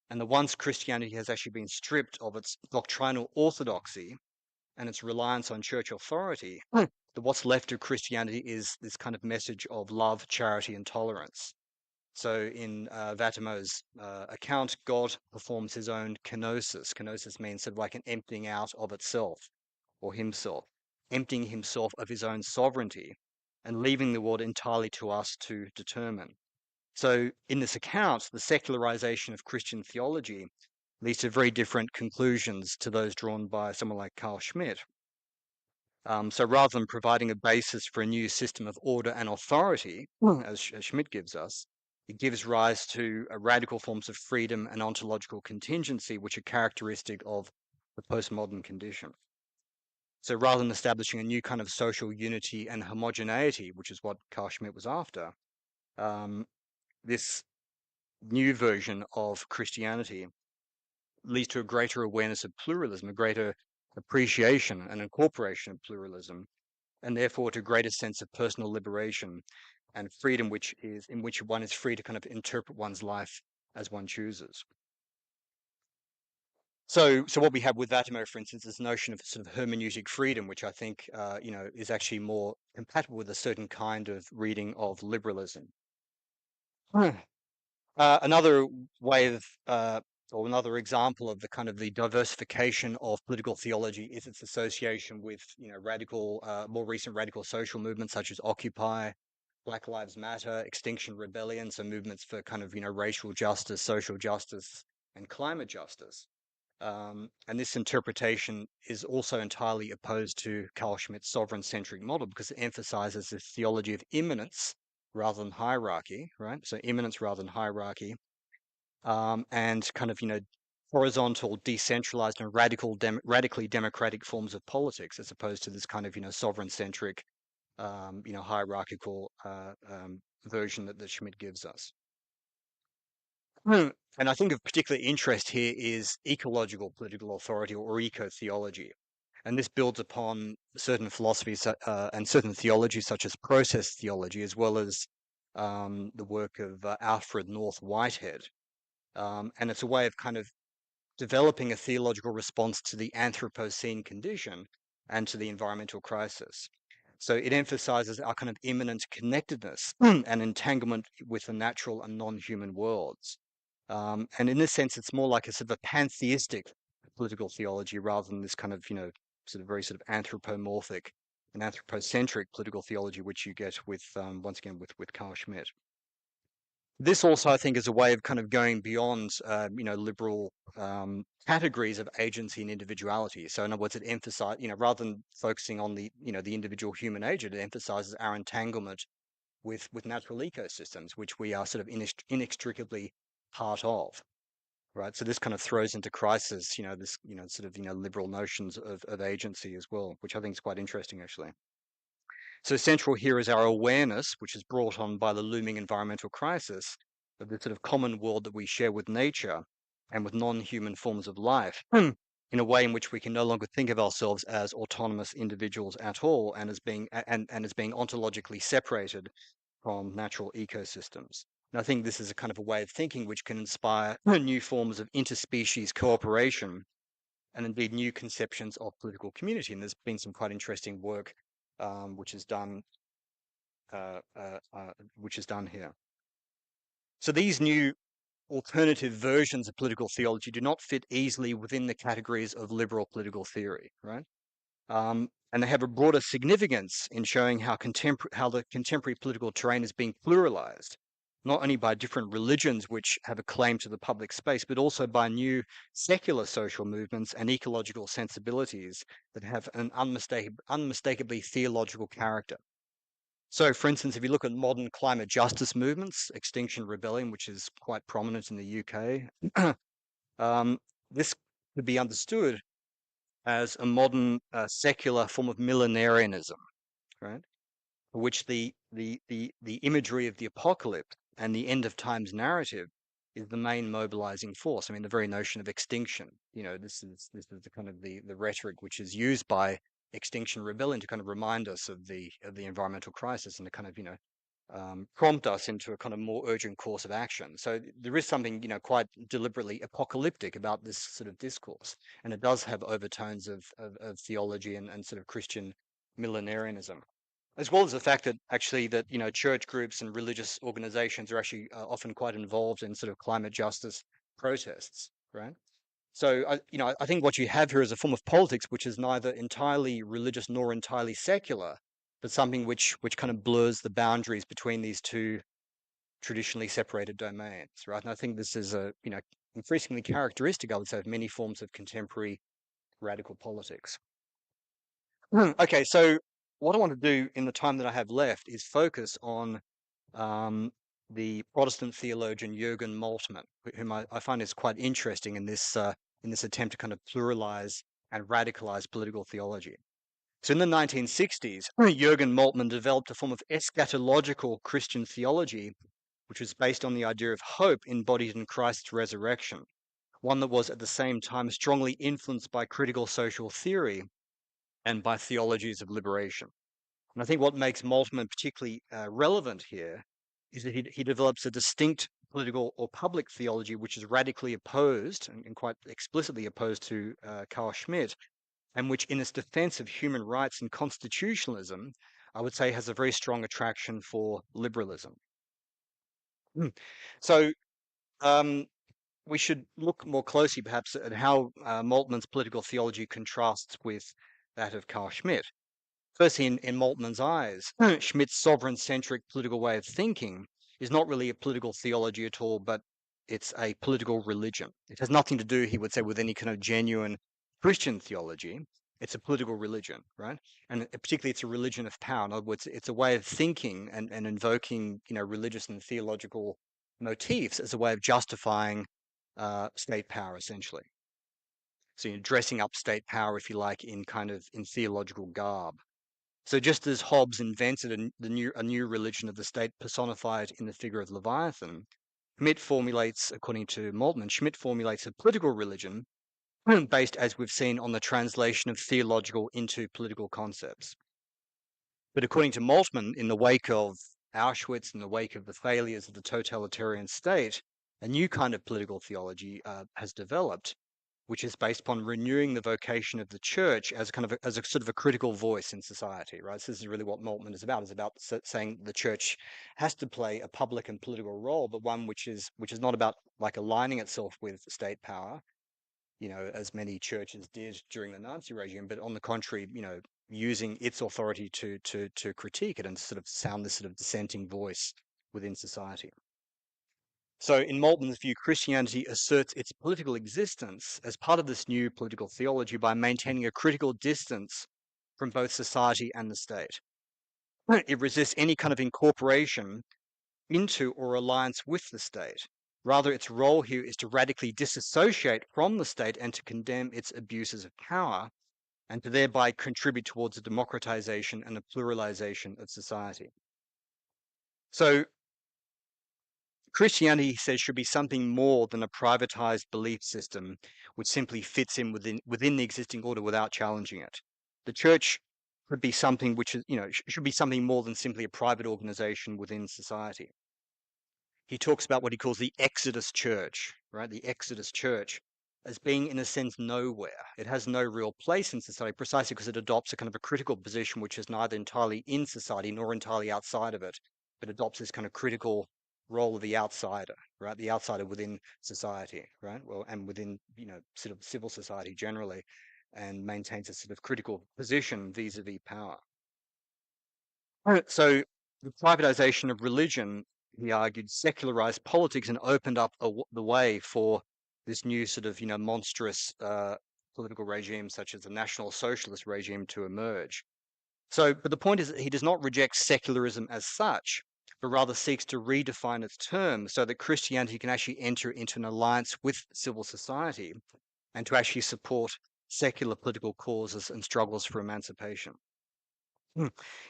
And that once Christianity has actually been stripped of its doctrinal orthodoxy and its reliance on church authority, that what's left of Christianity is this kind of message of love, charity, and tolerance. So in Vattimo's account, God performs his own kenosis. Kenosis means sort of like an emptying out of itself or himself, emptying himself of his own sovereignty and leaving the world entirely to us to determine. So in this account, the secularization of Christian theology leads to very different conclusions to those drawn by someone like Carl Schmitt. So rather than providing a basis for a new system of order and authority, as Schmitt gives us, it gives rise to radical forms of freedom and ontological contingency, which are characteristic of the postmodern condition. So rather than establishing a new kind of social unity and homogeneity, which is what Carl Schmitt was after, this new version of Christianity leads to a greater awareness of pluralism, a greater appreciation and incorporation of pluralism, and therefore to a greater sense of personal liberation and freedom, in which one is free to kind of interpret one's life as one chooses. So what we have with Vatimo, for instance, is the notion of sort of hermeneutic freedom, which I think, is actually more compatible with a certain kind of reading of liberalism. Another way of, or another example of the kind of the diversification of political theology is its association with, radical, more recent radical social movements such as Occupy, Black Lives Matter, Extinction Rebellion, so movements for kind of, racial justice, social justice, and climate justice. And this interpretation is also entirely opposed to Carl Schmitt's sovereign-centric model because it emphasizes this theology of immanence rather than hierarchy, right? So immanence rather than hierarchy, and kind of, horizontal, decentralized, and radically democratic forms of politics, as opposed to this kind of, sovereign-centric, hierarchical version that Schmitt gives us. And I think of particular interest here is ecological political authority or eco-theology. And this builds upon certain philosophies and certain theologies such as process theology, as well as the work of Alfred North Whitehead. And it's a way of kind of developing a theological response to the Anthropocene condition and to the environmental crisis. So it emphasizes our kind of immanent connectedness and entanglement with the natural and non-human worlds. And in this sense, it's more like a sort of a pantheistic political theology rather than this kind of, sort of very sort of anthropomorphic and anthropocentric political theology, which you get with, once again, with Carl Schmitt. This also, I think, is a way of kind of going beyond, liberal categories of agency and individuality. So in other words, it emphasizes, rather than focusing on the, the individual human agent, it emphasizes our entanglement with natural ecosystems, which we are sort of inextricably part of, right? So this kind of throws into crisis, this, sort of, liberal notions of agency as well, which I think is quite interesting, actually. So central here is our awareness, which is brought on by the looming environmental crisis of the sort of common world that we share with nature and with non-human forms of life, in a way in which we can no longer think of ourselves as autonomous individuals at all, and as being ontologically separated from natural ecosystems. And I think this is a kind of a way of thinking which can inspire new forms of interspecies cooperation and indeed new conceptions of political community. And there's been some quite interesting work which is done here. So these new alternative versions of political theology do not fit easily within the categories of liberal political theory, right? And they have a broader significance in showing how the contemporary political terrain is being pluralized, not only by different religions which have a claim to the public space, but also by new secular social movements and ecological sensibilities that have an unmistakably theological character. So, for instance, if you look at modern climate justice movements, Extinction Rebellion, which is quite prominent in the UK, this could be understood as a modern secular form of millenarianism, right? For which the imagery of the apocalypse and the end of times narrative is the main mobilizing force. I mean, the very notion of extinction, this is the kind of the rhetoric which is used by Extinction Rebellion to kind of remind us of the environmental crisis and to kind of prompt us into a kind of more urgent course of action. So there is something quite deliberately apocalyptic about this sort of discourse, and it does have overtones of theology and sort of Christian millenarianism, as well as the fact that actually that church groups and religious organizations are actually often quite involved in sort of climate justice protests, right? So I think what you have here is a form of politics which is neither entirely religious nor entirely secular, but something which kind of blurs the boundaries between these two traditionally separated domains, right? And I think this is a increasingly characteristic, I would say, of many forms of contemporary radical politics. Okay, so what I want to do in the time that I have left is focus on the Protestant theologian Jürgen Moltmann, whom I find is quite interesting in this attempt to kind of pluralize and radicalize political theology. So in the 1960s, Jürgen Moltmann developed a form of eschatological Christian theology, which was based on the idea of hope embodied in Christ's resurrection, one that was at the same time strongly influenced by critical social theory and by theologies of liberation. And I think what makes Moltmann particularly relevant here is that he develops a distinct political or public theology, which is radically opposed and quite explicitly opposed to Carl Schmitt, and which in its defense of human rights and constitutionalism, I would say has a very strong attraction for liberalism. So we should look more closely perhaps at how Moltmann's political theology contrasts with that of Carl Schmitt. Firstly, in Moltmann's eyes, Schmitt's sovereign-centric political way of thinking is not really a political theology at all, but it's a political religion. It has nothing to do, he would say, with any kind of genuine Christian theology. It's a political religion, right? And particularly it's a religion of power. In other words, it's a way of thinking and invoking, religious and theological motifs as a way of justifying state power, essentially. So dressing up state power, if you like, in theological garb. So just as Hobbes invented a new religion of the state personified in the figure of Leviathan, according to Moltmann, Schmitt formulates a political religion based, as we've seen, on the translation of theological into political concepts. But according to Moltmann, in the wake of Auschwitz, in the wake of the failures of the totalitarian state, a new kind of political theology has developed, which is based upon renewing the vocation of the church as a sort of a critical voice in society, right? So this is really what Moltmann is about. It's about saying the church has to play a public and political role, but one which is not about like aligning itself with state power, as many churches did during the Nazi regime, but on the contrary, using its authority to critique it and sort of sound this sort of dissenting voice within society. So in Moltmann's view, Christianity asserts its political existence as part of this new political theology by maintaining a critical distance from both society and the state. It resists any kind of incorporation into or alliance with the state. Rather, its role here is to radically disassociate from the state and to condemn its abuses of power, and to thereby contribute towards the democratization and the pluralization of society. So Christianity, he says, should be something more than a privatized belief system which simply fits in within the existing order without challenging it. The church could be something which is, should be something more than simply a private organization within society. He talks about what he calls the Exodus church, right? The Exodus church as being, in a sense, nowhere. It has no real place in society precisely because it adopts a kind of a critical position which is neither entirely in society nor entirely outside of it, but adopts this kind of critical role of the outsider, right? The outsider within society, right? Well, and within, sort of civil society generally, and maintains a sort of critical position vis-a-vis power. So the privatization of religion, he argued, secularized politics and opened up the way for this new sort of, monstrous political regime such as the National Socialist regime to emerge. So, but the point is that he does not reject secularism as such, but rather seeks to redefine its terms so that Christianity can actually enter into an alliance with civil society and to actually support secular political causes and struggles for emancipation.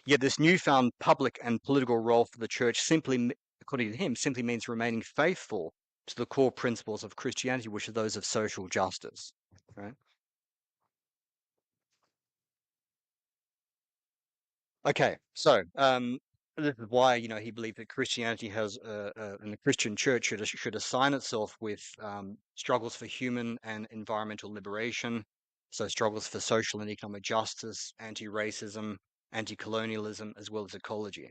Yet this newfound public and political role for the church simply, according to him, simply means remaining faithful to the core principles of Christianity, which are those of social justice, right? Okay, so this is why he believed that Christianity has and the Christian church should assign itself with struggles for human and environmental liberation, so struggles for social and economic justice, anti-racism, anti-colonialism, as well as ecology.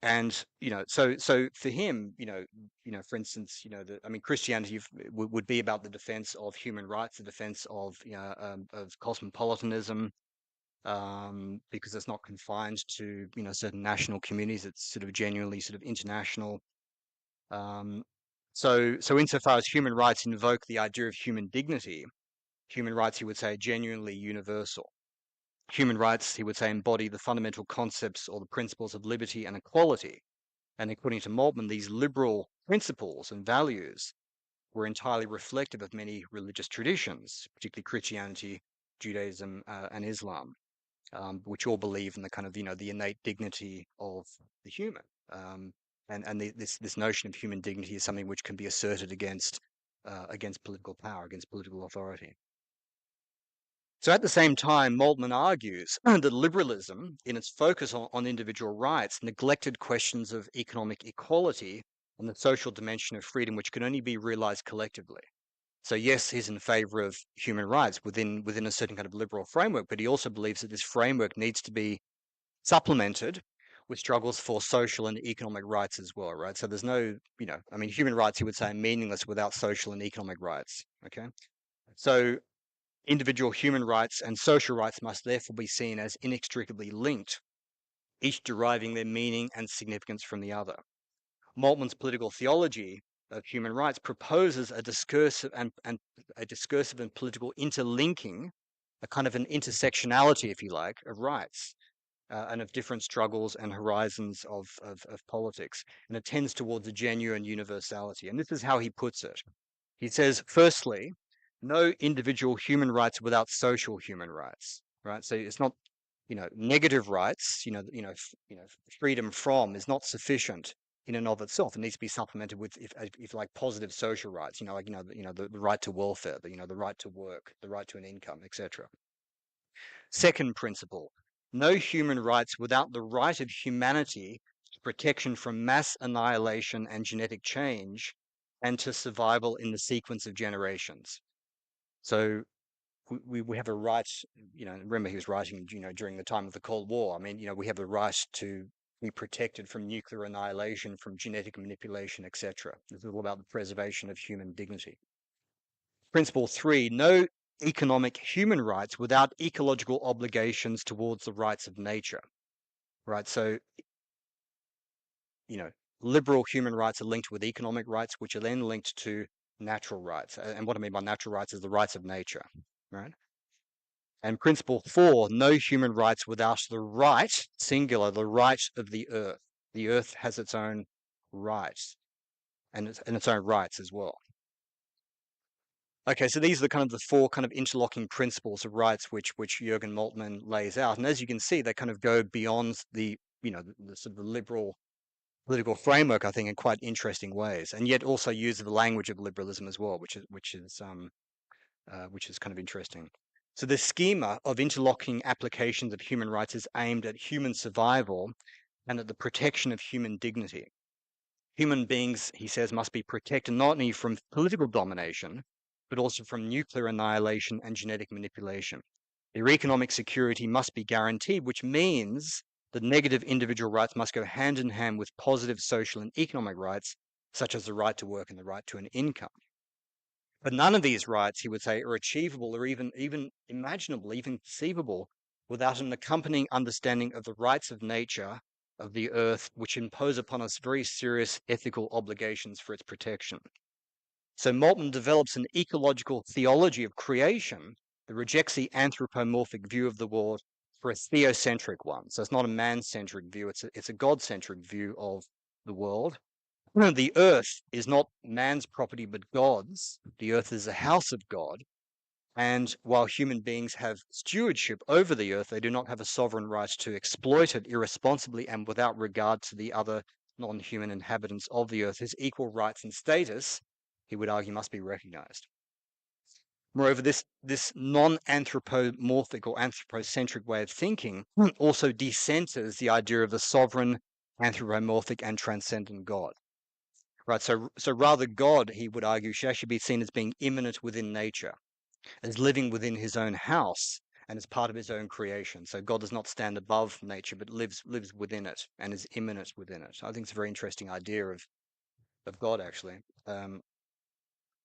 And so for him, for instance, Christianity would be about the defense of human rights, the defense of cosmopolitanism, because it's not confined to certain national communities. It's sort of genuinely sort of international. So insofar as human rights invoke the idea of human dignity, human rights, he would say, are genuinely universal. Human rights, he would say, embody the fundamental concepts or the principles of liberty and equality. And according to Moltmann, these liberal principles and values were entirely reflective of many religious traditions, particularly Christianity, Judaism, and Islam, which all believe in the kind of, the innate dignity of the human. And this notion of human dignity is something which can be asserted against political power, against political authority. So at the same time, Moltmann argues that liberalism, in its focus on individual rights, neglected questions of economic equality and the social dimension of freedom, which can only be realized collectively. So yes, he's in favor of human rights within a certain kind of liberal framework, but he also believes that this framework needs to be supplemented with struggles for social and economic rights as well, right? So there's no, I mean, human rights, he would say, are meaningless without social and economic rights, okay? So individual human rights and social rights must therefore be seen as inextricably linked, each deriving their meaning and significance from the other. Moltmann's political theology of human rights proposes a discursive and political interlinking, a kind of an intersectionality, if you like, of rights and of different struggles and horizons of politics. And it tends towards a genuine universality. And this is how he puts it. He says, firstly, no individual human rights without social human rights, right? So it's not, negative rights, freedom from is not sufficient in and of itself. It needs to be supplemented with, if like, positive social rights, the right to welfare, the right to work, the right to an income, etc. Second principle, no human rights without the right of humanity to protection from mass annihilation and genetic change and to survival in the sequence of generations. So we have a right, remember he was writing, during the time of the Cold War. I mean, we have a right to be protected from nuclear annihilation, from genetic manipulation, etc. This is all about the preservation of human dignity. Principle 3, no economic human rights without ecological obligations towards the rights of nature, right? So, liberal human rights are linked with economic rights, which are then linked to natural rights. And what I mean by natural rights is the rights of nature, right? And principle 4, no human rights without the right, singular, the right of the earth. The earth has its own rights and its own rights as well. Okay, so these are the four kind of interlocking principles of rights which Jürgen Moltmann lays out. And as you can see, they kind of go beyond the sort of the liberal political framework, I think, in quite interesting ways, and yet also use the language of liberalism as well, which is kind of interesting. So the schema of interlocking applications of human rights is aimed at human survival and at the protection of human dignity. Human beings, he says, must be protected not only from political domination, but also from nuclear annihilation and genetic manipulation. Their economic security must be guaranteed, which means that negative individual rights must go hand in hand with positive social and economic rights, such as the right to work and the right to an income. But none of these rights, he would say, are achievable or even imaginable, even conceivable, without an accompanying understanding of the rights of nature, of the earth, which impose upon us very serious ethical obligations for its protection. So Moltmann develops an ecological theology of creation that rejects the anthropomorphic view of the world for a theocentric one. So it's not a man-centric view, it's a God-centric view of the world. The earth is not man's property, but God's. The earth is a house of God. And while human beings have stewardship over the earth, they do not have a sovereign right to exploit it irresponsibly and without regard to the other non-human inhabitants of the earth, whose equal rights and status, he would argue, must be recognized. Moreover, this non-anthropomorphic or anthropocentric way of thinking also decenters the idea of the sovereign, anthropomorphic, and transcendent God. Right, so rather God, he would argue, should actually be seen as being immanent within nature, as living within his own house and as part of his own creation. So God does not stand above nature, but lives within it and is immanent within it. I think it's a very interesting idea of God, actually.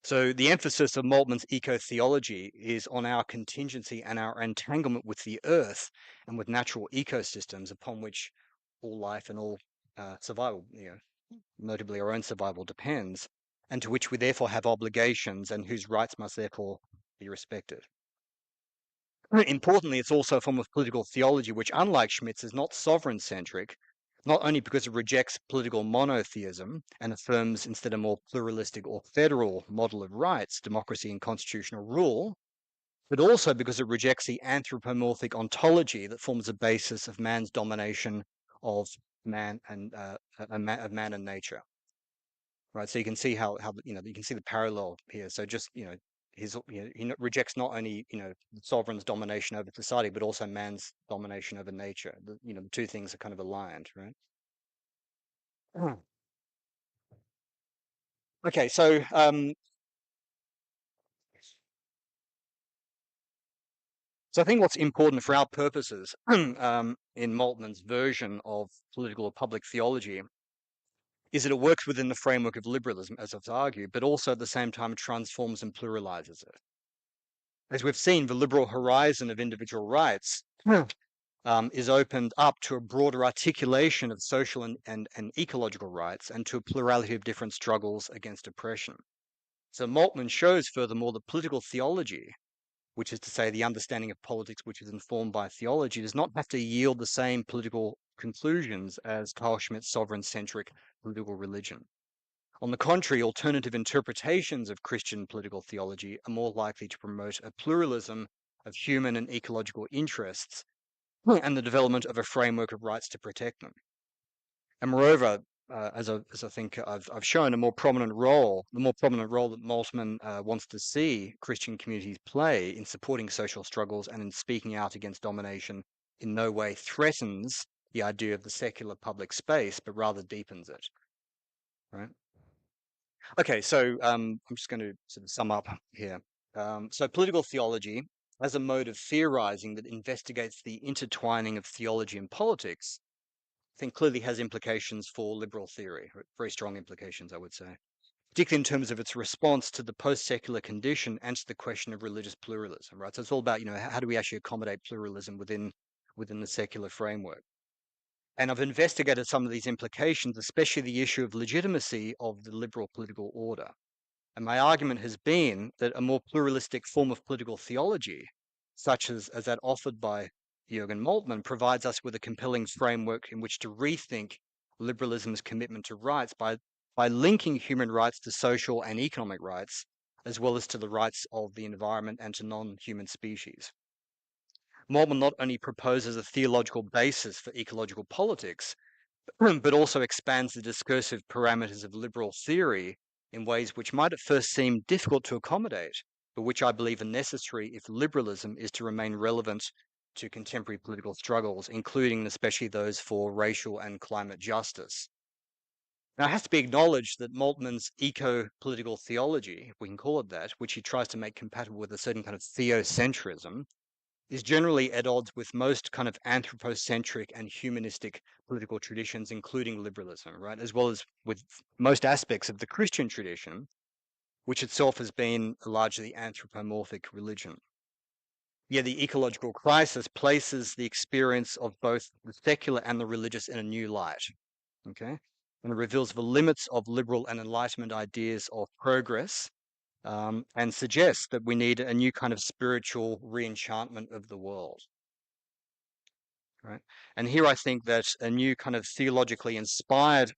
So the emphasis of Moltmann's eco-theology is on our contingency and our entanglement with the earth and with natural ecosystems upon which all life and all survival, notably our own survival, depends, and to which we therefore have obligations and whose rights must therefore be respected. Importantly, it's also a form of political theology which, unlike Schmitt's, is not sovereign-centric, not only because it rejects political monotheism and affirms instead a more pluralistic or federal model of rights, democracy, and constitutional rule, but also because it rejects the anthropomorphic ontology that forms the basis of man's domination of man and man and nature. Right, so you can see how you can see the parallel here. So just he rejects not only the sovereign's domination over society, but also man's domination over nature. The two things are kind of aligned, right? Okay, so I think what's important for our purposes in Moltmann's version of political or public theology is that it works within the framework of liberalism, as I've argued, but also at the same time transforms and pluralizes it. As we've seen, the liberal horizon of individual rights is opened up to a broader articulation of social and ecological rights and to a plurality of different struggles against oppression. So Moltmann shows, furthermore, that political theology, which is to say the understanding of politics which is informed by theology, does not have to yield the same political conclusions as Carl Schmitt's sovereign-centric political religion. On the contrary, alternative interpretations of Christian political theology are more likely to promote a pluralism of human and ecological interests and the development of a framework of rights to protect them. And moreover, as I think I've shown, the more prominent role that Moltmann wants to see Christian communities play in supporting social struggles and in speaking out against domination in no way threatens the idea of the secular public space, but rather deepens it. Right? Okay, so I'm just going to sort of sum up here. So political theology as a mode of theorizing that investigates the intertwining of theology and politics, I think clearly has implications for liberal theory, very strong implications, I would say, particularly in terms of its response to the post-secular condition and to the question of religious pluralism, right? So it's all about, how do we actually accommodate pluralism within the secular framework? And I've investigated some of these implications, especially the issue of legitimacy of the liberal political order. And my argument has been that a more pluralistic form of political theology, such as that offered by Jürgen Moltmann, provides us with a compelling framework in which to rethink liberalism's commitment to rights by linking human rights to social and economic rights, as well as to the rights of the environment and to non-human species. Moltmann not only proposes a theological basis for ecological politics, but also expands the discursive parameters of liberal theory in ways which might at first seem difficult to accommodate, but which I believe are necessary if liberalism is to remain relevant to contemporary political struggles, including and especially those for racial and climate justice. Now, it has to be acknowledged that Moltmann's eco-political theology, if we can call it that, which he tries to make compatible with a certain kind of theocentrism, is generally at odds with most kind of anthropocentric and humanistic political traditions, including liberalism, right? As well as with most aspects of the Christian tradition, which itself has been a largely anthropomorphic religion. Yet the ecological crisis places the experience of both the secular and the religious in a new light, okay? And it reveals the limits of liberal and Enlightenment ideas of progress, and suggests that we need a new kind of spiritual re-enchantment of the world. Right? And here I think that a new kind of theologically inspired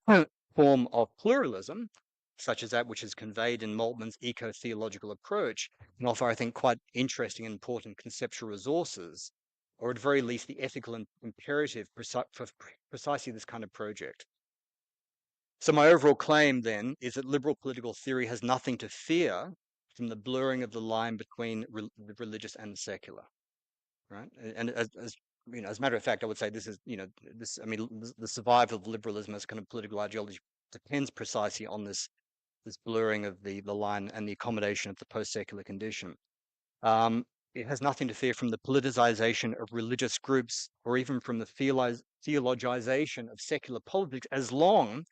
form of pluralism, such as that which is conveyed in Moltmann's eco-theological approach, can offer, I think, quite interesting and important conceptual resources, or at very least the ethical imperative for precisely this kind of project. So my overall claim then is that liberal political theory has nothing to fear from the blurring of the line between the religious and the secular, right? And as a matter of fact, I would say this is, the survival of liberalism as kind of political ideology depends precisely on this blurring of the line and the accommodation of the post-secular condition. It has nothing to fear from the politicization of religious groups or even from the theologization of secular politics, as long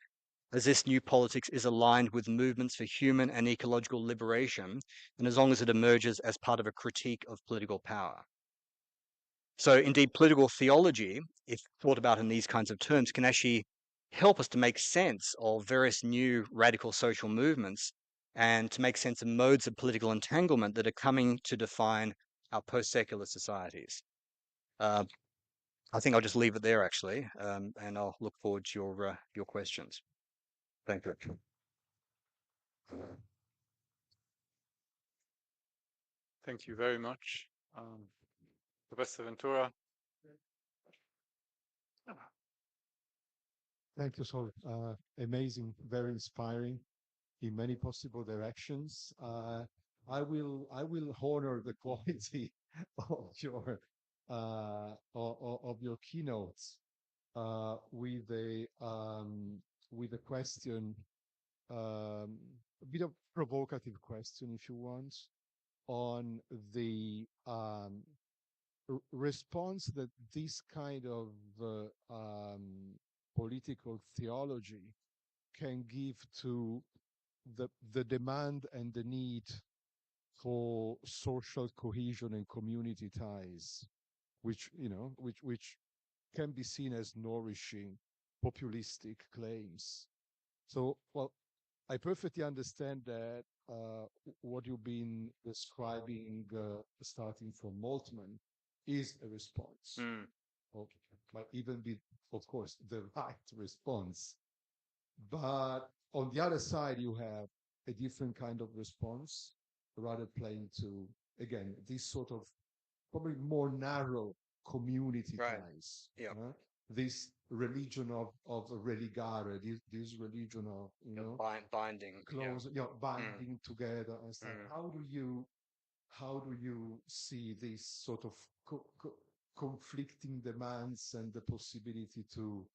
as this new politics is aligned with movements for human and ecological liberation, and as long as it emerges as part of a critique of political power. So indeed, political theology, if thought about in these kinds of terms, can actually help us to make sense of various new radical social movements and to make sense of modes of political entanglement that are coming to define our post-secular societies. I think I'll just leave it there, actually, and I'll look forward to your questions. Thank you. Thank you very much, Professor Ventura. Thank you, Sol. Amazing, very inspiring in many possible directions. I will honor the quality of your keynotes with a question, a bit of provocative question, if you want, on the response that this kind of political theology can give to the demand and the need for social cohesion and community ties, which can be seen as nourishing populistic claims. So, well, I perfectly understand that what you've been describing, starting from Moltmann, is a response. Or might even be, of course, the right response. But on the other side, you have a different kind of response, rather playing to, again, this sort of probably more narrow community ties. Yeah. This religion of religare, this religion of binding, close, binding together and stuff. How do you see this sort of conflicting demands and the possibility to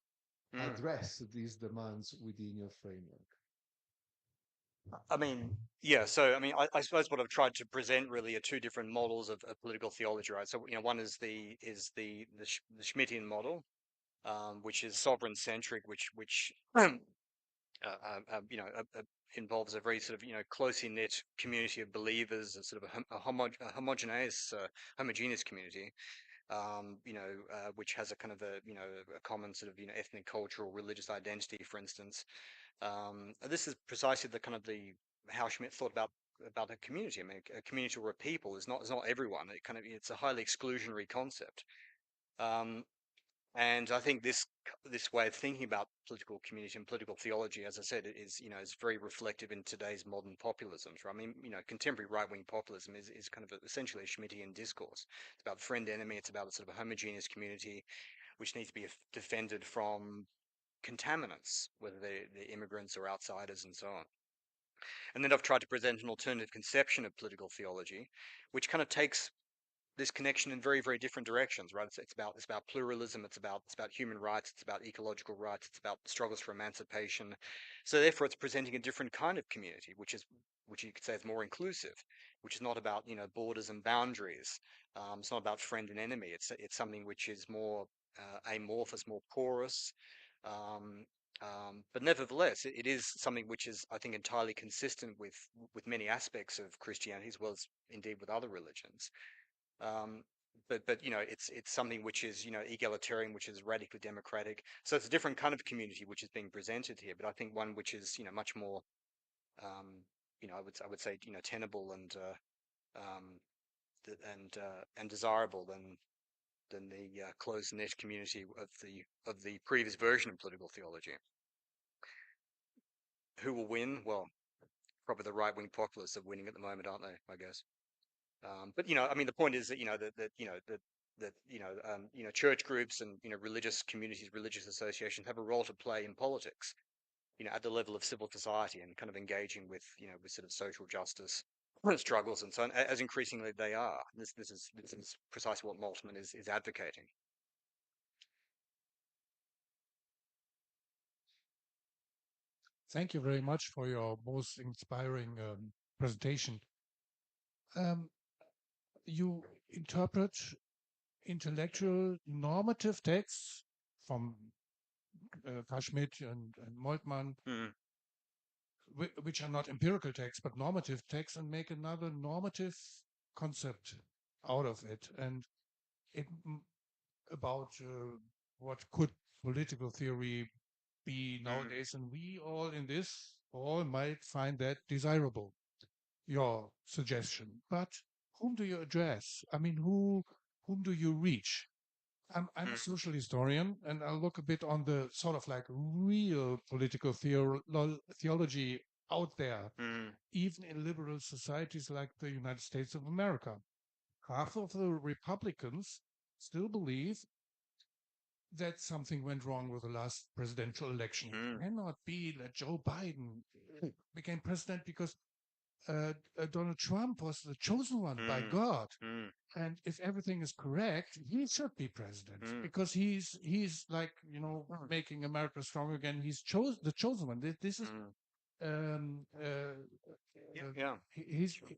address these demands within your framework? I mean, yeah. So, I mean, I suppose what I've tried to present really are two different models of political theology, right? So, one is the Schmittian model, which is sovereign centric, which involves a very sort of closely knit community of believers, a sort of a homogeneous community, which has a kind of a common sort of ethnic, cultural, religious identity, for instance. This is precisely the kind of how Schmitt thought about a community. I mean, a community or a people is not everyone. It's a highly exclusionary concept. And I think this way of thinking about political community and political theology, as I said, is very reflective in today's modern populisms. Right? I mean, contemporary right-wing populism is kind of essentially a Schmittian discourse. It's about friend-enemy. It's about a sort of a homogeneous community, which needs to be defended from contaminants, whether they're immigrants or outsiders and so on. And then I've tried to present an alternative conception of political theology, which kind of takes this connection in very, very different directions, right? It's about pluralism, it's about human rights, it's about ecological rights, it's about struggles for emancipation. So therefore, it's presenting a different kind of community, which you could say is more inclusive, which is not about borders and boundaries. It's not about friend and enemy. It's something which is more amorphous, more porous. But nevertheless, it is something which is, I think, entirely consistent with many aspects of Christianity, as well as indeed with other religions. But it's something which is egalitarian, which is radically democratic. So it's a different kind of community which is being presented here. But I think one which is much more I would say tenable and desirable than the closed knit community of the previous version of political theology. Who will win? Well, probably the right wing populists are winning at the moment, aren't they? I guess. But I mean, the point is that church groups and religious communities, religious associations have a role to play in politics, at the level of civil society and kind of engaging with with sort of social justice struggles and so on, as increasingly they are. This is precisely what Moltmann is advocating. Thank you very much for your most inspiring presentation. You interpret intellectual normative texts from Carl Schmitt and Moltmann, which are not empirical texts, but normative texts, and make another normative concept out of it. And about what could political theory be nowadays. And we all in this all might find that desirable, your suggestion. But whom do you address? I mean, whom do you reach? I'm a social historian, and I'll look a bit on the sort of like real political theology out there, even in liberal societies like the United States of America. Half of the Republicans still believe that something went wrong with the last presidential election. It cannot be that Joe Biden became president because Donald Trump was the chosen one by God. And if everything is correct, he should be president because he's like, you know, making America strong again. He's the chosen one. This is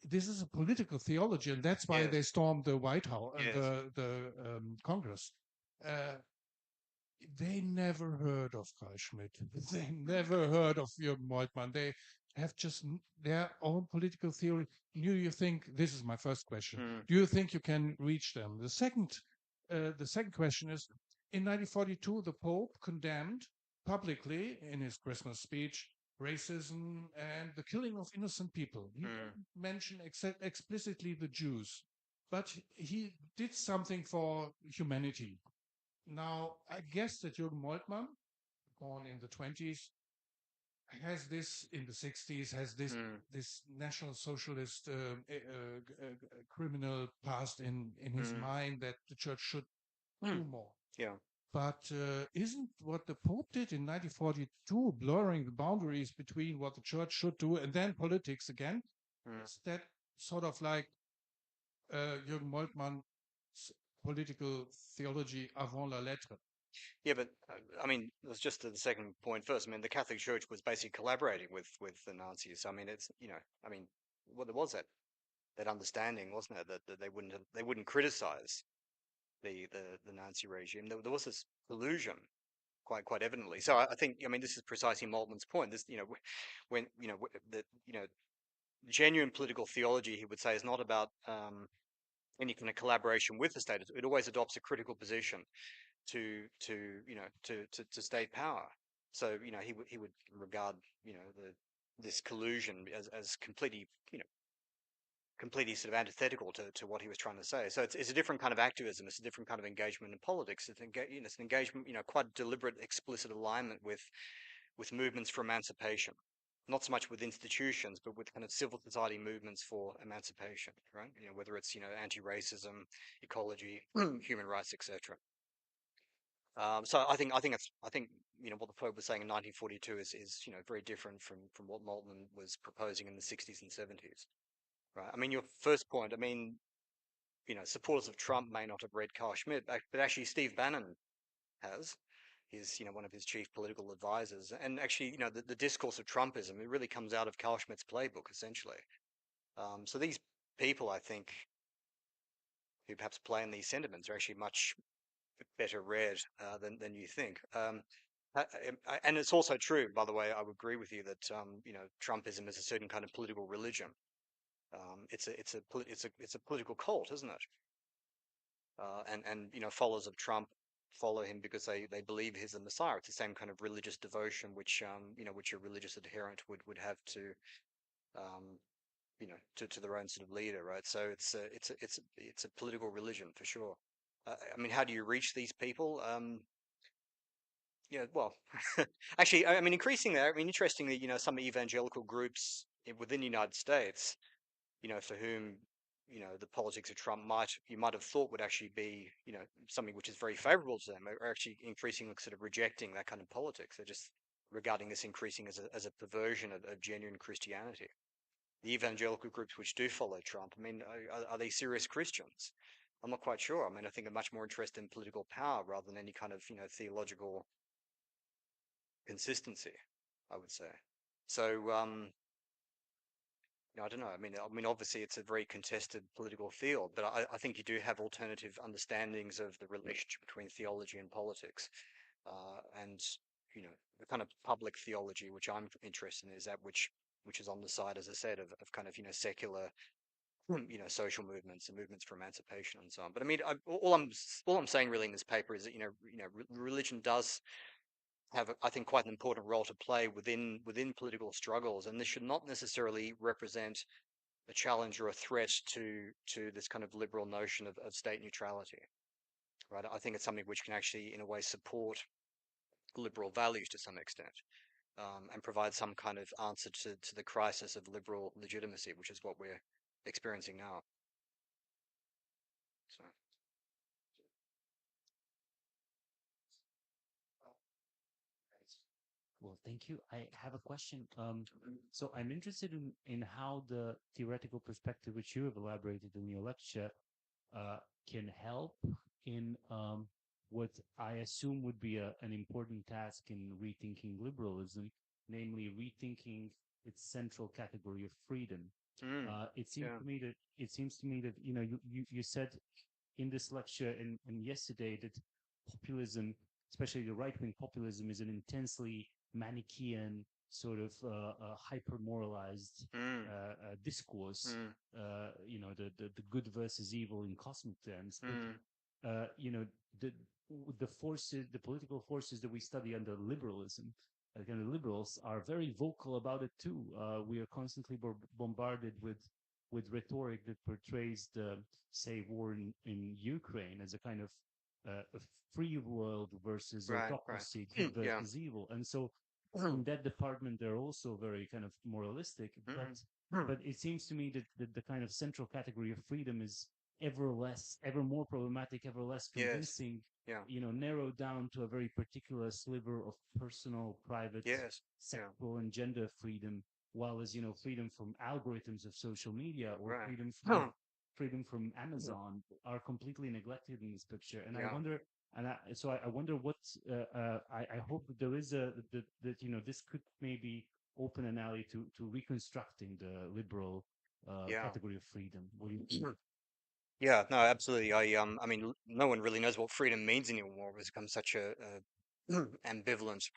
this is a political theology, and that's why they stormed the White House, the Congress. They never heard of Carl Schmitt. They never heard of Jürgen Moltmann. They have just their own political theory. Do you think, this is my first question, do you think you can reach them? The second question is, in 1942, the Pope condemned publicly in his Christmas speech racism and the killing of innocent people. He didn't mention explicitly the Jews, but he did something for humanity. Now, I guess that Jürgen Moltmann, born in the 20s, has this in the 60s, has this National Socialist criminal past in his mind that the church should do more. But isn't what the Pope did in 1942 blurring the boundaries between what the church should do and then politics again? Is that sort of like Jürgen Moltmann's political theology avant la lettre? Yeah, but I mean, that's just the second point first. I mean, the Catholic Church was basically collaborating with the Nazis. I mean, it's, you know, I mean, well, there was that understanding, wasn't there, that they wouldn't criticize the Nazi regime. There was this collusion, quite evidently. So I think, I mean, this is precisely Moltmann's point. This, you know, when genuine political theology, he would say, is not about any kind of collaboration with the state. It always adopts a critical position to state power. So, you know, he would regard, you know, this collusion as completely sort of antithetical to what he was trying to say. So it's a different kind of activism. It's a different kind of engagement in politics. It's an engagement, you know, quite deliberate, explicit alignment with movements for emancipation. Not so much with institutions, but with kind of civil society movements for emancipation, right? You know, whether it's, you know, anti-racism, ecology, human rights, etc. So I think you know what the Pope was saying in 1942 is you know very different from what Moltmann was proposing in the 60s and 70s, right? I mean, your first point, I mean, you know, supporters of Trump may not have read Carl Schmitt, but actually Steve Bannon has. He's, you know, one of his chief political advisors, and actually, you know, the discourse of Trumpism, it really comes out of Carl Schmitt's playbook, essentially. So these people, I think, who perhaps play in these sentiments, are actually much better read than you think. And it's also true, by the way, I would agree with you that you know, Trumpism is a certain kind of political religion. It's a political cult, isn't it? And you know, followers of Trump follow him because they believe he's the Messiah. It's the same kind of religious devotion which you know, which a religious adherent would have to you know, to their own sort of leader, right? So it's a political religion for sure. I mean, how do you reach these people? Yeah, well, actually, I mean, increasingly, I mean, interestingly, you know, some evangelical groups within the United States, you know, for whom, you know, the politics of Trump you might have thought would actually be, you know, something which is very favorable to them, are actually increasingly sort of rejecting that kind of politics. They're just regarding this increasing as a perversion of genuine Christianity. The evangelical groups which do follow Trump, I mean, are they serious Christians? I'm not quite sure. I mean, I think they're much more interested in political power rather than any kind of, you know, theological consistency, I would say. So, you know, I don't know. I mean, obviously, it's a very contested political field, but I think you do have alternative understandings of the relationship between theology and politics, and you know, the kind of public theology which I'm interested in is that which is on the side, as I said, of kind of, you know, secular, you know, social movements and movements for emancipation and so on. But I mean, all I'm saying really in this paper is that, you know, religion does have, I think, quite an important role to play within political struggles, and this should not necessarily represent a challenge or a threat to this kind of liberal notion of state neutrality, right? I think it's something which can actually, in a way, support liberal values to some extent, and provide some kind of answer to the crisis of liberal legitimacy, which is what we're experiencing now. So. Well, thank you. I have a question. So I'm interested in how the theoretical perspective which you have elaborated in your lecture can help in what I assume would be an important task in rethinking liberalism, namely rethinking its central category of freedom. It seems to me that you said in this lecture and yesterday that populism, especially the right-wing populism, is an intensely Manichaean sort of hyper-moralized discourse. The good versus evil in cosmic terms. But, the political forces that we study under liberalism, again, the liberals are very vocal about it too. We are constantly bombarded with rhetoric that portrays the, say, war in Ukraine as a kind of a free world versus autocracy, good versus evil. And so in that department, they're also very kind of moralistic. But it seems to me that the kind of central category of freedom is ever more problematic, ever less convincing, narrowed down to a very particular sliver of personal, private, sexual and gender freedom, while as, freedom from algorithms of social media or freedom from Amazon are completely neglected in this picture. And I wonder, I wonder what, I hope that there is that this could maybe open an alley to reconstructing the liberal category of freedom. What do you Yeah, no, absolutely. I mean, no one really knows what freedom means anymore. It's become such a ambivalent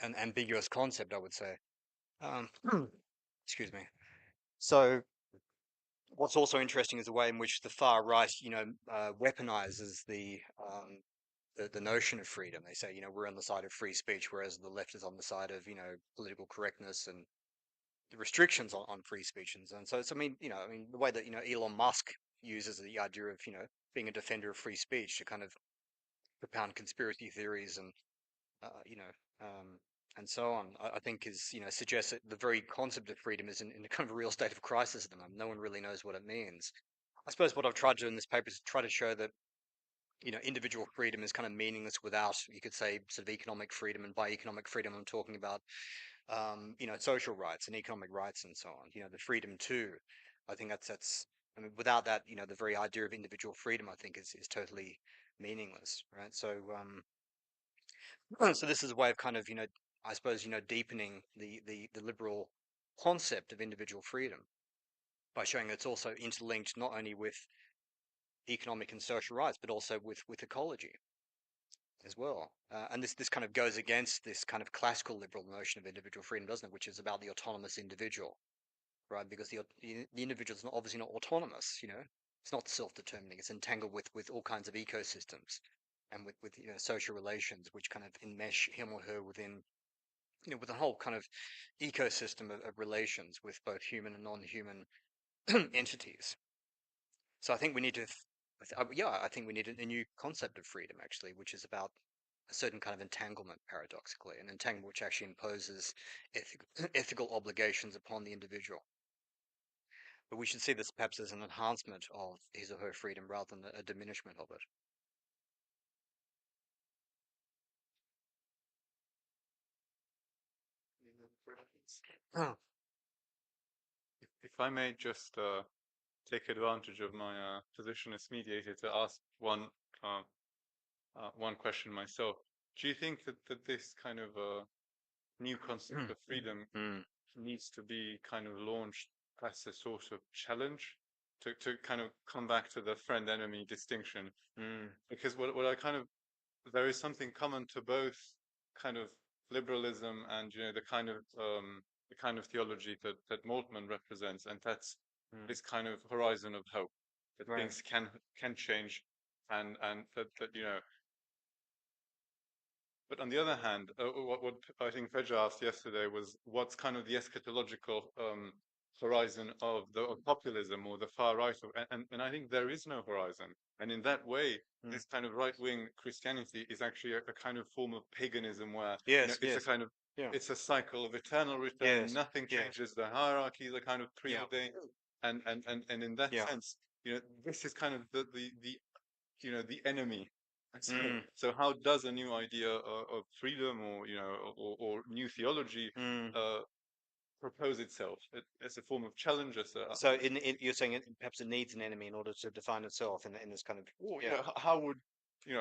and ambiguous concept, I would say. Excuse me. So, what's also interesting is the way in which the far right, weaponizes the notion of freedom. They say, we're on the side of free speech, whereas the left is on the side of, political correctness and the restrictions on free speech. And so it's, I mean, the way that, Elon Musk uses the idea of, being a defender of free speech to kind of propound conspiracy theories and, and so on, I think is, suggests that the very concept of freedom is in a kind of a real state of crisis at the moment. No one really knows what it means. I suppose what I've tried to do in this paper is try to show that, individual freedom is kind of meaningless without, you could say, sort of economic freedom. And by economic freedom, I'm talking about, social rights and economic rights and so on. The freedom too. I think that's. I mean, without that, the very idea of individual freedom, I think, is totally meaningless, right? So, so this is a way of kind of, I suppose, deepening the liberal concept of individual freedom by showing that it's also interlinked not only with economic and social rights, but also with ecology as well. And this kind of goes against this kind of classical liberal notion of individual freedom, doesn't it? Which is about the autonomous individual, right? Because the individual is obviously not autonomous, it's not self-determining. It's entangled with all kinds of ecosystems and with social relations, which kind of enmesh him or her within, with a whole kind of ecosystem of relations with both human and non-human entities. So I think we need to, I think we need a new concept of freedom, actually, which is about a certain kind of entanglement, paradoxically, an entanglement which actually imposes ethical obligations upon the individual. But we should see this perhaps as an enhancement of his or her freedom rather than a diminishment of it. If I may just take advantage of my position as mediator to ask one question myself. Do you think that this kind of new concept of freedom needs to be kind of launched as a sort of challenge to kind of come back to the friend-enemy distinction? Because what I kind of, there is something common to both kind of liberalism and the kind of theology that Moltmann represents, and that's this kind of horizon of hope that things can change, and that But on the other hand, what I think Feja asked yesterday was what's kind of the eschatological horizon of populism or the far right, and I think there is no horizon. And in that way, this kind of right-wing Christianity is actually a kind of form of paganism where it's a kind of it's a cycle of eternal return. Nothing changes. The hierarchies are kind of preordained, and in that sense, this is kind of the enemy So how does a new idea of freedom, or or new theology, propose itself as a form of challenge? So you're saying perhaps it needs an enemy in order to define itself in this kind of. How would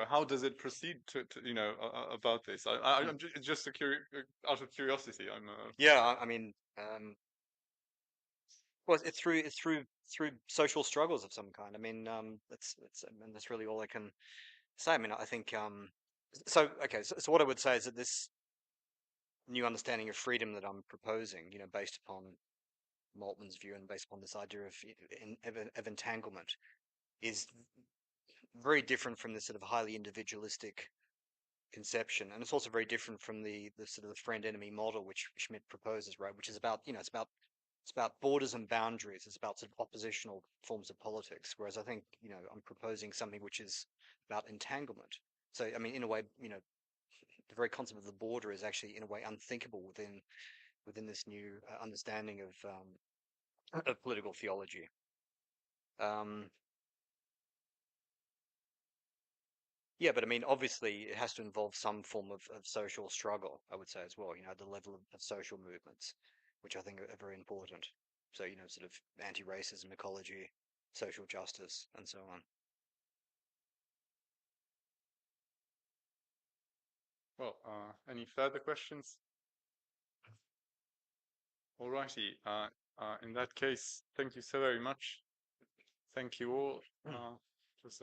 how does it proceed to about this? I'm just out of curiosity. Yeah, I mean, well, it's through social struggles of some kind. I mean, that's really all I can say. I mean, I think so what I would say is that this new understanding of freedom that I'm proposing, based upon Moltmann's view and based upon this idea of entanglement, is very different from this sort of highly individualistic conception, and it's also very different from the sort of the friend-enemy model which Schmitt proposes, right? Which is about it's about borders and boundaries. It's about sort of oppositional forms of politics. Whereas I think I'm proposing something which is about entanglement. So I mean, in a way, the very concept of the border is actually in a way unthinkable within this new understanding of political theology. Yeah, but I mean, obviously, it has to involve some form of social struggle, I would say as well, at the level of social movements, which I think are very important. So, sort of anti-racism, ecology, social justice, and so on. Well, any further questions? All righty. In that case, thank you so very much. Thank you all. It was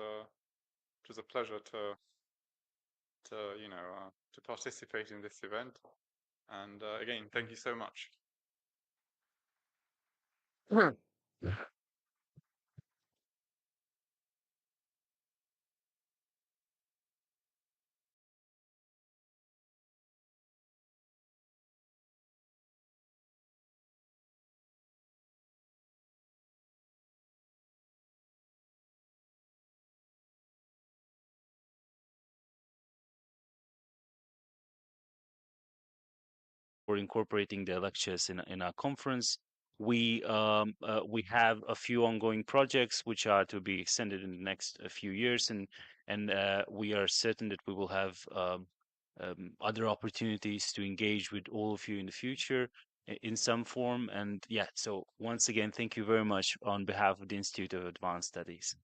a pleasure to participate in this event. And again, thank you so much. For incorporating the lectures in our conference. We have a few ongoing projects which are to be extended in the next few years, and we are certain that we will have other opportunities to engage with all of you in the future in some form. And yeah, so once again, thank you very much on behalf of the Institute of Advanced Studies.